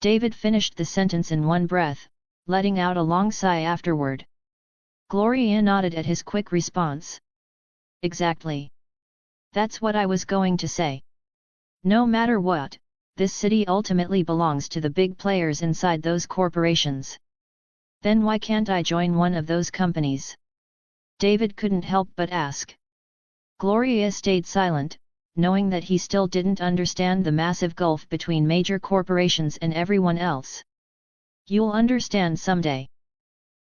David finished the sentence in one breath, letting out a long sigh afterward. Gloria nodded at his quick response. Exactly. That's what I was going to say. No matter what, this city ultimately belongs to the big players inside those corporations. Then why can't I join one of those companies? David couldn't help but ask. Gloria stayed silent, knowing that he still didn't understand the massive gulf between major corporations and everyone else. You'll understand someday.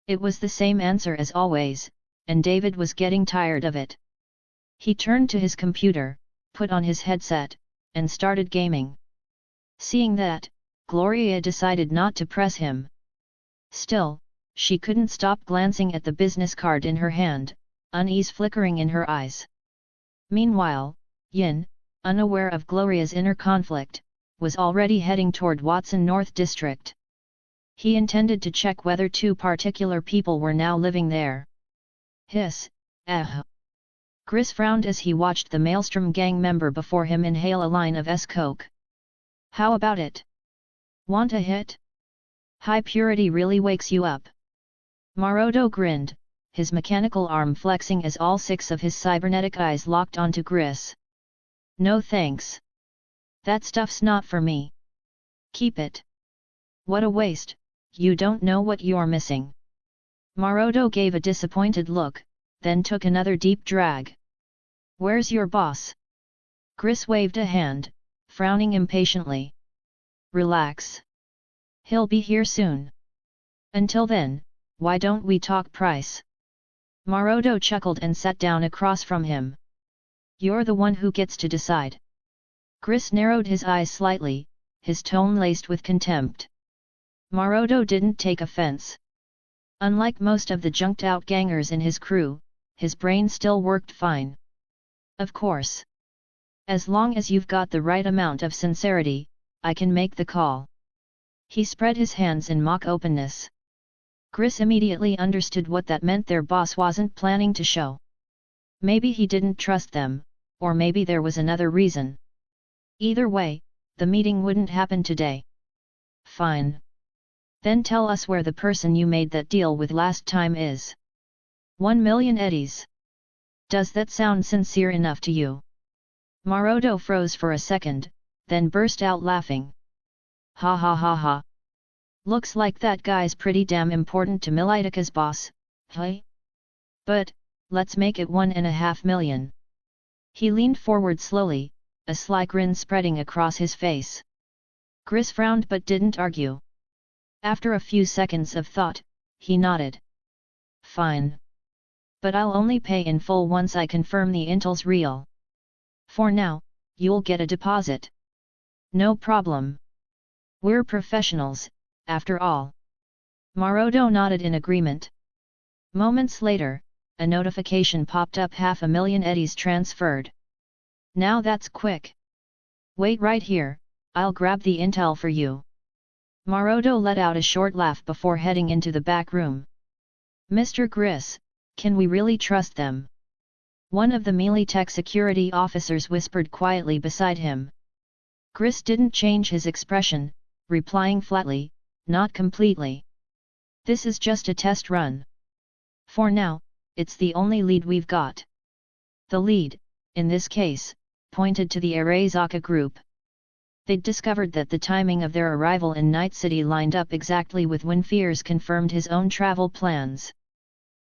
It was the same answer as always, and David was getting tired of it. He turned to his computer, put on his headset, and started gaming. Seeing that, Gloria decided not to press him. Still, she couldn't stop glancing at the business card in her hand, unease flickering in her eyes. Meanwhile, Yin, unaware of Gloria's inner conflict, was already heading toward Watson North District. He intended to check whether two particular people were now living there. Hiss, Chris frowned as he watched the Maelstrom gang member before him inhale a line of S-Coke. How about it? Want a hit? High purity really wakes you up. Maroto grinned, his mechanical arm flexing as all 6 of his cybernetic eyes locked onto Gris. No thanks. That stuff's not for me. Keep it. What a waste, you don't know what you're missing. Maroto gave a disappointed look, then took another deep drag. Where's your boss? Gris waved a hand, frowning impatiently. Relax. He'll be here soon. Until then, why don't we talk price? Maroto chuckled and sat down across from him. You're the one who gets to decide. Gris narrowed his eyes slightly, his tone laced with contempt. Maroto didn't take offense. Unlike most of the junked-out gangers in his crew, his brain still worked fine. Of course. As long as you've got the right amount of sincerity, I can make the call. He spread his hands in mock openness. Gris immediately understood what that meant. Their boss wasn't planning to show. Maybe he didn't trust them, or maybe there was another reason. Either way, the meeting wouldn't happen today. Fine. Then tell us where the person you made that deal with last time is. 1 million eddies. Does that sound sincere enough to you? Maroto froze for a second, then burst out laughing. Ha ha ha ha. Looks like that guy's pretty damn important to Militika's boss, hey? But, let's make it 1.5 million. He leaned forward slowly, a sly grin spreading across his face. Gris frowned but didn't argue. After a few seconds of thought, he nodded. Fine. But I'll only pay in full once I confirm the intel's real. For now, you'll get a deposit. No problem. We're professionals, after all. Maroto nodded in agreement. Moments later, a notification popped up. 500,000 eddies transferred. Now that's quick. Wait right here, I'll grab the intel for you. Maroto let out a short laugh before heading into the back room. Mr. Gris, can we really trust them? One of the Militech security officers whispered quietly beside him. Gris didn't change his expression, replying flatly, not completely. This is just a test run. For now, it's the only lead we've got. The lead, in this case, pointed to the Arasaka group. They'd discovered that the timing of their arrival in Night City lined up exactly with when Fears confirmed his own travel plans.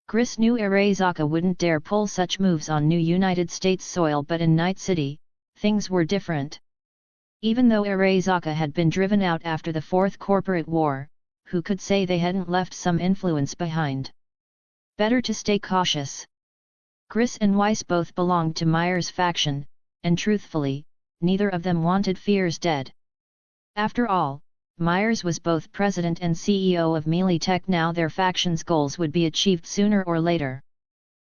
Gris knew Arasaka wouldn't dare pull such moves on new United States soil, but in Night City, things were different. Even though Arasaka had been driven out after the Fourth Corporate War, who could say they hadn't left some influence behind? Better to stay cautious. Gris and Weiss both belonged to Myers' faction, and truthfully, neither of them wanted Fears dead. After all, Myers was both president and CEO of Militech. Now their faction's goals would be achieved sooner or later.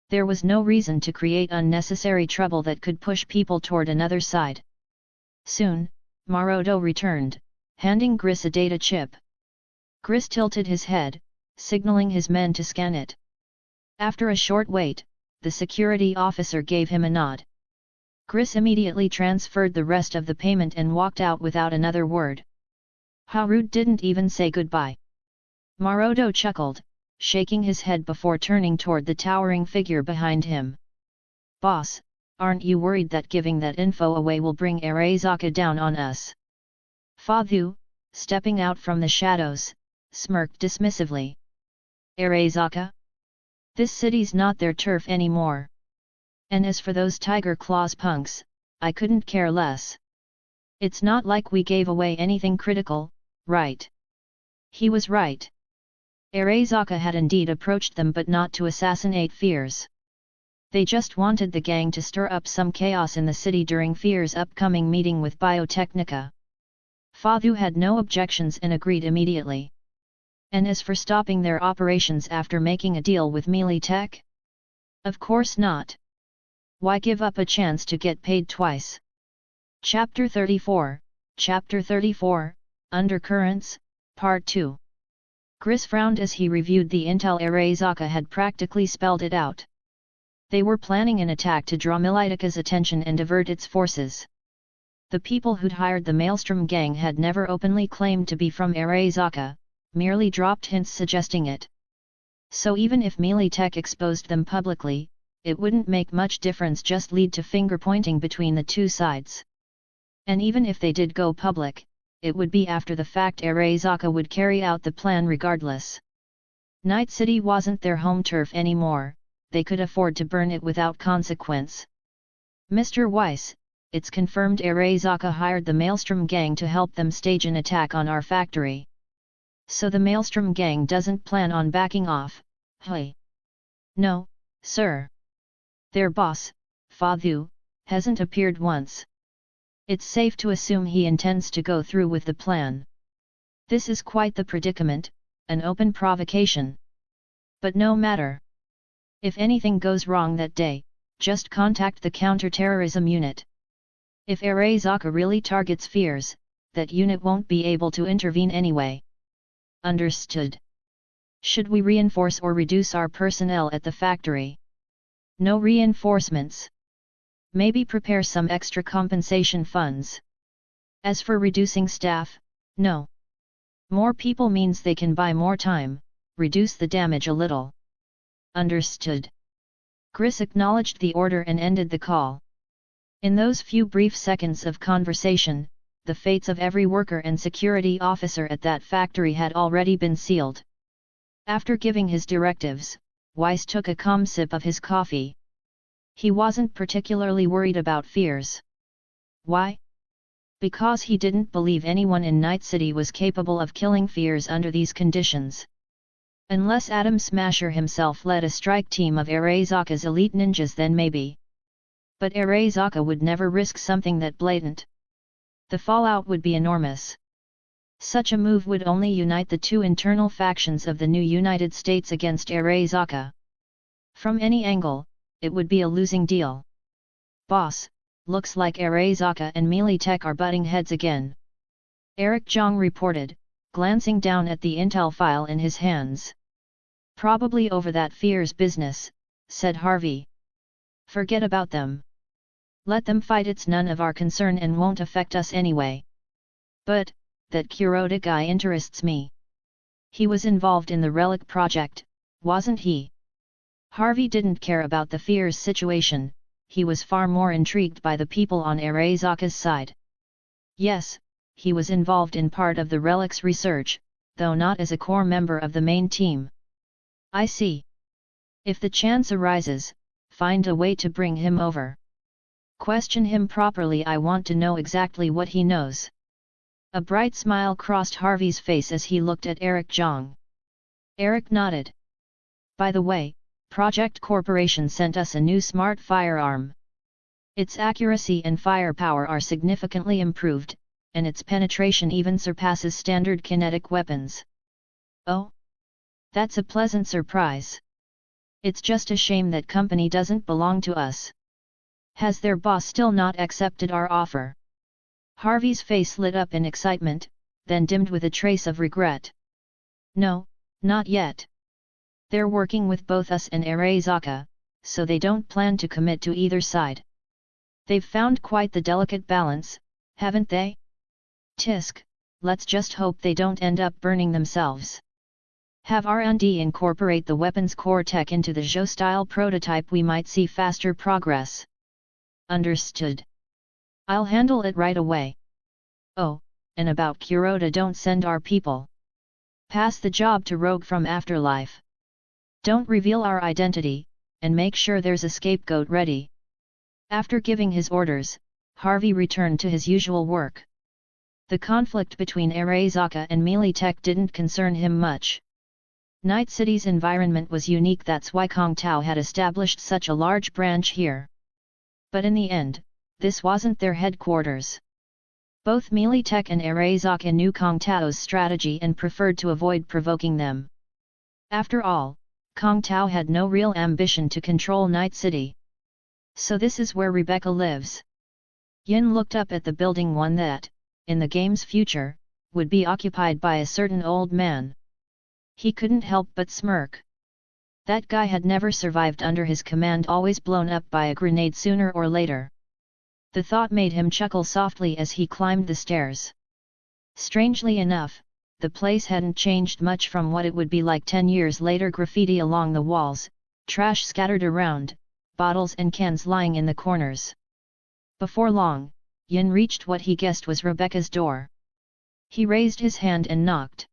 There was no reason to create unnecessary trouble that could push people toward another side. Soon, Maroto returned, handing Gris a data chip. Gris tilted his head, signaling his men to scan it. After a short wait, The security officer gave him a nod. Chris immediately transferred the rest of the payment and walked out without another word. How rude, didn't even say goodbye. Maroto chuckled, shaking his head before turning toward the towering figure behind him. Boss, aren't you worried that giving that info away will bring Arasaka down on us? Fathu, stepping out from the shadows, smirked dismissively. Arasaka? This city's not their turf anymore. And as for those Tiger Claws punks, I couldn't care less. It's not like we gave away anything critical, right? He was right. Arasaka had indeed approached them, but not to assassinate Fears. They just wanted the gang to stir up some chaos in the city during Fears' upcoming meeting with Biotechnica. Fathu had no objections and agreed immediately. And as for stopping their operations after making a deal with Melee Tech? Of course not. Why give up a chance to get paid twice? Chapter 34, Undercurrents, Part 2. Chris frowned as he reviewed the intel. Arasaka had practically spelled it out. They were planning an attack to draw Militika's attention and divert its forces. The people who'd hired the Maelstrom gang had never openly claimed to be from Arasaka, merely dropped hints suggesting it. So even if Melee Tech exposed them publicly, it wouldn't make much difference, just lead to finger-pointing between the two sides. And even if they did go public, it would be after the fact. Arasaka would carry out the plan regardless. Night City wasn't their home turf anymore, they could afford to burn it without consequence. Mr. Weiss, it's confirmed Arasaka hired the Maelstrom gang to help them stage an attack on our factory. So the Maelstrom gang doesn't plan on backing off, hey? No, sir. Their boss, Fathu, hasn't appeared once. It's safe to assume he intends to go through with the plan. This is quite the predicament, an open provocation. But no matter. If anything goes wrong that day, just contact the counter-terrorism unit. If Arasaka really targets Fears, that unit won't be able to intervene anyway. Understood. Should we reinforce or reduce our personnel at the factory? No reinforcements. Maybe prepare some extra compensation funds. As for reducing staff, no. More people means they can buy more time, reduce the damage a little. Understood. Chris acknowledged the order and ended the call. In those few brief seconds of conversation, the fates of every worker and security officer at that factory had already been sealed. After giving his directives, Weiss took a calm sip of his coffee. He wasn't particularly worried about Fears. Why? Because he didn't believe anyone in Night City was capable of killing Fears under these conditions. Unless Atom Smasher himself led a strike team of Arasaka's elite ninjas, then maybe. But Arasaka would never risk something that blatant. The fallout would be enormous. Such a move would only unite the two internal factions of the new United States against Arasaka. From any angle, it would be a losing deal. Boss, looks like Arasaka and Melee Tech are butting heads again. Eric Zhang reported, glancing down at the intel file in his hands. Probably over that Fears business, said Harvey. Forget about them. Let them fight, it's none of our concern and won't affect us anyway. But, that Kuroda guy interests me. He was involved in the Relic project, wasn't he? Harvey didn't care about the Fears situation, he was far more intrigued by the people on Arasaka's side. Yes, he was involved in part of the Relic's research, though not as a core member of the main team. I see. If the chance arises, find a way to bring him over. Question him properly, I want to know exactly what he knows. A bright smile crossed Harvey's face as he looked at Eric Zhang. Eric nodded. By the way, Project Corporation sent us a new smart firearm. Its accuracy and firepower are significantly improved, and its penetration even surpasses standard kinetic weapons. Oh? That's a pleasant surprise. It's just a shame that company doesn't belong to us. Has their boss still not accepted our offer? Harvey's face lit up in excitement, then dimmed with a trace of regret. No, not yet. They're working with both us and Arasaka, so they don't plan to commit to either side. They've found quite the delicate balance, haven't they? Tisk, let's just hope they don't end up burning themselves. Have R&D incorporate the weapons core tech into the Zhou-style prototype, we might see faster progress. Understood. I'll handle it right away. Oh, and about Kuroda, don't send our people. Pass the job to Rogue from Afterlife. Don't reveal our identity, and make sure there's a scapegoat ready. After giving his orders, Harvey returned to his usual work. The conflict between Arasaka and Melee Tech didn't concern him much. Night City's environment was unique, that's why Kong Tao had established such a large branch here. But in the end, this wasn't their headquarters. Both Melee Tech and Arasaka knew Kong Tao's strategy and preferred to avoid provoking them. After all, Kong Tao had no real ambition to control Night City. So this is where Rebecca lives. Yin looked up at the building, one that, in the game's future, would be occupied by a certain old man. He couldn't help but smirk. That guy had never survived under his command, always blown up by a grenade sooner or later. The thought made him chuckle softly as he climbed the stairs. Strangely enough, the place hadn't changed much from what it would be like 10 years later. Graffiti along the walls, trash scattered around, bottles and cans lying in the corners. Before long, Yin reached what he guessed was Rebecca's door. He raised his hand and knocked.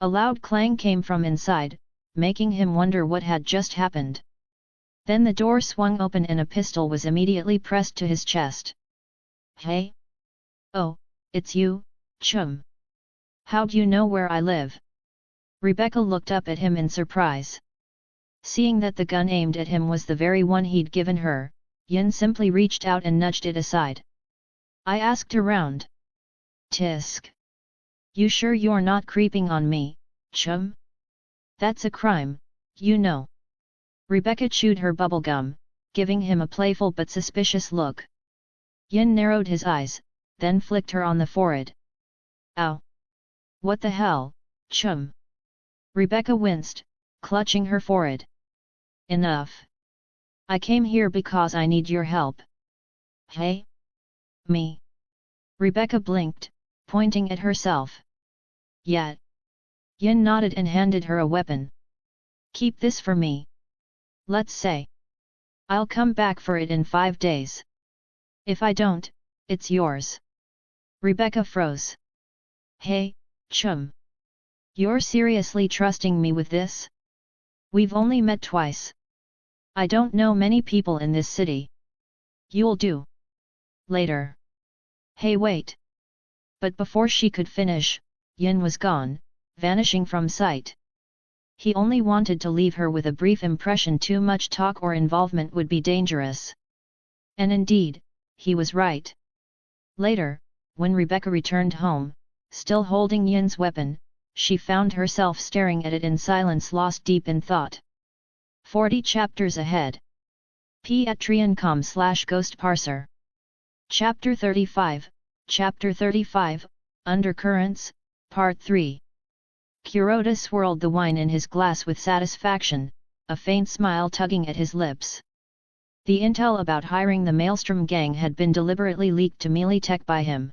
A loud clang came from inside, making him wonder what had just happened. Then the door swung open and a pistol was immediately pressed to his chest. Hey? Oh, it's you, chum. How'd you know where I live? Rebecca looked up at him in surprise. Seeing that the gun aimed at him was the very one he'd given her, Yin simply reached out and nudged it aside. I asked around. Tisk. You sure you're not creeping on me, chum? That's a crime, you know. Rebecca chewed her bubblegum, giving him a playful but suspicious look. Yin narrowed his eyes, then flicked her on the forehead. Ow! What the hell, chum? Rebecca winced, clutching her forehead. Enough. I came here because I need your help. Hey? Me? Rebecca blinked, pointing at herself. Yet. Yin nodded and handed her a weapon. Keep this for me. Let's say. I'll come back for it in 5 days. If I don't, it's yours. Rebecca froze. Hey, chum. You're seriously trusting me with this? We've only met twice. I don't know many people in this city. You'll do. Later. Hey, wait. But before she could finish, Yin was gone, vanishing from sight. He only wanted to leave her with a brief impression. Too much talk or involvement would be dangerous. And indeed, he was right. Later, when Rebecca returned home, still holding Yin's weapon, she found herself staring at it in silence, lost deep in thought. 40 chapters ahead. Patreon.com/ghostparser. Chapter 35, Chapter 35, Undercurrents, Part 3. Kuroda swirled the wine in his glass with satisfaction, a faint smile tugging at his lips. The intel about hiring the Maelstrom gang had been deliberately leaked to Melee Tech by him.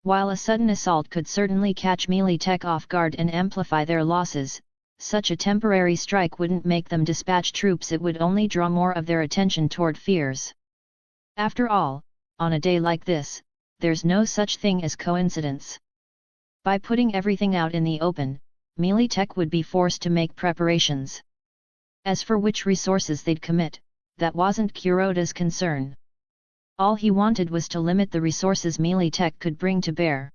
While a sudden assault could certainly catch Melee Tech off guard and amplify their losses, such a temporary strike wouldn't make them dispatch troops, it would only draw more of their attention toward fears. After all, on a day like this, there's no such thing as coincidence. By putting everything out in the open, Melee Tech would be forced to make preparations. As for which resources they'd commit, that wasn't Kuroda's concern. All he wanted was to limit the resources Melee Tech could bring to bear.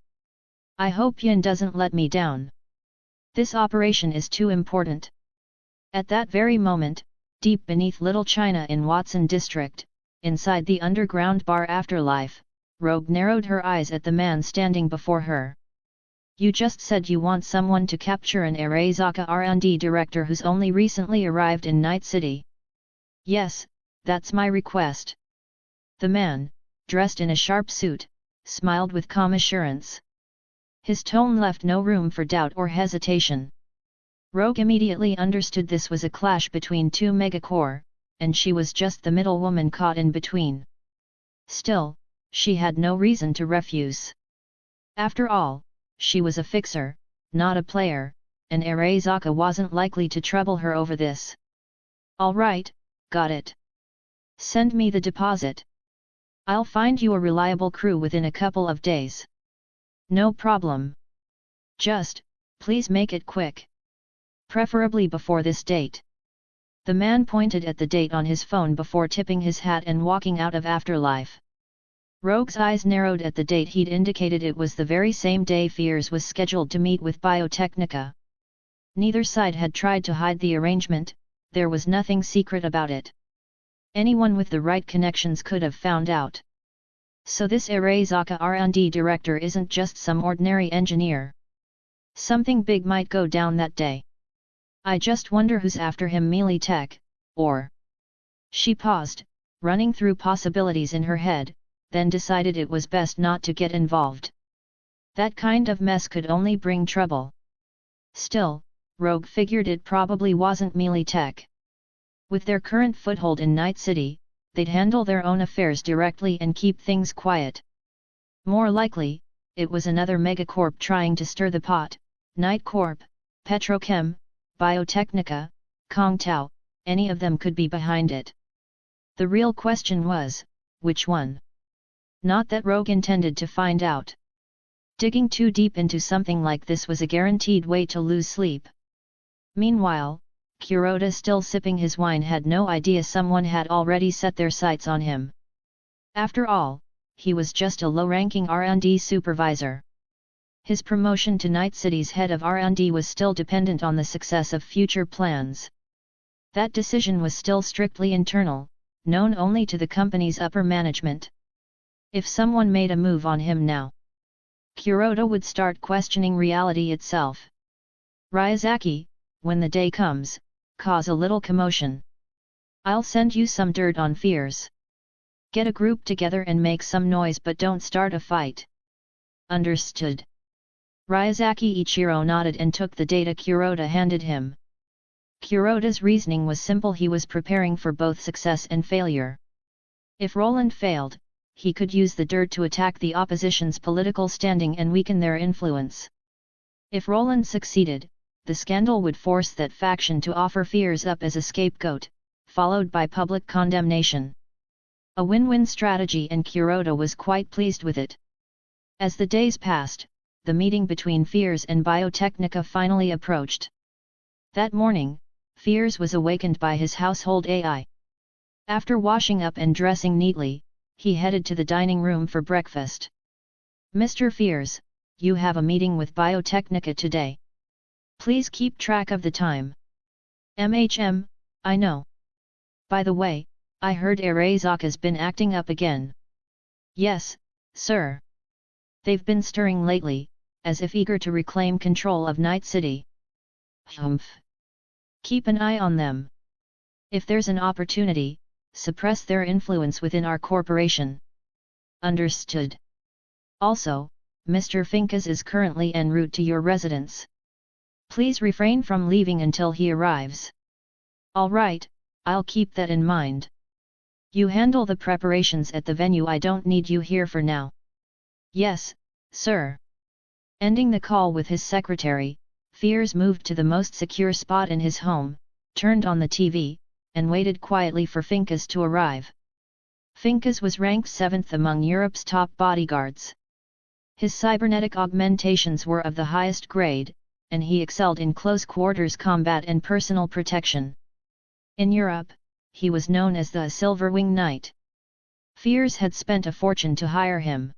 I hope Yin doesn't let me down. This operation is too important. At that very moment, deep beneath Little China in Watson District, inside the underground bar Afterlife, Rogue narrowed her eyes at the man standing before her. You just said you want someone to capture an Arasaka R&D director who's only recently arrived in Night City. Yes, that's my request. The man, dressed in a sharp suit, smiled with calm assurance. His tone left no room for doubt or hesitation. Rogue immediately understood this was a clash between two megacore, and she was just the middle woman caught in between. Still, she had no reason to refuse. After all, she was a fixer, not a player, and Arasaka wasn't likely to trouble her over this. "All right, got it. Send me the deposit. I'll find you a reliable crew within a couple of days." "No problem. Just, please make it quick. Preferably before this date." The man pointed at the date on his phone before tipping his hat and walking out of Afterlife. Rogue's eyes narrowed at the date he'd indicated. It was the very same day Fears was scheduled to meet with Biotechnica. Neither side had tried to hide the arrangement, there was nothing secret about it. Anyone with the right connections could have found out. So this Arasaka R&D director isn't just some ordinary engineer. Something big might go down that day. I just wonder who's after him. Melee Tech, or... She paused, running through possibilities in her head, then decided it was best not to get involved. That kind of mess could only bring trouble. Still, Rogue figured it probably wasn't Melee Tech. With their current foothold in Night City, they'd handle their own affairs directly and keep things quiet. More likely, it was another megacorp trying to stir the pot. Night Corp, Petrochem, Biotechnica, Kongtao, any of them could be behind it. The real question was, which one? Not that Rogue intended to find out. Digging too deep into something like this was a guaranteed way to lose sleep. Meanwhile, Kuroda, still sipping his wine, had no idea someone had already set their sights on him. After all, he was just a low-ranking R&D supervisor. His promotion to Night City's head of R&D was still dependent on the success of future plans. That decision was still strictly internal, known only to the company's upper management. If someone made a move on him now, Kuroda would start questioning reality itself. "Ryazaki, when the day comes, cause a little commotion. I'll send you some dirt on Fears. Get a group together and make some noise, but don't start a fight." "Understood." Ryazaki Ichiro nodded and took the data Kuroda handed him. Kuroda's reasoning was simple. He was preparing for both success and failure. If Roland failed, he could use the dirt to attack the opposition's political standing and weaken their influence. If Roland succeeded, the scandal would force that faction to offer Fears up as a scapegoat, followed by public condemnation. A win-win strategy, and Kuroda was quite pleased with it. As the days passed, the meeting between Fears and Biotechnica finally approached. That morning, Fears was awakened by his household AI. After washing up and dressing neatly, he headed to the dining room for breakfast. "Mr. Fears, you have a meeting with Biotechnica today. Please keep track of the time." I know. By the way, I heard Arasaka's been acting up again." "Yes, sir. They've been stirring lately, as if eager to reclaim control of Night City." "Humph. Keep an eye on them. If there's an opportunity, suppress their influence within our corporation." "Understood. Also, Mr. Finkas is currently en route to your residence. Please refrain from leaving until he arrives." "All right, I'll keep that in mind. You handle the preparations at the venue. I don't need you here for now." "Yes, sir." Ending the call with his secretary, Fears moved to the most secure spot in his home, turned on the TV, and waited quietly for Finkas to arrive. Finkas was ranked 7th among Europe's top bodyguards. His cybernetic augmentations were of the highest grade, and he excelled in close-quarters combat and personal protection. In Europe, he was known as the Silverwing Knight. Fears had spent a fortune to hire him.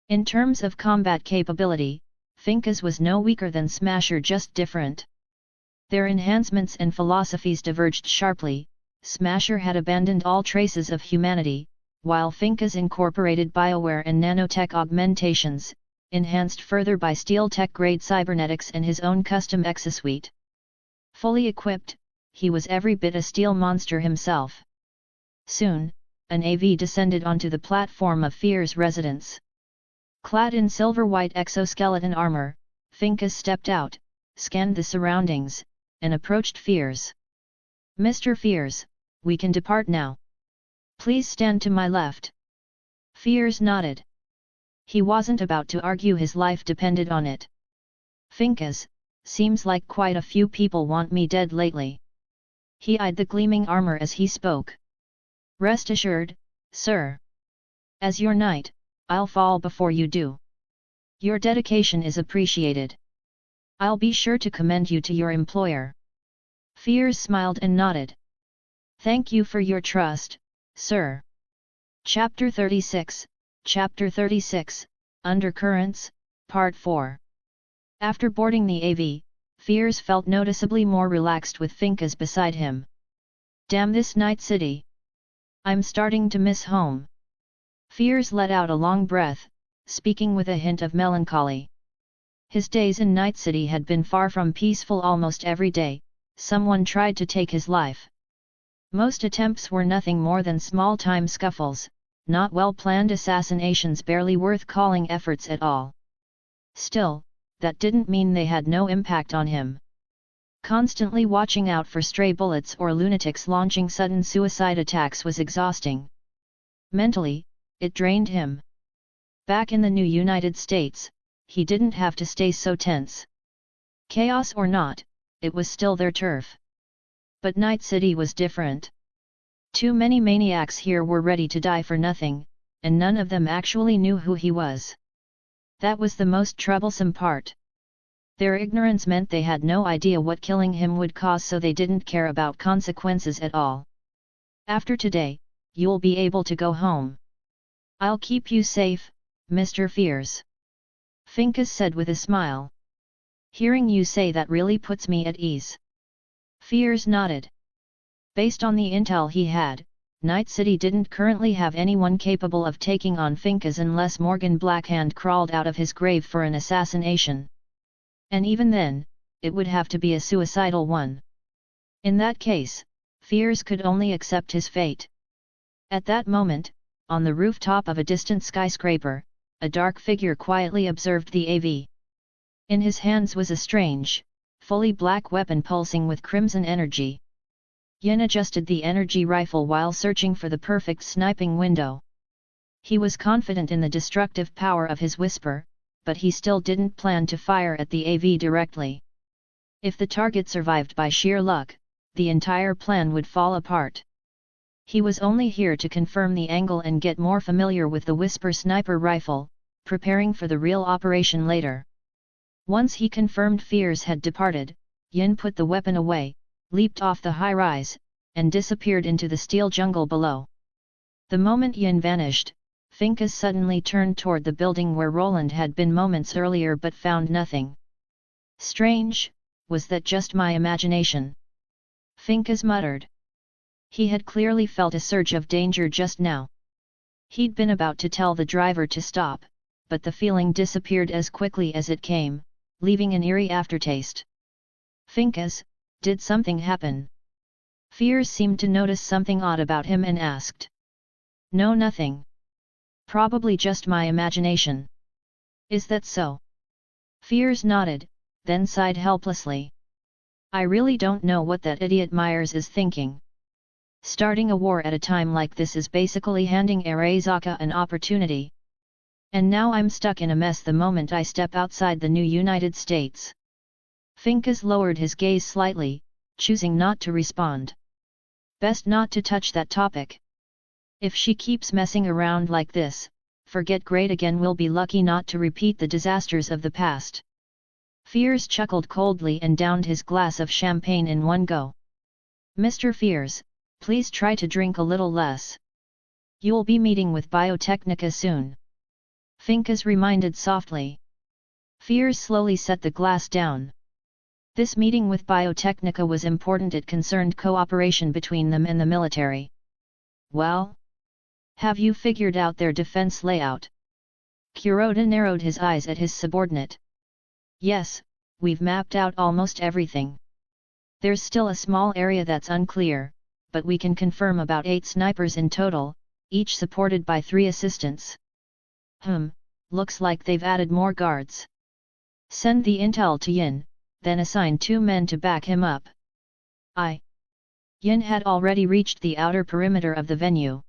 In terms of combat capability, Finkas was no weaker than Smasher, just different. Their enhancements and philosophies diverged sharply. Smasher had abandoned all traces of humanity, while Finkas incorporated bioware and nanotech augmentations, enhanced further by steel-tech-grade cybernetics and his own custom exosuite. Fully equipped, he was every bit a steel monster himself. Soon, an AV descended onto the platform of Fear's residence. Clad in silver-white exoskeleton armor, Finkas stepped out, scanned the surroundings, and approached Fears. "Mr. Fears, we can depart now. Please stand to my left. Fiers nodded. He wasn't about to argue, his life depended on it. Finkas, seems like quite a few people want me dead lately. He eyed the gleaming armor as he spoke. Rest assured, sir. As your knight, I'll fall before you do. Your dedication is appreciated. I'll be sure to commend you to your employer. Fiers smiled and nodded. Thank you for your trust, sir. Chapter 36, Undercurrents, Part 4. After boarding the AV, Fiers felt noticeably more relaxed with Finkas beside him. Damn this night city. I'm starting to miss home. Fiers let out a long breath, speaking with a hint of melancholy. His days in Night City had been far from peaceful. Almost every day, someone tried to take his life. Most attempts were nothing more than small-time scuffles, not well-planned assassinations barely worth calling efforts at all. Still, that didn't mean they had no impact on him. Constantly watching out for stray bullets or lunatics launching sudden suicide attacks was exhausting. Mentally, it drained him. Back in the new United States, he didn't have to stay so tense. Chaos or not, it was still their turf. But Night City was different. Too many maniacs here were ready to die for nothing, and none of them actually knew who he was. That was the most troublesome part. Their ignorance meant they had no idea what killing him would cause, so they didn't care about consequences at all. After today, you'll be able to go home. I'll keep you safe, Mr. Fiers. Finkas said with a smile. Hearing you say that really puts me at ease. Fiers nodded. Based on the intel he had, Night City didn't currently have anyone capable of taking on Finkas unless Morgan Blackhand crawled out of his grave for an assassination. And even then, it would have to be a suicidal one. In that case, Fiers could only accept his fate. At that moment, on the rooftop of a distant skyscraper, a dark figure quietly observed the AV. In his hands was a strange, fully black weapon pulsing with crimson energy. Yin adjusted the energy rifle while searching for the perfect sniping window. He was confident in the destructive power of his whisper, but he still didn't plan to fire at the AV directly. If the target survived by sheer luck, the entire plan would fall apart. He was only here to confirm the angle and get more familiar with the Whisper sniper rifle, preparing for the real operation later. Once he confirmed Fiers had departed, Yin put the weapon away, leaped off the high-rise, and disappeared into the steel jungle below. The moment Yin vanished, Finkas suddenly turned toward the building where Roland had been moments earlier but found nothing. Strange, was that just my imagination? Finkas muttered. He had clearly felt a surge of danger just now. He'd been about to tell the driver to stop, but the feeling disappeared as quickly as it came, leaving an eerie aftertaste. Finkas, did something happen? Fiers seemed to notice something odd about him and asked. No, nothing. Probably just my imagination. Is that so? Fiers nodded, then sighed helplessly. I really don't know what that idiot Myers is thinking. Starting a war at a time like this is basically handing Arasaka an opportunity. And now I'm stuck in a mess the moment I step outside the new United States. Finkas lowered his gaze slightly, choosing not to respond. Best not to touch that topic. If she keeps messing around like this, forget great again, we'll be lucky not to repeat the disasters of the past. Fiers chuckled coldly and downed his glass of champagne in one go. Mr. Fiers, please try to drink a little less. You'll be meeting with Biotechnica soon. Finkas reminded softly. Fiers slowly set the glass down. This meeting with Biotechnica was important. It concerned cooperation between them and the military. Well? Have you figured out their defense layout? Kuroda narrowed his eyes at his subordinate. Yes, we've mapped out almost everything. There's still a small area that's unclear, but we can confirm about 8 snipers in total, each supported by 3 assistants. Looks like they've added more guards. Send the intel to Yin, then assign 2 men to back him up. Yin had already reached the outer perimeter of the venue.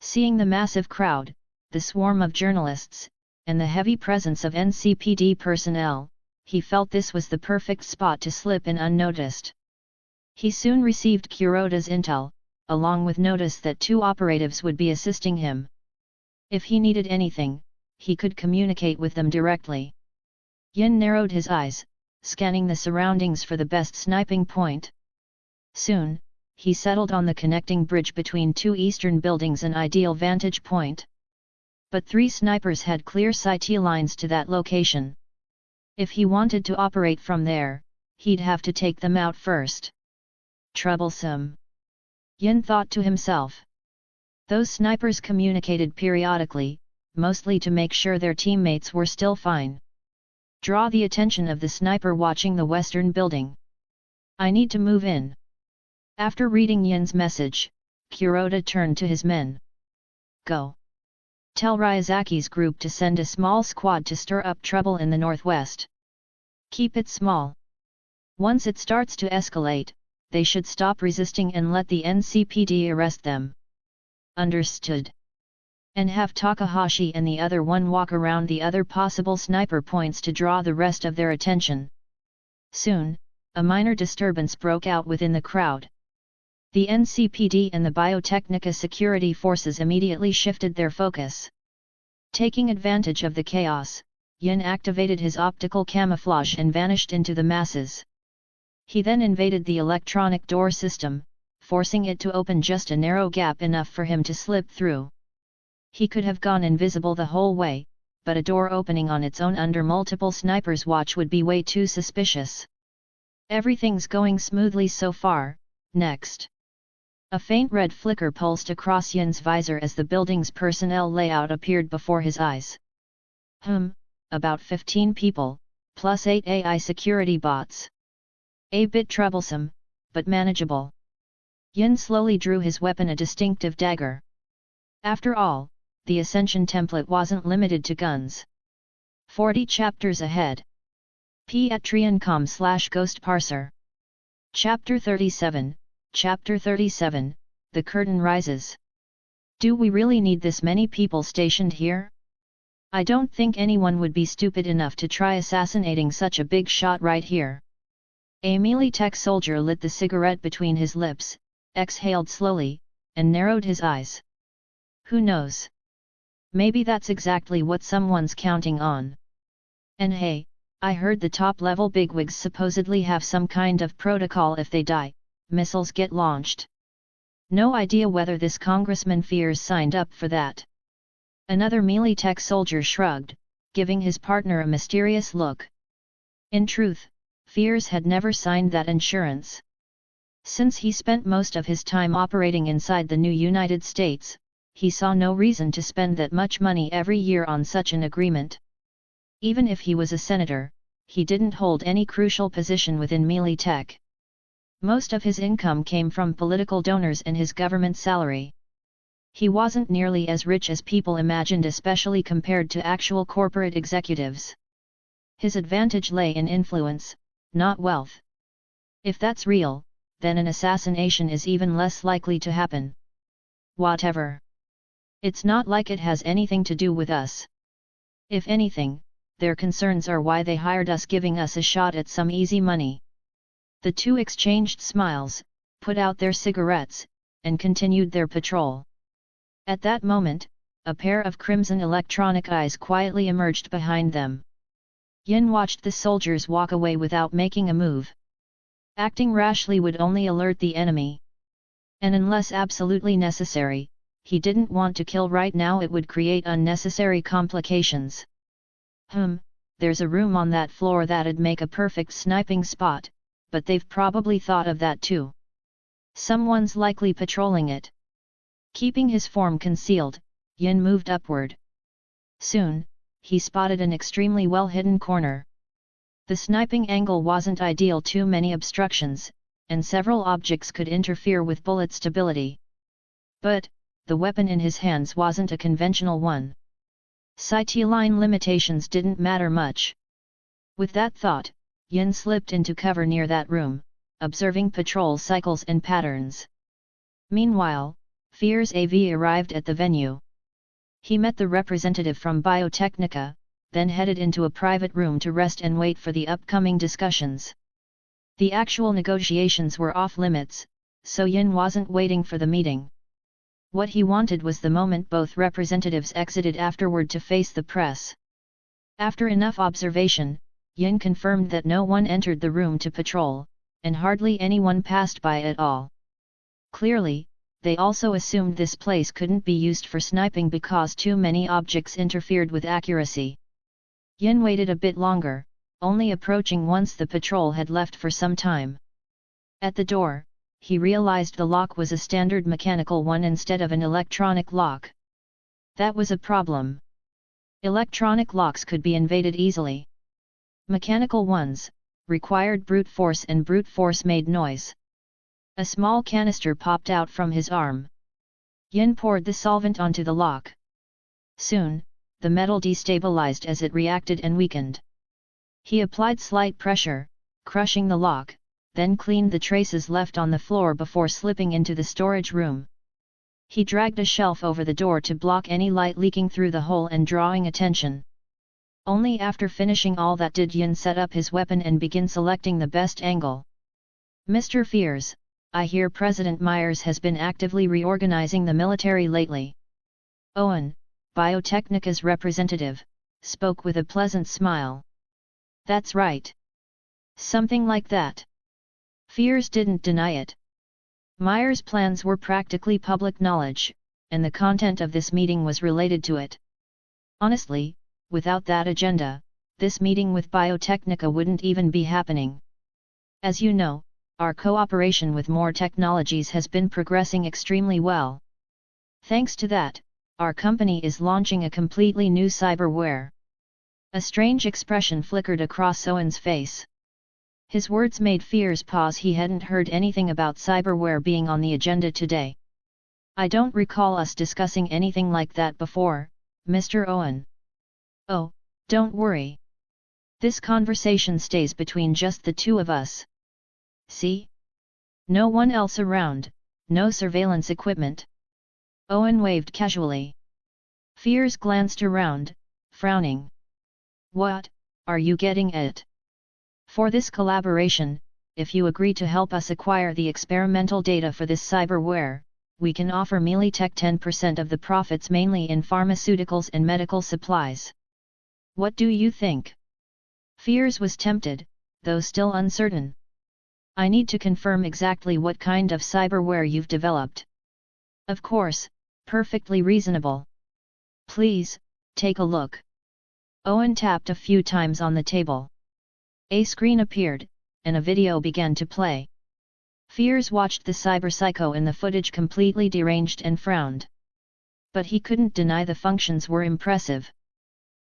Seeing the massive crowd, the swarm of journalists, and the heavy presence of NCPD personnel, he felt this was the perfect spot to slip in unnoticed. He soon received Kuroda's intel, along with notice that 2 operatives would be assisting him. If he needed anything, he could communicate with them directly. Yin narrowed his eyes, scanning the surroundings for the best sniping point. Soon, he settled on the connecting bridge between 2 eastern buildings, an ideal vantage point. But 3 snipers had clear sight lines to that location. If he wanted to operate from there, he'd have to take them out first. Troublesome. Yin thought to himself. Those snipers communicated periodically, mostly to make sure their teammates were still fine. Draw the attention of the sniper watching the western building. I need to move in. After reading Yin's message, Kuroda turned to his men. Go. Tell Ryazaki's group to send a small squad to stir up trouble in the northwest. Keep it small. Once it starts to escalate, they should stop resisting and let the NCPD arrest them. Understood. And have Takahashi and the other one walk around the other possible sniper points to draw the rest of their attention. Soon, a minor disturbance broke out within the crowd. The NCPD and the Biotechnica security forces immediately shifted their focus. Taking advantage of the chaos, Yin activated his optical camouflage and vanished into the masses. He then invaded the electronic door system, forcing it to open just a narrow gap enough for him to slip through. He could have gone invisible the whole way, but a door opening on its own under multiple snipers' watch would be way too suspicious. Everything's going smoothly so far. Next. A faint red flicker pulsed across Yin's visor as the building's personnel layout appeared before his eyes. About 15 people, plus 8 AI security bots. A bit troublesome, but manageable. Yin slowly drew his weapon, a distinctive dagger. After all, the Ascension template wasn't limited to guns. 40 chapters ahead. Patreon.com/Ghost Parser. Chapter 37, Chapter 37, The Curtain Rises. Do we really need this many people stationed here? I don't think anyone would be stupid enough to try assassinating such a big shot right here. A melee tech soldier lit the cigarette between his lips, exhaled slowly, and narrowed his eyes. Who knows? Maybe that's exactly what someone's counting on. And hey, I heard the top-level bigwigs supposedly have some kind of protocol if they die, missiles get launched. No idea whether this Congressman Fears signed up for that. Another melee tech soldier shrugged, giving his partner a mysterious look. In truth, Fears had never signed that insurance. Since he spent most of his time operating inside the new United States, he saw no reason to spend that much money every year on such an agreement. Even if he was a senator, he didn't hold any crucial position within melee tech. Most of his income came from political donors and his government salary. He wasn't nearly as rich as people imagined, especially compared to actual corporate executives. His advantage lay in influence, not wealth. If that's real, then an assassination is even less likely to happen. Whatever. It's not like it has anything to do with us. If anything, their concerns are why they hired us, giving us a shot at some easy money. The two exchanged smiles, put out their cigarettes, and continued their patrol. At that moment, a pair of crimson electronic eyes quietly emerged behind them. Yin watched the soldiers walk away without making a move. Acting rashly would only alert the enemy. And unless absolutely necessary, he didn't want to kill right now, it would create unnecessary complications. There's a room on that floor that'd make a perfect sniping spot, but they've probably thought of that too. Someone's likely patrolling it. Keeping his form concealed, Yin moved upward. Soon, he spotted an extremely well-hidden corner. The sniping angle wasn't ideal, too many obstructions, and several objects could interfere with bullet stability. But, the weapon in his hands wasn't a conventional one. Sight-line limitations didn't matter much. With that thought, Yin slipped into cover near that room, observing patrol cycles and patterns. Meanwhile, Fears AV arrived at the venue. He met the representative from Biotechnica, then headed into a private room to rest and wait for the upcoming discussions. The actual negotiations were off limits, so Yin wasn't waiting for the meeting. What he wanted was the moment both representatives exited afterward to face the press. After enough observation, Yin confirmed that no one entered the room to patrol, and hardly anyone passed by at all. Clearly, they also assumed this place couldn't be used for sniping because too many objects interfered with accuracy. Yin waited a bit longer, only approaching once the patrol had left for some time. At the door, he realized the lock was a standard mechanical one instead of an electronic lock. That was a problem. Electronic locks could be invaded easily. Mechanical ones required brute force, and brute force made noise. A small canister popped out from his arm. Yin poured the solvent onto the lock. Soon, the metal destabilized as it reacted and weakened. He applied slight pressure, crushing the lock, then cleaned the traces left on the floor before slipping into the storage room. He dragged a shelf over the door to block any light leaking through the hole and drawing attention. Only after finishing all that did Yin set up his weapon and begin selecting the best angle. Mr. Fears, I hear President Myers has been actively reorganizing the military lately. Owen, Biotechnica's representative, spoke with a pleasant smile. That's right. Something like that. Fears didn't deny it. Myers' plans were practically public knowledge, and the content of this meeting was related to it. Honestly, without that agenda, this meeting with Biotechnica wouldn't even be happening. As you know, our cooperation with more technologies has been progressing extremely well. Thanks to that, our company is launching a completely new cyberware. A strange expression flickered across Owen's face. His words made Fears pause. He hadn't heard anything about cyberware being on the agenda today. I don't recall us discussing anything like that before, Mr. Owen. Oh, don't worry. This conversation stays between just the two of us. See? No one else around, no surveillance equipment. Owen waved casually. Fears glanced around, frowning. What, are you getting at? For this collaboration, if you agree to help us acquire the experimental data for this cyberware, we can offer Mealytech 10% of the profits, mainly in pharmaceuticals and medical supplies. What do you think? Fears was tempted, though still uncertain. I need to confirm exactly what kind of cyberware you've developed. Of course, perfectly reasonable. Please, take a look. Owen tapped a few times on the table. A screen appeared, and a video began to play. Fears watched the cyberpsycho in the footage completely deranged and frowned. But he couldn't deny the functions were impressive.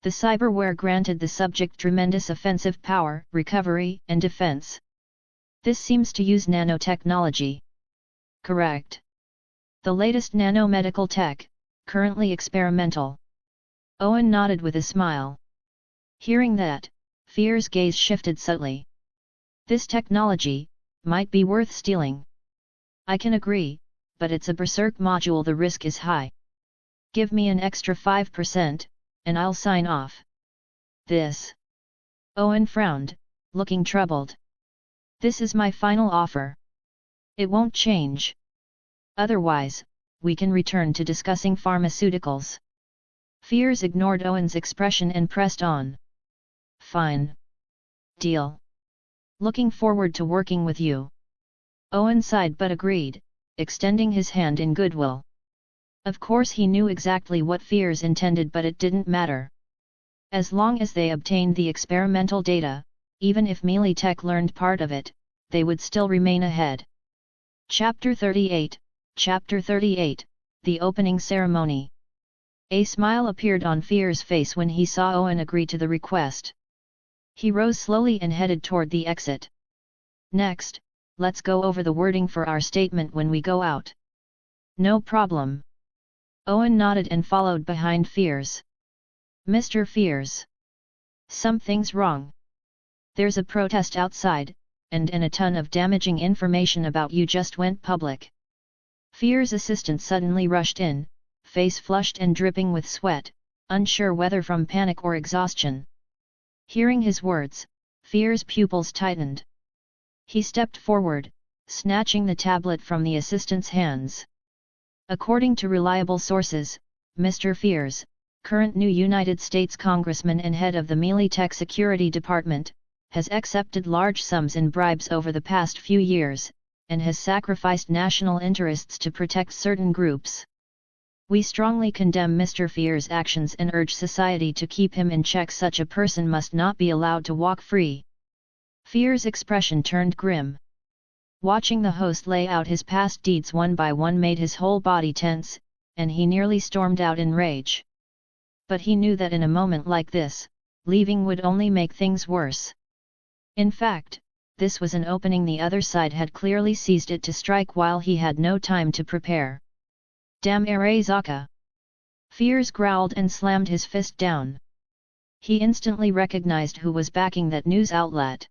The cyberware granted the subject tremendous offensive power, recovery, and defense. This seems to use nanotechnology. Correct. The latest nanomedical tech, currently experimental. Owen nodded with a smile. Hearing that, Fear's gaze shifted subtly. This technology might be worth stealing. I can agree, but it's a berserk module. The risk is high. Give me an extra 5%, and I'll sign off. This. Owen frowned, looking troubled. This is my final offer. It won't change. Otherwise, we can return to discussing pharmaceuticals. Fears ignored Owen's expression and pressed on. Fine. Deal. Looking forward to working with you. Owen sighed but agreed, extending his hand in goodwill. Of course he knew exactly what Fears intended, but it didn't matter. As long as they obtained the experimental data, even if Mealytech learned part of it, they would still remain ahead. Chapter 38, Chapter 38, The Opening Ceremony. A smile appeared on Fear's face when he saw Owen agree to the request. He rose slowly and headed toward the exit. Next, let's go over the wording for our statement when we go out. No problem. Owen nodded and followed behind Fears. Mr. Fears. Something's wrong. There's a protest outside, and a ton of damaging information about you just went public." Fear's assistant suddenly rushed in, face flushed and dripping with sweat, unsure whether from panic or exhaustion. Hearing his words, Fear's pupils tightened. He stepped forward, snatching the tablet from the assistant's hands. According to reliable sources, Mr. Fears, current new United States Congressman and head of the Melee Tech Security Department, has accepted large sums in bribes over the past few years, and has sacrificed national interests to protect certain groups. We strongly condemn Mr. Fear's actions and urge society to keep him in check. Such a person must not be allowed to walk free. Fear's expression turned grim. Watching the host lay out his past deeds one by one made his whole body tense, and he nearly stormed out in rage. But he knew that in a moment like this, leaving would only make things worse. In fact, this was an opening the other side had clearly seized it to strike while he had no time to prepare. "Damn Arasaka!" Fears growled and slammed his fist down. He instantly recognized who was backing that news outlet.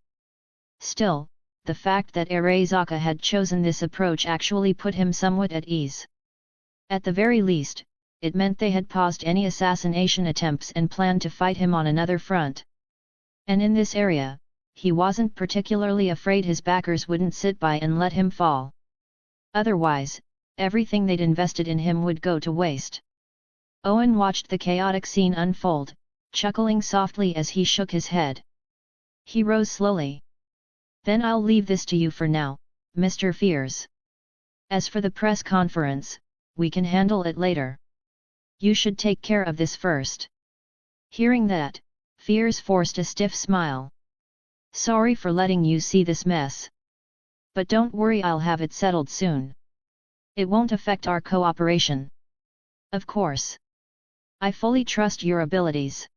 Still, the fact that Arasaka had chosen this approach actually put him somewhat at ease. At the very least, it meant they had paused any assassination attempts and planned to fight him on another front. And in this area, he wasn't particularly afraid his backers wouldn't sit by and let him fall. Otherwise, everything they'd invested in him would go to waste. Owen watched the chaotic scene unfold, chuckling softly as he shook his head. He rose slowly. "Then I'll leave this to you for now, Mr. Fears. As for the press conference, we can handle it later. You should take care of this first." Hearing that, Fears forced a stiff smile. "Sorry for letting you see this mess. But don't worry, I'll have it settled soon. It won't affect our cooperation. Of course. I fully trust your abilities.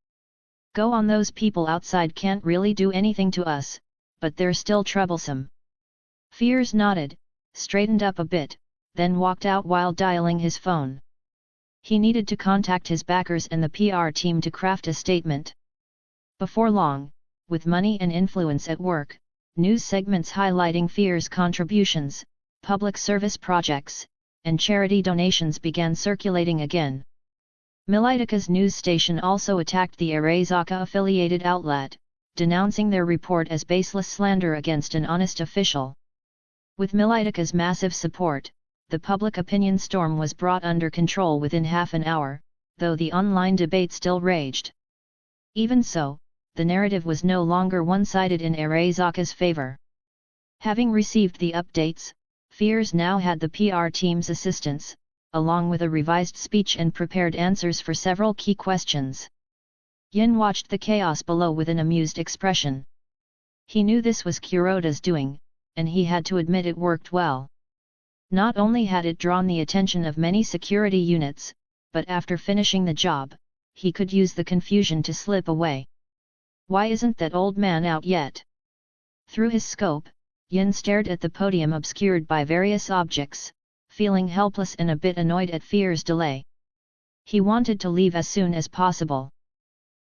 Go on, those people outside can't really do anything to us, but they're still troublesome." Fears nodded, straightened up a bit, then walked out while dialing his phone. He needed to contact his backers and the PR team to craft a statement. Before long, with money and influence at work, news segments highlighting Fear's contributions, public service projects, and charity donations began circulating again. Militika's news station also attacked the Arasaka-affiliated outlet, denouncing their report as baseless slander against an honest official. With Militika's massive support, the public opinion storm was brought under control within half an hour, though the online debate still raged. Even so, the narrative was no longer one-sided in Arasaka's favor. Having received the updates, Fears now had the PR team's assistance, along with a revised speech and prepared answers for several key questions. Yin watched the chaos below with an amused expression. He knew this was Kuroda's doing, and he had to admit it worked well. Not only had it drawn the attention of many security units, but after finishing the job, he could use the confusion to slip away. "Why isn't that old man out yet?" Through his scope, Yin stared at the podium obscured by various objects, feeling helpless and a bit annoyed at Fear's delay. He wanted to leave as soon as possible.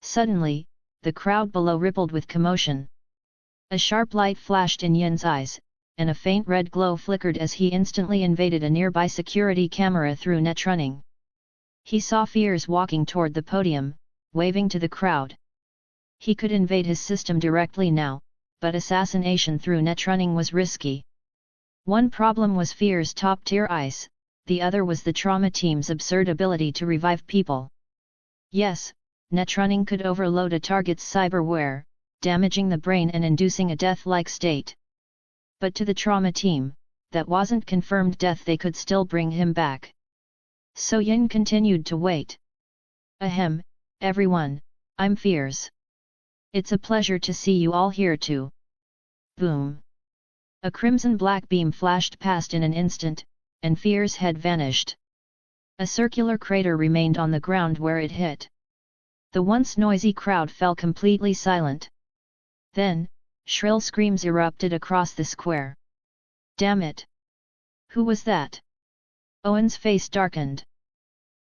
Suddenly, the crowd below rippled with commotion. A sharp light flashed in Yin's eyes, and a faint red glow flickered as he instantly invaded a nearby security camera through netrunning. He saw Fears walking toward the podium, waving to the crowd. He could invade his system directly now, but assassination through netrunning was risky. One problem was Fear's top-tier ice, the other was the trauma team's absurd ability to revive people. Yes, netrunning could overload a target's cyberware, damaging the brain and inducing a death-like state. But to the trauma team, that wasn't confirmed death. They could still bring him back. So Yin continued to wait. "Ahem, everyone, I'm Fears. It's a pleasure to see you all here too." Boom! A crimson-black beam flashed past in an instant, and Fear's head vanished. A circular crater remained on the ground where it hit. The once noisy crowd fell completely silent. Then, shrill screams erupted across the square. "Damn it! Who was that?" Owen's face darkened.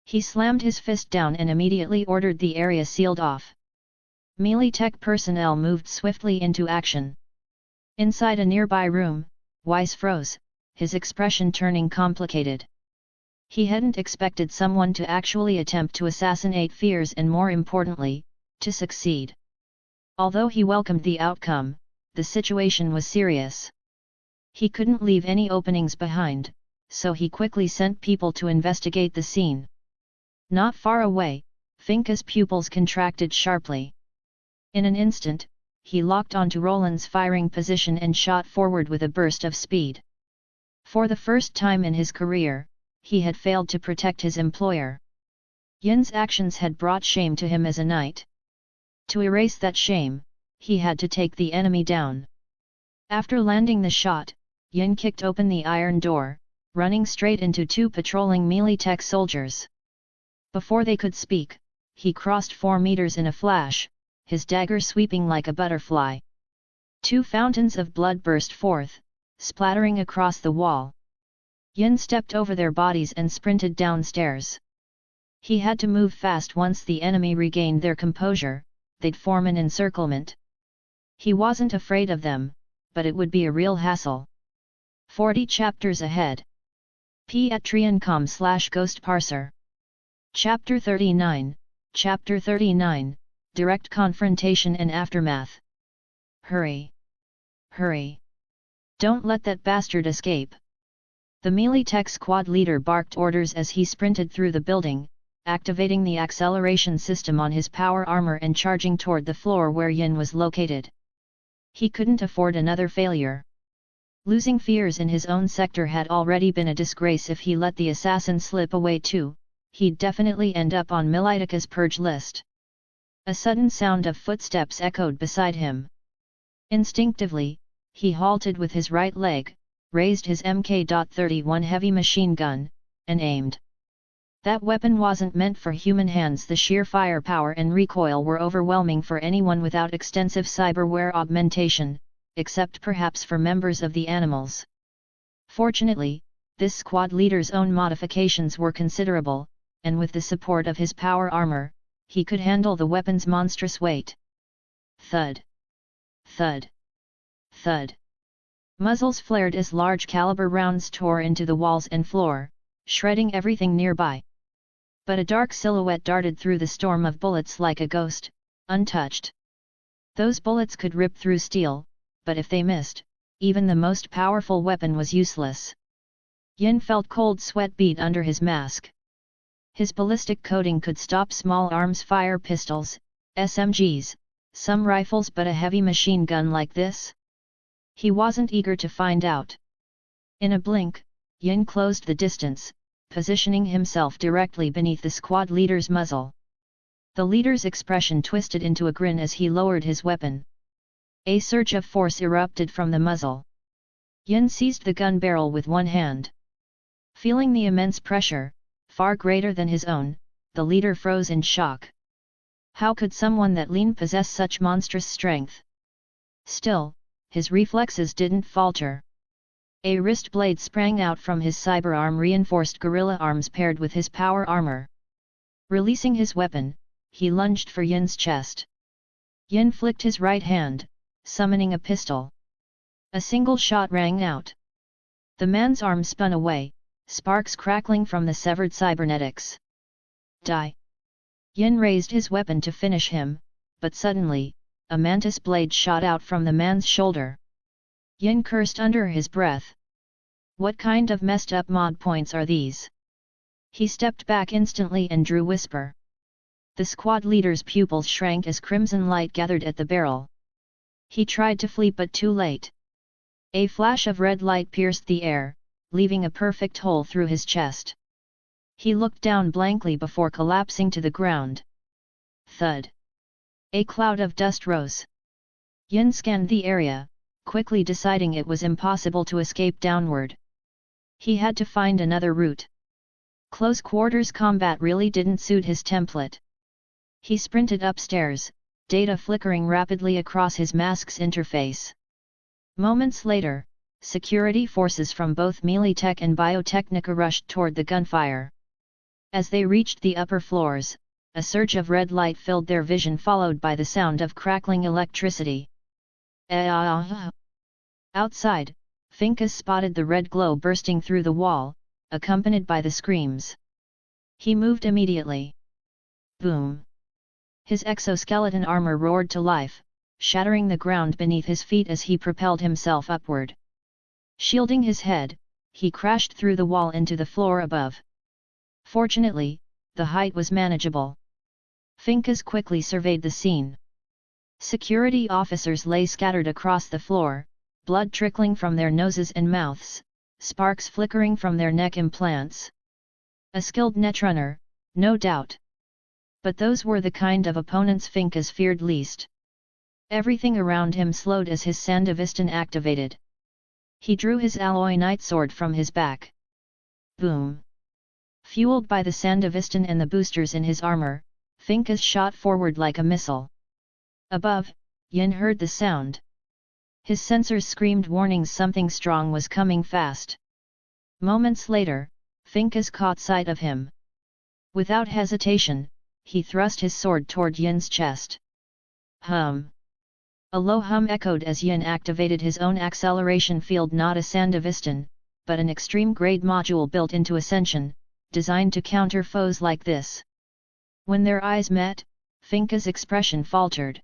He slammed his fist down and immediately ordered the area sealed off. Melee tech personnel moved swiftly into action. Inside a nearby room, Weiss froze, his expression turning complicated. He hadn't expected someone to actually attempt to assassinate Fears and, more importantly, to succeed. Although he welcomed the outcome, the situation was serious. He couldn't leave any openings behind, so he quickly sent people to investigate the scene. Not far away, Finka's pupils contracted sharply. In an instant, he locked onto Roland's firing position and shot forward with a burst of speed. For the first time in his career, he had failed to protect his employer. Yin's actions had brought shame to him as a knight. To erase that shame, he had to take the enemy down. After landing the shot, Yin kicked open the iron door, running straight into two patrolling melee tech soldiers. Before they could speak, he crossed 4 meters in a flash, his dagger sweeping like a butterfly. 2 fountains of blood burst forth, splattering across the wall. Yin stepped over their bodies and sprinted downstairs. He had to move fast. Once the enemy regained their composure, they'd form an encirclement. He wasn't afraid of them, but it would be a real hassle. 40 chapters ahead. Patreon.com/Ghost Parser. Chapter 39, Chapter 39, Direct Confrontation and Aftermath. Hurry! Hurry! Don't let that bastard escape! The melee tech squad leader barked orders as he sprinted through the building, activating the acceleration system on his power armor and charging toward the floor where Yin was located. He couldn't afford another failure. Losing Fears in his own sector had already been a disgrace. If he let the assassin slip away too, he'd definitely end up on Militika's purge list. A sudden sound of footsteps echoed beside him. Instinctively, he halted with his right leg, raised his Mk.31 heavy machine gun, and aimed. That weapon wasn't meant for human hands. The sheer firepower and recoil were overwhelming for anyone without extensive cyberware augmentation, except perhaps for members of the animals. Fortunately, this squad leader's own modifications were considerable, and with the support of his power armor, he could handle the weapon's monstrous weight. Thud! Thud! Thud! Muzzles flared as large caliber rounds tore into the walls and floor, shredding everything nearby. But a dark silhouette darted through the storm of bullets like a ghost, untouched. Those bullets could rip through steel, but if they missed, even the most powerful weapon was useless. Yin felt cold sweat bead under his mask. His ballistic coating could stop small arms fire pistols, SMGs, some rifles, but a heavy machine gun like this? He wasn't eager to find out. In a blink, Yin closed the distance, positioning himself directly beneath the squad leader's muzzle. The leader's expression twisted into a grin as he lowered his weapon. A surge of force erupted from the muzzle. Yin seized the gun barrel with one hand. Feeling the immense pressure, far greater than his own, the leader froze in shock. How could someone that lean possess such monstrous strength? Still, his reflexes didn't falter. A wrist blade sprang out from his cyberarm, reinforced gorilla arms paired with his power armor. Releasing his weapon, he lunged for Yin's chest. Yin flicked his right hand, summoning a pistol. A single shot rang out. The man's arm spun away, sparks crackling from the severed cybernetics. Die! Yin raised his weapon to finish him, but suddenly, a mantis blade shot out from the man's shoulder. Yin cursed under his breath. What kind of messed up mod points are these? He stepped back instantly and drew whisper. The squad leader's pupils shrank as crimson light gathered at the barrel. He tried to flee but too late. A flash of red light pierced the air, leaving a perfect hole through his chest. He looked down blankly before collapsing to the ground. Thud! A cloud of dust rose. Yin scanned the area, quickly deciding it was impossible to escape downward. He had to find another route. Close quarters combat really didn't suit his template. He sprinted upstairs, data flickering rapidly across his mask's interface. Moments later, security forces from both melee tech and biotechnica rushed toward the gunfire. As they reached the upper floors, a surge of red light filled their vision, followed by the sound of crackling electricity. Outside, Finkus spotted the red glow bursting through the wall, accompanied by the screams. He moved immediately. Boom! His exoskeleton armor roared to life, shattering the ground beneath his feet as he propelled himself upward. Shielding his head, he crashed through the wall into the floor above. Fortunately, the height was manageable. Finkus quickly surveyed the scene. Security officers lay scattered across the floor, blood trickling from their noses and mouths, sparks flickering from their neck implants. A skilled netrunner, no doubt. But those were the kind of opponents Finkus feared least. Everything around him slowed as his Sandevistan activated. He drew his alloy knight sword from his back. Boom! Fueled by the Sandevistan and the boosters in his armor, Finkus shot forward like a missile. Above, Yin heard the sound. His sensors screamed warnings something strong was coming fast. Moments later, Finkus caught sight of him. Without hesitation, he thrust his sword toward Yin's chest. Hum! A low hum echoed as Yin activated his own acceleration field, not a Sandevistan, but an extreme-grade module built into Ascension, designed to counter foes like this. When their eyes met, Finkus' expression faltered.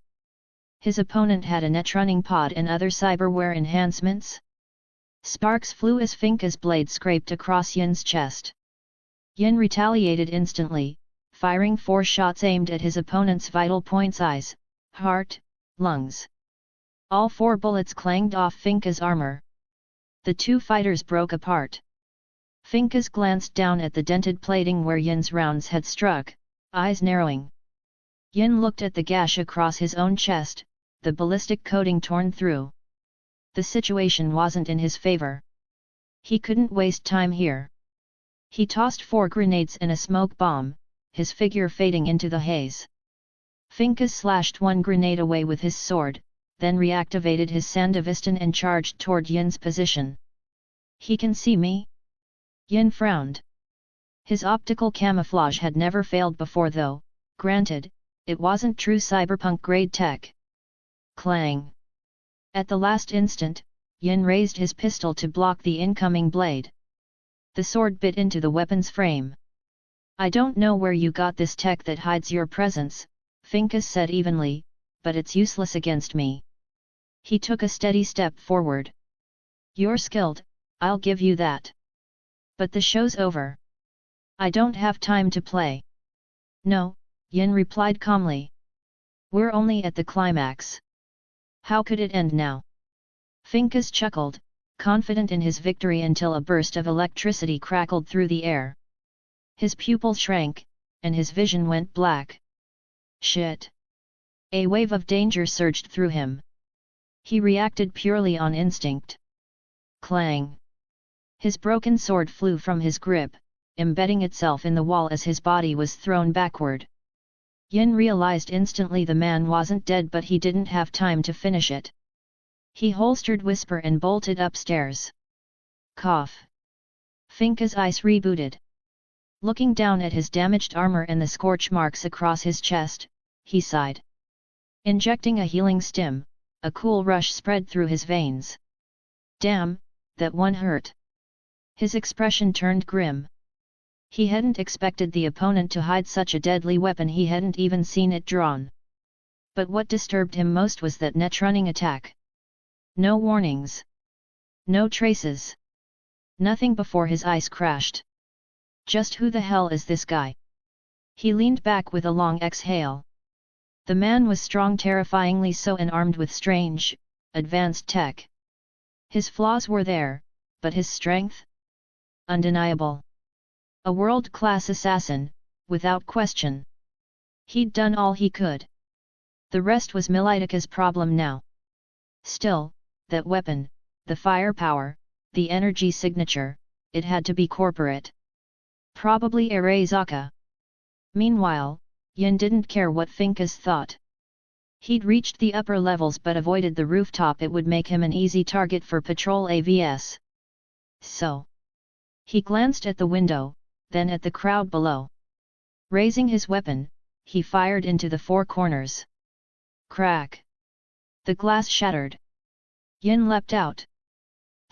His opponent had a netrunning pod and other cyberware enhancements. Sparks flew as Finkus' blade scraped across Yin's chest. Yin retaliated instantly, firing 4 shots aimed at his opponent's vital points: eyes, heart, lungs. All 4 bullets clanged off Finkus' armor. The two fighters broke apart. Finkus glanced down at the dented plating where Yin's rounds had struck, eyes narrowing. Yin looked at the gash across his own chest, the ballistic coating torn through. The situation wasn't in his favor. He couldn't waste time here. He tossed 4 grenades and a smoke bomb, his figure fading into the haze. Finkus slashed 1 grenade away with his sword, then reactivated his Sandevistan and charged toward Yin's position. He can see me? Yin frowned. His optical camouflage had never failed before though, granted, it wasn't true cyberpunk-grade tech. Clang! At the last instant, Yin raised his pistol to block the incoming blade. The sword bit into the weapon's frame. I don't know where you got this tech that hides your presence, Finkus said evenly, but it's useless against me. He took a steady step forward. You're skilled, I'll give you that. But the show's over. I don't have time to play. No, Yin replied calmly. We're only at the climax. How could it end now? Finkus chuckled, confident in his victory until a burst of electricity crackled through the air. His pupil shrank, and his vision went black. Shit! A wave of danger surged through him. He reacted purely on instinct. Clang! His broken sword flew from his grip, embedding itself in the wall as his body was thrown backward. Yin realized instantly the man wasn't dead, but he didn't have time to finish it. He holstered Whisper and bolted upstairs. Cough! Finkus' eyes rebooted. Looking down at his damaged armor and the scorch marks across his chest, he sighed. Injecting a healing stim, a cool rush spread through his veins. Damn, that one hurt. His expression turned grim. He hadn't expected the opponent to hide such a deadly weapon, he hadn't even seen it drawn. But what disturbed him most was that netrunning attack. No warnings. No traces. Nothing before his eyes crashed. Just who the hell is this guy? He leaned back with a long exhale. The man was strong, terrifyingly so, and armed with strange, advanced tech. His flaws were there, but his strength? Undeniable. A world-class assassin, without question. He'd done all he could. The rest was Militika's problem now. Still, that weapon, the firepower, the energy signature, it had to be corporate. Probably Arasaka. Meanwhile, Yin didn't care what Finkus thought. He'd reached the upper levels but avoided the rooftop. It would make him an easy target for patrol AVS. So, he glanced at the window, then at the crowd below. Raising his weapon, he fired into the 4 corners. Crack! The glass shattered. Yin leapt out.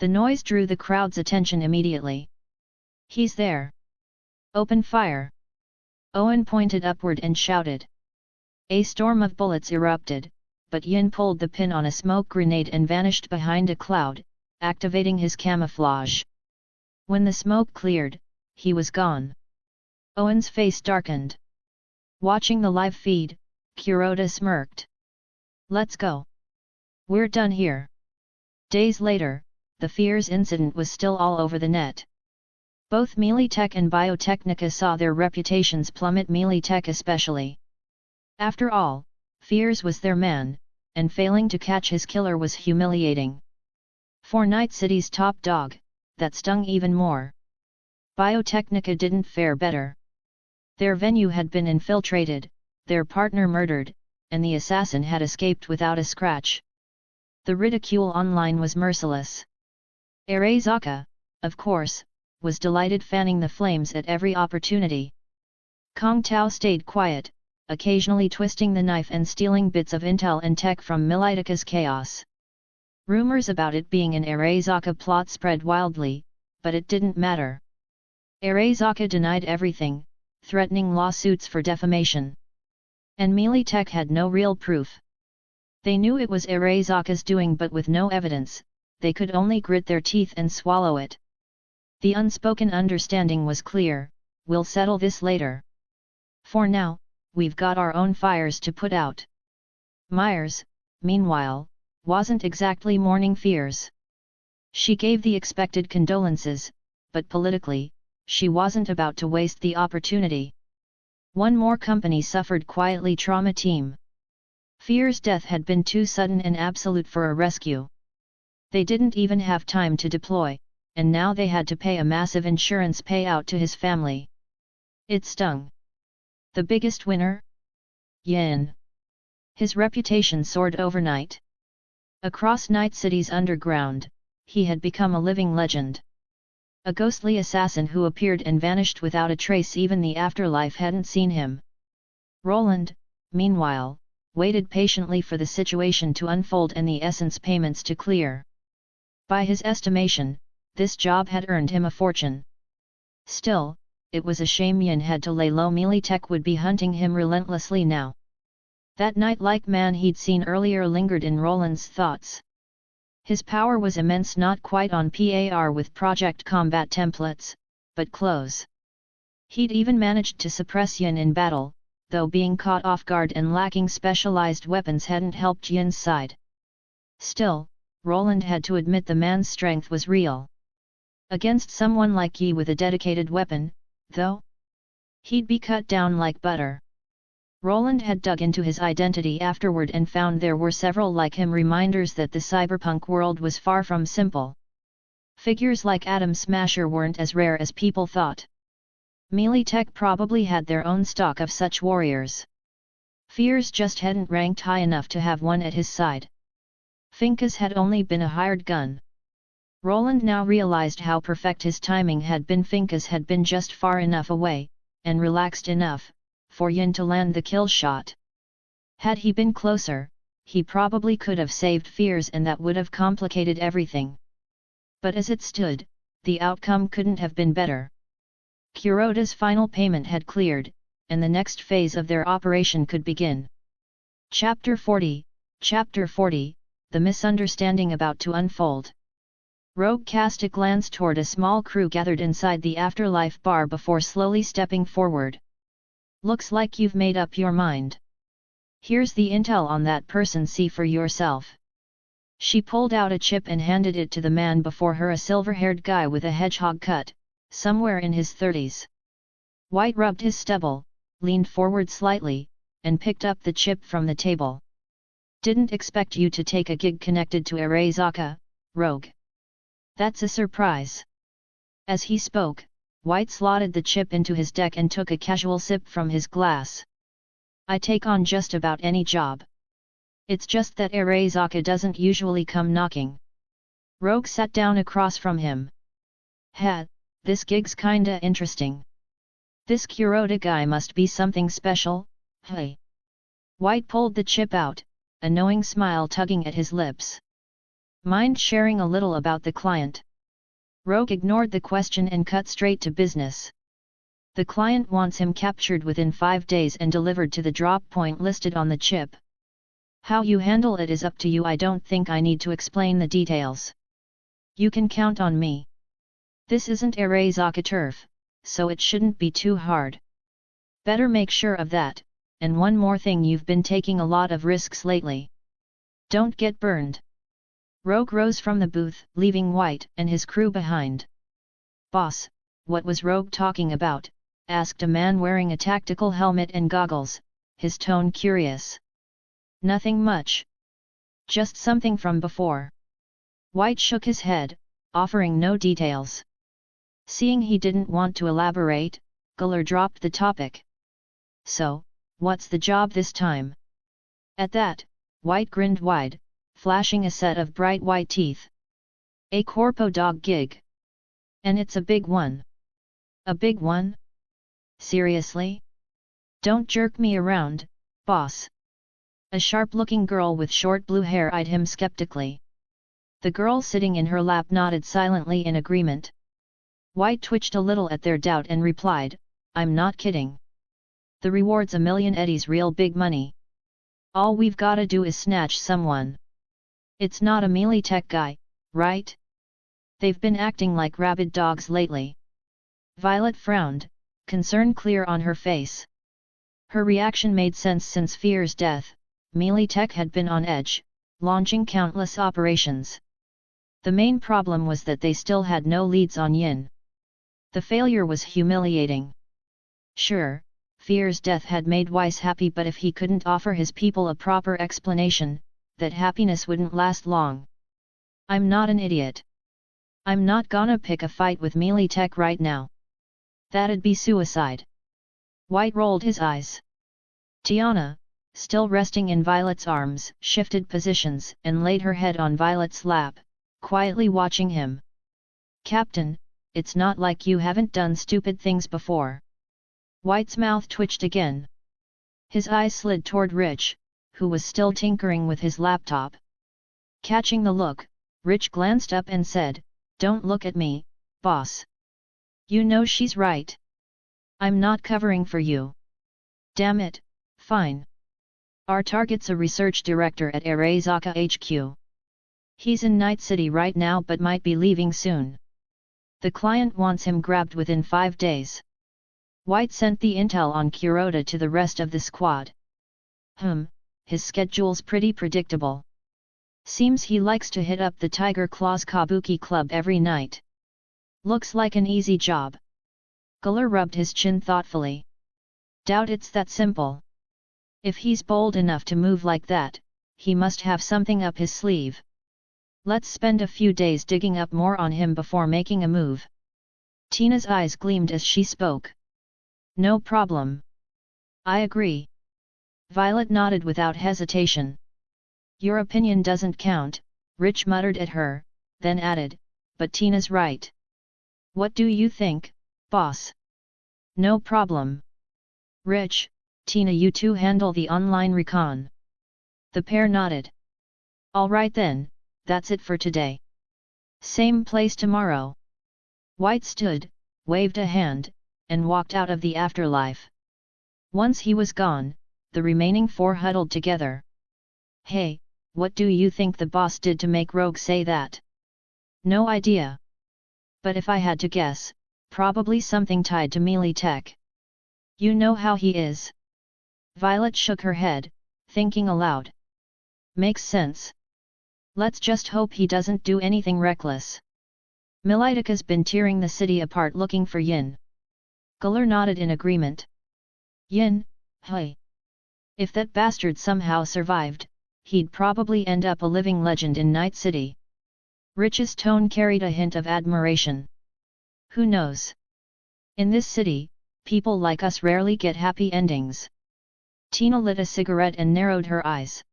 The noise drew the crowd's attention immediately. "He's there! Open fire!" Owen pointed upward and shouted. A storm of bullets erupted, but Yin pulled the pin on a smoke grenade and vanished behind a cloud, activating his camouflage. When the smoke cleared, he was gone. Owen's face darkened. Watching the live feed, Kuroda smirked. "Let's go. We're done here." Days later, the Fears incident was still all over the net. Both Mealytech and Biotechnica saw their reputations plummet, Mealytech especially. After all, Fears was their man, and failing to catch his killer was humiliating. For Night City's top dog, that stung even more. Biotechnica didn't fare better. Their venue had been infiltrated, their partner murdered, and the assassin had escaped without a scratch. The ridicule online was merciless. Arasaka, of course, was delighted, fanning the flames at every opportunity. Kong Tao stayed quiet, occasionally twisting the knife and stealing bits of intel and tech from Mealytech's chaos. Rumors about it being an Arasaka plot spread wildly, but it didn't matter. Arasaka denied everything, threatening lawsuits for defamation. And Mealytech had no real proof. They knew it was Arasaka's doing, but with no evidence, they could only grit their teeth and swallow it. The unspoken understanding was clear: we'll settle this later. For now, we've got our own fires to put out. Myers, meanwhile, wasn't exactly mourning Fears. She gave the expected condolences, but politically, she wasn't about to waste the opportunity. One more company suffered quietly. Trauma Team. Fears' death had been too sudden and absolute for a rescue. They didn't even have time to deploy, and now they had to pay a massive insurance payout to his family. It stung. The biggest winner? Yin. His reputation soared overnight. Across Night City's underground, he had become a living legend. A ghostly assassin who appeared and vanished without a trace. Even the afterlife hadn't seen him. Roland, meanwhile, waited patiently for the situation to unfold and the essence payments to clear. By his estimation, this job had earned him a fortune. Still, it was a shame Yin had to lay low. Mealytech would be hunting him relentlessly now. That knight-like man he'd seen earlier lingered in Roland's thoughts. His power was immense, not quite on par with Project Combat templates, but close. He'd even managed to suppress Yin in battle, though being caught off guard and lacking specialized weapons hadn't helped Yin's side. Still, Roland had to admit the man's strength was real. Against someone like Yi with a dedicated weapon, though, he'd be cut down like butter. Roland had dug into his identity afterward and found there were several like him, reminders that the cyberpunk world was far from simple. Figures like Atom Smasher weren't as rare as people thought. Mealytech probably had their own stock of such warriors. Fears just hadn't ranked high enough to have one at his side. Finkas had only been a hired gun. Roland now realized how perfect his timing had been. Finkas had been just far enough away, and relaxed enough, for Yin to land the kill shot. Had he been closer, he probably could have saved Fears, and that would have complicated everything. But as it stood, the outcome couldn't have been better. Kuroda's final payment had cleared, and the next phase of their operation could begin. Chapter 40, The Misunderstanding About to Unfold. Rogue cast a glance toward a small crew gathered inside the Afterlife bar before slowly stepping forward. "Looks like you've made up your mind. Here's the intel on that person, see for yourself." She pulled out a chip and handed it to the man before her, a silver-haired guy with a hedgehog cut, somewhere in his 30s. White rubbed his stubble, leaned forward slightly, and picked up the chip from the table. "Didn't expect you to take a gig connected to Arasaka, Rogue. That's a surprise." As he spoke, White slotted the chip into his deck and took a casual sip from his glass. "I take on just about any job. It's just that Arasaka doesn't usually come knocking." Rogue sat down across from him. "Ha, this gig's kinda interesting. This Kuroda guy must be something special, hey?" White pulled the chip out, a knowing smile tugging at his lips. Mind sharing a little about the client? Rogue ignored the question and cut straight to business. The client wants him captured within 5 days and delivered to the drop point listed on the chip. How you handle it is up to you. I don't think I need to explain the details. You can count on me. This isn't Arasaka turf, so it shouldn't be too hard. Better make sure of that, and one more thing, you've been taking a lot of risks lately. Don't get burned. Rogue rose from the booth, leaving White and his crew behind. Boss, what was Rogue talking about? Asked a man wearing a tactical helmet and goggles, his tone curious. Nothing much. Just something from before. White shook his head, offering no details. Seeing he didn't want to elaborate, Guller dropped the topic. So, what's the job this time? At that, White grinned wide, flashing a set of bright white teeth. A corpo dog gig. And it's a big one. A big one? Seriously? Don't jerk me around, boss. A sharp-looking girl with short blue hair eyed him skeptically. The girl sitting in her lap nodded silently in agreement. White twitched a little at their doubt and replied, I'm not kidding. The reward's 1,000,000 eddies, real big money. All we've gotta do is snatch someone. It's not a melee tech guy, right? They've been acting like rabid dogs lately. Violet frowned, concern clear on her face. Her reaction made sense. Since Fear's death, melee tech had been on edge, launching countless operations. The main problem was that they still had no leads on Yin. The failure was humiliating. Sure, Fear's death had made Weiss happy, but if he couldn't offer his people a proper explanation, that happiness wouldn't last long. I'm not an idiot. I'm not gonna pick a fight with melee tech right now. That'd be suicide. White rolled his eyes. Tiana, still resting in Violet's arms, shifted positions and laid her head on Violet's lap, quietly watching him. Captain, it's not like you haven't done stupid things before. White's mouth twitched again. His eyes slid toward Rich, who was still tinkering with his laptop. Catching the look, Rich glanced up and said, Don't look at me, boss. You know she's right. I'm not covering for you. Damn it, fine. Our target's a research director at Arasaka HQ. He's in Night City right now but might be leaving soon. The client wants him grabbed within 5 days. White sent the intel on Kuroda to the rest of the squad. His schedule's pretty predictable. Seems he likes to hit up the Tiger Claws Kabuki Club every night. Looks like an easy job. Guller rubbed his chin thoughtfully. Doubt it's that simple. If he's bold enough to move like that, he must have something up his sleeve. Let's spend a few days digging up more on him before making a move. Tina's eyes gleamed as she spoke. No problem. I agree. Violet nodded without hesitation. Your opinion doesn't count, Rich muttered at her, then added, but Tina's right. What do you think, boss? No problem. Rich, Tina, you two handle the online recon. The pair nodded. All right then, that's it for today. Same place tomorrow. White stood, waved a hand, and walked out of the afterlife. Once he was gone, the remaining 4 huddled together. Hey, what do you think the boss did to make Rogue say that? No idea. But if I had to guess, probably something tied to melee tech. You know how he is. Violet shook her head, thinking aloud. Makes sense. Let's just hope he doesn't do anything reckless. Militika's been tearing the city apart looking for Yin. Guller nodded in agreement. Yin, hey. If that bastard somehow survived, he'd probably end up a living legend in Night City. Rich's tone carried a hint of admiration. Who knows? In this city, people like us rarely get happy endings. Tina lit a cigarette and narrowed her eyes.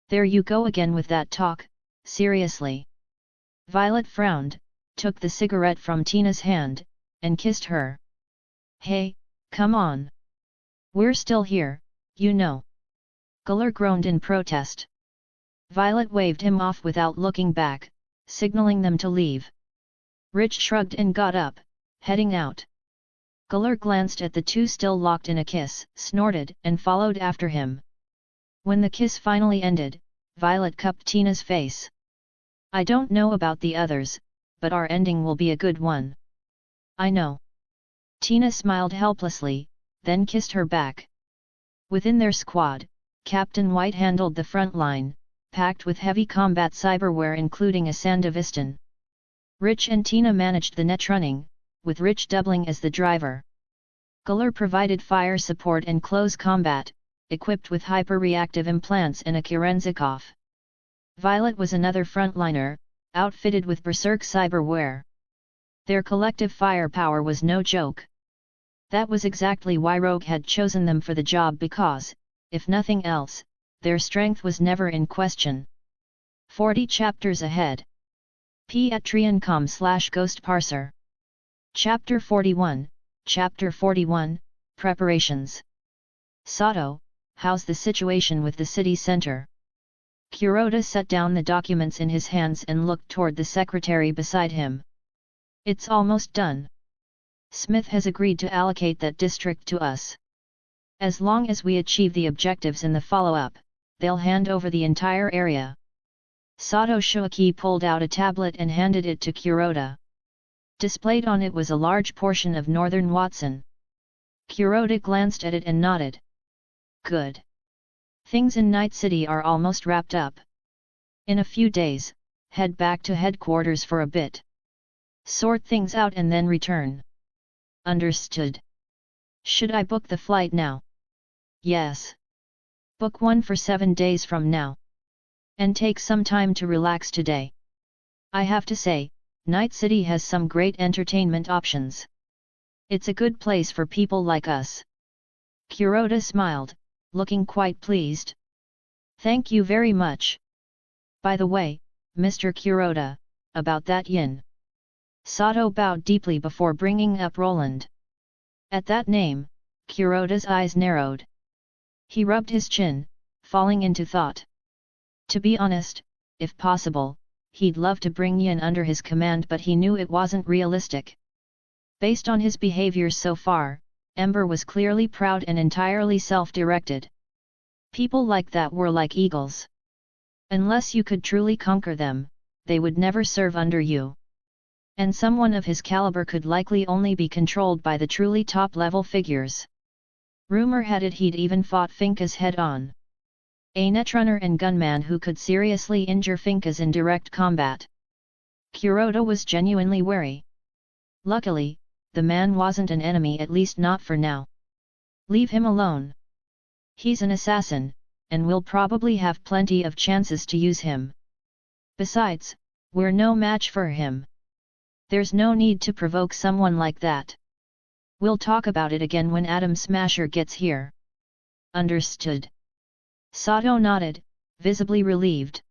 There you go again with that talk, seriously. Violet frowned, took the cigarette from Tina's hand, and kissed her. Hey, come on. We're still here, you know. Guller groaned in protest. Violet waved him off without looking back, signaling them to leave. Rich shrugged and got up, heading out. Guller glanced at the two still locked in a kiss, snorted and followed after him. When the kiss finally ended, Violet cupped Tina's face. I don't know about the others, but our ending will be a good one. I know. Tina smiled helplessly, then kissed her back. Within their squad, Captain White handled the front line, packed with heavy combat cyberware including a Sandevistan. Rich and Tina managed the net running, with Rich doubling as the driver. Guller provided fire support and close combat, equipped with hyper-reactive implants and a Kerenzikov. Violet was another frontliner, outfitted with berserk cyberware. Their collective firepower was no joke. That was exactly why Rogue had chosen them for the job because, if nothing else, their strength was never in question. 40 chapters ahead. Patreon.com/ghostparser. Chapter 41, Chapter 41, Preparations. Sato, how's the situation with the city center? Kuroda set down the documents in his hands and looked toward the secretary beside him. It's almost done. Smith has agreed to allocate that district to us. As long as we achieve the objectives in the follow-up, they'll hand over the entire area. Sato Shuaki pulled out a tablet and handed it to Kuroda. Displayed on it was a large portion of northern Watson. Kuroda glanced at it and nodded. Good. Things in Night City are almost wrapped up. In a few days, head back to headquarters for a bit. Sort things out and then return. Understood. Should I book the flight now? Yes. Book one for 7 days from now. And take some time to relax today. I have to say, Night City has some great entertainment options. It's a good place for people like us. Kuroda smiled, looking quite pleased. Thank you very much. By the way, Mr. Kuroda, about that yin. Sato bowed deeply before bringing up Roland. At that name, Kuroda's eyes narrowed. He rubbed his chin, falling into thought. To be honest, if possible, he'd love to bring Yin under his command, but he knew it wasn't realistic. Based on his behavior so far, Ember was clearly proud and entirely self-directed. People like that were like eagles. Unless you could truly conquer them, they would never serve under you. And someone of his caliber could likely only be controlled by the truly top-level figures. Rumor had it he'd even fought Finkas head-on. A netrunner and gunman who could seriously injure Finkas in direct combat. Kuroda was genuinely wary. Luckily, the man wasn't an enemy, at least not for now. Leave him alone. He's an assassin, and we'll probably have plenty of chances to use him. Besides, we're no match for him. There's no need to provoke someone like that. We'll talk about it again when Atom Smasher gets here. Understood. Sato nodded, visibly relieved.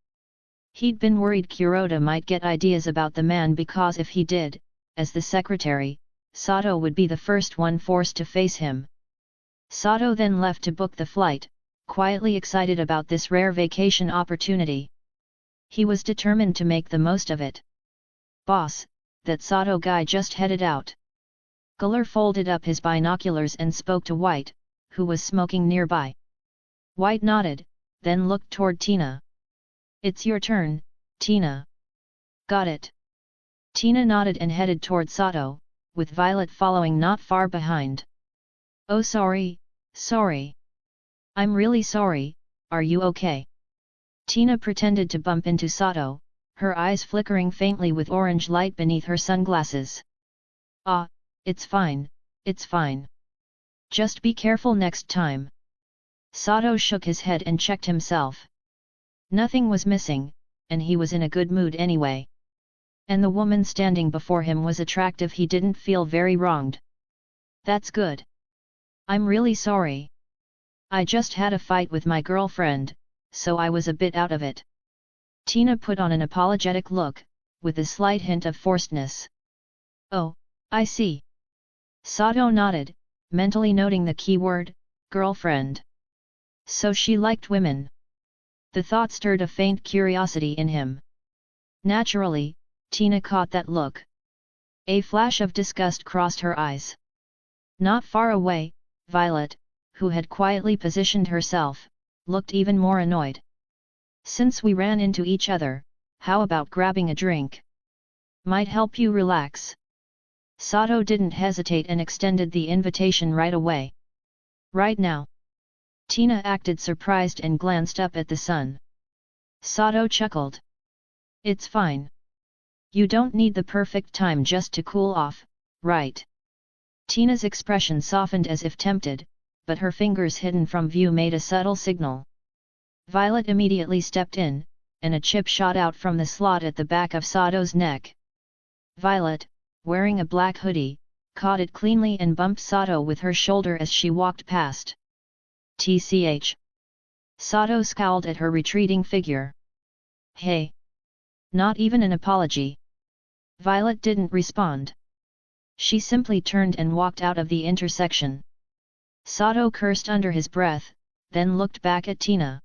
He'd been worried Kuroda might get ideas about the man because if he did, as the secretary, Sato would be the first one forced to face him. Sato then left to book the flight, quietly excited about this rare vacation opportunity. He was determined to make the most of it. Boss, that Sato guy just headed out. Guller folded up his binoculars and spoke to White, who was smoking nearby. White nodded, then looked toward Tina. It's your turn, Tina. Got it. Tina nodded and headed toward Sato, with Violet following not far behind. Oh sorry. I'm really sorry, are you okay? Tina pretended to bump into Sato, her eyes flickering faintly with orange light beneath her sunglasses. Ah, it's fine. Just be careful next time. Sato shook his head and checked himself. Nothing was missing, and he was in a good mood anyway. And the woman standing before him was attractive. He didn't feel very wronged. That's good. I'm really sorry. I just had a fight with my girlfriend, so I was a bit out of it. Tina put on an apologetic look, with a slight hint of forcedness. Oh, I see. Sato nodded, mentally noting the key word, girlfriend. So she liked women. The thought stirred a faint curiosity in him. Naturally, Tina caught that look. A flash of disgust crossed her eyes. Not far away, Violet, who had quietly positioned herself, looked even more annoyed. Since we ran into each other, how about grabbing a drink? Might help you relax. Sato didn't hesitate and extended the invitation right away. Right now. Tina acted surprised and glanced up at the sun. Sato chuckled. It's fine. You don't need the perfect time just to cool off, right? Tina's expression softened as if tempted, but her fingers hidden from view made a subtle signal. Violet immediately stepped in, and a chip shot out from the slot at the back of Sato's neck. Violet, wearing a black hoodie, caught it cleanly and bumped Sato with her shoulder as she walked past. TCH. Sato scowled at her retreating figure. Hey! Not even an apology. Violet didn't respond. She simply turned and walked out of the intersection. Sato cursed under his breath, then looked back at Tina.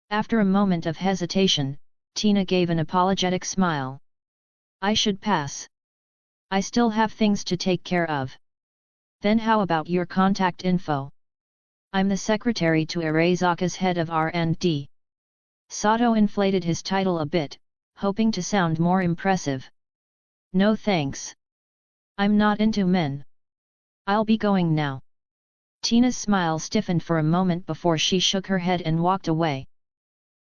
After a moment of hesitation, Tina gave an apologetic smile. I should pass. I still have things to take care of. Then how about your contact info? I'm the secretary to Arasaka's head of R&D. Sato inflated his title a bit, hoping to sound more impressive. No thanks. I'm not into men. I'll be going now. Tina's smile stiffened for a moment before she shook her head and walked away.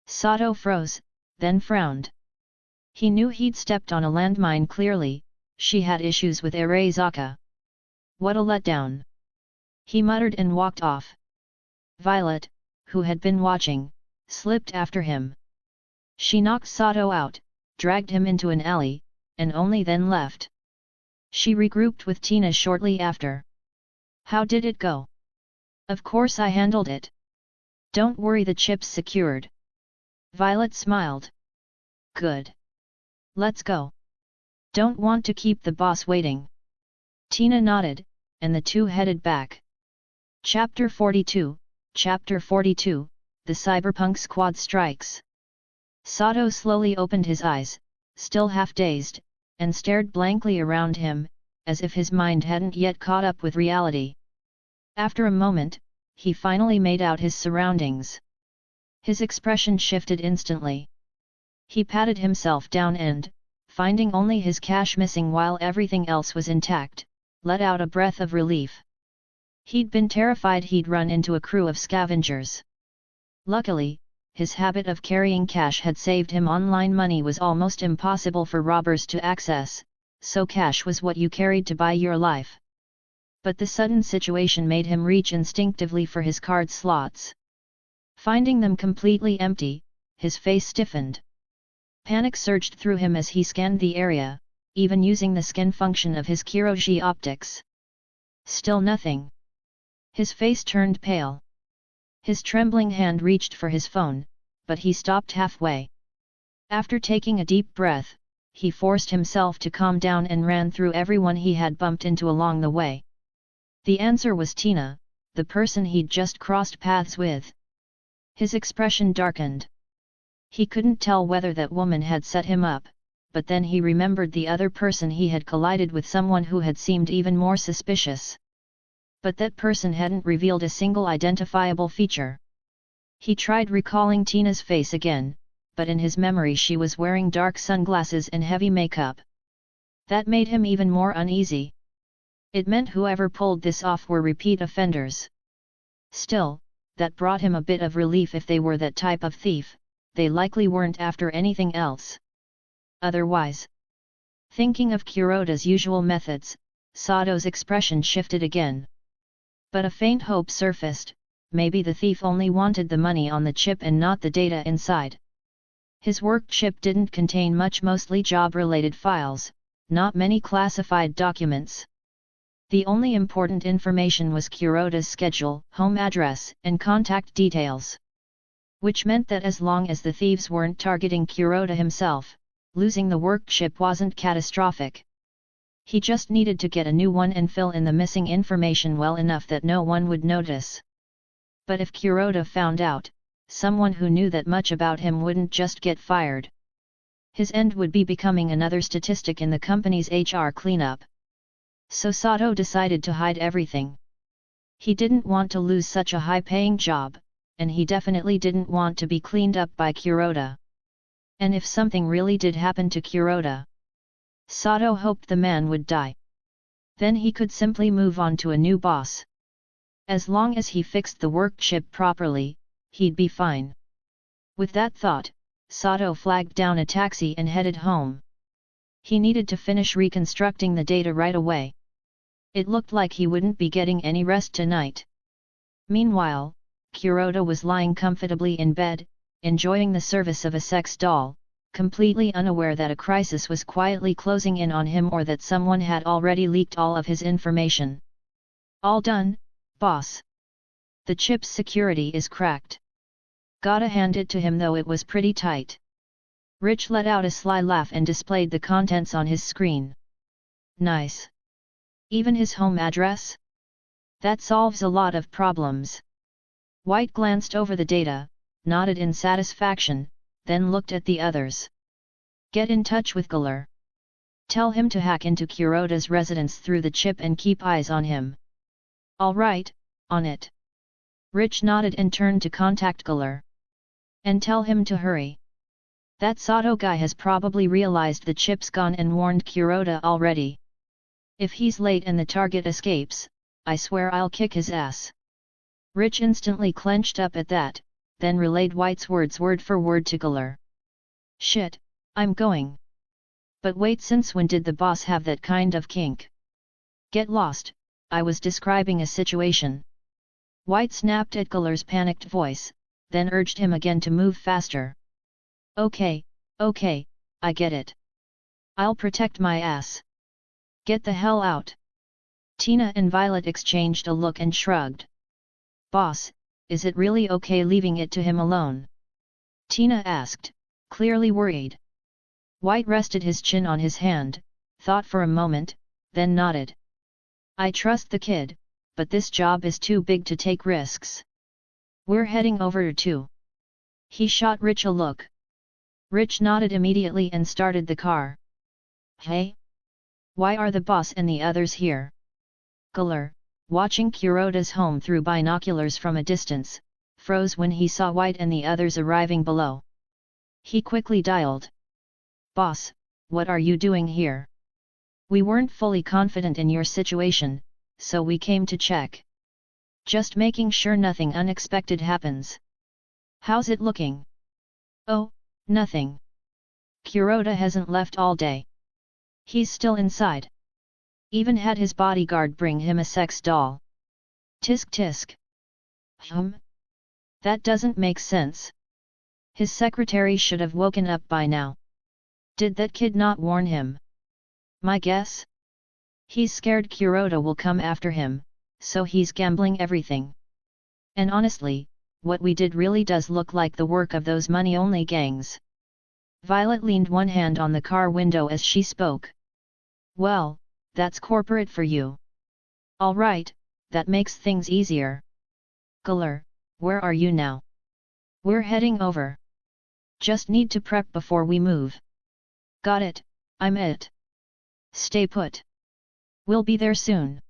Sato froze, then frowned. He knew he'd stepped on a landmine clearly. She had issues with Arasaka. What a letdown. He muttered and walked off. Violet, who had been watching, slipped after him. She knocked Sato out, dragged him into an alley, and only then left. She regrouped with Tina shortly after. How did it go? Of course I handled it. Don't worry, the chip's secured. Violet smiled. Good. Let's go. Don't want to keep the boss waiting. Tina nodded, and the two headed back. Chapter 42, Chapter 42, The Cyberpunk Squad Strikes. Sato slowly opened his eyes, still half dazed, and stared blankly around him, as if his mind hadn't yet caught up with reality. After a moment, he finally made out his surroundings. His expression shifted instantly. He patted himself down and, finding only his cash missing while everything else was intact, let out a breath of relief. He'd been terrified he'd run into a crew of scavengers. Luckily, his habit of carrying cash had saved him. Online money was almost impossible for robbers to access, so cash was what you carried to buy your life. But the sudden situation made him reach instinctively for his card slots. Finding them completely empty, his face stiffened. Panic surged through him as he scanned the area, even using the skin function of his Kiroji optics. Still nothing. His face turned pale. His trembling hand reached for his phone, but he stopped halfway. After taking a deep breath, he forced himself to calm down and ran through everyone he had bumped into along the way. The answer was Tina, the person he'd just crossed paths with. His expression darkened. He couldn't tell whether that woman had set him up, but then he remembered the other person he had collided with, someone who had seemed even more suspicious. But that person hadn't revealed a single identifiable feature. He tried recalling Tina's face again, but in his memory she was wearing dark sunglasses and heavy makeup. That made him even more uneasy. It meant whoever pulled this off were repeat offenders. Still, that brought him a bit of relief. If they were that type of thief, they likely weren't after anything else. Otherwise, thinking of Kuroda's usual methods, Sato's expression shifted again. But a faint hope surfaced. Maybe the thief only wanted the money on the chip and not the data inside. His work chip didn't contain much, mostly job-related files, not many classified documents. The only important information was Kuroda's schedule, home address, and contact details. Which meant that as long as the thieves weren't targeting Kuroda himself, losing the work chip wasn't catastrophic. He just needed to get a new one and fill in the missing information well enough that no one would notice. But if Kuroda found out, someone who knew that much about him wouldn't just get fired. His end would be becoming another statistic in the company's HR cleanup. So Sato decided to hide everything. He didn't want to lose such a high-paying job, and he definitely didn't want to be cleaned up by Kuroda. And if something really did happen to Kuroda, Sato hoped the man would die. Then he could simply move on to a new boss. As long as he fixed the work chip properly, he'd be fine. With that thought, Sato flagged down a taxi and headed home. He needed to finish reconstructing the data right away. It looked like he wouldn't be getting any rest tonight. Meanwhile, Kuroda was lying comfortably in bed, enjoying the service of a sex doll, completely unaware that a crisis was quietly closing in on him or that someone had already leaked all of his information. All done, boss. The chip's security is cracked. Gotta hand it to him though it was pretty tight. Rich let out a sly laugh and displayed the contents on his screen. Nice. Even his home address? That solves a lot of problems. White glanced over the data, nodded in satisfaction, then looked at the others. Get in touch with Galler. Tell him to hack into Kuroda's residence through the chip and keep eyes on him. All right, on it. Rich nodded and turned to contact Galler. And tell him to hurry. That Sato guy has probably realized the chip's gone and warned Kuroda already. If he's late and the target escapes, I swear I'll kick his ass. Rich instantly clenched up at that, then relayed White's words word for word to Galler. Shit, I'm going. But wait, since when did the boss have that kind of kink? Get lost, I was describing a situation. White snapped at Galler's panicked voice, then urged him again to move faster. Okay, I get it. I'll protect my ass. Get the hell out. Tina and Violet exchanged a look and shrugged. Boss, is it really okay leaving it to him alone? Tina asked, clearly worried. White rested his chin on his hand, thought for a moment, then nodded. I trust the kid, but this job is too big to take risks. We're heading over to. He shot Rich a look. Rich nodded immediately and started the car. Hey? Why are the boss and the others here? Galler, watching Kuroda's home through binoculars from a distance, froze when he saw White and the others arriving below. He quickly dialed. Boss, what are you doing here? We weren't fully confident in your situation, so we came to check. Just making sure nothing unexpected happens. How's it looking? Oh, nothing. Kuroda hasn't left all day. He's still inside. Even had his bodyguard bring him a sex doll. Tisk tisk. That doesn't make sense. His secretary should have woken up by now. Did that kid not warn him? My guess? He's scared Kuroda will come after him, so he's gambling everything. And honestly, what we did really does look like the work of those money-only gangs. Violet leaned one hand on the car window as she spoke. Well, that's corporate for you. All right, that makes things easier. Galler, where are you now? We're heading over. Just need to prep before we move. Got it, I'm it. Stay put. We'll be there soon.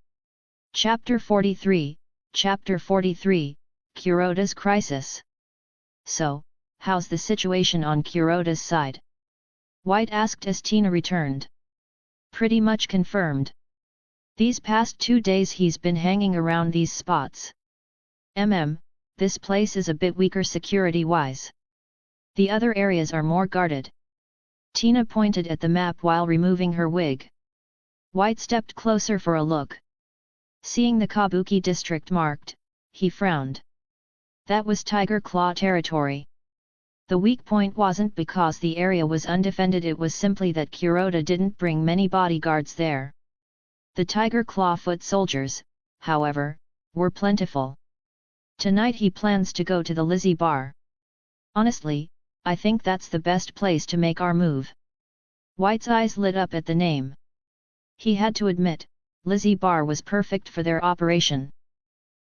Chapter 43, Kuroda's Crisis. So, how's the situation on Kuroda's side? White asked as Tina returned. Pretty much confirmed. These past 2 days he's been hanging around these spots. This place is a bit weaker security-wise. The other areas are more guarded. Tina pointed at the map while removing her wig. White stepped closer for a look. Seeing the Kabuki district marked, he frowned. That was Tiger Claw territory. The weak point wasn't because the area was undefended, it was simply that Kuroda didn't bring many bodyguards there. The Tiger Claw foot soldiers, however, were plentiful. Tonight he plans to go to the Lizzie Bar. Honestly, I think that's the best place to make our move. White's eyes lit up at the name. He had to admit, Lizzie Bar was perfect for their operation.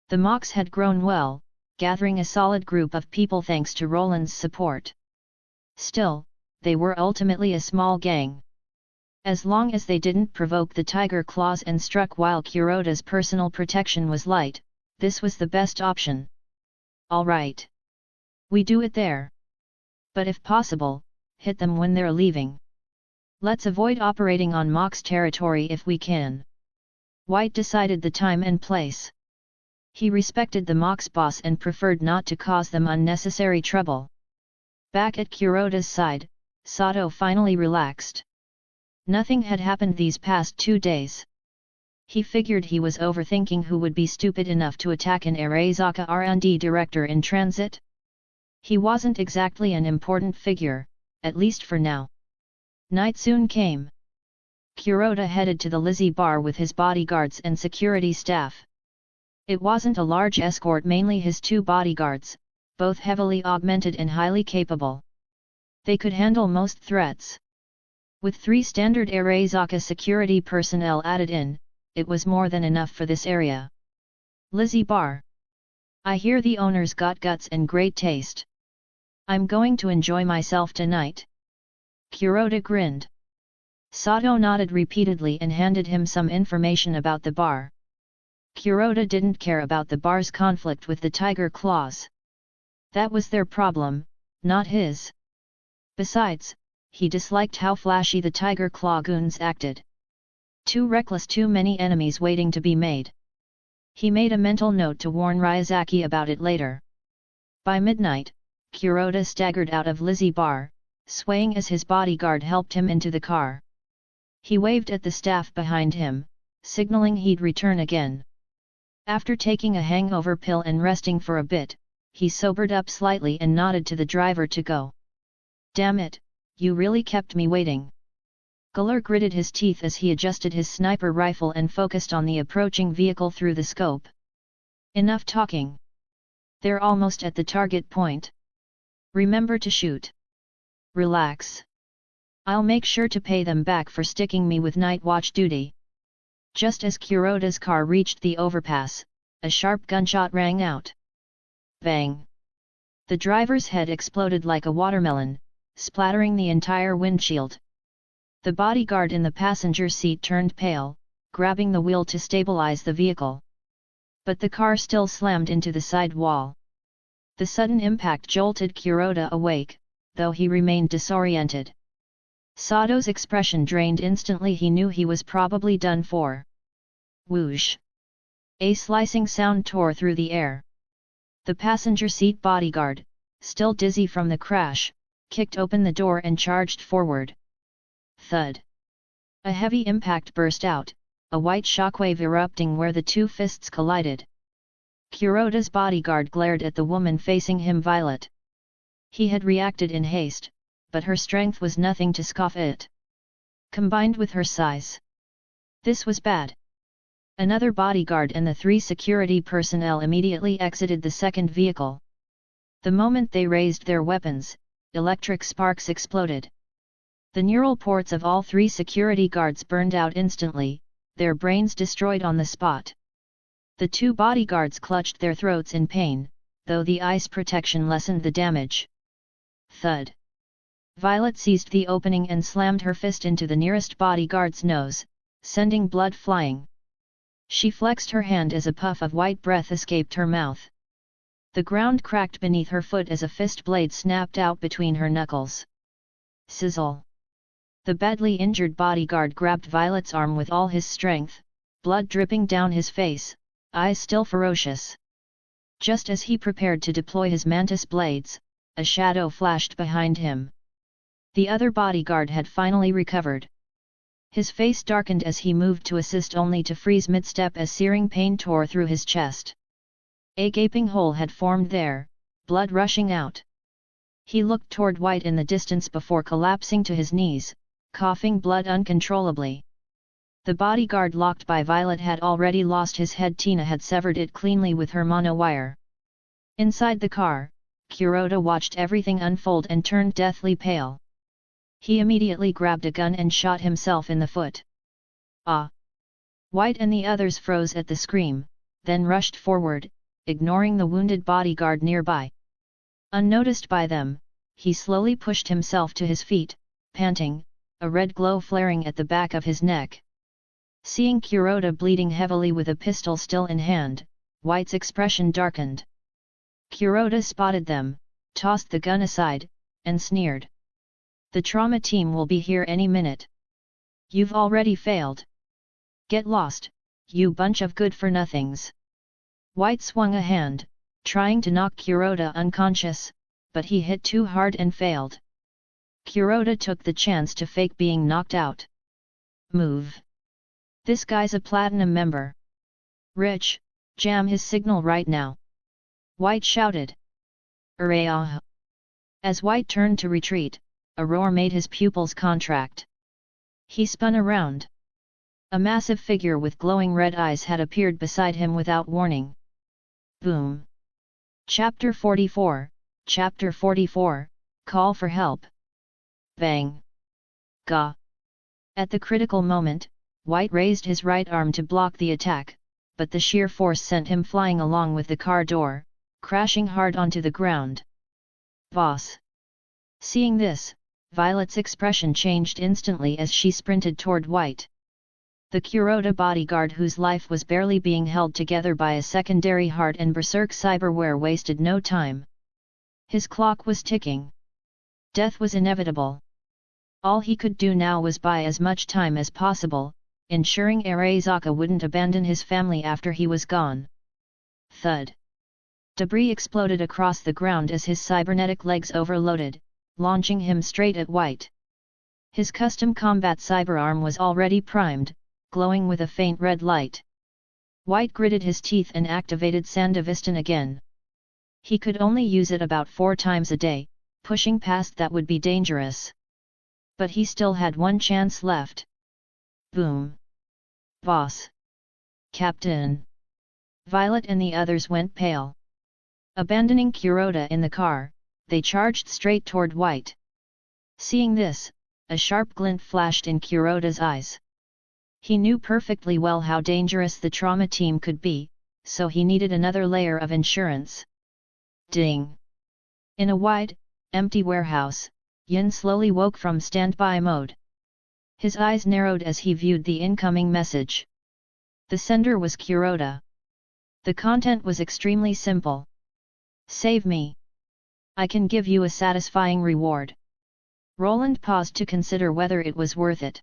The mocks had grown well, gathering a solid group of people thanks to Roland's support. Still, they were ultimately a small gang. As long as they didn't provoke the tiger claws and struck while Kuroda's personal protection was light, this was the best option. All right. We do it there. But if possible, hit them when they're leaving. Let's avoid operating on Mock's territory if we can. White decided the time and place. He respected the Mock's boss and preferred not to cause them unnecessary trouble. Back at Kuroda's side, Sato finally relaxed. Nothing had happened these past 2 days. He figured he was overthinking who would be stupid enough to attack an Arasaka R&D director in transit. He wasn't exactly an important figure, at least for now. Night soon came. Kuroda headed to the Lizzie bar with his bodyguards and security staff. It wasn't a large escort, mainly his 2 bodyguards, both heavily augmented and highly capable. They could handle most threats. With 3 standard Arasaka security personnel added in, it was more than enough for this area. Lizzie bar. I hear the owner's got guts and great taste. I'm going to enjoy myself tonight. Kuroda grinned. Sato nodded repeatedly and handed him some information about the bar. Kuroda didn't care about the bar's conflict with the tiger claws. That was their problem, not his. Besides, he disliked how flashy the tiger claw goons acted. Too reckless, too many enemies waiting to be made. He made a mental note to warn Ryazaki about it later. By midnight, Kuroda staggered out of Lizzie bar, swaying as his bodyguard helped him into the car. He waved at the staff behind him, signaling he'd return again. After taking a hangover pill and resting for a bit, he sobered up slightly and nodded to the driver to go. Damn it, you really kept me waiting. Galler gritted his teeth as he adjusted his sniper rifle and focused on the approaching vehicle through the scope. Enough talking. They're almost at the target point. Remember to shoot. Relax. I'll make sure to pay them back for sticking me with night watch duty. Just as Kuroda's car reached the overpass, a sharp gunshot rang out. Bang! The driver's head exploded like a watermelon, splattering the entire windshield. The bodyguard in the passenger seat turned pale, grabbing the wheel to stabilize the vehicle. But the car still slammed into the side wall. The sudden impact jolted Kuroda awake, though he remained disoriented. Sato's expression drained instantly. He knew he was probably done for. Whoosh! A slicing sound tore through the air. The passenger seat bodyguard, still dizzy from the crash, kicked open the door and charged forward. Thud! A heavy impact burst out, a white shockwave erupting where the 2 fists collided. Kuroda's bodyguard glared at the woman facing him, Violet. He had reacted in haste, but her strength was nothing to scoff at. Combined with her size, this was bad. Another bodyguard and the 3 security personnel immediately exited the second vehicle. The moment they raised their weapons, electric sparks exploded. The neural ports of all 3 security guards burned out instantly, their brains destroyed on the spot. The 2 bodyguards clutched their throats in pain, though the ice protection lessened the damage. Thud! Violet seized the opening and slammed her fist into the nearest bodyguard's nose, sending blood flying. She flexed her hand as a puff of white breath escaped her mouth. The ground cracked beneath her foot as a fist blade snapped out between her knuckles. Sizzle! The badly injured bodyguard grabbed Violet's arm with all his strength, blood dripping down his face, eyes still ferocious. Just as he prepared to deploy his mantis blades, a shadow flashed behind him. The other bodyguard had finally recovered. His face darkened as he moved to assist, only to freeze mid-step as searing pain tore through his chest. A gaping hole had formed there, blood rushing out. He looked toward White in the distance before collapsing to his knees, coughing blood uncontrollably. The bodyguard locked by Violet had already lost his head. Tina had severed it cleanly with her monowire. Inside the car, Kuroda watched everything unfold and turned deathly pale. He immediately grabbed a gun and shot himself in the foot. Ah! White and the others froze at the scream, then rushed forward, ignoring the wounded bodyguard nearby. Unnoticed by them, he slowly pushed himself to his feet, panting, a red glow flaring at the back of his neck. Seeing Kuroda bleeding heavily with a pistol still in hand, White's expression darkened. Kuroda spotted them, tossed the gun aside, and sneered. "The trauma team will be here any minute. You've already failed. Get lost, you bunch of good-for-nothings." White swung a hand, trying to knock Kuroda unconscious, but he hit too hard and failed. Kuroda took the chance to fake being knocked out. "Move. This guy's a platinum member. Rich, jam his signal right now," White shouted. "Arayah." As White turned to retreat, a roar made his pupils contract. He spun around. A massive figure with glowing red eyes had appeared beside him without warning. Boom. Chapter 44, Chapter 44, Call for Help. Bang. Gah. At the critical moment, White raised his right arm to block the attack, but the sheer force sent him flying along with the car door, crashing hard onto the ground. "Boss." Seeing this, Violet's expression changed instantly as she sprinted toward White. The Kuroda bodyguard, whose life was barely being held together by a secondary heart and berserk cyberware, wasted no time. His clock was ticking. Death was inevitable. All he could do now was buy as much time as possible, ensuring Arasaka wouldn't abandon his family after he was gone. Thud. Debris exploded across the ground as his cybernetic legs overloaded, launching him straight at White. His custom combat cyberarm was already primed, glowing with a faint red light. White gritted his teeth and activated Sandavistan again. He could only use it about 4 times a day, pushing past that would be dangerous. But he still had one chance left. Boom. "Boss. Captain." Violet and the others went pale. Abandoning Kuroda in the car, they charged straight toward White. Seeing this, a sharp glint flashed in Kuroda's eyes. He knew perfectly well how dangerous the trauma team could be, so he needed another layer of insurance. Ding! In a wide, empty warehouse, Yin slowly woke from standby mode. His eyes narrowed as he viewed the incoming message. The sender was Kuroda. The content was extremely simple. "Save me. I can give you a satisfying reward." Roland paused to consider whether it was worth it.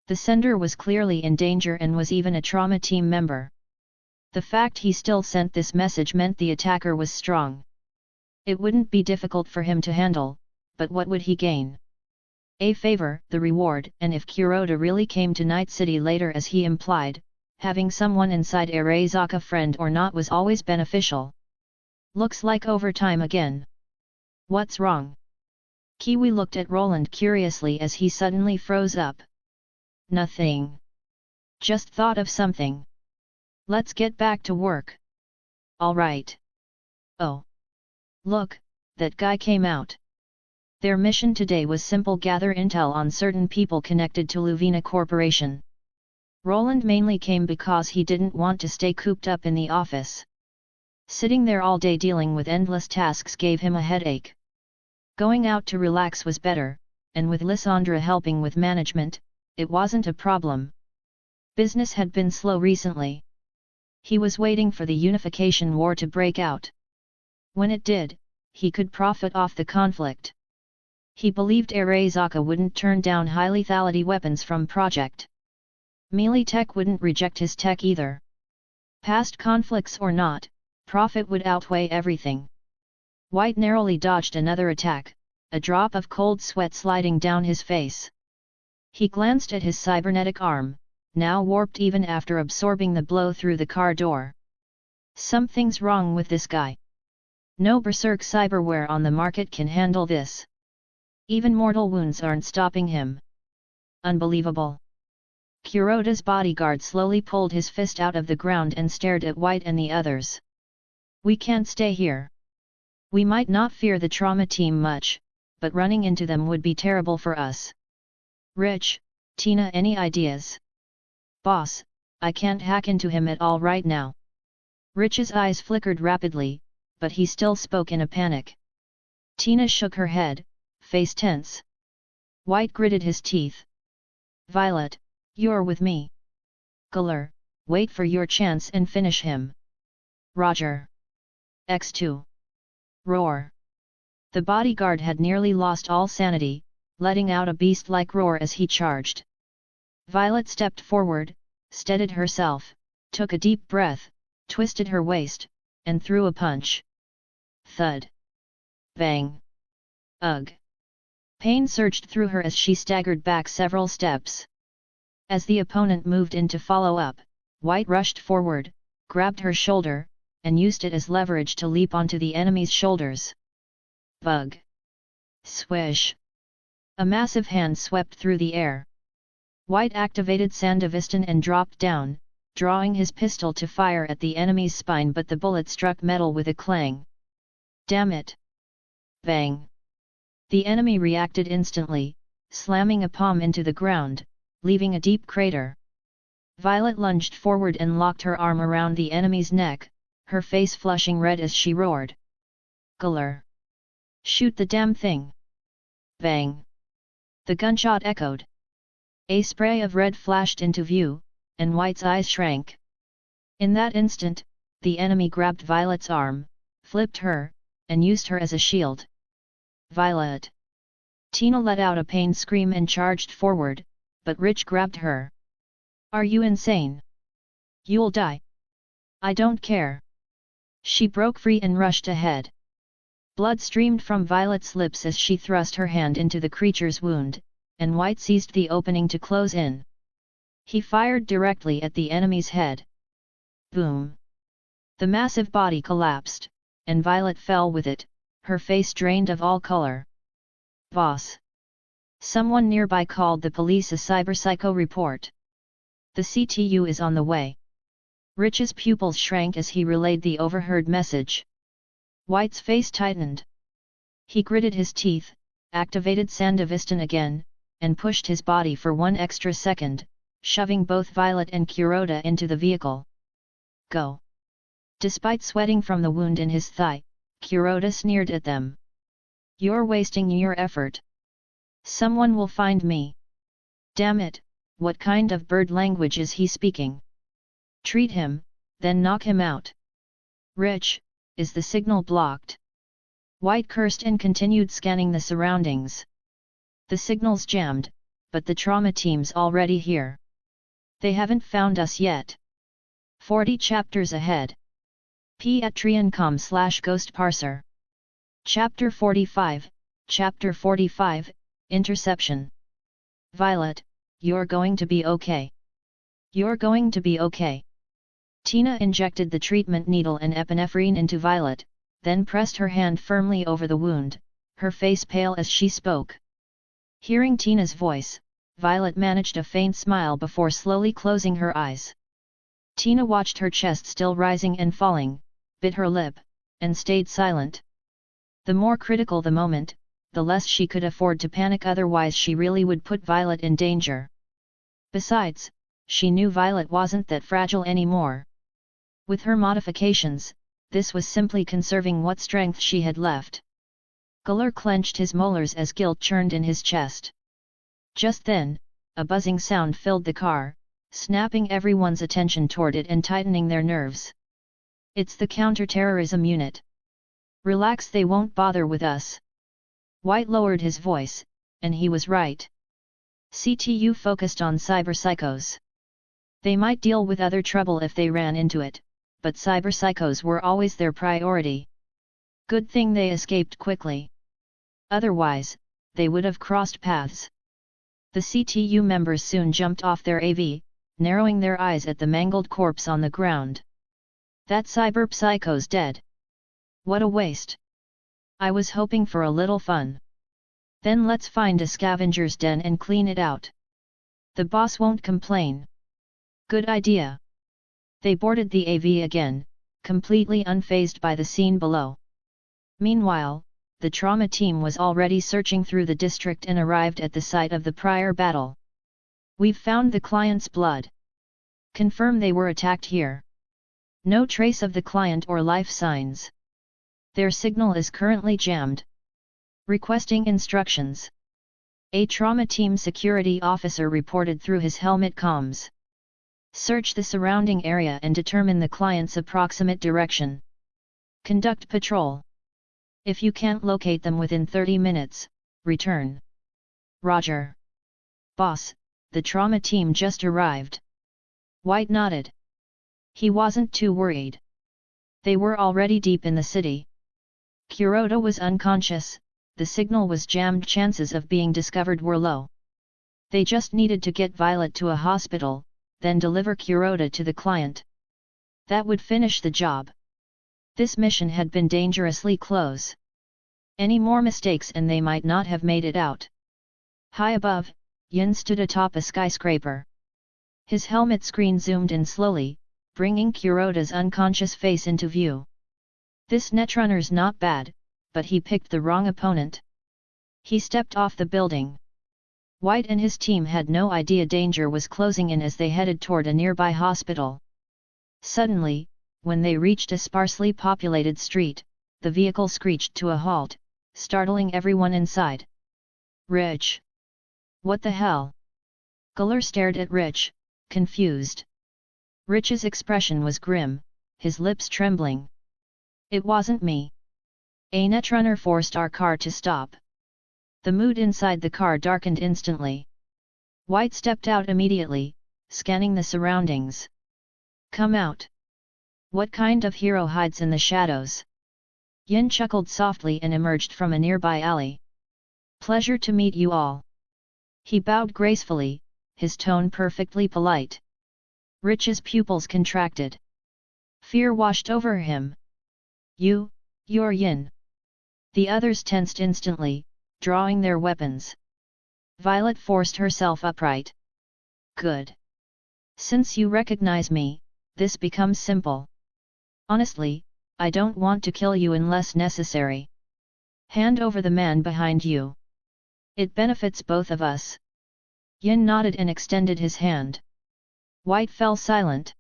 The sender was clearly in danger and was even a trauma team member. The fact he still sent this message meant the attacker was strong. It wouldn't be difficult for him to handle, but what would he gain? A favor, the reward, and if Kuroda really came to Night City later as he implied, having someone inside Arasaka, friend or not, was always beneficial. Looks like overtime again. What's wrong? Kiwi looked at Roland curiously as he suddenly froze up. Nothing. Just thought of something. Let's get back to work. All right. Oh. Look, that guy came out. Their mission today was simple: gather intel on certain people connected to Arasaka Corporation. Roland mainly came because he didn't want to stay cooped up in the office. Sitting there all day dealing with endless tasks gave him a headache. Going out to relax was better, and with Lysandra helping with management, it wasn't a problem. Business had been slow recently. He was waiting for the unification war to break out. When it did, he could profit off the conflict. He believed Arasaka wouldn't turn down high lethality weapons from Project Melee Tech wouldn't reject his tech either. Past conflicts or not, profit would outweigh everything. White narrowly dodged another attack, a drop of cold sweat sliding down his face. He glanced at his cybernetic arm, now warped even after absorbing the blow through the car door. Something's wrong with this guy. No berserk cyberware on the market can handle this. Even mortal wounds aren't stopping him. Unbelievable. Kuroda's bodyguard slowly pulled his fist out of the ground and stared at White and the others. "We can't stay here. We might not fear the trauma team much, but running into them would be terrible for us." "Rich, Tina, any ideas?" "Boss, I can't hack into him at all right now. Rich's eyes flickered rapidly, but he still spoke in a panic. Tina shook her head, face tense. White gritted his teeth. Violet, you're with me. Guller, wait for your chance and finish him. Roger. X2. Roar. The bodyguard had nearly lost all sanity, letting out a beast-like roar as he charged. Violet stepped forward, steadied herself, took a deep breath, twisted her waist, and threw a punch. Thud. Bang. Ugh. Pain surged through her as she staggered back several steps. As the opponent moved in to follow up, White rushed forward, grabbed her shoulder, and used it as leverage to leap onto the enemy's shoulders. Bug. Swish. A massive hand swept through the air. White activated Sandevistan and dropped down, drawing his pistol to fire at the enemy's spine, but the bullet struck metal with a clang. Damn it! Bang! The enemy reacted instantly, slamming a palm into the ground, leaving a deep crater. Violet lunged forward and locked her arm around the enemy's neck, her face flushing red as she roared. Guller! Shoot the damn thing! Bang! The gunshot echoed. A spray of red flashed into view, and White's eyes shrank. In that instant, the enemy grabbed Violet's arm, flipped her, and used her as a shield. Violet! Tina let out a pained scream and charged forward, but Rich grabbed her. Are you insane? You'll die. I don't care. She broke free and rushed ahead. Blood streamed from Violet's lips as she thrust her hand into the creature's wound, and White seized the opening to close in. He fired directly at the enemy's head. Boom! The massive body collapsed, and Violet fell with it, her face drained of all color. Boss! Someone nearby called the police. A cyberpsycho report. The CTU is on the way. Rich's pupils shrank as he relayed the overheard message. White's face tightened. He gritted his teeth, activated Sandevistan again, and pushed his body for one extra second, shoving both Violet and Kuroda into the vehicle. Go! Despite sweating from the wound in his thigh, Kuroda sneered at them. You're wasting your effort. Someone will find me. Damn it, what kind of bird language is he speaking? Treat him, then knock him out. Rich, is the signal blocked? White cursed and continued scanning the surroundings. The signal's jammed, but the trauma team's already here. They haven't found us yet. 40 chapters ahead. Patreon.com/Ghost Parser. Chapter 45, Chapter 45, Interception. Violet, you're going to be okay. You're going to be okay. Tina injected the treatment needle and epinephrine into Violet, then pressed her hand firmly over the wound, her face pale as she spoke. Hearing Tina's voice, Violet managed a faint smile before slowly closing her eyes. Tina watched her chest still rising and falling, bit her lip, and stayed silent. The more critical the moment, the less she could afford to panic, otherwise she really would put Violet in danger. Besides, she knew Violet wasn't that fragile anymore. With her modifications, this was simply conserving what strength she had left. Guller clenched his molars as guilt churned in his chest. Just then, a buzzing sound filled the car, snapping everyone's attention toward it and tightening their nerves. It's the counter-terrorism unit. Relax, they won't bother with us. White lowered his voice, and he was right. CTU focused on cyberpsychos. They might deal with other trouble if they ran into it, but cyberpsychos were always their priority. Good thing they escaped quickly. Otherwise, they would have crossed paths. The CTU members soon jumped off their AV, narrowing their eyes at the mangled corpse on the ground. That cyberpsycho's dead. What a waste. I was hoping for a little fun. Then let's find a scavenger's den and clean it out. The boss won't complain. Good idea. They boarded the AV again, completely unfazed by the scene below. Meanwhile, the trauma team was already searching through the district and arrived at the site of the prior battle. We've found the client's blood. Confirm they were attacked here. No trace of the client or life signs. Their signal is currently jammed. Requesting instructions. A trauma team security officer reported through his helmet comms. Search the surrounding area and determine the client's approximate direction. Conduct patrol. If you can't locate them within 30 minutes, return. Roger. Boss, the trauma team just arrived. White nodded. He wasn't too worried. They were already deep in the city. Kuroda was unconscious, the signal was jammed, chances of being discovered were low. They just needed to get Violet to a hospital, then deliver Kuroda to the client. That would finish the job. This mission had been dangerously close. Any more mistakes and they might not have made it out. High above, Yin stood atop a skyscraper. His helmet screen zoomed in slowly, bringing Kuroda's unconscious face into view. This netrunner's not bad, but he picked the wrong opponent. He stepped off the building. White and his team had no idea danger was closing in as they headed toward a nearby hospital. Suddenly, when they reached a sparsely populated street, the vehicle screeched to a halt, startling everyone inside. Rich! What the hell? Guller stared at Rich, confused. Rich's expression was grim, his lips trembling. It wasn't me. A netrunner forced our car to stop. The mood inside the car darkened instantly. White stepped out immediately, scanning the surroundings. Come out. What kind of hero hides in the shadows? Yin chuckled softly and emerged from a nearby alley. Pleasure to meet you all. He bowed gracefully, his tone perfectly polite. Rich's pupils contracted. Fear washed over him. You're Yin. The others tensed instantly, drawing their weapons. Violet forced herself upright. Good. Since you recognize me, this becomes simple. Honestly, I don't want to kill you unless necessary. Hand over the man behind you. It benefits both of us. Yin nodded and extended his hand. White fell silent.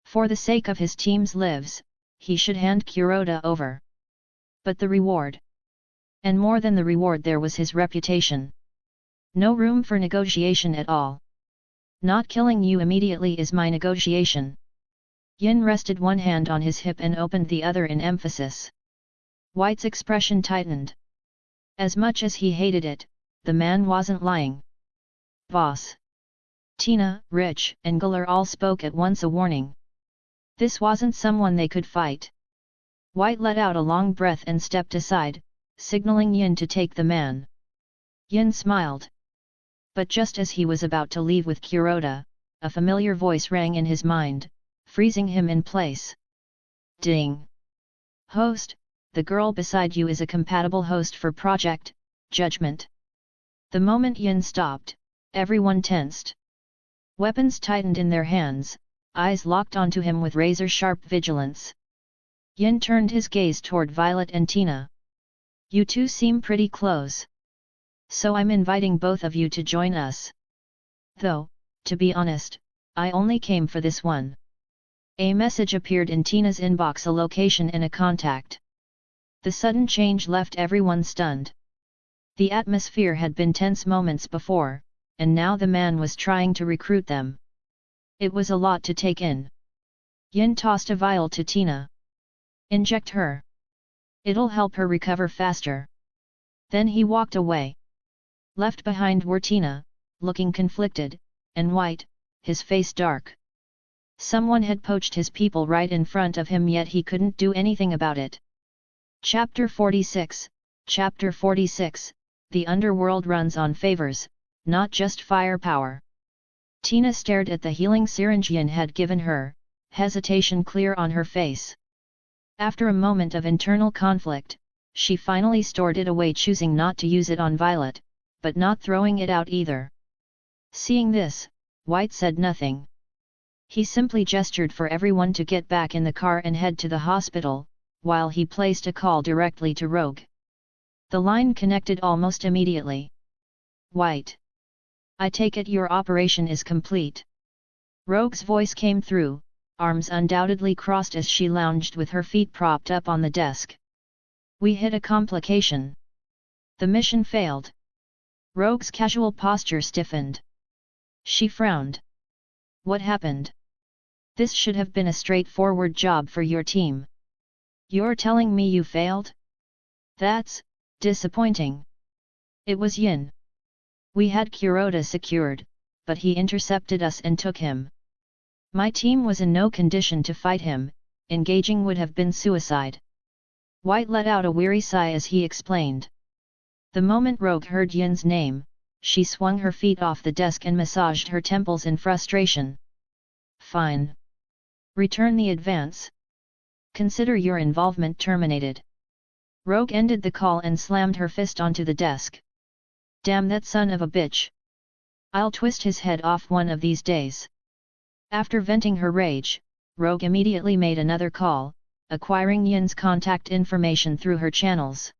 For the sake of his team's lives, he should hand Kuroda over. But the reward. And more than the reward, there was his reputation. No room for negotiation at all. Not killing you immediately is my negotiation. Yin rested one hand on his hip and opened the other in emphasis. White's expression tightened. As much as he hated it, the man wasn't lying. Boss. Tina, Rich, and Guller all spoke at once, a warning. This wasn't someone they could fight. White let out a long breath and stepped aside, signaling Yin to take the man. Yin smiled. But just as he was about to leave with Kuroda, a familiar voice rang in his mind, freezing him in place. Ding! Host, the girl beside you is a compatible host for Project Judgment. The moment Yin stopped, everyone tensed. Weapons tightened in their hands, eyes locked onto him with razor-sharp vigilance. Yin turned his gaze toward Violet and Tina. You two seem pretty close. So I'm inviting both of you to join us. Though, to be honest, I only came for this one. A message appeared in Tina's inbox, a location and a contact. The sudden change left everyone stunned. The atmosphere had been tense moments before, and now the man was trying to recruit them. It was a lot to take in. Yin tossed a vial to Tina. Inject her. It'll help her recover faster. Then he walked away. Left behind were Tina, looking conflicted, and White, his face dark. Someone had poached his people right in front of him, yet he couldn't do anything about it. Chapter 46, Chapter 46, The Underworld runs on favors, not just firepower. Tina stared at the healing syringe Yin had given her, hesitation clear on her face. After a moment of internal conflict, she finally stored it away, choosing not to use it on Violet, but not throwing it out either. Seeing this, White said nothing. He simply gestured for everyone to get back in the car and head to the hospital, while he placed a call directly to Rogue. The line connected almost immediately. White. I take it your operation is complete. Rogue's voice came through, arms undoubtedly crossed as she lounged with her feet propped up on the desk. We hit a complication. The mission failed. Rogue's casual posture stiffened. She frowned. What happened? This should have been a straightforward job for your team. You're telling me you failed? That's disappointing. It was Yin. We had Kuroda secured, but he intercepted us and took him. My team was in no condition to fight him, engaging would have been suicide. White let out a weary sigh as he explained. The moment Rogue heard Yin's name, she swung her feet off the desk and massaged her temples in frustration. Fine. Return the advance. Consider your involvement terminated. Rogue ended the call and slammed her fist onto the desk. Damn that son of a bitch. I'll twist his head off one of these days. After venting her rage, Rogue immediately made another call, acquiring Yin's contact information through her channels.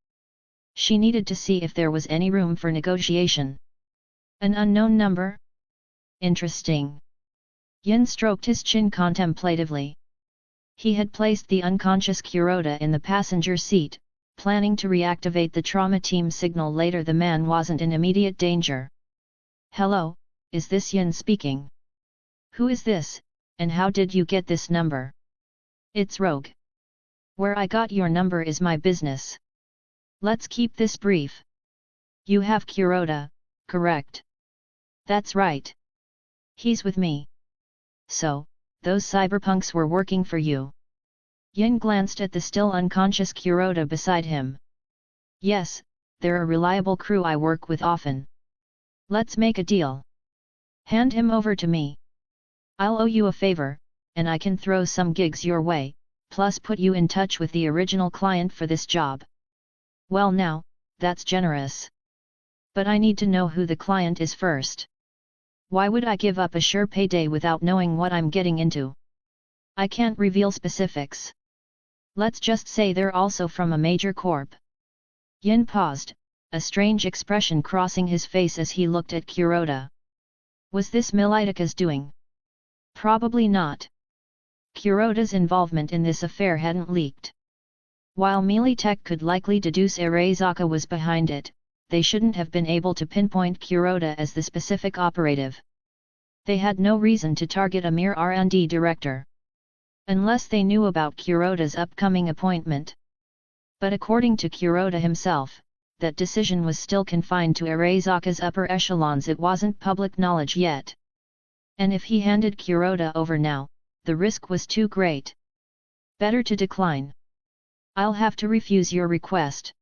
She needed to see if there was any room for negotiation. An unknown number? Interesting. Yin stroked his chin contemplatively. He had placed the unconscious Kuroda in the passenger seat, planning to reactivate the trauma team signal later. The man wasn't in immediate danger. Hello, is this Yin speaking? Who is this, and how did you get this number? It's Rogue. Where I got your number is my business. Let's keep this brief. You have Kuroda, correct? That's right. He's with me. So, those cyberpunks were working for you. Yin glanced at the still unconscious Kuroda beside him. Yes, they're a reliable crew I work with often. Let's make a deal. Hand him over to me. I'll owe you a favor, and I can throw some gigs your way, plus put you in touch with the original client for this job. Well now, that's generous. But I need to know who the client is first. Why would I give up a sure payday without knowing what I'm getting into? I can't reveal specifics. Let's just say they're also from a major corp. Yin paused, a strange expression crossing his face as he looked at Kuroda. Was this Militika's doing? Probably not. Kuroda's involvement in this affair hadn't leaked. While Militech could likely deduce Arasaka was behind it, they shouldn't have been able to pinpoint Kuroda as the specific operative. They had no reason to target a mere R&D director. Unless they knew about Kuroda's upcoming appointment. But according to Kuroda himself, that decision was still confined to Arasaka's upper echelons. It wasn't public knowledge yet. And if he handed Kuroda over now, the risk was too great. Better to decline. I'll have to refuse your request.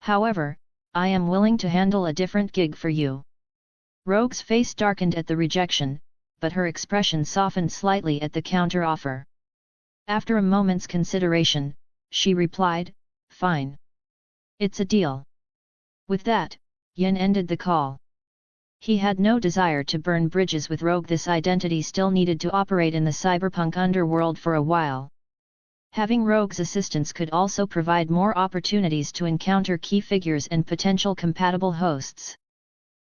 However, I am willing to handle a different gig for you. Rogue's face darkened at the rejection, but her expression softened slightly at the counter-offer. After a moment's consideration, she replied, Fine. It's a deal. With that, Yin ended the call. He had no desire to burn bridges with Rogue. This identity still needed to operate in the cyberpunk underworld for a while. Having Rogue's assistance could also provide more opportunities to encounter key figures and potential compatible hosts.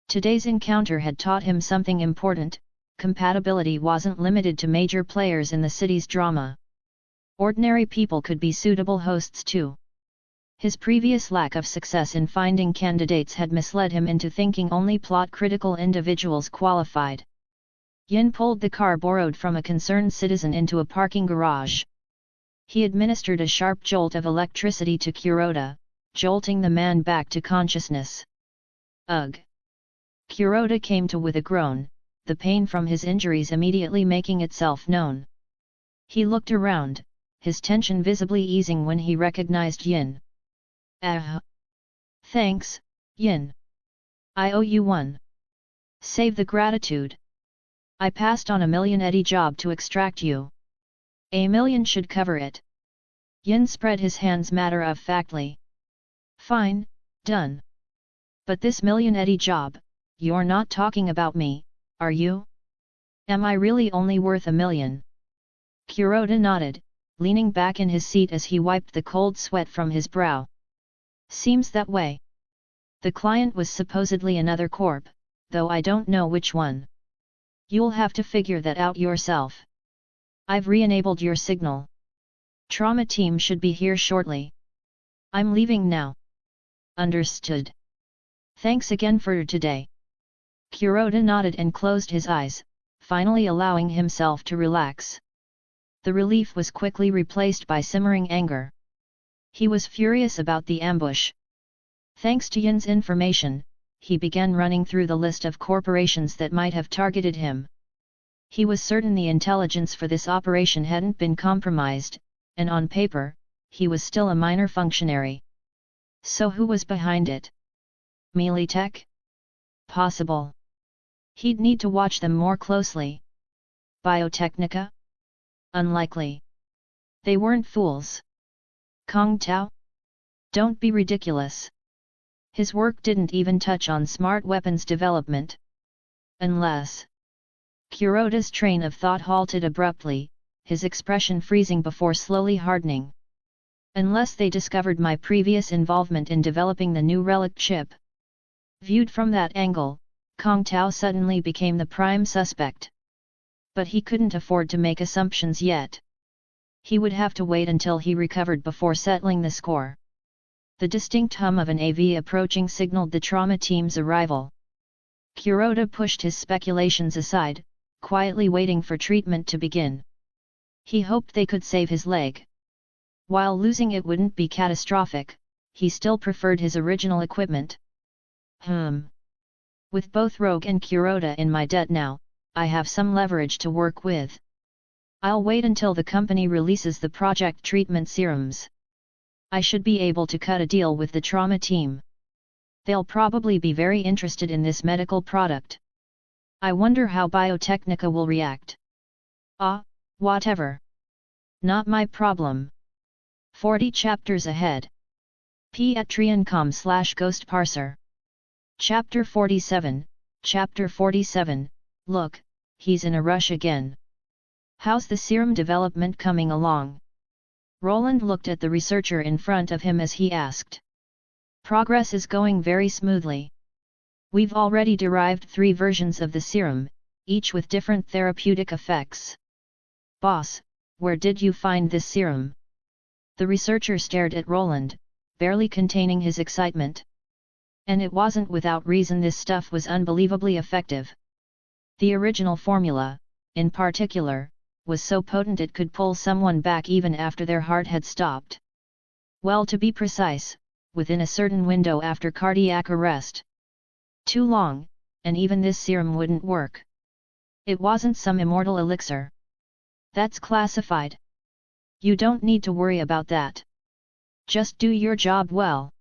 Today's encounter had taught him something important: compatibility wasn't limited to major players in the city's drama. Ordinary people could be suitable hosts too. His previous lack of success in finding candidates had misled him into thinking only plot-critical individuals qualified. Yin pulled the car borrowed from a concerned citizen into a parking garage. He administered a sharp jolt of electricity to Kuroda, jolting the man back to consciousness. Ugh! Kuroda came to with a groan, the pain from his injuries immediately making itself known. He looked around, his tension visibly easing when he recognized Yin. Thanks, Yin. I owe you one. Save the gratitude. I passed on a $1,000,000 job to extract you. $1 million should cover it. Yin spread his hands matter-of-factly. Fine, done. But this $1,000,000 job, you're not talking about me, are you? Am I really only worth $1 million? Kuroda nodded, leaning back in his seat as he wiped the cold sweat from his brow. Seems that way. The client was supposedly another corp, though I don't know which one. You'll have to figure that out yourself. I've re-enabled your signal. Trauma team should be here shortly. I'm leaving now. Understood. Thanks again for today. Kuroda nodded and closed his eyes, finally allowing himself to relax. The relief was quickly replaced by simmering anger. He was furious about the ambush. Thanks to Yin's information, he began running through the list of corporations that might have targeted him. He was certain the intelligence for this operation hadn't been compromised, and on paper, he was still a minor functionary. So who was behind it? Militech? Possible. He'd need to watch them more closely. Biotechnica? Unlikely. They weren't fools. Kong Tao? Don't be ridiculous. His work didn't even touch on smart weapons development. Unless... Kuroda's train of thought halted abruptly, his expression freezing before slowly hardening. Unless they discovered my previous involvement in developing the new relic chip. Viewed from that angle, Kong Tao suddenly became the prime suspect. But he couldn't afford to make assumptions yet. He would have to wait until he recovered before settling the score. The distinct hum of an AV approaching signaled the trauma team's arrival. Kuroda pushed his speculations aside, quietly waiting for treatment to begin. He hoped they could save his leg. While losing it wouldn't be catastrophic, he still preferred his original equipment. With both Rogue and Kuroda in my debt now, I have some leverage to work with. I'll wait until the company releases the project treatment serums. I should be able to cut a deal with the trauma team. They'll probably be very interested in this medical product. I wonder how Biotechnica will react. Whatever. Not my problem. 40 chapters ahead. Patreon.com/Ghost Parser. Chapter 47, Chapter 47, Look, he's in a rush again. How's the serum development coming along? Roland looked at the researcher in front of him as he asked. Progress is going very smoothly. We've already derived 3 versions of the serum, each with different therapeutic effects. Boss, where did you find this serum? The researcher stared at Roland, barely containing his excitement. And it wasn't without reason this stuff was unbelievably effective. The original formula, in particular, was so potent it could pull someone back even after their heart had stopped. Well, to be precise, within a certain window after cardiac arrest. Too long, and even this serum wouldn't work. It wasn't some immortal elixir. That's classified. You don't need to worry about that. Just do your job well.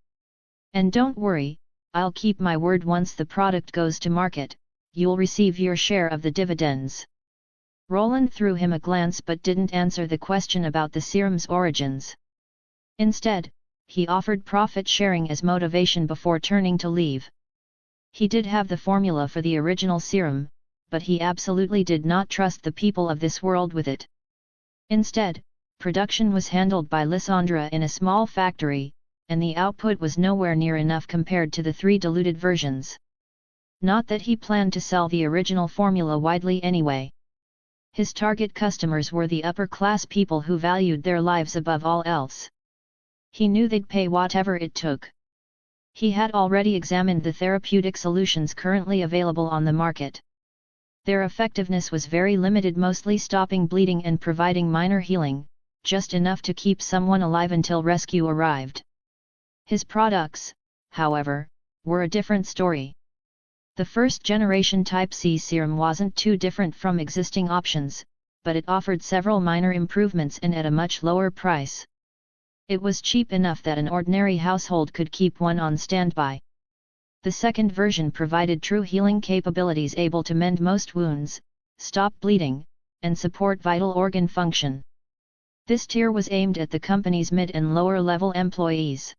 And don't worry, I'll keep my word. Once the product goes to market, you'll receive your share of the dividends. Roland threw him a glance but didn't answer the question about the serum's origins. Instead, he offered profit sharing as motivation before turning to leave. He did have the formula for the original serum, but he absolutely did not trust the people of this world with it. Instead, production was handled by Lysandra in a small factory, and the output was nowhere near enough compared to the 3 diluted versions. Not that he planned to sell the original formula widely anyway. His target customers were the upper-class people who valued their lives above all else. He knew they'd pay whatever it took. He had already examined the therapeutic solutions currently available on the market. Their effectiveness was very limited, mostly stopping bleeding and providing minor healing, just enough to keep someone alive until rescue arrived. His products, however, were a different story. The first-generation Type C serum wasn't too different from existing options, but it offered several minor improvements and at a much lower price. It was cheap enough that an ordinary household could keep one on standby. The second version provided true healing capabilities, able to mend most wounds, stop bleeding, and support vital organ function. This tier was aimed at the company's mid and lower level employees.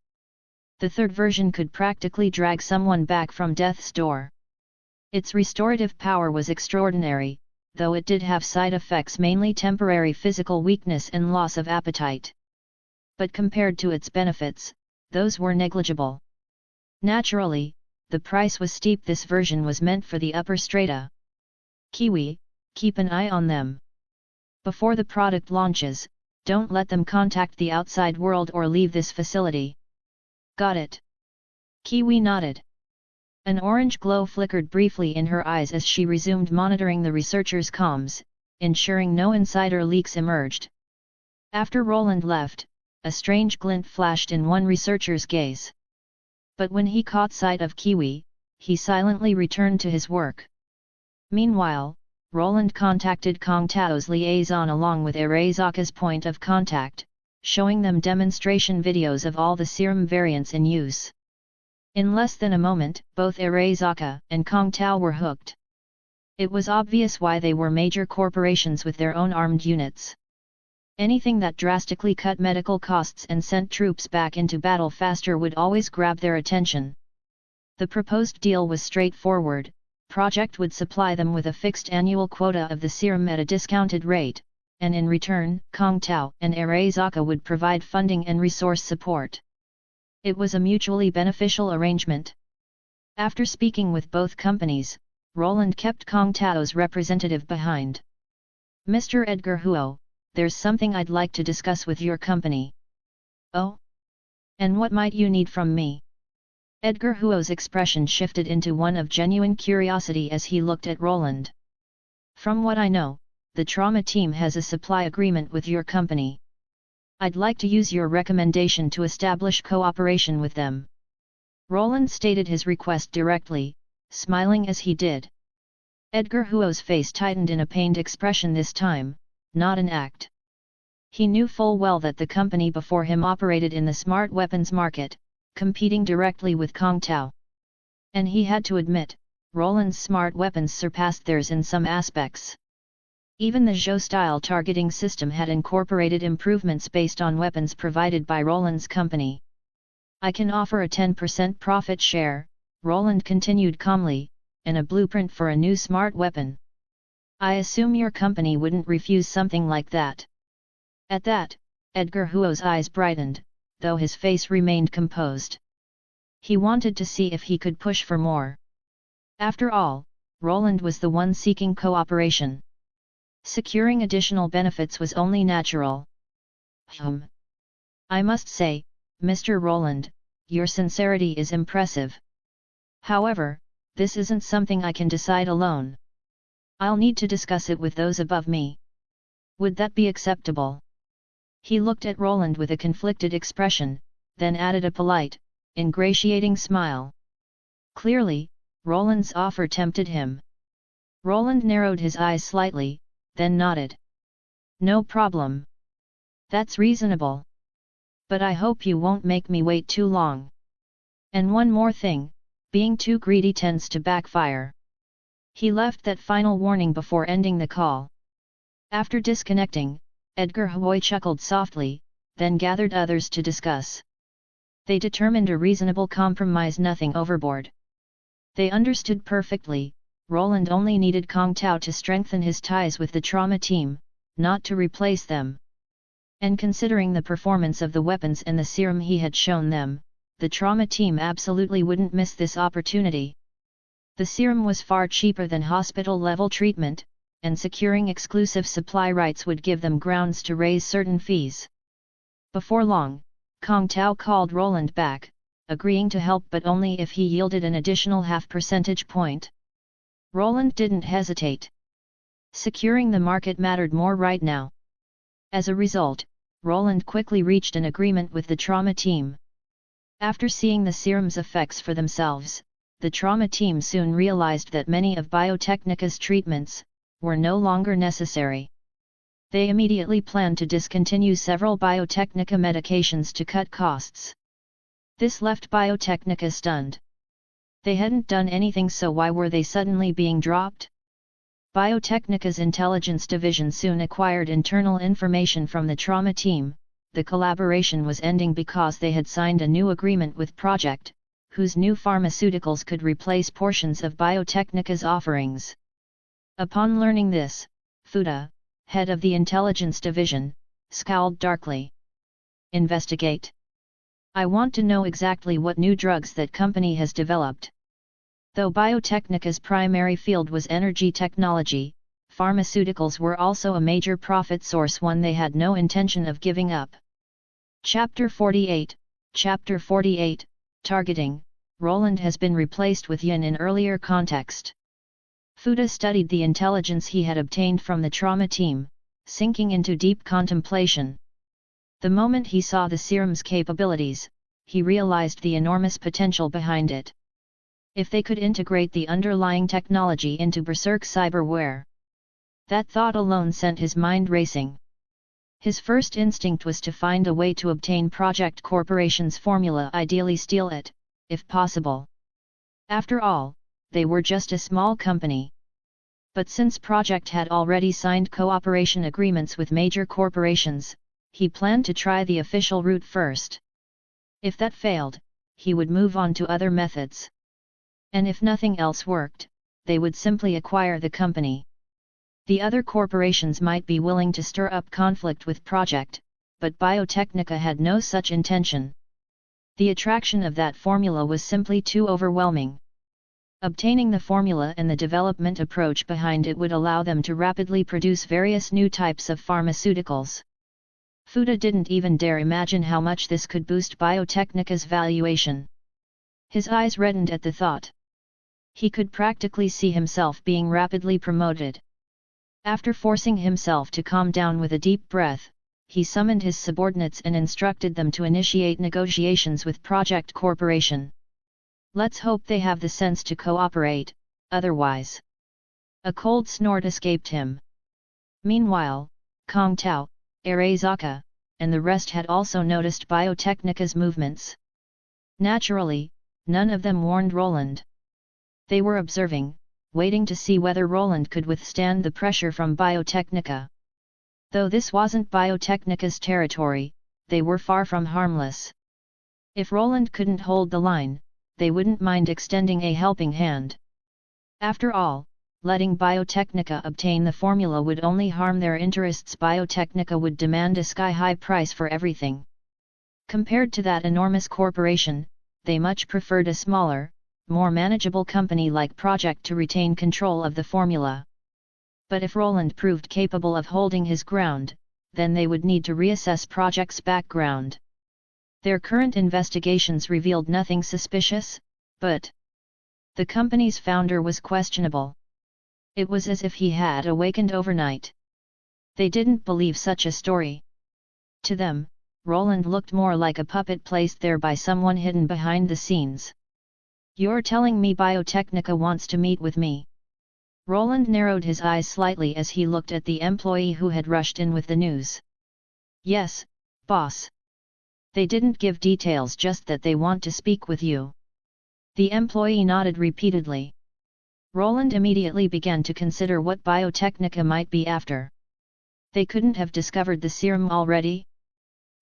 The third version could practically drag someone back from death's door. Its restorative power was extraordinary, though it did have side effects, mainly temporary physical weakness and loss of appetite. But compared to its benefits, those were negligible. Naturally, the price was steep. This version was meant for the upper strata. Kiwi, keep an eye on them. Before the product launches, don't let them contact the outside world or leave this facility. Got it? Kiwi nodded. An orange glow flickered briefly in her eyes as she resumed monitoring the researchers' comms, ensuring no insider leaks emerged. After Roland left, a strange glint flashed in one researcher's gaze. But when he caught sight of Kiwi, he silently returned to his work. Meanwhile, Roland contacted Kong Tao's liaison along with Arasaka's point of contact, showing them demonstration videos of all the serum variants in use. In less than a moment, both Arasaka and Kong Tao were hooked. It was obvious why they were major corporations with their own armed units. Anything that drastically cut medical costs and sent troops back into battle faster would always grab their attention. The proposed deal was straightforward. Project would supply them with a fixed annual quota of the serum at a discounted rate, and in return, Kong Tao and Arasaka would provide funding and resource support. It was a mutually beneficial arrangement. After speaking with both companies, Roland kept Kong Tao's representative behind. Mr. Edgar Huo, there's something I'd like to discuss with your company. Oh? And what might you need from me? Edgar Huo's expression shifted into one of genuine curiosity as he looked at Roland. From what I know, the trauma team has a supply agreement with your company. I'd like to use your recommendation to establish cooperation with them. Roland stated his request directly, smiling as he did. Edgar Huo's face tightened in a pained expression this time, not an act. He knew full well that the company before him operated in the smart weapons market, competing directly with Kong Tao. And he had to admit, Roland's smart weapons surpassed theirs in some aspects. Even the Zhou-style targeting system had incorporated improvements based on weapons provided by Roland's company. I can offer a 10% profit share, Roland continued calmly, and a blueprint for a new smart weapon. I assume your company wouldn't refuse something like that. At that, Edgar Huo's eyes brightened, though his face remained composed. He wanted to see if he could push for more. After all, Roland was the one seeking cooperation. Securing additional benefits was only natural. I must say, Mr. Roland, your sincerity is impressive. However, this isn't something I can decide alone. I'll need to discuss it with those above me. Would that be acceptable? He looked at Roland with a conflicted expression, then added a polite, ingratiating smile. Clearly, Roland's offer tempted him. Roland narrowed his eyes slightly, then nodded. No problem. That's reasonable. But I hope you won't make me wait too long. And one more thing, being too greedy tends to backfire. He left that final warning before ending the call. After disconnecting, Edgar Huo chuckled softly, then gathered others to discuss. They determined a reasonable compromise, nothing overboard. They understood perfectly, Roland only needed Kong Tao to strengthen his ties with the trauma team, not to replace them. And considering the performance of the weapons and the serum he had shown them, the trauma team absolutely wouldn't miss this opportunity. The serum was far cheaper than hospital-level treatment, and securing exclusive supply rights would give them grounds to raise certain fees. Before long, Kong Tao called Roland back, agreeing to help but only if he yielded an additional half percentage point. Roland didn't hesitate. Securing the market mattered more right now. As a result, Roland quickly reached an agreement with the trauma team. After seeing the serum's effects for themselves, the trauma team soon realized that many of Biotechnica's treatments were no longer necessary. They immediately planned to discontinue several Biotechnica medications to cut costs. This left Biotechnica stunned. They hadn't done anything, so why were they suddenly being dropped? Biotechnica's intelligence division soon acquired internal information from the trauma team. The collaboration was ending because they had signed a new agreement with Project, whose new pharmaceuticals could replace portions of Biotechnica's offerings. Upon learning this, Fuda, head of the intelligence division, scowled darkly. Investigate. I want to know exactly what new drugs that company has developed. Though Biotechnica's primary field was energy technology, pharmaceuticals were also a major profit source, one they had no intention of giving up. Chapter 48, Chapter 48, Targeting. Roland has been replaced with Yin in earlier context. Fuda studied the intelligence he had obtained from the trauma team, sinking into deep contemplation. The moment he saw the serum's capabilities, he realized the enormous potential behind it. If they could integrate the underlying technology into Berserk cyberware. That thought alone sent his mind racing. His first instinct was to find a way to obtain Project Corporation's formula, ideally steal it, if possible. After all, they were just a small company. But since Project had already signed cooperation agreements with major corporations, he planned to try the official route first. If that failed, he would move on to other methods. And if nothing else worked, they would simply acquire the company. The other corporations might be willing to stir up conflict with Project, but Biotechnica had no such intention. The attraction of that formula was simply too overwhelming. Obtaining the formula and the development approach behind it would allow them to rapidly produce various new types of pharmaceuticals. Fuda didn't even dare imagine how much this could boost Biotechnica's valuation. His eyes reddened at the thought. He could practically see himself being rapidly promoted. After forcing himself to calm down with a deep breath, he summoned his subordinates and instructed them to initiate negotiations with Project Corporation. Let's hope they have the sense to cooperate, otherwise. A cold snort escaped him. Meanwhile, Kong Tao, Arasaka, and the rest had also noticed Biotechnica's movements. Naturally, none of them warned Roland. They were observing, waiting to see whether Roland could withstand the pressure from Biotechnica. Though this wasn't Biotechnica's territory, they were far from harmless. If Roland couldn't hold the line, they wouldn't mind extending a helping hand. After all, letting Biotechnica obtain the formula would only harm their interests. Biotechnica would demand a sky-high price for everything. Compared to that enormous corporation, they much preferred a smaller, more manageable company like Project to retain control of the formula. But if Roland proved capable of holding his ground, then they would need to reassess Project's background. Their current investigations revealed nothing suspicious, but the company's founder was questionable. It was as if he had awakened overnight. They didn't believe such a story. To them, Roland looked more like a puppet placed there by someone hidden behind the scenes. "You're telling me Biotechnica wants to meet with me?" Roland narrowed his eyes slightly as he looked at the employee who had rushed in with the news. "Yes, boss. They didn't give details, just that they want to speak with you." The employee nodded repeatedly. Roland immediately began to consider what Biotechnica might be after. They couldn't have discovered the serum already?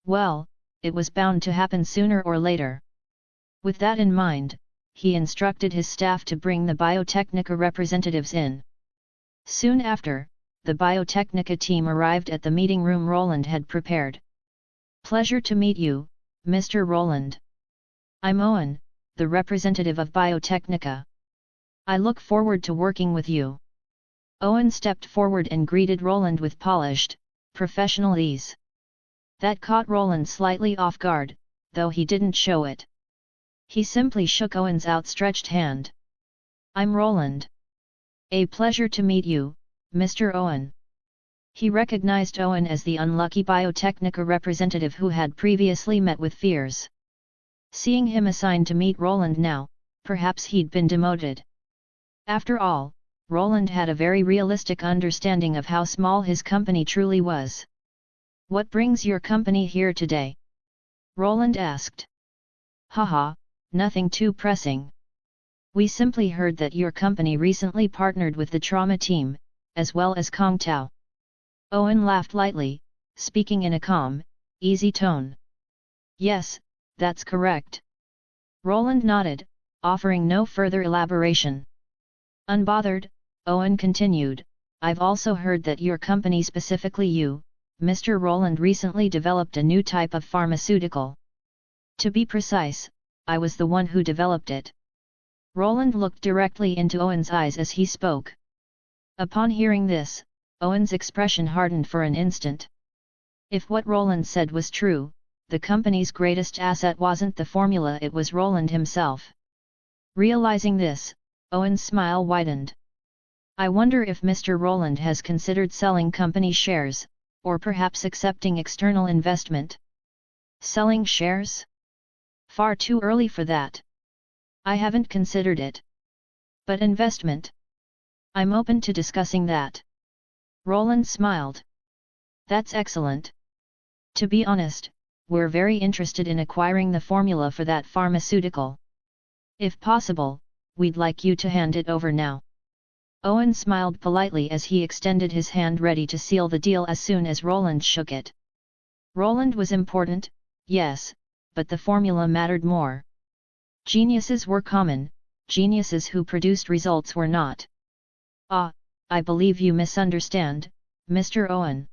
Well, it was bound to happen sooner or later. With that in mind, he instructed his staff to bring the Biotechnica representatives in. Soon after, the Biotechnica team arrived at the meeting room Roland had prepared. "Pleasure to meet you, Mr. Roland. I'm Owen, the representative of Biotechnica. I look forward to working with you." Owen stepped forward and greeted Roland with polished, professional ease. That caught Roland slightly off guard, though he didn't show it. He simply shook Owen's outstretched hand. "I'm Roland. A pleasure to meet you, Mr. Owen." He recognized Owen as the unlucky Biotechnica representative who had previously met with fears. Seeing him assigned to meet Roland now, perhaps he'd been demoted. After all, Roland had a very realistic understanding of how small his company truly was. "What brings your company here today?" Roland asked. "Haha, nothing too pressing. We simply heard that your company recently partnered with the trauma team, as well as Kong Tao." Owen laughed lightly, speaking in a calm, easy tone. "Yes, that's correct." Roland nodded, offering no further elaboration. Unbothered, Owen continued, "I've also heard that your company, specifically you, Mr. Roland, recently developed a new type of pharmaceutical. To be precise, I was the one who developed it." Roland looked directly into Owen's eyes as he spoke. Upon hearing this, Owen's expression hardened for an instant. If what Roland said was true, the company's greatest asset wasn't the formula, it was Roland himself. Realizing this, Owen's smile widened. I wonder if Mr. Roland has considered selling company shares, or perhaps accepting external investment. Selling shares? Far too early for that. I haven't considered it. But investment? I'm open to discussing that. Roland smiled. That's excellent. To be honest, we're very interested in acquiring the formula for that pharmaceutical. If possible, we'd like you to hand it over now. Owen smiled politely as he extended his hand ready to seal the deal as soon as Roland shook it. Roland was important, yes, but the formula mattered more. Geniuses were common, geniuses who produced results were not. Ah, I believe you misunderstand, Mr. Owen.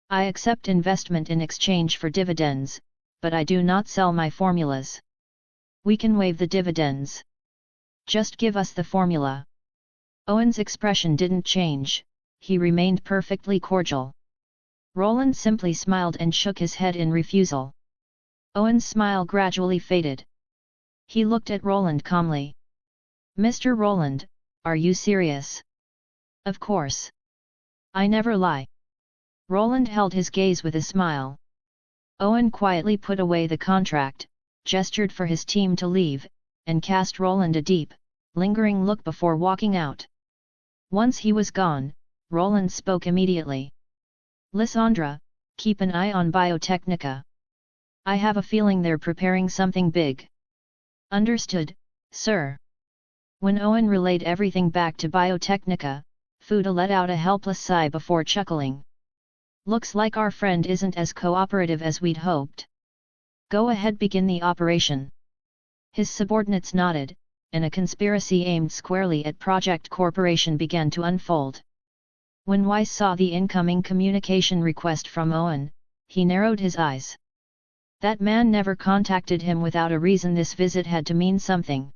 I accept investment in exchange for dividends, but I do not sell my formulas. We can waive the dividends. Just give us the formula. Owen's expression didn't change, he remained perfectly cordial. Roland simply smiled and shook his head in refusal. Owen's smile gradually faded. He looked at Roland calmly. Mr. Roland, are you serious? Of course. I never lie. Roland held his gaze with a smile. Owen quietly put away the contract, gestured for his team to leave, and cast Roland a deep, lingering look before walking out. Once he was gone, Roland spoke immediately. Lysandra, keep an eye on Biotechnica. I have a feeling they're preparing something big. Understood, sir. When Owen relayed everything back to Biotechnica, Fuda let out a helpless sigh before chuckling. Looks like our friend isn't as cooperative as we'd hoped. Go ahead, begin the operation. His subordinates nodded, and a conspiracy aimed squarely at Project Corporation began to unfold. When Weiss saw the incoming communication request from Owen, he narrowed his eyes. That man never contacted him without a reason. This visit had to mean something.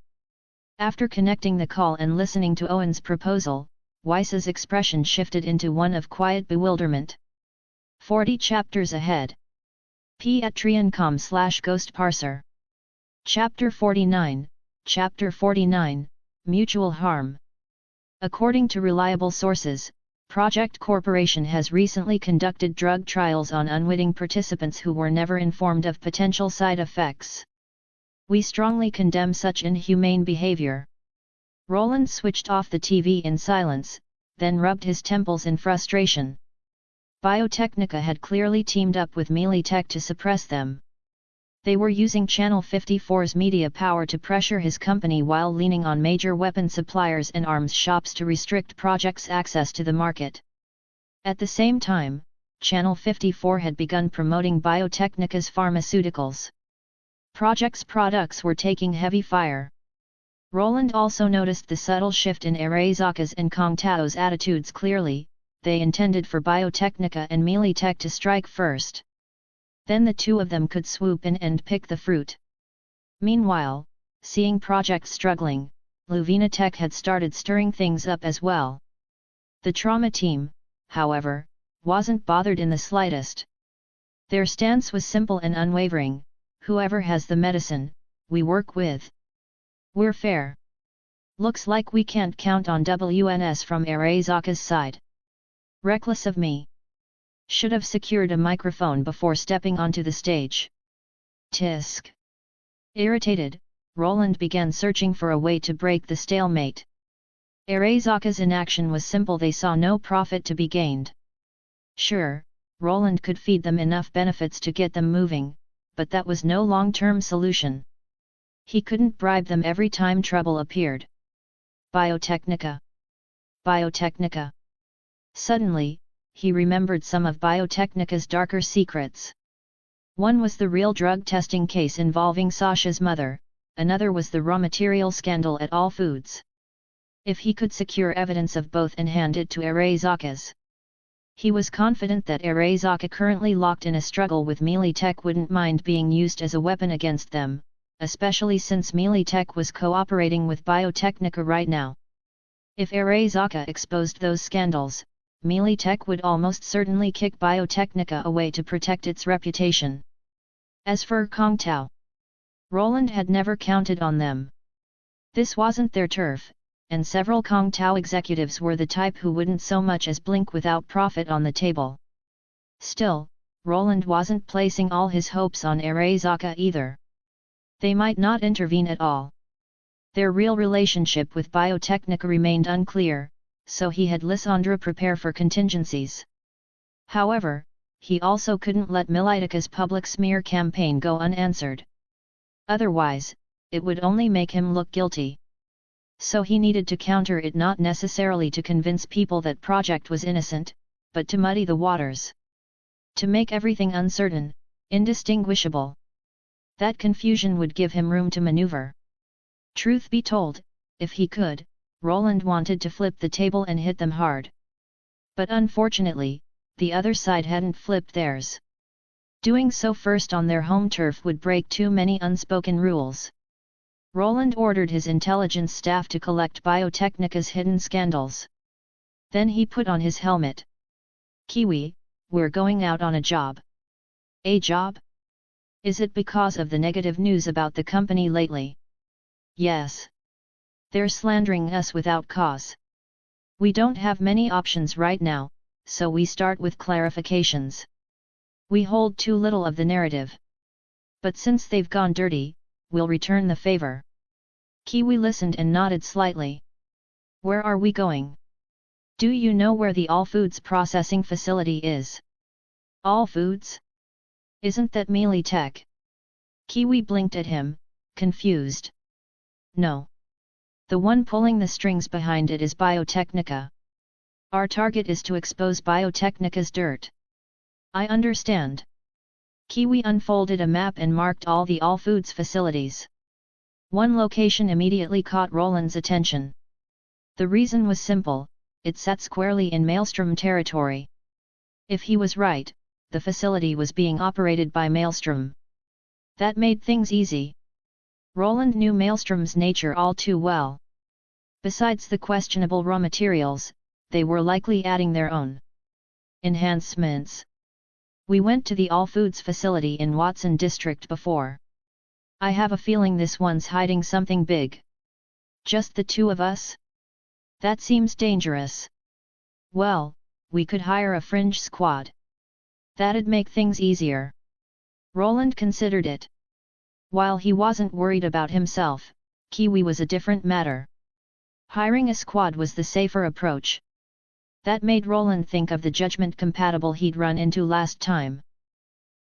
After connecting the call and listening to Owen's proposal, Weiss's expression shifted into one of quiet bewilderment. 40 chapters ahead. Patreon.com/Ghost Parser. Chapter 49, Chapter 49, Mutual Harm. According to reliable sources, Project Corporation has recently conducted drug trials on unwitting participants who were never informed of potential side effects. We strongly condemn such inhumane behavior. Roland switched off the TV in silence, then rubbed his temples in frustration. Biotechnica had clearly teamed up with Melee Tech to suppress them. They were using Channel 54's media power to pressure his company while leaning on major weapon suppliers and arms shops to restrict Project's access to the market. At the same time, Channel 54 had begun promoting Biotechnica's pharmaceuticals. Project's products were taking heavy fire. Roland also noticed the subtle shift in Arasaka's and Kong Tao's attitudes clearly. They intended for Biotechnica and Melee Tech to strike first. Then the two of them could swoop in and pick the fruit. Meanwhile, seeing Project struggling, Luvina Tech had started stirring things up as well. The trauma team, however, wasn't bothered in the slightest. Their stance was simple and unwavering: whoever has the medicine, we work with. We're fair. Looks like we can't count on WNS from Arasaka's side. Reckless of me. Should have secured a microphone before stepping onto the stage. Tisk. Irritated, Roland began searching for a way to break the stalemate. Arasaka's inaction was simple: they saw no profit to be gained. Sure, Roland could feed them enough benefits to get them moving, but that was no long-term solution. He couldn't bribe them every time trouble appeared. Biotechnica. Biotechnica. Suddenly, he remembered some of Biotechnica's darker secrets. One was the real drug testing case involving Sasha's mother, another was the raw material scandal at All Foods. If he could secure evidence of both and hand it to Arasaka's, he was confident that Arasaka, currently locked in a struggle with Melee Tech, wouldn't mind being used as a weapon against them, especially since Melee Tech was cooperating with Biotechnica right now. If Arasaka exposed those scandals, Melee Tech would almost certainly kick Biotechnica away to protect its reputation. As for Kong Tao, Roland had never counted on them. This wasn't their turf, and several Kong Tao executives were the type who wouldn't so much as blink without profit on the table. Still, Roland wasn't placing all his hopes on Arasaka either. They might not intervene at all. Their real relationship with Biotechnica remained unclear, so he had Lysandra prepare for contingencies. However, he also couldn't let Militica's public smear campaign go unanswered. Otherwise, it would only make him look guilty. So he needed to counter it, not necessarily to convince people that project was innocent, but to muddy the waters. To make everything uncertain, indistinguishable. That confusion would give him room to maneuver. Truth be told, if he could, Roland wanted to flip the table and hit them hard. But unfortunately, the other side hadn't flipped theirs. Doing so first on their home turf would break too many unspoken rules. Roland ordered his intelligence staff to collect Biotechnica's hidden scandals. Then he put on his helmet. "Kiwi, we're going out on a job." "A job? Is it because of the negative news about the company lately?" "Yes. They're slandering us without cause. We don't have many options right now, so we start with clarifications. We hold too little of the narrative. But since they've gone dirty, we'll return the favor." Kiwi listened and nodded slightly. "Where are we going? Do you know where the All Foods processing facility is?" "All Foods? Isn't that Melee Tech?" Kiwi blinked at him, confused. "No. The one pulling the strings behind it is Biotechnica. Our target is to expose Biotechnica's dirt." "I understand." Kiwi unfolded a map and marked all the All Foods facilities. One location immediately caught Roland's attention. The reason was simple: it sat squarely in Maelstrom territory. If he was right, the facility was being operated by Maelstrom. That made things easy. Roland knew Maelstrom's nature all too well. Besides the questionable raw materials, they were likely adding their own enhancements. "We went to the All Foods facility in Watson District before. I have a feeling this one's hiding something big." "Just the two of us? That seems dangerous." "Well, we could hire a fringe squad. That'd make things easier." Roland considered it. While he wasn't worried about himself, Kiwi was a different matter. Hiring a squad was the safer approach. That made Roland think of the judgment compatible he'd run into last time.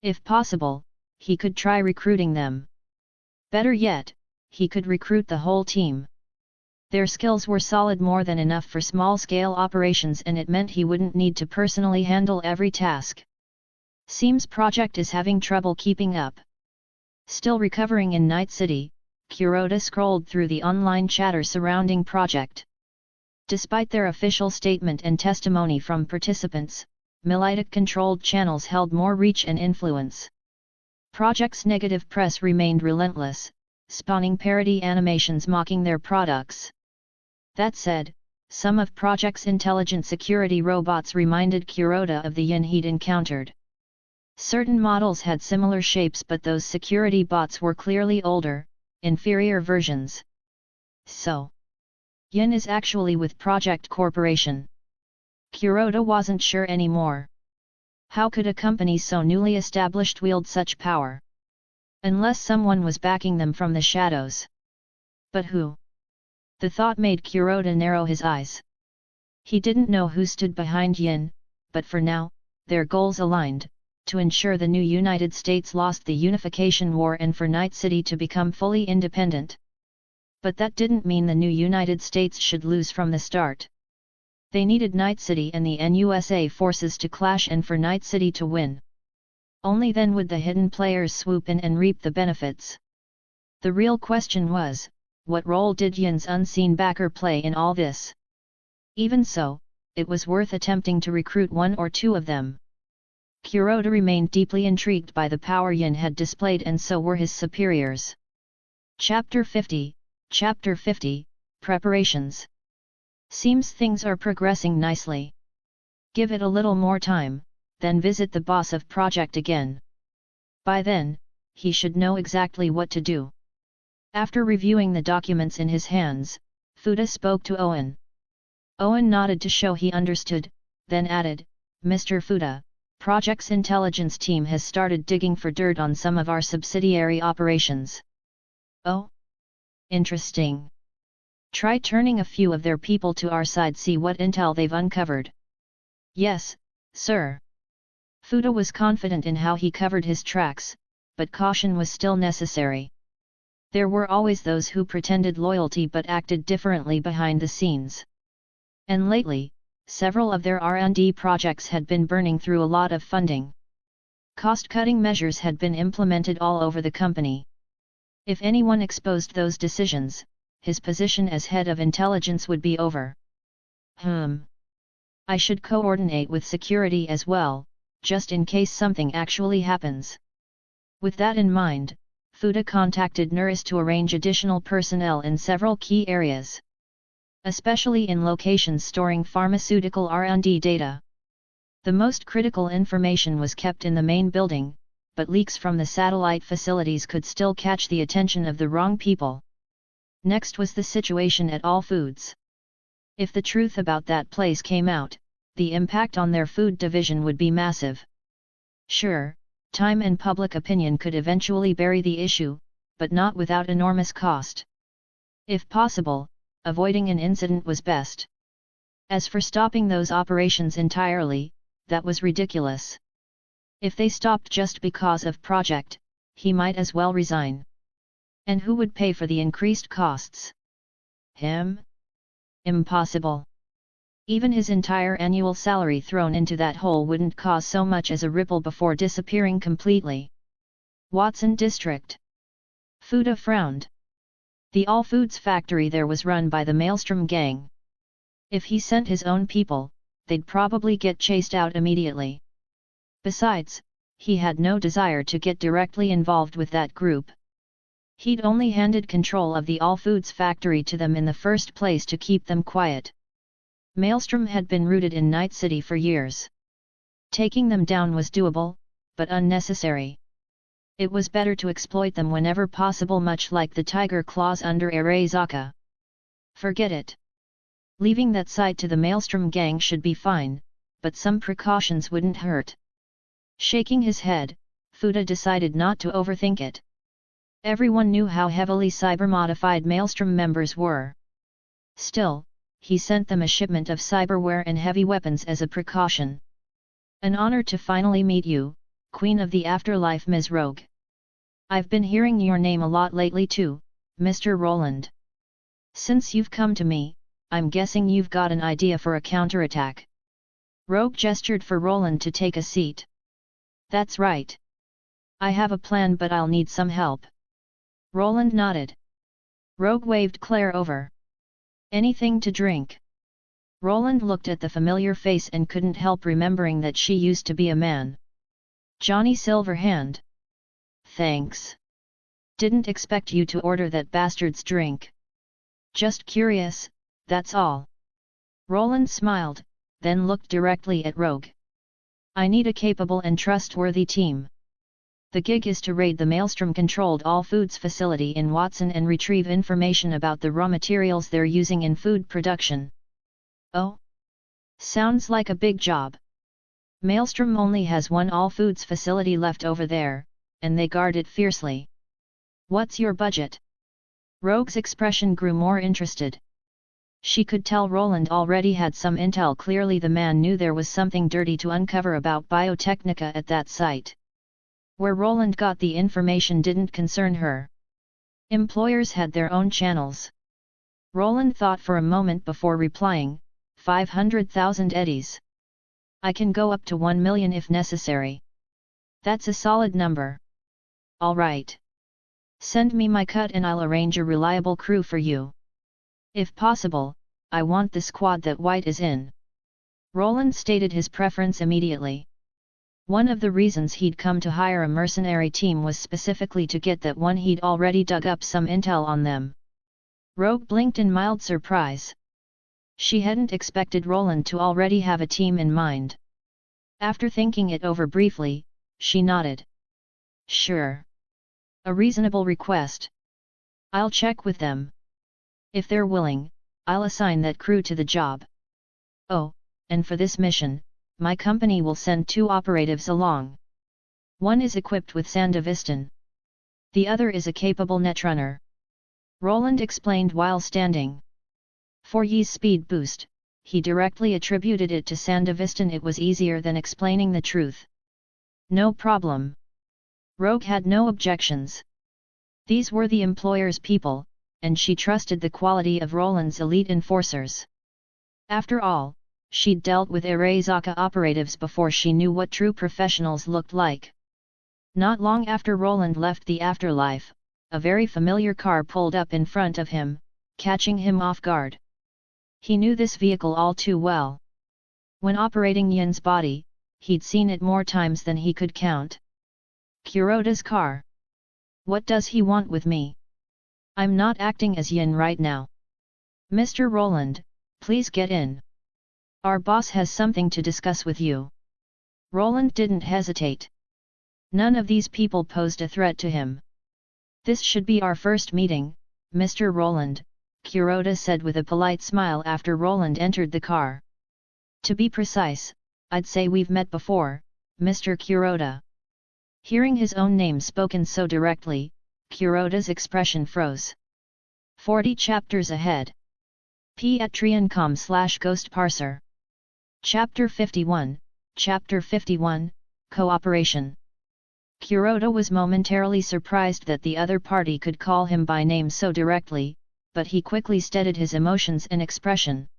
If possible, he could try recruiting them. Better yet, he could recruit the whole team. Their skills were solid, more than enough for small-scale operations, and it meant he wouldn't need to personally handle every task. "Seems project is having trouble keeping up." Still recovering in Night City, Kuroda scrolled through the online chatter surrounding project. Despite their official statement and testimony from participants, Militic-controlled channels held more reach and influence. Project's negative press remained relentless, spawning parody animations mocking their products. That said, some of Project's intelligent security robots reminded Kuroda of the Yin he'd encountered. Certain models had similar shapes, but those security bots were clearly older, inferior versions. So, Yin is actually with Project Corporation. Kuroda wasn't sure anymore. How could a company so newly established wield such power? Unless someone was backing them from the shadows. But who? The thought made Kuroda narrow his eyes. He didn't know who stood behind Yin, but for now, their goals aligned: to ensure the new United States lost the unification war and for Night City to become fully independent. But that didn't mean the new United States should lose from the start. They needed Night City and the NUSA forces to clash and for Night City to win. Only then would the hidden players swoop in and reap the benefits. The real question was, what role did Yin's unseen backer play in all this? Even so, it was worth attempting to recruit one or two of them. Kuroda remained deeply intrigued by the power Yin had displayed, and so were his superiors. Chapter 50, Preparations. Seems things are progressing nicely. Give it a little more time, then visit the boss of project again. By then, he should know exactly what to do. After reviewing the documents in his hands, Fuda spoke to Owen. Owen nodded to show he understood, then added, Mr. Fuda, Project's intelligence team has started digging for dirt on some of our subsidiary operations. Oh? Interesting. Try turning a few of their people to our side, see what intel they've uncovered. Yes, sir. Fuda was confident in how he covered his tracks, but caution was still necessary. There were always those who pretended loyalty but acted differently behind the scenes. And lately, several of their R&D projects had been burning through a lot of funding. Cost-cutting measures had been implemented all over the company. If anyone exposed those decisions, his position as head of intelligence would be over. I should coordinate with security as well, just in case something actually happens. With that in mind, Fuda contacted Narration to arrange additional personnel in several key areas, especially in locations storing pharmaceutical R&D data. The most critical information was kept in the main building, but leaks from the satellite facilities could still catch the attention of the wrong people. Next was the situation at All Foods. If the truth about that place came out, the impact on their food division would be massive. Sure, time and public opinion could eventually bury the issue, but not without enormous cost. If possible, avoiding an incident was best. As for stopping those operations entirely, that was ridiculous. If they stopped just because of project, he might as well resign. And who would pay for the increased costs? Him? Impossible. Even his entire annual salary thrown into that hole wouldn't cause so much as a ripple before disappearing completely. Watson District. Fuda frowned. The All Foods factory there was run by the Maelstrom gang. If he sent his own people, they'd probably get chased out immediately. Besides, he had no desire to get directly involved with that group. He'd only handed control of the All Foods factory to them in the first place to keep them quiet. Maelstrom had been rooted in Night City for years. Taking them down was doable, but unnecessary. It was better to exploit them whenever possible, much like the tiger claws under Arasaka. Forget it. Leaving that side to the Maelstrom gang should be fine, but some precautions wouldn't hurt. Shaking his head, Fuda decided not to overthink it. Everyone knew how heavily cyber-modified Maelstrom members were. Still, he sent them a shipment of cyberware and heavy weapons as a precaution. An honor to finally meet you, Queen of the Afterlife, Ms. Rogue. I've been hearing your name a lot lately too, Mr. Roland. Since you've come to me, I'm guessing you've got an idea for a counterattack. Rogue gestured for Roland to take a seat. That's right. I have a plan, but I'll need some help. Roland nodded. Rogue waved Claire over. Anything to drink? Roland looked at the familiar face and couldn't help remembering that she used to be a man. Johnny Silverhand. Thanks. Didn't expect you to order that bastard's drink. Just curious, that's all. Roland smiled, then looked directly at Rogue. I need a capable and trustworthy team. The gig is to raid the Maelstrom-controlled All Foods facility in Watson and retrieve information about the raw materials they're using in food production. Oh? Sounds like a big job. Maelstrom only has one All Foods facility left over there, and they guard it fiercely. What's your budget? Rogue's expression grew more interested. She could tell Roland already had some intel. Clearly the man knew there was something dirty to uncover about Biotechnica at that site. Where Roland got the information didn't concern her. Employers had their own channels. Roland thought for a moment before replying, 500,000 eddies. I can go up to 1 million if necessary. That's a solid number. All right. Send me my cut and I'll arrange a reliable crew for you. If possible, I want the squad that White is in. Roland stated his preference immediately. One of the reasons he'd come to hire a mercenary team was specifically to get that one. He'd already dug up some intel on them. Rogue blinked in mild surprise. She hadn't expected Roland to already have a team in mind. After thinking it over briefly, she nodded. Sure. A reasonable request. I'll check with them. If they're willing, I'll assign that crew to the job. Oh, and for this mission, my company will send 2 operatives along. One is equipped with Sandevistan. The other is a capable netrunner. Roland explained while standing. For Yi's speed boost, he directly attributed it to Sandevistan. It was easier than explaining the truth. No problem. Rogue had no objections. These were the employer's people, and she trusted the quality of Roland's elite enforcers. After all, she'd dealt with Arasaka operatives before she knew what true professionals looked like. Not long after Roland left the afterlife, a very familiar car pulled up in front of him, catching him off guard. He knew this vehicle all too well. When operating Yin's body, he'd seen it more times than he could count. Kuroda's car. What does he want with me? I'm not acting as Yin right now. Mr. Roland, please get in. Our boss has something to discuss with you. Roland didn't hesitate. None of these people posed a threat to him. This should be our first meeting, Mr. Roland, Kuroda said with a polite smile after Roland entered the car. To be precise, I'd say we've met before, Mr. Kuroda. Hearing his own name spoken so directly, Kuroda's expression froze. 40 chapters ahead. Patreon.com/Ghost Parser. Chapter 51, Chapter 51, Cooperation. Kuroda was momentarily surprised that the other party could call him by name so directly, but he quickly steadied his emotions and expression.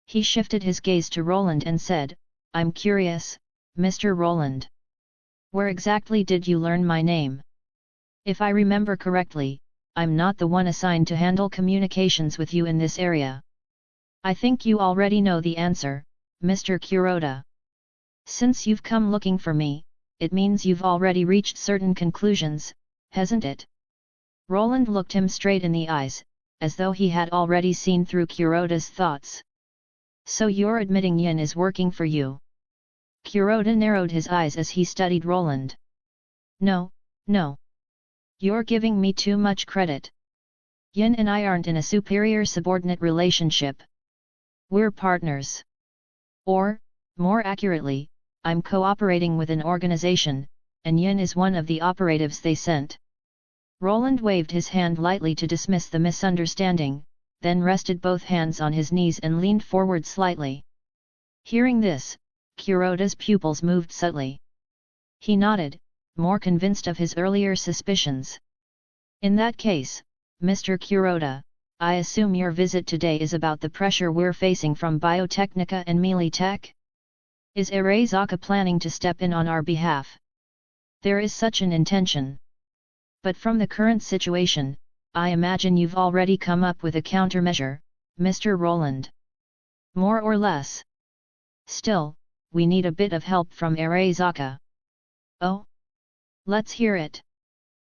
He shifted his gaze to Roland and said, I'm curious, Mr. Roland. Where exactly did you learn my name? If I remember correctly, I'm not the one assigned to handle communications with you in this area. I think you already know the answer, Mr. Kuroda. Since you've come looking for me, it means you've already reached certain conclusions, hasn't it? Roland looked him straight in the eyes, as though he had already seen through Kuroda's thoughts. So you're admitting Yin is working for you? Kuroda narrowed his eyes as he studied Roland. No, no. You're giving me too much credit. Yin and I aren't in a superior-subordinate relationship. We're partners. Or, more accurately, I'm cooperating with an organization, and Yin is one of the operatives they sent. Roland waved his hand lightly to dismiss the misunderstanding, then rested both hands on his knees and leaned forward slightly. Hearing this, Kuroda's pupils moved subtly. He nodded, more convinced of his earlier suspicions. In that case, Mr. Kuroda, I assume your visit today is about the pressure we're facing from Biotechnica and Melee Tech? Is Arasaka planning to step in on our behalf? There is such an intention. But from the current situation, I imagine you've already come up with a countermeasure, Mr. Roland. More or less. Still, we need a bit of help from Arasaka. Oh? Let's hear it.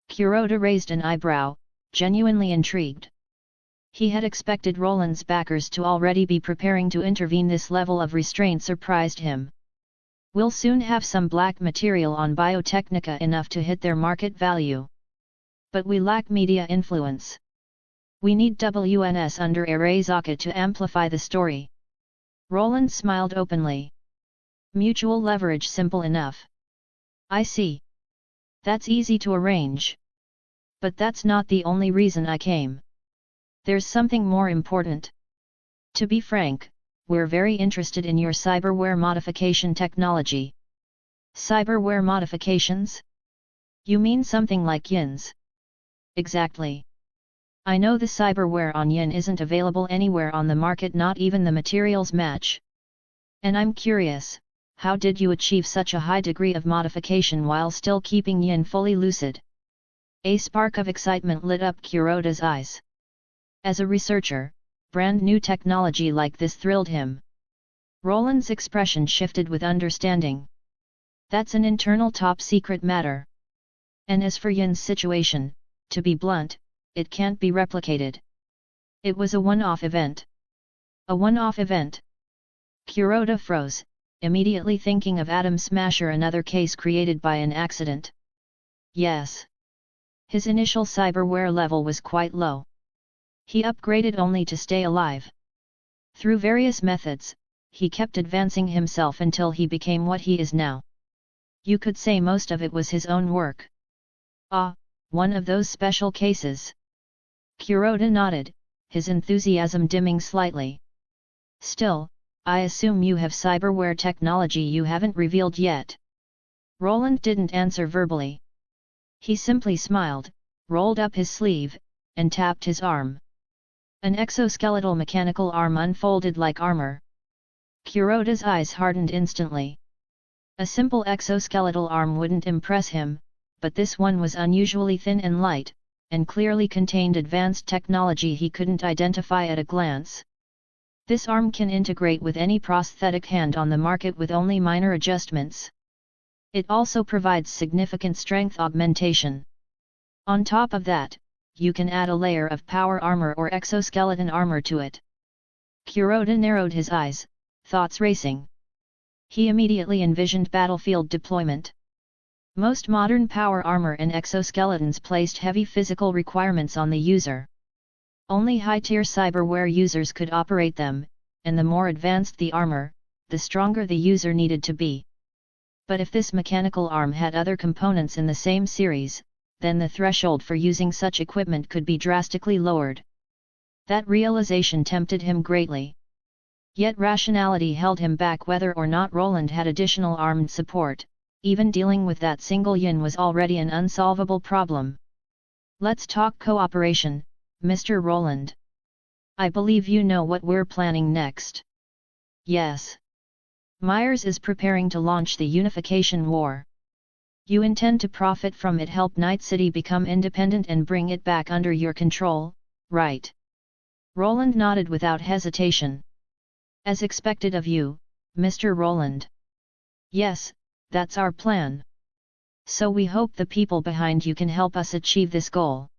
Kuroda raised an eyebrow, genuinely intrigued. He had expected Roland's backers to already be preparing to intervene. This level of restraint surprised him. We'll soon have some black material on Biotechnica enough to hit their market value. But we lack media influence. We need WNS under Arasaka to amplify the story. Roland smiled openly. Mutual leverage, simple enough. I see. That's easy to arrange. But that's not the only reason I came. There's something more important. To be frank, we're very interested in your cyberware modification technology. Cyberware modifications? You mean something like Yin's? Exactly. I know the cyberware on Yin isn't available anywhere on the market, not even the materials match. And I'm curious, how did you achieve such a high degree of modification while still keeping Yin fully lucid? A spark of excitement lit up Kuroda's eyes. As a researcher, brand new technology like this thrilled him. Roland's expression shifted with understanding. That's an internal top secret matter. And as for Yin's situation, to be blunt, it can't be replicated. It was a one-off event. A one-off event. Kuroda froze, immediately thinking of Atom Smasher, another case created by an accident. Yes. His initial cyberware level was quite low. He upgraded only to stay alive. Through various methods, he kept advancing himself until he became what he is now. You could say most of it was his own work. Ah, one of those special cases. Kuroda nodded, his enthusiasm dimming slightly. Still, I assume you have cyberware technology you haven't revealed yet. Roland didn't answer verbally. He simply smiled, rolled up his sleeve, and tapped his arm. An exoskeletal mechanical arm unfolded like armor. Kuroda's eyes hardened instantly. A simple exoskeletal arm wouldn't impress him, but this one was unusually thin and light, and clearly contained advanced technology he couldn't identify at a glance. This arm can integrate with any prosthetic hand on the market with only minor adjustments. It also provides significant strength augmentation. On top of that, you can add a layer of power armor or exoskeleton armor to it. Kuroda narrowed his eyes, thoughts racing. He immediately envisioned battlefield deployment. Most modern power armor and exoskeletons placed heavy physical requirements on the user. Only high-tier cyberware users could operate them, and the more advanced the armor, the stronger the user needed to be. But if this mechanical arm had other components in the same series, then the threshold for using such equipment could be drastically lowered. That realization tempted him greatly. Yet rationality held him back. Whether or not Roland had additional armed support, even dealing with that single yin was already an unsolvable problem. Let's talk cooperation, Mr. Roland. I believe you know what we're planning next. Yes. Myers is preparing to launch the Unification War. You intend to profit from it, help Night City become independent and bring it back under your control, right? Roland nodded without hesitation. As expected of you, Mr. Roland. Yes, that's our plan. So we hope the people behind you can help us achieve this goal.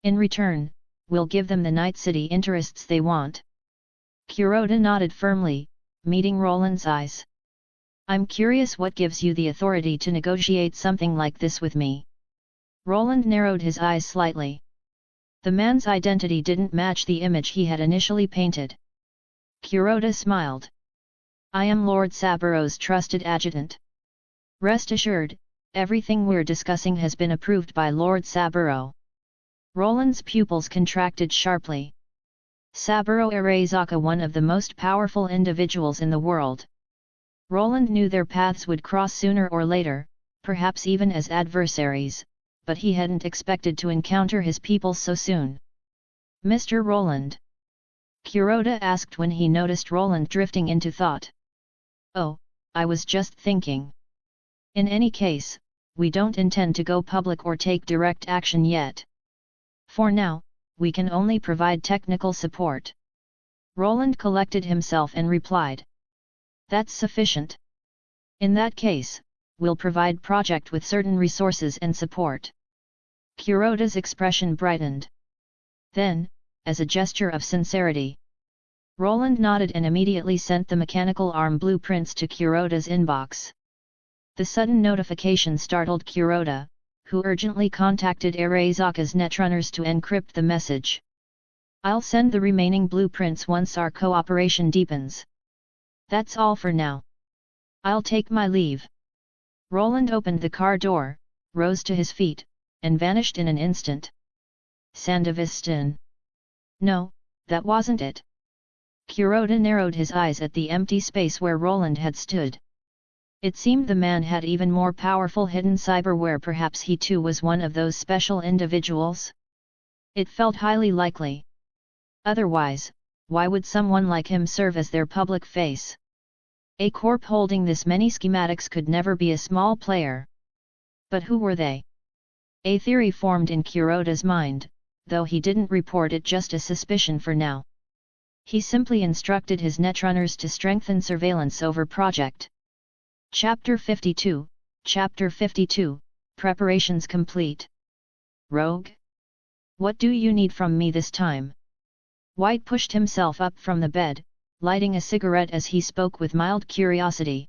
In return, we'll give them the Night City interests they want. Kuroda nodded firmly, meeting Roland's eyes. I'm curious what gives you the authority to negotiate something like this with me. Roland narrowed his eyes slightly. The man's identity didn't match the image he had initially painted. Kuroda smiled. I am Lord Saburo's trusted adjutant. Rest assured, everything we're discussing has been approved by Lord Saburo. Roland's pupils contracted sharply. Saburo Arasaka, one of the most powerful individuals in the world. Roland knew their paths would cross sooner or later, perhaps even as adversaries, but he hadn't expected to encounter his people so soon. Mr. Roland? Kuroda asked when he noticed Roland drifting into thought. Oh, I was just thinking. In any case, we don't intend to go public or take direct action yet. For now, we can only provide technical support. Roland collected himself and replied. That's sufficient. In that case, we'll provide project with certain resources and support. Kuroda's expression brightened. Then, as a gesture of sincerity, Roland nodded and immediately sent the mechanical arm blueprints to Kuroda's inbox. The sudden notification startled Kuroda, who urgently contacted Arasaka's netrunners to encrypt the message. I'll send the remaining blueprints once our cooperation deepens. That's all for now. I'll take my leave. Roland opened the car door, rose to his feet, and vanished in an instant. Sandevistan. No, that wasn't it. Kuroda narrowed his eyes at the empty space where Roland had stood. It seemed the man had even more powerful hidden cyberware. Perhaps he too was one of those special individuals? It felt highly likely. Otherwise, why would someone like him serve as their public face? A corp holding this many schematics could never be a small player. But who were they? A theory formed in Kuroda's mind, though he didn't report it, just a suspicion for now. He simply instructed his netrunners to strengthen surveillance over project. Chapter 52, Chapter 52, Preparations complete. Rogue? What do you need from me this time? White pushed himself up from the bed, lighting a cigarette as he spoke with mild curiosity.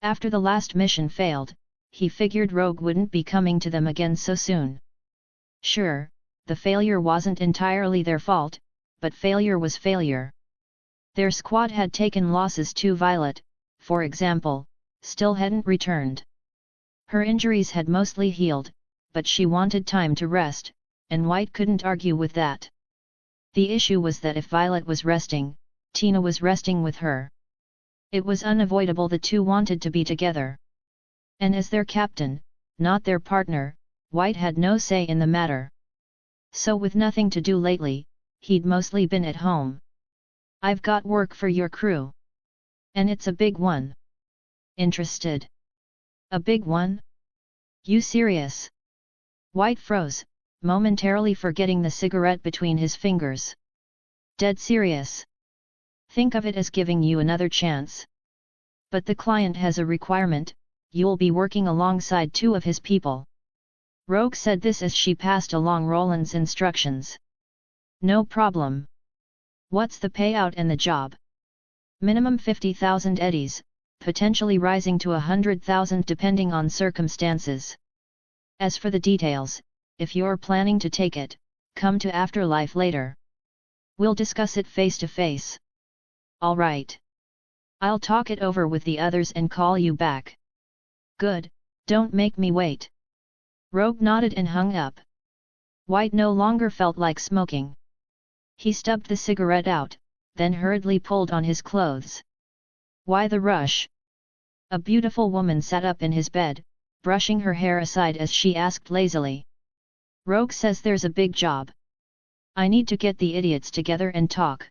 After the last mission failed, he figured Rogue wouldn't be coming to them again so soon. Sure, the failure wasn't entirely their fault, but failure was failure. Their squad had taken losses too. Violet, for example, still hadn't returned. Her injuries had mostly healed, but she wanted time to rest, and White couldn't argue with that. The issue was that if Violet was resting, Tina was resting with her. It was unavoidable the two wanted to be together. And as their captain, not their partner, White had no say in the matter. So with nothing to do lately, he'd mostly been at home. "I've got work for your crew. And it's a big one." "Interested?" "A big one? You serious?" White froze, momentarily forgetting the cigarette between his fingers. "Dead serious. Think of it as giving you another chance. But the client has a requirement, you'll be working alongside two of his people." Rogue said this as she passed along Roland's instructions. "No problem. What's the payout and the job?" "Minimum 50,000 eddies, potentially rising to 100,000 depending on circumstances. As for the details, if you're planning to take it, come to Afterlife later. We'll discuss it face to face." "All right. I'll talk it over with the others and call you back." "Good, don't make me wait." Rogue nodded and hung up. White no longer felt like smoking. He stubbed the cigarette out, then hurriedly pulled on his clothes. "Why the rush?" A beautiful woman sat up in his bed, brushing her hair aside as she asked lazily. "Rogue says there's a big job. I need to get the idiots together and talk.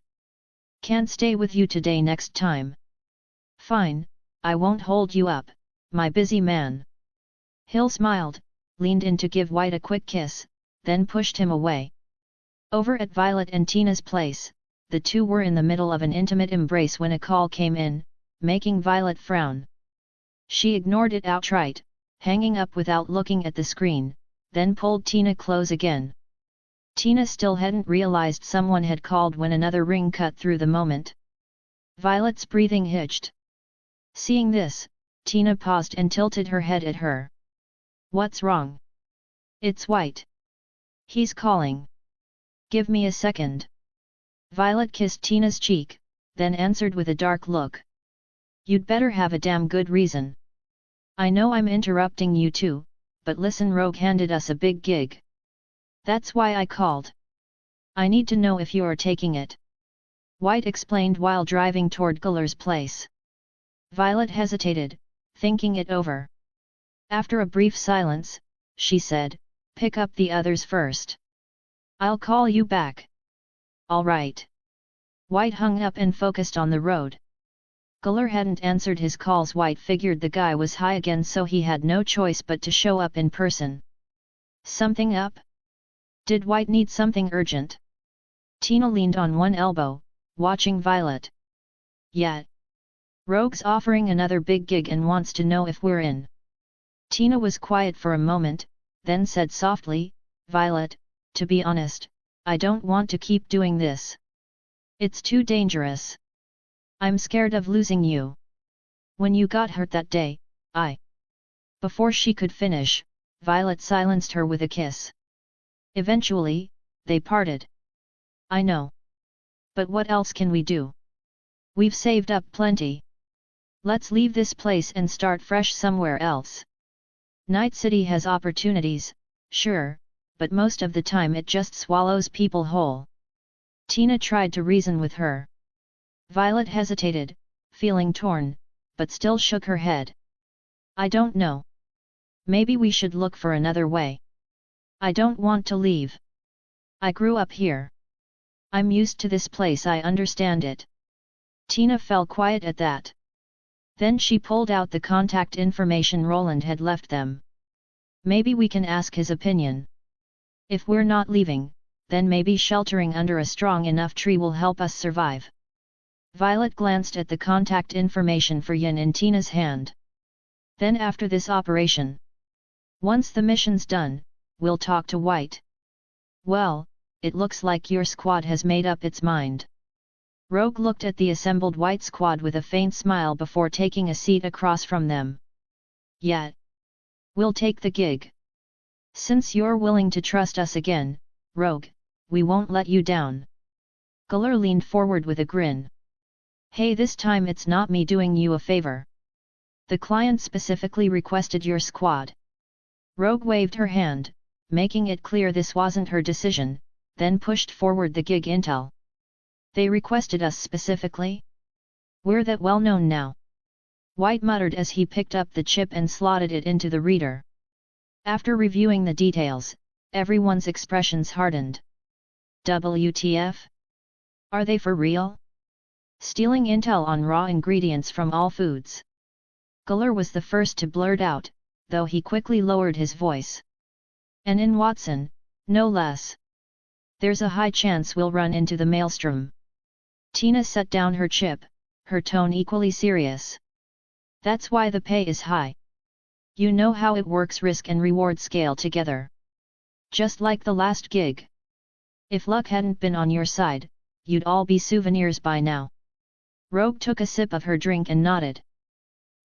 Can't stay with you today, next time." "Fine, I won't hold you up, my busy man." Hill smiled, leaned in to give White a quick kiss, then pushed him away. Over at Violet and Tina's place, the two were in the middle of an intimate embrace when a call came in, making Violet frown. She ignored it outright, hanging up without looking at the screen, then pulled Tina close again. Tina still hadn't realized someone had called when another ring cut through the moment. Violet's breathing hitched. Seeing this, Tina paused and tilted her head at her. "What's wrong?" "It's White. He's calling." "Give me a second." Violet kissed Tina's cheek, then answered with a dark look. "You'd better have a damn good reason." "I know I'm interrupting you too, but listen, Rogue handed us a big gig. That's why I called. I need to know if you're taking it." White explained while driving toward Guller's place. Violet hesitated, thinking it over. After a brief silence, she said, "Pick up the others first. I'll call you back." "All right." White hung up and focused on the road. Guller hadn't answered his calls. White figured the guy was high again, so he had no choice but to show up in person. "Something up? Did White need something urgent?" Tina leaned on one elbow, watching Violet. "Yeah. Rogue's offering another big gig and wants to know if we're in." Tina was quiet for a moment, then said softly, "Violet, to be honest, I don't want to keep doing this. It's too dangerous. I'm scared of losing you. When you got hurt that day, I..." Before she could finish, Violet silenced her with a kiss. Eventually, they parted. "I know. But what else can we do? We've saved up plenty. Let's leave this place and start fresh somewhere else. Night City has opportunities, sure, but most of the time it just swallows people whole." Tina tried to reason with her. Violet hesitated, feeling torn, but still shook her head. "I don't know. Maybe we should look for another way. I don't want to leave. I grew up here. I'm used to this place, I understand it." Tina fell quiet at that. Then she pulled out the contact information Roland had left them. "Maybe we can ask his opinion. If we're not leaving, then maybe sheltering under a strong enough tree will help us survive." Violet glanced at the contact information for Yin in Tina's hand. "Then after this operation, once the mission's done, we'll talk to White." "Well, it looks like your squad has made up its mind." Rogue looked at the assembled white squad with a faint smile before taking a seat across from them. "Yet. We'll take the gig. Since you're willing to trust us again, Rogue, we won't let you down." Guller leaned forward with a grin. "Hey, this time it's not me doing you a favor. The client specifically requested your squad." Rogue waved her hand, making it clear this wasn't her decision, then pushed forward the gig intel. "They requested us specifically? We're that well known now." White muttered as he picked up the chip and slotted it into the reader. After reviewing the details, everyone's expressions hardened. WTF? Are they for real? Stealing intel on raw ingredients from all foods? Guller was the first to blurt out, though he quickly lowered his voice. "And in Watson, no less. There's a high chance we'll run into the maelstrom." Tina set down her chip, her tone equally serious. "That's why the pay is high. You know how it works, risk and reward scale together. Just like the last gig. If luck hadn't been on your side, you'd all be souvenirs by now." Rogue took a sip of her drink and nodded.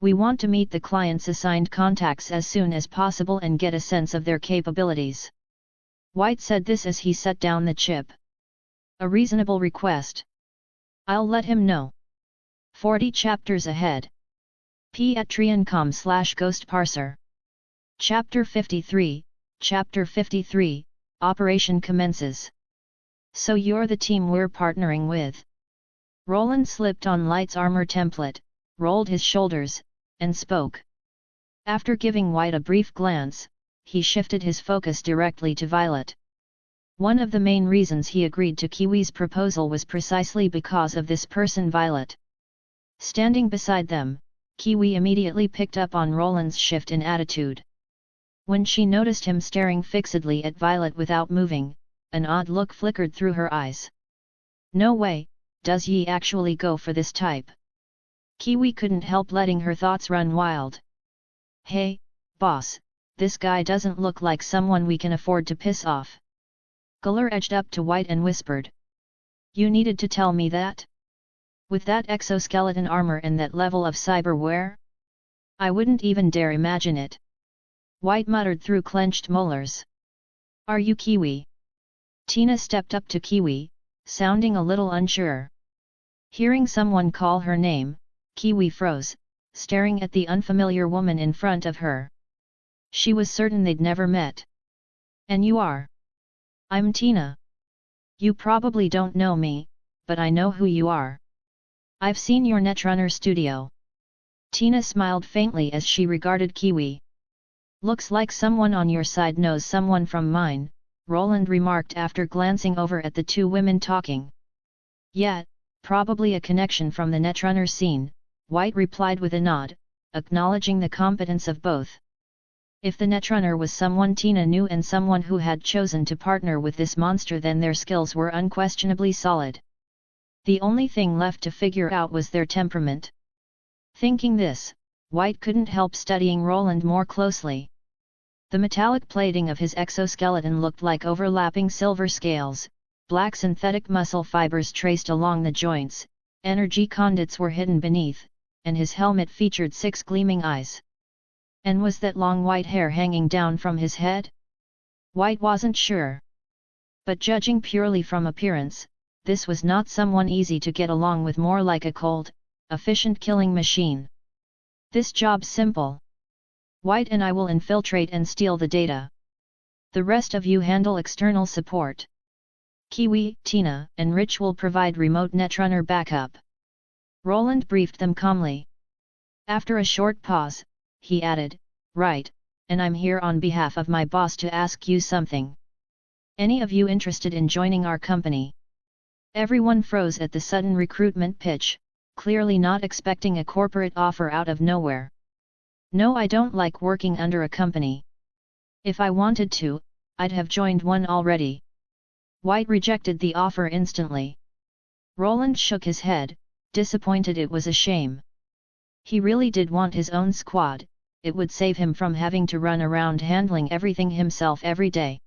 "We want to meet the client's assigned contacts as soon as possible and get a sense of their capabilities." White said this as he set down the chip. "A reasonable request. I'll let him know." 40 chapters ahead. Patreon.com/Ghost Parser. Chapter 53, Chapter 53, Operation commences. "So you're the team we're partnering with?" Roland slipped on Light's armor template, rolled his shoulders, and spoke. After giving White a brief glance, he shifted his focus directly to Violet. One of the main reasons he agreed to Kiwi's proposal was precisely because of this person, Violet. Standing beside them, Kiwi immediately picked up on Roland's shift in attitude. When she noticed him staring fixedly at Violet without moving, an odd look flickered through her eyes. "No way, does ye actually go for this type?" Kiwi couldn't help letting her thoughts run wild. "Hey, boss, this guy doesn't look like someone we can afford to piss off." Guller edged up to White and whispered. "You needed to tell me that? With that exoskeleton armor and that level of cyberware? I wouldn't even dare imagine it." White muttered through clenched molars. "Are you Kiwi?" Tina stepped up to Kiwi, sounding a little unsure. Hearing someone call her name, Kiwi froze, staring at the unfamiliar woman in front of her. She was certain they'd never met. "And you are?" "I'm Tina. You probably don't know me, but I know who you are. I've seen your Netrunner studio." Tina smiled faintly as she regarded Kiwi. "Looks like someone on your side knows someone from mine," Roland remarked after glancing over at the two women talking. "Yeah, probably a connection from the Netrunner scene," White replied with a nod, acknowledging the competence of both. If the Netrunner was someone Tina knew and someone who had chosen to partner with this monster, then their skills were unquestionably solid. The only thing left to figure out was their temperament. Thinking this, White couldn't help studying Roland more closely. The metallic plating of his exoskeleton looked like overlapping silver scales, black synthetic muscle fibers traced along the joints, energy conduits were hidden beneath, and his helmet featured 6 gleaming eyes. And was that long white hair hanging down from his head? White wasn't sure. But judging purely from appearance, this was not someone easy to get along with, more like a cold, efficient killing machine. "This job's simple. White and I will infiltrate and steal the data. The rest of you handle external support. Kiwi, Tina, and Rich will provide remote Netrunner backup." Roland briefed them calmly. After a short pause, he added, "Right, and I'm here on behalf of my boss to ask you something. Any of you interested in joining our company?" Everyone froze at the sudden recruitment pitch, clearly not expecting a corporate offer out of nowhere. "No, I don't like working under a company. If I wanted to, I'd have joined one already." White rejected the offer instantly. Roland shook his head, disappointed. It was a shame. He really did want his own squad. It would save him from having to run around handling everything himself every day.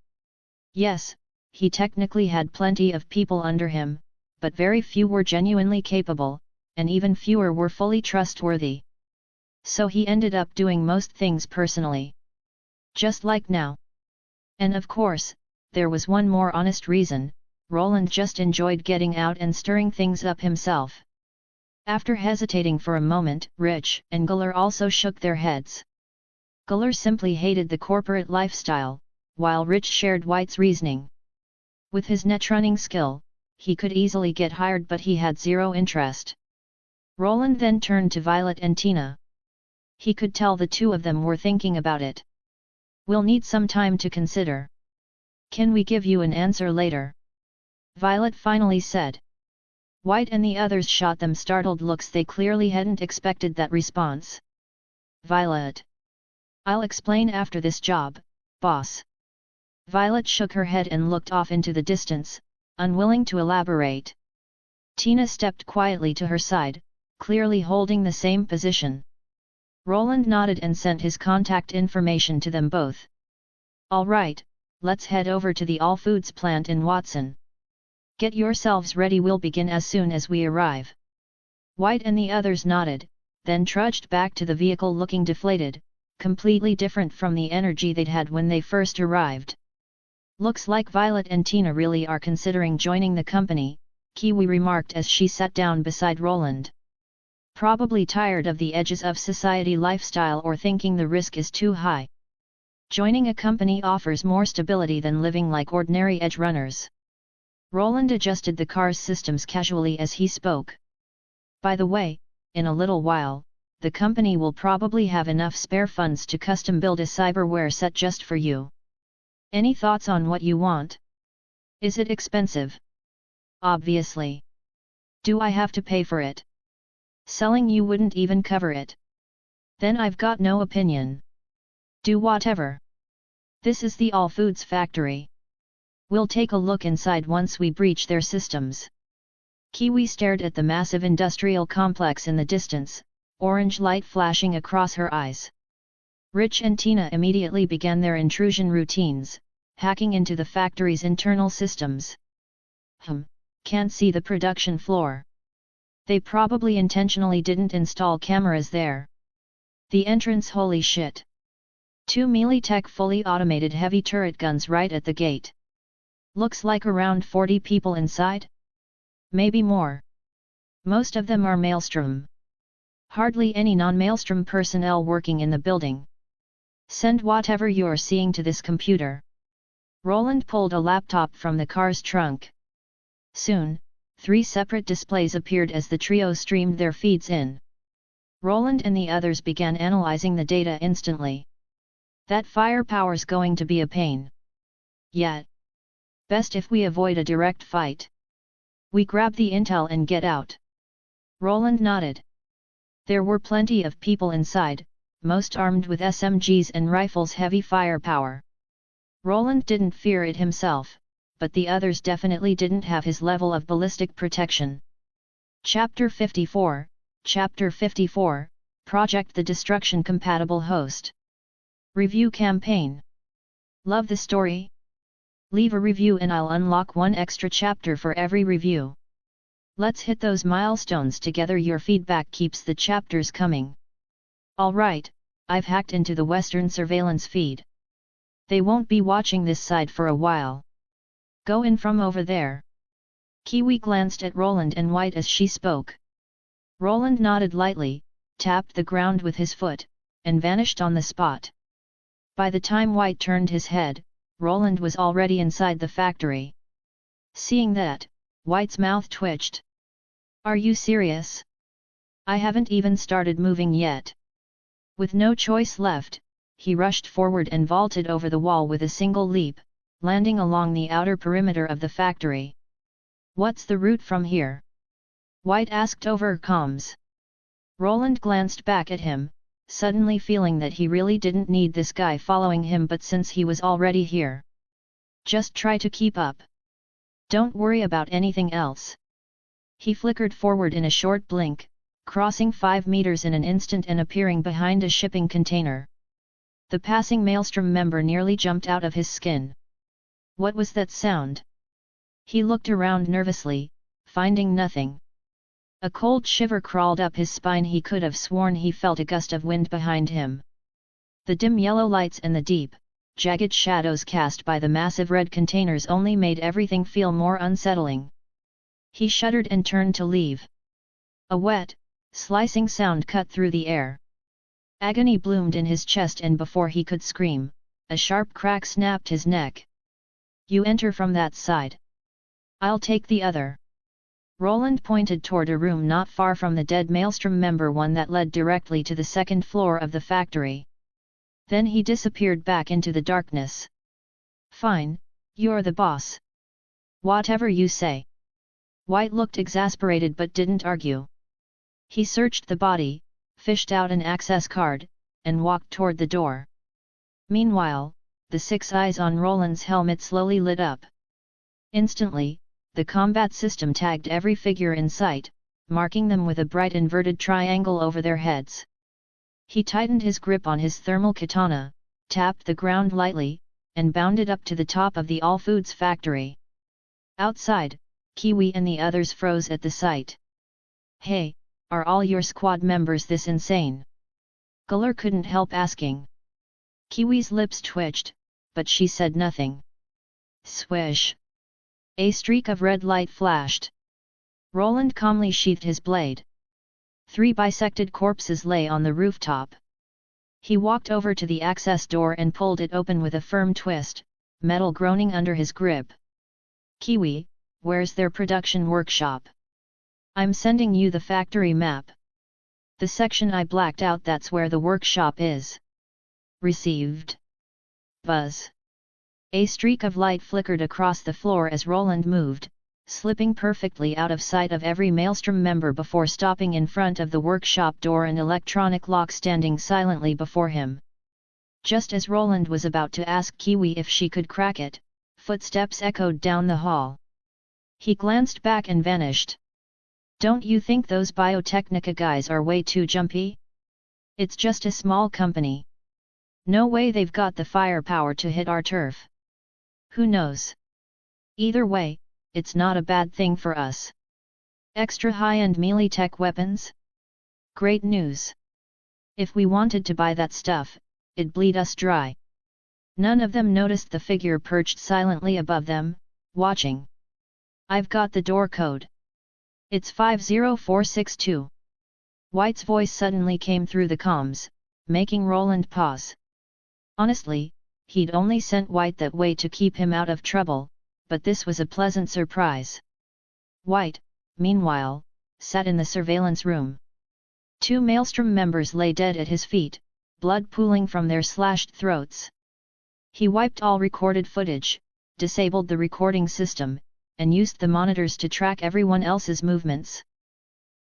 Yes, he technically had plenty of people under him, but very few were genuinely capable, and even fewer were fully trustworthy. So he ended up doing most things personally. Just like now. And of course, there was one more honest reason: Roland just enjoyed getting out and stirring things up himself. After hesitating for a moment, Rich and Guller also shook their heads. Guller simply hated the corporate lifestyle, while Rich shared White's reasoning. With his netrunning skill, he could easily get hired, but he had zero interest. Roland then turned to Violet and Tina. He could tell the two of them were thinking about it. "We'll need some time to consider. Can we give you an answer later?" Violet finally said. White and the others shot them startled looks. They clearly hadn't expected that response. "Violet. I'll explain after this job, boss." Violet shook her head and looked off into the distance, unwilling to elaborate. Tina stepped quietly to her side, clearly holding the same position. Roland nodded and sent his contact information to them both. "All right, let's head over to the All Foods plant in Watson. Get yourselves ready, we'll begin as soon as we arrive." White and the others nodded, then trudged back to the vehicle looking deflated, completely different from the energy they'd had when they first arrived. "Looks like Violet and Tina really are considering joining the company," Kiwi remarked as she sat down beside Roland. "Probably tired of the edges of society lifestyle or thinking the risk is too high. Joining a company offers more stability than living like ordinary edge runners." Roland adjusted the car's systems casually as he spoke. "By the way, in a little while, the company will probably have enough spare funds to custom build a cyberware set just for you. Any thoughts on what you want? Is it expensive?" "Obviously. Do I have to pay for it? Selling you wouldn't even cover it." "Then I've got no opinion. Do whatever. This is the All Foods factory. We'll take a look inside once we breach their systems." Kiwi stared at the massive industrial complex in the distance, orange light flashing across her eyes. Rich and Tina immediately began their intrusion routines, hacking into the factory's internal systems. Can't see the production floor. They probably intentionally didn't install cameras there. The entrance, holy shit. 2 melee-tech fully automated heavy turret guns right at the gate. Looks like around 40 people inside? Maybe more. Most of them are Maelstrom. Hardly any non-Maelstrom personnel working in the building. Send whatever you're seeing to this computer." Roland pulled a laptop from the car's trunk. Soon, 3 separate displays appeared as the trio streamed their feeds in. Roland and the others began analyzing the data instantly. "That firepower's going to be a pain. Yeah. Best if we avoid a direct fight. We grab the intel and get out." Roland nodded. There were plenty of people inside, most armed with SMGs and rifles, heavy firepower. Roland didn't fear it himself, but the others definitely didn't have his level of ballistic protection. Chapter 54, Chapter 54, Project the Destruction Compatible Host. Review Campaign. Love the story? Leave a review and I'll unlock one extra chapter for every review. Let's hit those milestones together. Your feedback keeps the chapters coming. Alright, I've hacked into the Western surveillance feed. They won't be watching this side for a while. Go in from over there. Kiwi glanced at Roland and White as she spoke. Roland nodded lightly, tapped the ground with his foot, and vanished on the spot. By the time White turned his head, Roland was already inside the factory. Seeing that, White's mouth twitched. "Are you serious? I haven't even started moving yet." With no choice left, he rushed forward and vaulted over the wall with a single leap, landing along the outer perimeter of the factory. "What's the route from here?" White asked over comms. Roland glanced back at him, suddenly feeling that he really didn't need this guy following him, but since he was already here, just try to keep up. Don't worry about anything else. He flickered forward in a short blink, crossing 5 meters in an instant and appearing behind a shipping container. The passing Maelstrom member nearly jumped out of his skin. What was that sound? He looked around nervously, finding nothing. A cold shiver crawled up his spine. He could have sworn he felt a gust of wind behind him. The dim yellow lights and the deep, jagged shadows cast by the massive red containers only made everything feel more unsettling. He shuddered and turned to leave. A wet, slicing sound cut through the air. Agony bloomed in his chest, and before he could scream, a sharp crack snapped his neck. "You enter from that side. I'll take the other." Roland pointed toward a room not far from the dead Maelstrom member, one that led directly to the second floor of the factory. Then he disappeared back into the darkness. "Fine, you're the boss. Whatever you say." White looked exasperated but didn't argue. He searched the body, fished out an access card, and walked toward the door. Meanwhile, the 6 eyes on Roland's helmet slowly lit up. Instantly, the combat system tagged every figure in sight, marking them with a bright inverted triangle over their heads. He tightened his grip on his thermal katana, tapped the ground lightly, and bounded up to the top of the All Foods factory. Outside, Kiwi and the others froze at the sight. "Hey, are all your squad members this insane?" Guller couldn't help asking. Kiwi's lips twitched, but she said nothing. Swish! A streak of red light flashed. Roland calmly sheathed his blade. 3 bisected corpses lay on the rooftop. He walked over to the access door and pulled it open with a firm twist, metal groaning under his grip. "Kiwi, where's their production workshop?" "I'm sending you the factory map. The section I blacked out, that's where the workshop is." "Received." Buzz. A streak of light flickered across the floor as Roland moved, slipping perfectly out of sight of every Maelstrom member before stopping in front of the workshop door, an electronic lock standing silently before him. Just as Roland was about to ask Kiwi if she could crack it, footsteps echoed down the hall. He glanced back and vanished. "Don't you think those Biotechnica guys are way too jumpy? It's just a small company. No way they've got the firepower to hit our turf." "Who knows? Either way, it's not a bad thing for us. Extra high-end melee tech weapons? Great news. If we wanted to buy that stuff, it'd bleed us dry." None of them noticed the figure perched silently above them, watching. "I've got the door code. It's 50462. White's voice suddenly came through the comms, making Roland pause. Honestly, he'd only sent White that way to keep him out of trouble, but this was a pleasant surprise. White, meanwhile, sat in the surveillance room. 2 Maelstrom members lay dead at his feet, blood pooling from their slashed throats. He wiped all recorded footage, disabled the recording system, and used the monitors to track everyone else's movements.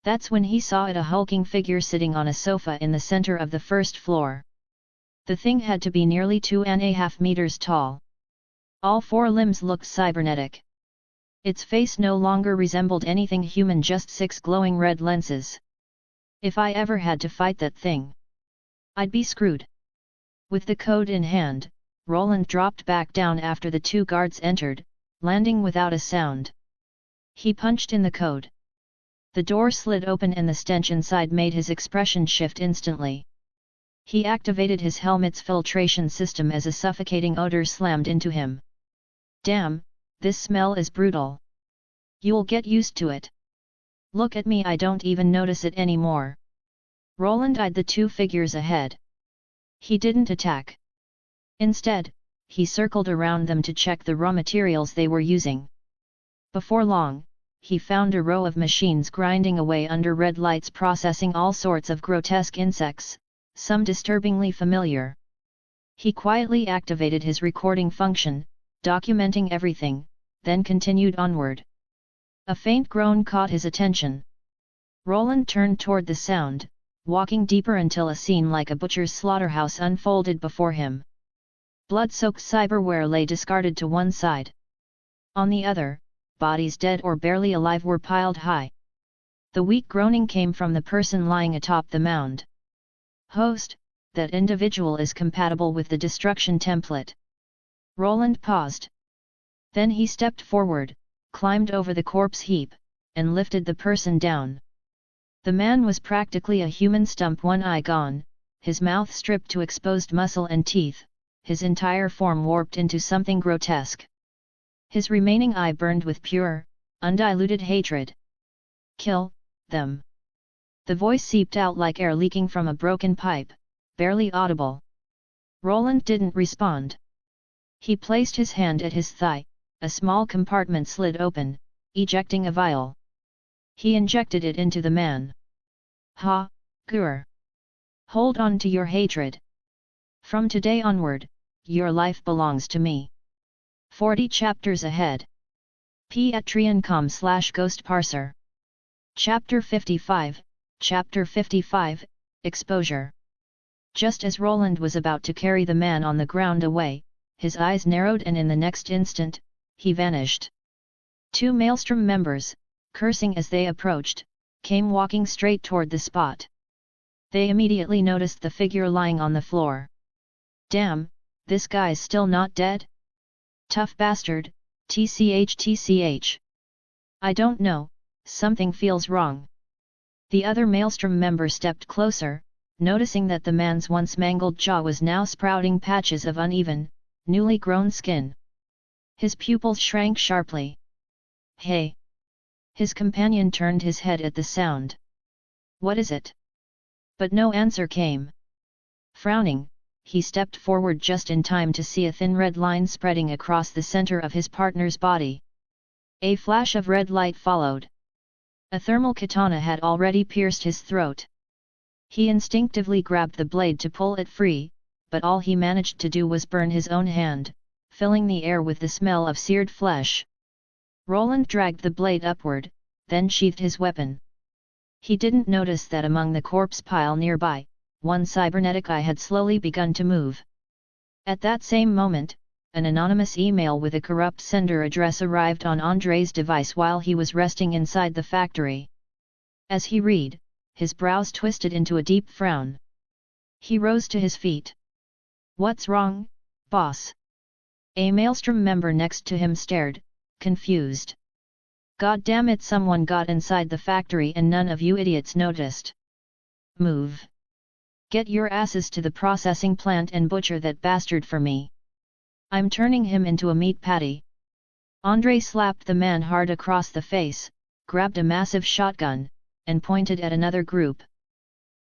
That's when he saw a hulking figure sitting on a sofa in the center of the first floor. The thing had to be nearly 2.5 meters tall. All 4 limbs looked cybernetic. Its face no longer resembled anything human, just 6 glowing red lenses. If I ever had to fight that thing, I'd be screwed. With the code in hand, Roland dropped back down after the 2 guards entered, landing without a sound. He punched in the code. The door slid open and the stench inside made his expression shift instantly. He activated his helmet's filtration system as a suffocating odor slammed into him. "Damn, this smell is brutal. You'll get used to it. Look at me, I don't even notice it anymore." Roland eyed the 2 figures ahead. He didn't attack. Instead, he circled around them to check the raw materials they were using. Before long, he found a row of machines grinding away under red lights, processing all sorts of grotesque insects, some disturbingly familiar. He quietly activated his recording function, documenting everything, then continued onward. A faint groan caught his attention. Roland turned toward the sound, walking deeper until a scene like a butcher's slaughterhouse unfolded before him. Blood-soaked cyberware lay discarded to one side. On the other, bodies dead or barely alive were piled high. The weak groaning came from the person lying atop the mound. "Host, that individual is compatible with the destruction template." Roland paused. Then he stepped forward, climbed over the corpse heap, and lifted the person down. The man was practically a human stump, one eye gone, his mouth stripped to exposed muscle and teeth, his entire form warped into something grotesque. His remaining eye burned with pure, undiluted hatred. "Kill them." The voice seeped out like air leaking from a broken pipe, barely audible. Roland didn't respond. He placed his hand at his thigh, a small compartment slid open, ejecting a vial. He injected it into the man. "Ha, Gur. Hold on to your hatred. From today onward, your life belongs to me." 40 chapters ahead. Patreon.com/ghostparser. Chapter 55, Chapter 55, Exposure. Just as Roland was about to carry the man on the ground away, his eyes narrowed and in the next instant, he vanished. 2 Maelstrom members, cursing as they approached, came walking straight toward the spot. They immediately noticed the figure lying on the floor. "Damn, this guy's still not dead? Tough bastard, tch. I don't know, something feels wrong." The other Maelstrom member stepped closer, noticing that the man's once mangled jaw was now sprouting patches of uneven, newly grown skin. His pupils shrank sharply. "Hey!" His companion turned his head at the sound. "What is it?" But no answer came. Frowning, he stepped forward just in time to see a thin red line spreading across the center of his partner's body. A flash of red light followed. A thermal katana had already pierced his throat. He instinctively grabbed the blade to pull it free, but all he managed to do was burn his own hand, filling the air with the smell of seared flesh. Roland dragged the blade upward, then sheathed his weapon. He didn't notice that among the corpse pile nearby, one cybernetic eye had slowly begun to move. At that same moment, an anonymous email with a corrupt sender address arrived on Andre's device while he was resting inside the factory. As he read, his brows twisted into a deep frown. He rose to his feet. "What's wrong, boss?" A Maelstrom member next to him stared, confused. "God damn it, someone got inside the factory and none of you idiots noticed. Move. Get your asses to the processing plant and butcher that bastard for me. I'm turning him into a meat patty." Andre slapped the man hard across the face, grabbed a massive shotgun, and pointed at another group.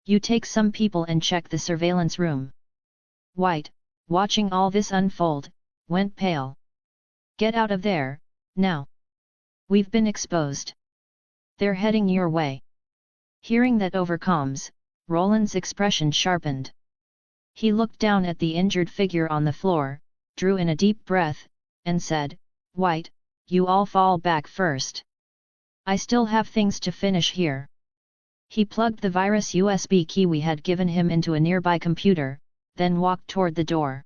"You take some people and check the surveillance room." White, watching all this unfold, went pale. "Get out of there, now. We've been exposed. They're heading your way." Hearing that over comms, Roland's expression sharpened. He looked down at the injured figure on the floor, drew in a deep breath, and said, "White, you all fall back first. I still have things to finish here." He plugged the virus USB key we had given him into a nearby computer, then walked toward the door.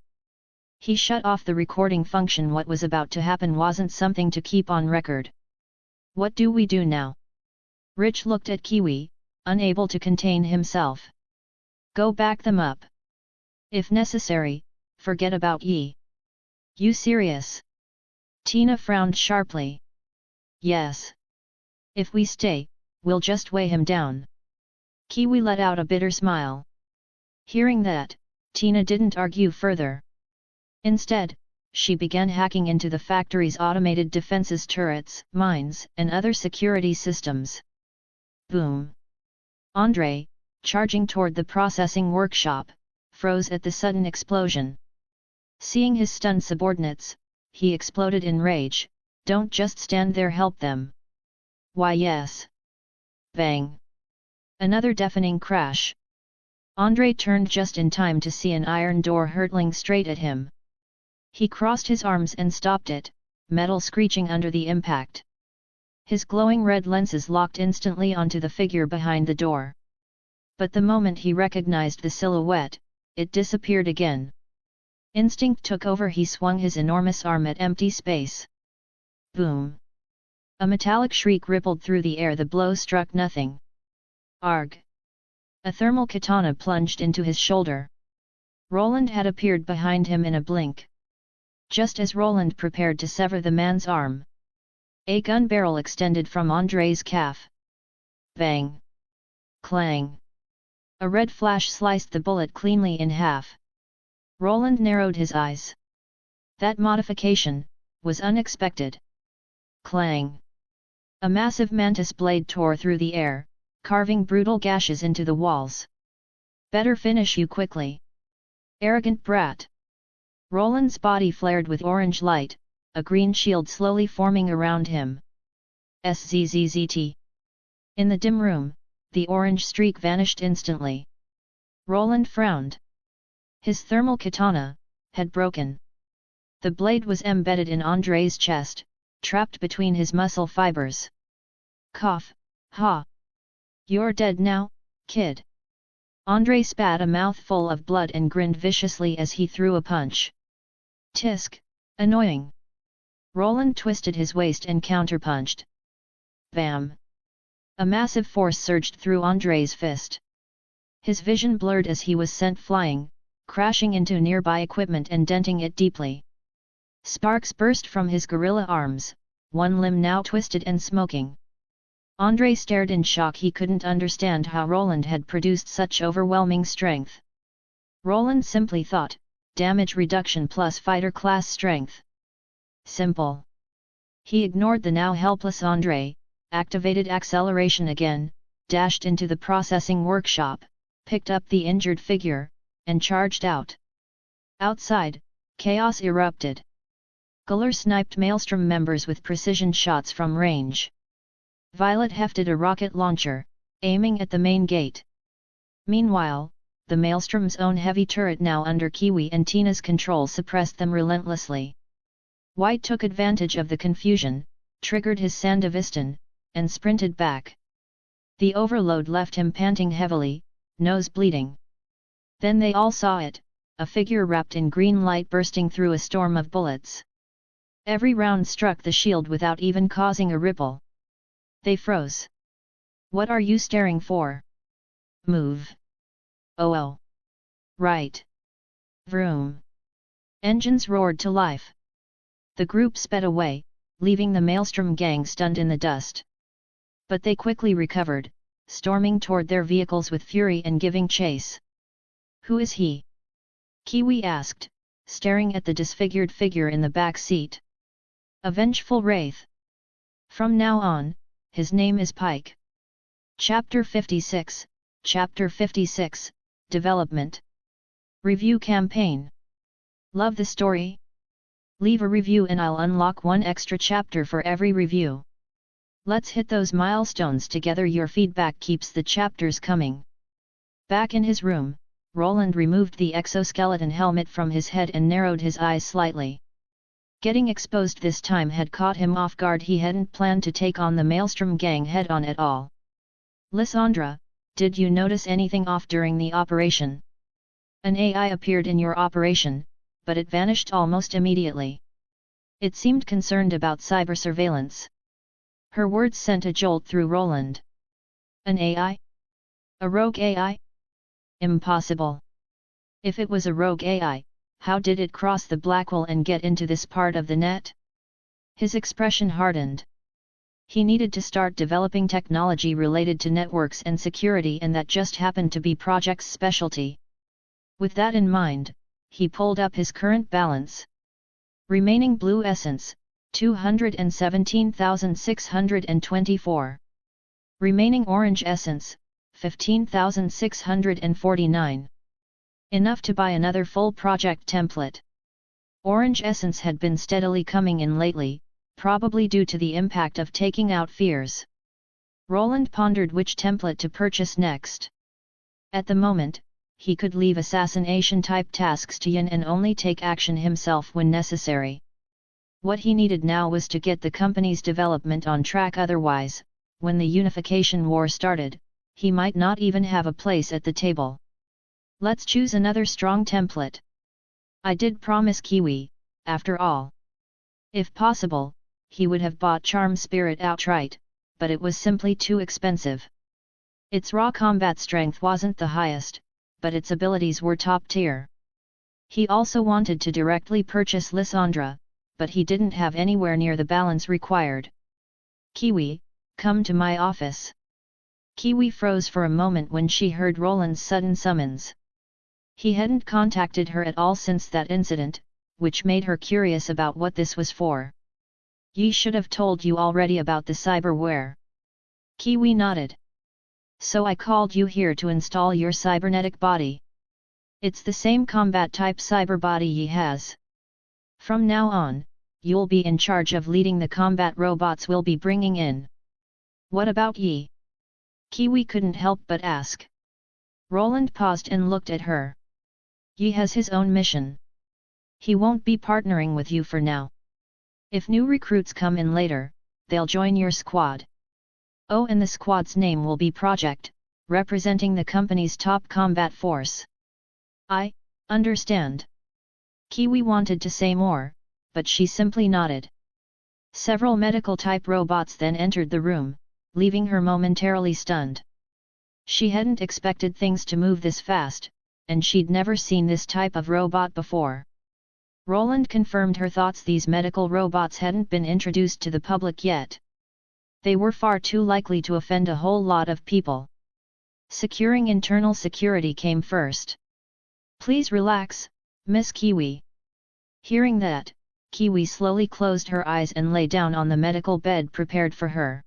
He shut off the recording function. What was about to happen wasn't something to keep on record. "What do we do now?" Rich looked at Kiwi, unable to contain himself. "Go back them up. If necessary, forget about Yi." "You serious?" Tina frowned sharply. "Yes. If we stay, we'll just weigh him down." Kiwi let out a bitter smile. Hearing that, Tina didn't argue further. Instead, she began hacking into the factory's automated defenses, turrets, mines, and other security systems. Boom! Andre, charging toward the processing workshop, froze at the sudden explosion. Seeing his stunned subordinates, he exploded in rage. "Don't just stand there, help them." "Why yes." Bang! Another deafening crash. Andre turned just in time to see an iron door hurtling straight at him. He crossed his arms and stopped it, metal screeching under the impact. His glowing red lenses locked instantly onto the figure behind the door. But the moment he recognized the silhouette, it disappeared again. Instinct took over. He swung his enormous arm at empty space. Boom! A metallic shriek rippled through the air. The blow struck nothing. Arg! A thermal katana plunged into his shoulder. Roland had appeared behind him in a blink. Just as Roland prepared to sever the man's arm, A gun barrel extended from Andrei's calf. Bang! Clang! A red flash sliced the bullet cleanly in half. Roland narrowed his eyes. That modification was unexpected. Clang! A massive mantis blade tore through the air, carving brutal gashes into the walls. Better finish you quickly. Arrogant brat! Roland's body flared with orange light, a green shield slowly forming around him. Szzzt. In the dim room, the orange streak vanished instantly. Roland frowned. His thermal katana had broken. The blade was embedded in Andrei's chest, trapped between his muscle fibers. Cough, ha! You're dead now, kid. Andrei spat a mouthful of blood and grinned viciously as he threw a punch. Tisk, annoying. Roland twisted his waist and counterpunched. Bam! A massive force surged through Andrei's fist. His vision blurred as he was sent flying, crashing into nearby equipment and denting it deeply. Sparks burst from his gorilla arms, one limb now twisted and smoking. Andrei stared in shock. He couldn't understand how Roland had produced such overwhelming strength. Roland simply thought, damage reduction plus fighter class strength. Simple. He ignored the now helpless Andrei, activated acceleration again, dashed into the processing workshop, picked up the injured figure, and charged out. Outside, chaos erupted. Guller sniped Maelstrom members with precision shots from range. Violet hefted a rocket launcher, aiming at the main gate. Meanwhile, the Maelstrom's own heavy turret now under Kiwi and Tina's control suppressed them relentlessly. White took advantage of the confusion, triggered his Sandevistan, and sprinted back. The overload left him panting heavily, nose bleeding. Then they all saw it, a figure wrapped in green light bursting through a storm of bullets. Every round struck the shield without even causing a ripple. They froze. What are you staring for? Move. Oh. Right. Vroom. Engines roared to life. The group sped away, leaving the Maelstrom gang stunned in the dust. But they quickly recovered, storming toward their vehicles with fury and giving chase. Who is he? Kiwi asked, staring at the disfigured figure in the back seat. A vengeful wraith. From now on, his name is Pike. Chapter 56, Chapter 56, Development. Review Campaign. Love the story? Leave a review and I'll unlock one extra chapter for every review. Let's hit those milestones together. Your feedback keeps the chapters coming. Back in his room, Roland removed the exoskeleton helmet from his head and narrowed his eyes slightly. Getting exposed this time had caught him off guard. He hadn't planned to take on the Maelstrom gang head-on at all. Lysandra, did you notice anything off during the operation? An AI appeared in your operation, but it vanished almost immediately. It seemed concerned about cyber surveillance. Her words sent a jolt through Roland. An AI? A rogue AI? Impossible. If it was a rogue AI, how did it cross the Blackwall and get into this part of the net? His expression hardened. He needed to start developing technology related to networks and security, and that just happened to be Project's specialty. With that in mind, he pulled up his current balance. Remaining blue essence, 217,624. Remaining orange essence, 15,649. Enough to buy another full project template. Orange essence had been steadily coming in lately, probably due to the impact of taking out fears. Roland pondered which template to purchase next. At the moment, he could leave assassination-type tasks to Yin and only take action himself when necessary. What he needed now was to get the company's development on track, otherwise, when the unification war started, he might not even have a place at the table. Let's choose another strong template. I did promise Kiwi, after all. If possible, he would have bought Charm Spirit outright, but it was simply too expensive. Its raw combat strength wasn't the highest, but its abilities were top tier. He also wanted to directly purchase Lysandra, but he didn't have anywhere near the balance required. Kiwi, come to my office. Kiwi froze for a moment when she heard Roland's sudden summons. He hadn't contacted her at all since that incident, which made her curious about what this was for. Ye should have told you already about the cyberware. Kiwi nodded. So I called you here to install your cybernetic body. It's the same combat type cyber body ye has. From now on, you'll be in charge of leading the combat robots we'll be bringing in. What about ye? Kiwi couldn't help but ask. Roland paused and looked at her. Ye has his own mission. He won't be partnering with you for now. If new recruits come in later, they'll join your squad. Oh, and the squad's name will be Project, representing the company's top combat force. I understand. Kiwi wanted to say more, but she simply nodded. Several medical-type robots then entered the room, leaving her momentarily stunned. She hadn't expected things to move this fast, and she'd never seen this type of robot before. Roland confirmed her thoughts. These medical robots hadn't been introduced to the public yet. They were far too likely to offend a whole lot of people. Securing internal security came first. Please relax, Miss Kiwi. Hearing that, Kiwi slowly closed her eyes and lay down on the medical bed prepared for her.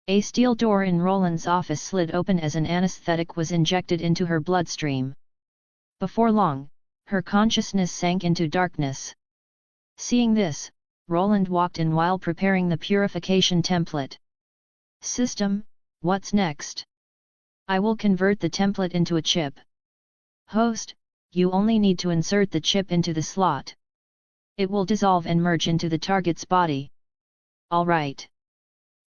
A steel door in Roland's office slid open as an anesthetic was injected into her bloodstream. Before long, her consciousness sank into darkness. Seeing this, Roland walked in while preparing the purification template. System, what's next? I will convert the template into a chip. Host, you only need to insert the chip into the slot. It will dissolve and merge into the target's body. All right.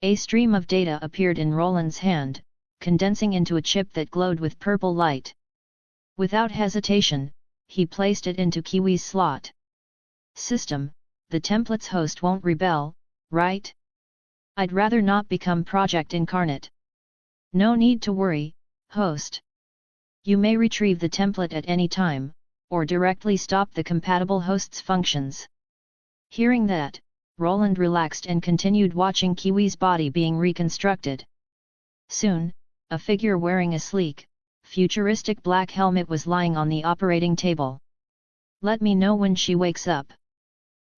A stream of data appeared in Roland's hand, condensing into a chip that glowed with purple light. Without hesitation, he placed it into Kiwi's slot. System, the template's host won't rebel, right? I'd rather not become Project Incarnate. No need to worry, host. You may retrieve the template at any time, or directly stop the compatible host's functions. Hearing that, Roland relaxed and continued watching Kiwi's body being reconstructed. Soon, a figure wearing a sleek, futuristic black helmet was lying on the operating table. Let me know when she wakes up.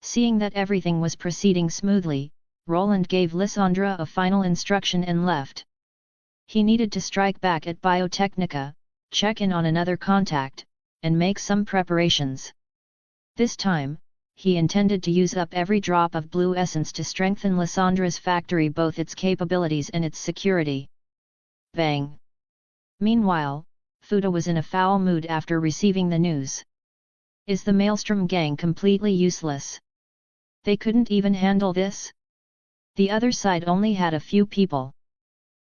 Seeing that everything was proceeding smoothly, Roland gave Lysandra a final instruction and left. He needed to strike back at Biotechnica, check in on another contact, and make some preparations. This time, he intended to use up every drop of blue essence to strengthen Lysandra's factory, both its capabilities and its security. Bang! Meanwhile, Fuda was in a foul mood after receiving the news. Is the Maelstrom gang completely useless? They couldn't even handle this? The other side only had a few people.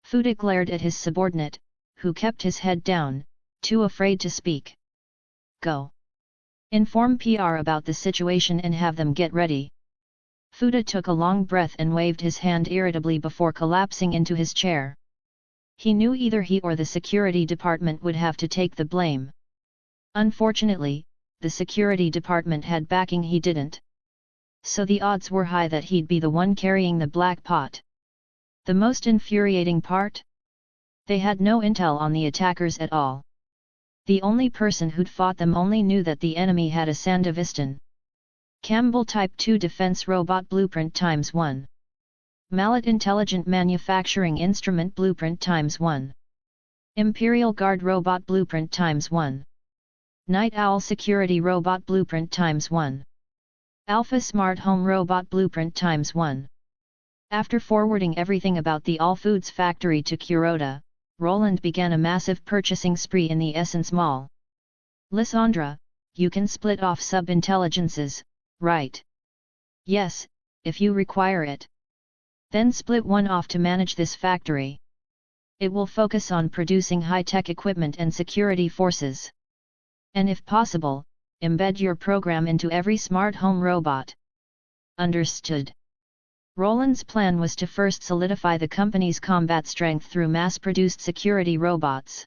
Fuda glared at his subordinate, who kept his head down, too afraid to speak. Go. Inform PR about the situation and have them get ready. Fuda took a long breath and waved his hand irritably before collapsing into his chair. He knew either he or the security department would have to take the blame. Unfortunately, the security department had backing he didn't. So the odds were high that he'd be the one carrying the black pot. The most infuriating part? They had no intel on the attackers at all. The only person who'd fought them only knew that the enemy had a Sandevistan Campbell Type 2 Defense Robot Blueprint ×1. Mallet Intelligent Manufacturing Instrument Blueprint ×1. Imperial Guard Robot Blueprint ×1. Night Owl Security Robot Blueprint ×1. Alpha Smart Home Robot Blueprint ×1. After forwarding everything about the All Foods factory to Kuroda, Roland began a massive purchasing spree in the Essence Mall. Lysandra, you can split off sub-intelligences, right? Yes, if you require it. Then split one off to manage this factory. It will focus on producing high-tech equipment and security forces. And if possible, embed your program into every smart home robot. Understood. Roland's plan was to first solidify the company's combat strength through mass-produced security robots.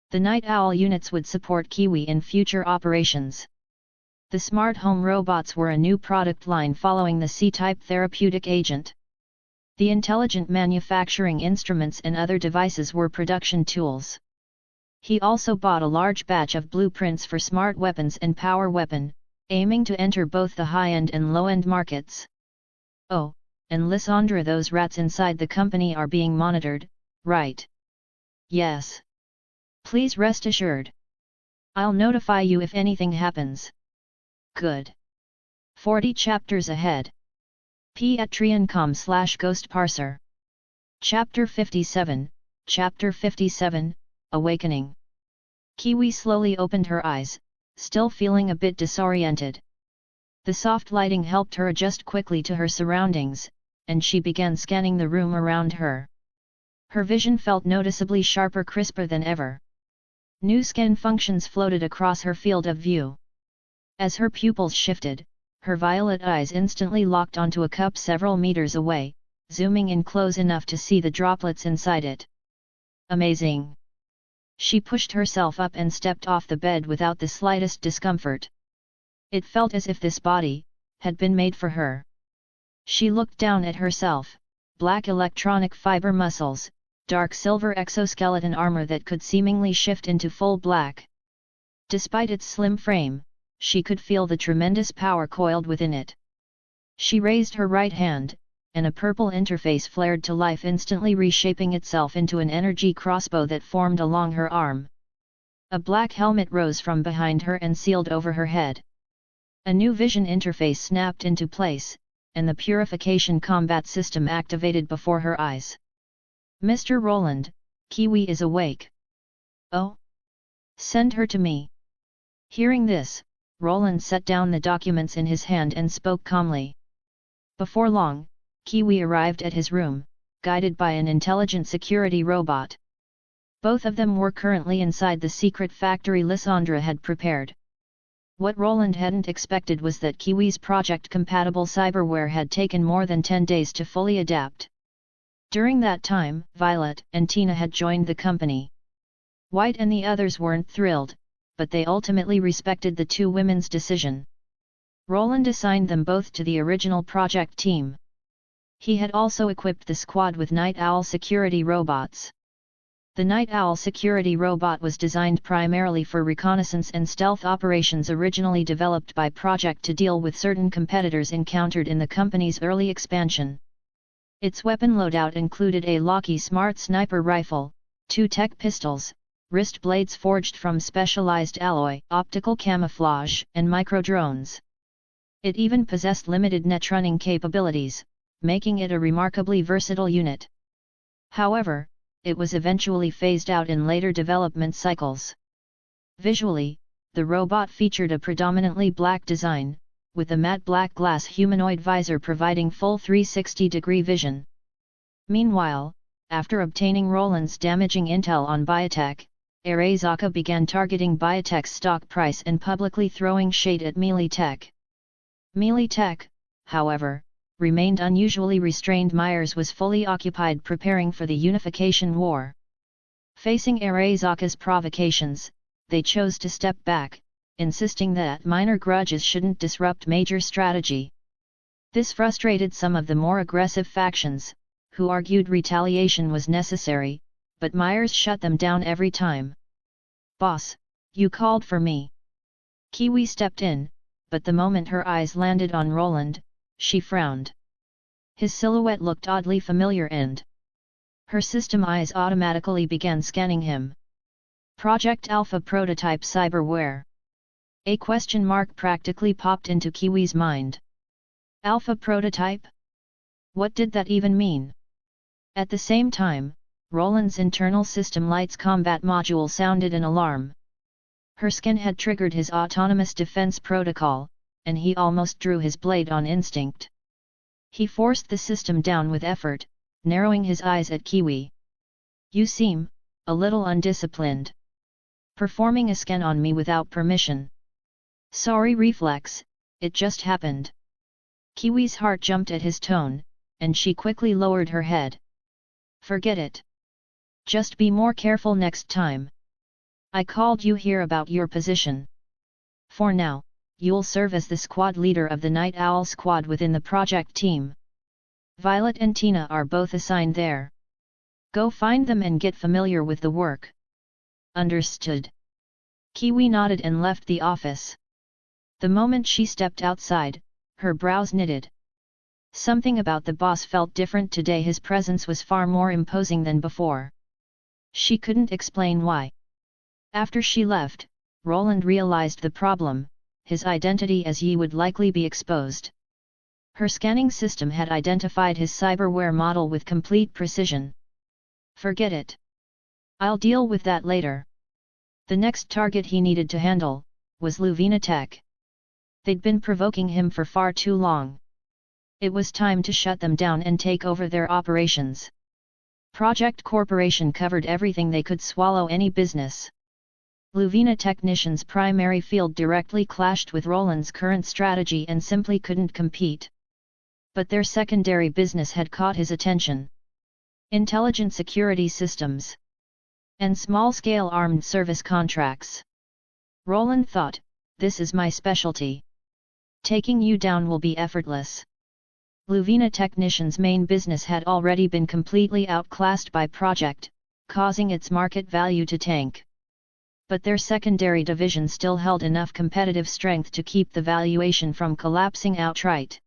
The Night Owl units would support Kiwi in future operations. The smart home robots were a new product line following the C-type therapeutic agent. The intelligent manufacturing instruments and other devices were production tools. He also bought a large batch of blueprints for smart weapons and power weapon, aiming to enter both the high-end and low-end markets. Oh, and Lysandra, those rats inside the company are being monitored, right? Yes. Please rest assured. I'll notify you if anything happens. Good. 40 chapters ahead. Patreon.com/Ghost Parser. Chapter 57, Chapter 57, Awakening. Kiwi slowly opened her eyes, still feeling a bit disoriented. The soft lighting helped her adjust quickly to her surroundings, and she began scanning the room around her. Her vision felt noticeably sharper, crisper than ever. New scan functions floated across her field of view. As her pupils shifted, her violet eyes instantly locked onto a cup several meters away, zooming in close enough to see the droplets inside it. Amazing! She pushed herself up and stepped off the bed without the slightest discomfort. It felt as if this body had been made for her. She looked down at herself, black electronic fiber muscles, dark silver exoskeleton armor that could seemingly shift into full black. Despite its slim frame, she could feel the tremendous power coiled within it. She raised her right hand, and a purple interface flared to life, instantly reshaping itself into an energy crossbow that formed along her arm. A black helmet rose from behind her and sealed over her head. A new vision interface snapped into place, and the purification combat system activated before her eyes. Mr. Roland, Kiwi is awake. Oh? Send her to me. Hearing this, Roland set down the documents in his hand and spoke calmly. Before long, Kiwi arrived at his room, guided by an intelligent security robot. Both of them were currently inside the secret factory Lysandra had prepared. What Roland hadn't expected was that Kiwi's project-compatible cyberware had taken more than 10 days to fully adapt. During that time, Violet and Tina had joined the company. White and the others weren't thrilled, but they ultimately respected the two women's decision. Roland assigned them both to the original project team. He had also equipped the squad with Night Owl security robots. The Night Owl security robot was designed primarily for reconnaissance and stealth operations, originally developed by Project to deal with certain competitors encountered in the company's early expansion. Its weapon loadout included a Lockheed Smart sniper rifle, 2 tech pistols, wrist blades forged from specialized alloy, optical camouflage, and micro-drones. It even possessed limited net-running capabilities, making it a remarkably versatile unit. However, it was eventually phased out in later development cycles. Visually, the robot featured a predominantly black design, with a matte black glass humanoid visor providing full 360-degree vision. Meanwhile, after obtaining Roland's damaging intel on biotech, Arasaka began targeting biotech's stock price and publicly throwing shade at Melee Tech. Melee Tech, however, remained unusually restrained. Myers was fully occupied preparing for the unification war. Facing Arasaka's provocations, they chose to step back, insisting that minor grudges shouldn't disrupt major strategy. This frustrated some of the more aggressive factions, who argued retaliation was necessary, but Myers shut them down every time. "Boss, you called for me." Kiwi stepped in, but the moment her eyes landed on Roland, she frowned. His silhouette looked oddly familiar and her system eyes automatically began scanning him. Project Alpha prototype cyberware. A question mark practically popped into Kiwi's mind. Alpha prototype? What did that even mean? At the same time, Roland's internal system lights combat module sounded an alarm. Her skin had triggered his autonomous defense protocol, and he almost drew his blade on instinct. He forced the system down with effort, narrowing his eyes at Kiwi. "You seem a little undisciplined. Performing a scan on me without permission." "Sorry, reflex, it just happened." Kiwi's heart jumped at his tone, and she quickly lowered her head. "Forget it. Just be more careful next time. I called you here about your position. For now, you'll serve as the squad leader of the Night Owl squad within the project team." Violet and Tina are both assigned there. Go find them and get familiar with the work. Understood. Kiwi nodded and left the office. The moment she stepped outside, her brows knitted. Something about the boss felt different today. His presence was far more imposing than before. She couldn't explain why. After she left, Roland realized the problem: his identity as Yi would likely be exposed. Her scanning system had identified his cyberware model with complete precision. Forget it. I'll deal with that later. The next target he needed to handle was Luvina Tech. They'd been provoking him for far too long. It was time to shut them down and take over their operations. Project Corporation covered everything they could swallow, any business. Luvina Technician's primary field directly clashed with Roland's current strategy and simply couldn't compete. But their secondary business had caught his attention. Intelligent security systems and small-scale armed service contracts. Roland thought, this is my specialty. Taking you down will be effortless. Luvina Technician's main business had already been completely outclassed by Project, causing its market value to tank. But their secondary division still held enough competitive strength to keep the valuation from collapsing outright.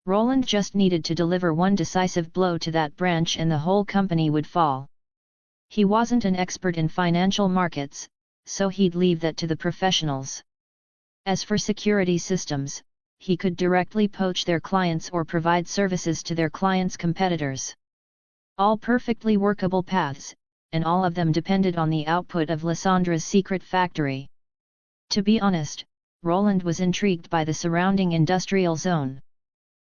Roland just needed to deliver one decisive blow to that branch and the whole company would fall. He wasn't an expert in financial markets, so he'd leave that to the professionals. As for security systems, he could directly poach their clients or provide services to their clients' competitors. All perfectly workable paths, and all of them depended on the output of Lyssandra's secret factory. To be honest, Roland was intrigued by the surrounding industrial zone.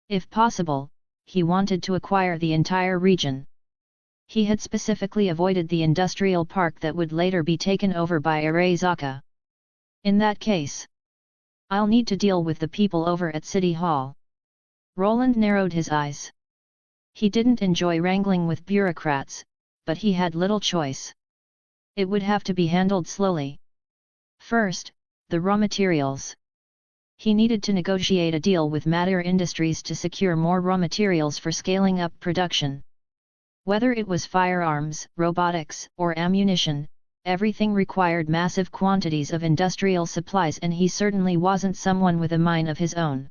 If possible, he wanted to acquire the entire region. He had specifically avoided the industrial park that would later be taken over by Arasaka. In that case, I'll need to deal with the people over at City Hall. Roland narrowed his eyes. He didn't enjoy wrangling with bureaucrats, but he had little choice. It would have to be handled slowly. First, the raw materials. He needed to negotiate a deal with Matter Industries to secure more raw materials for scaling up production. Whether it was firearms, robotics, or ammunition, everything required massive quantities of industrial supplies, and he certainly wasn't someone with a mine of his own.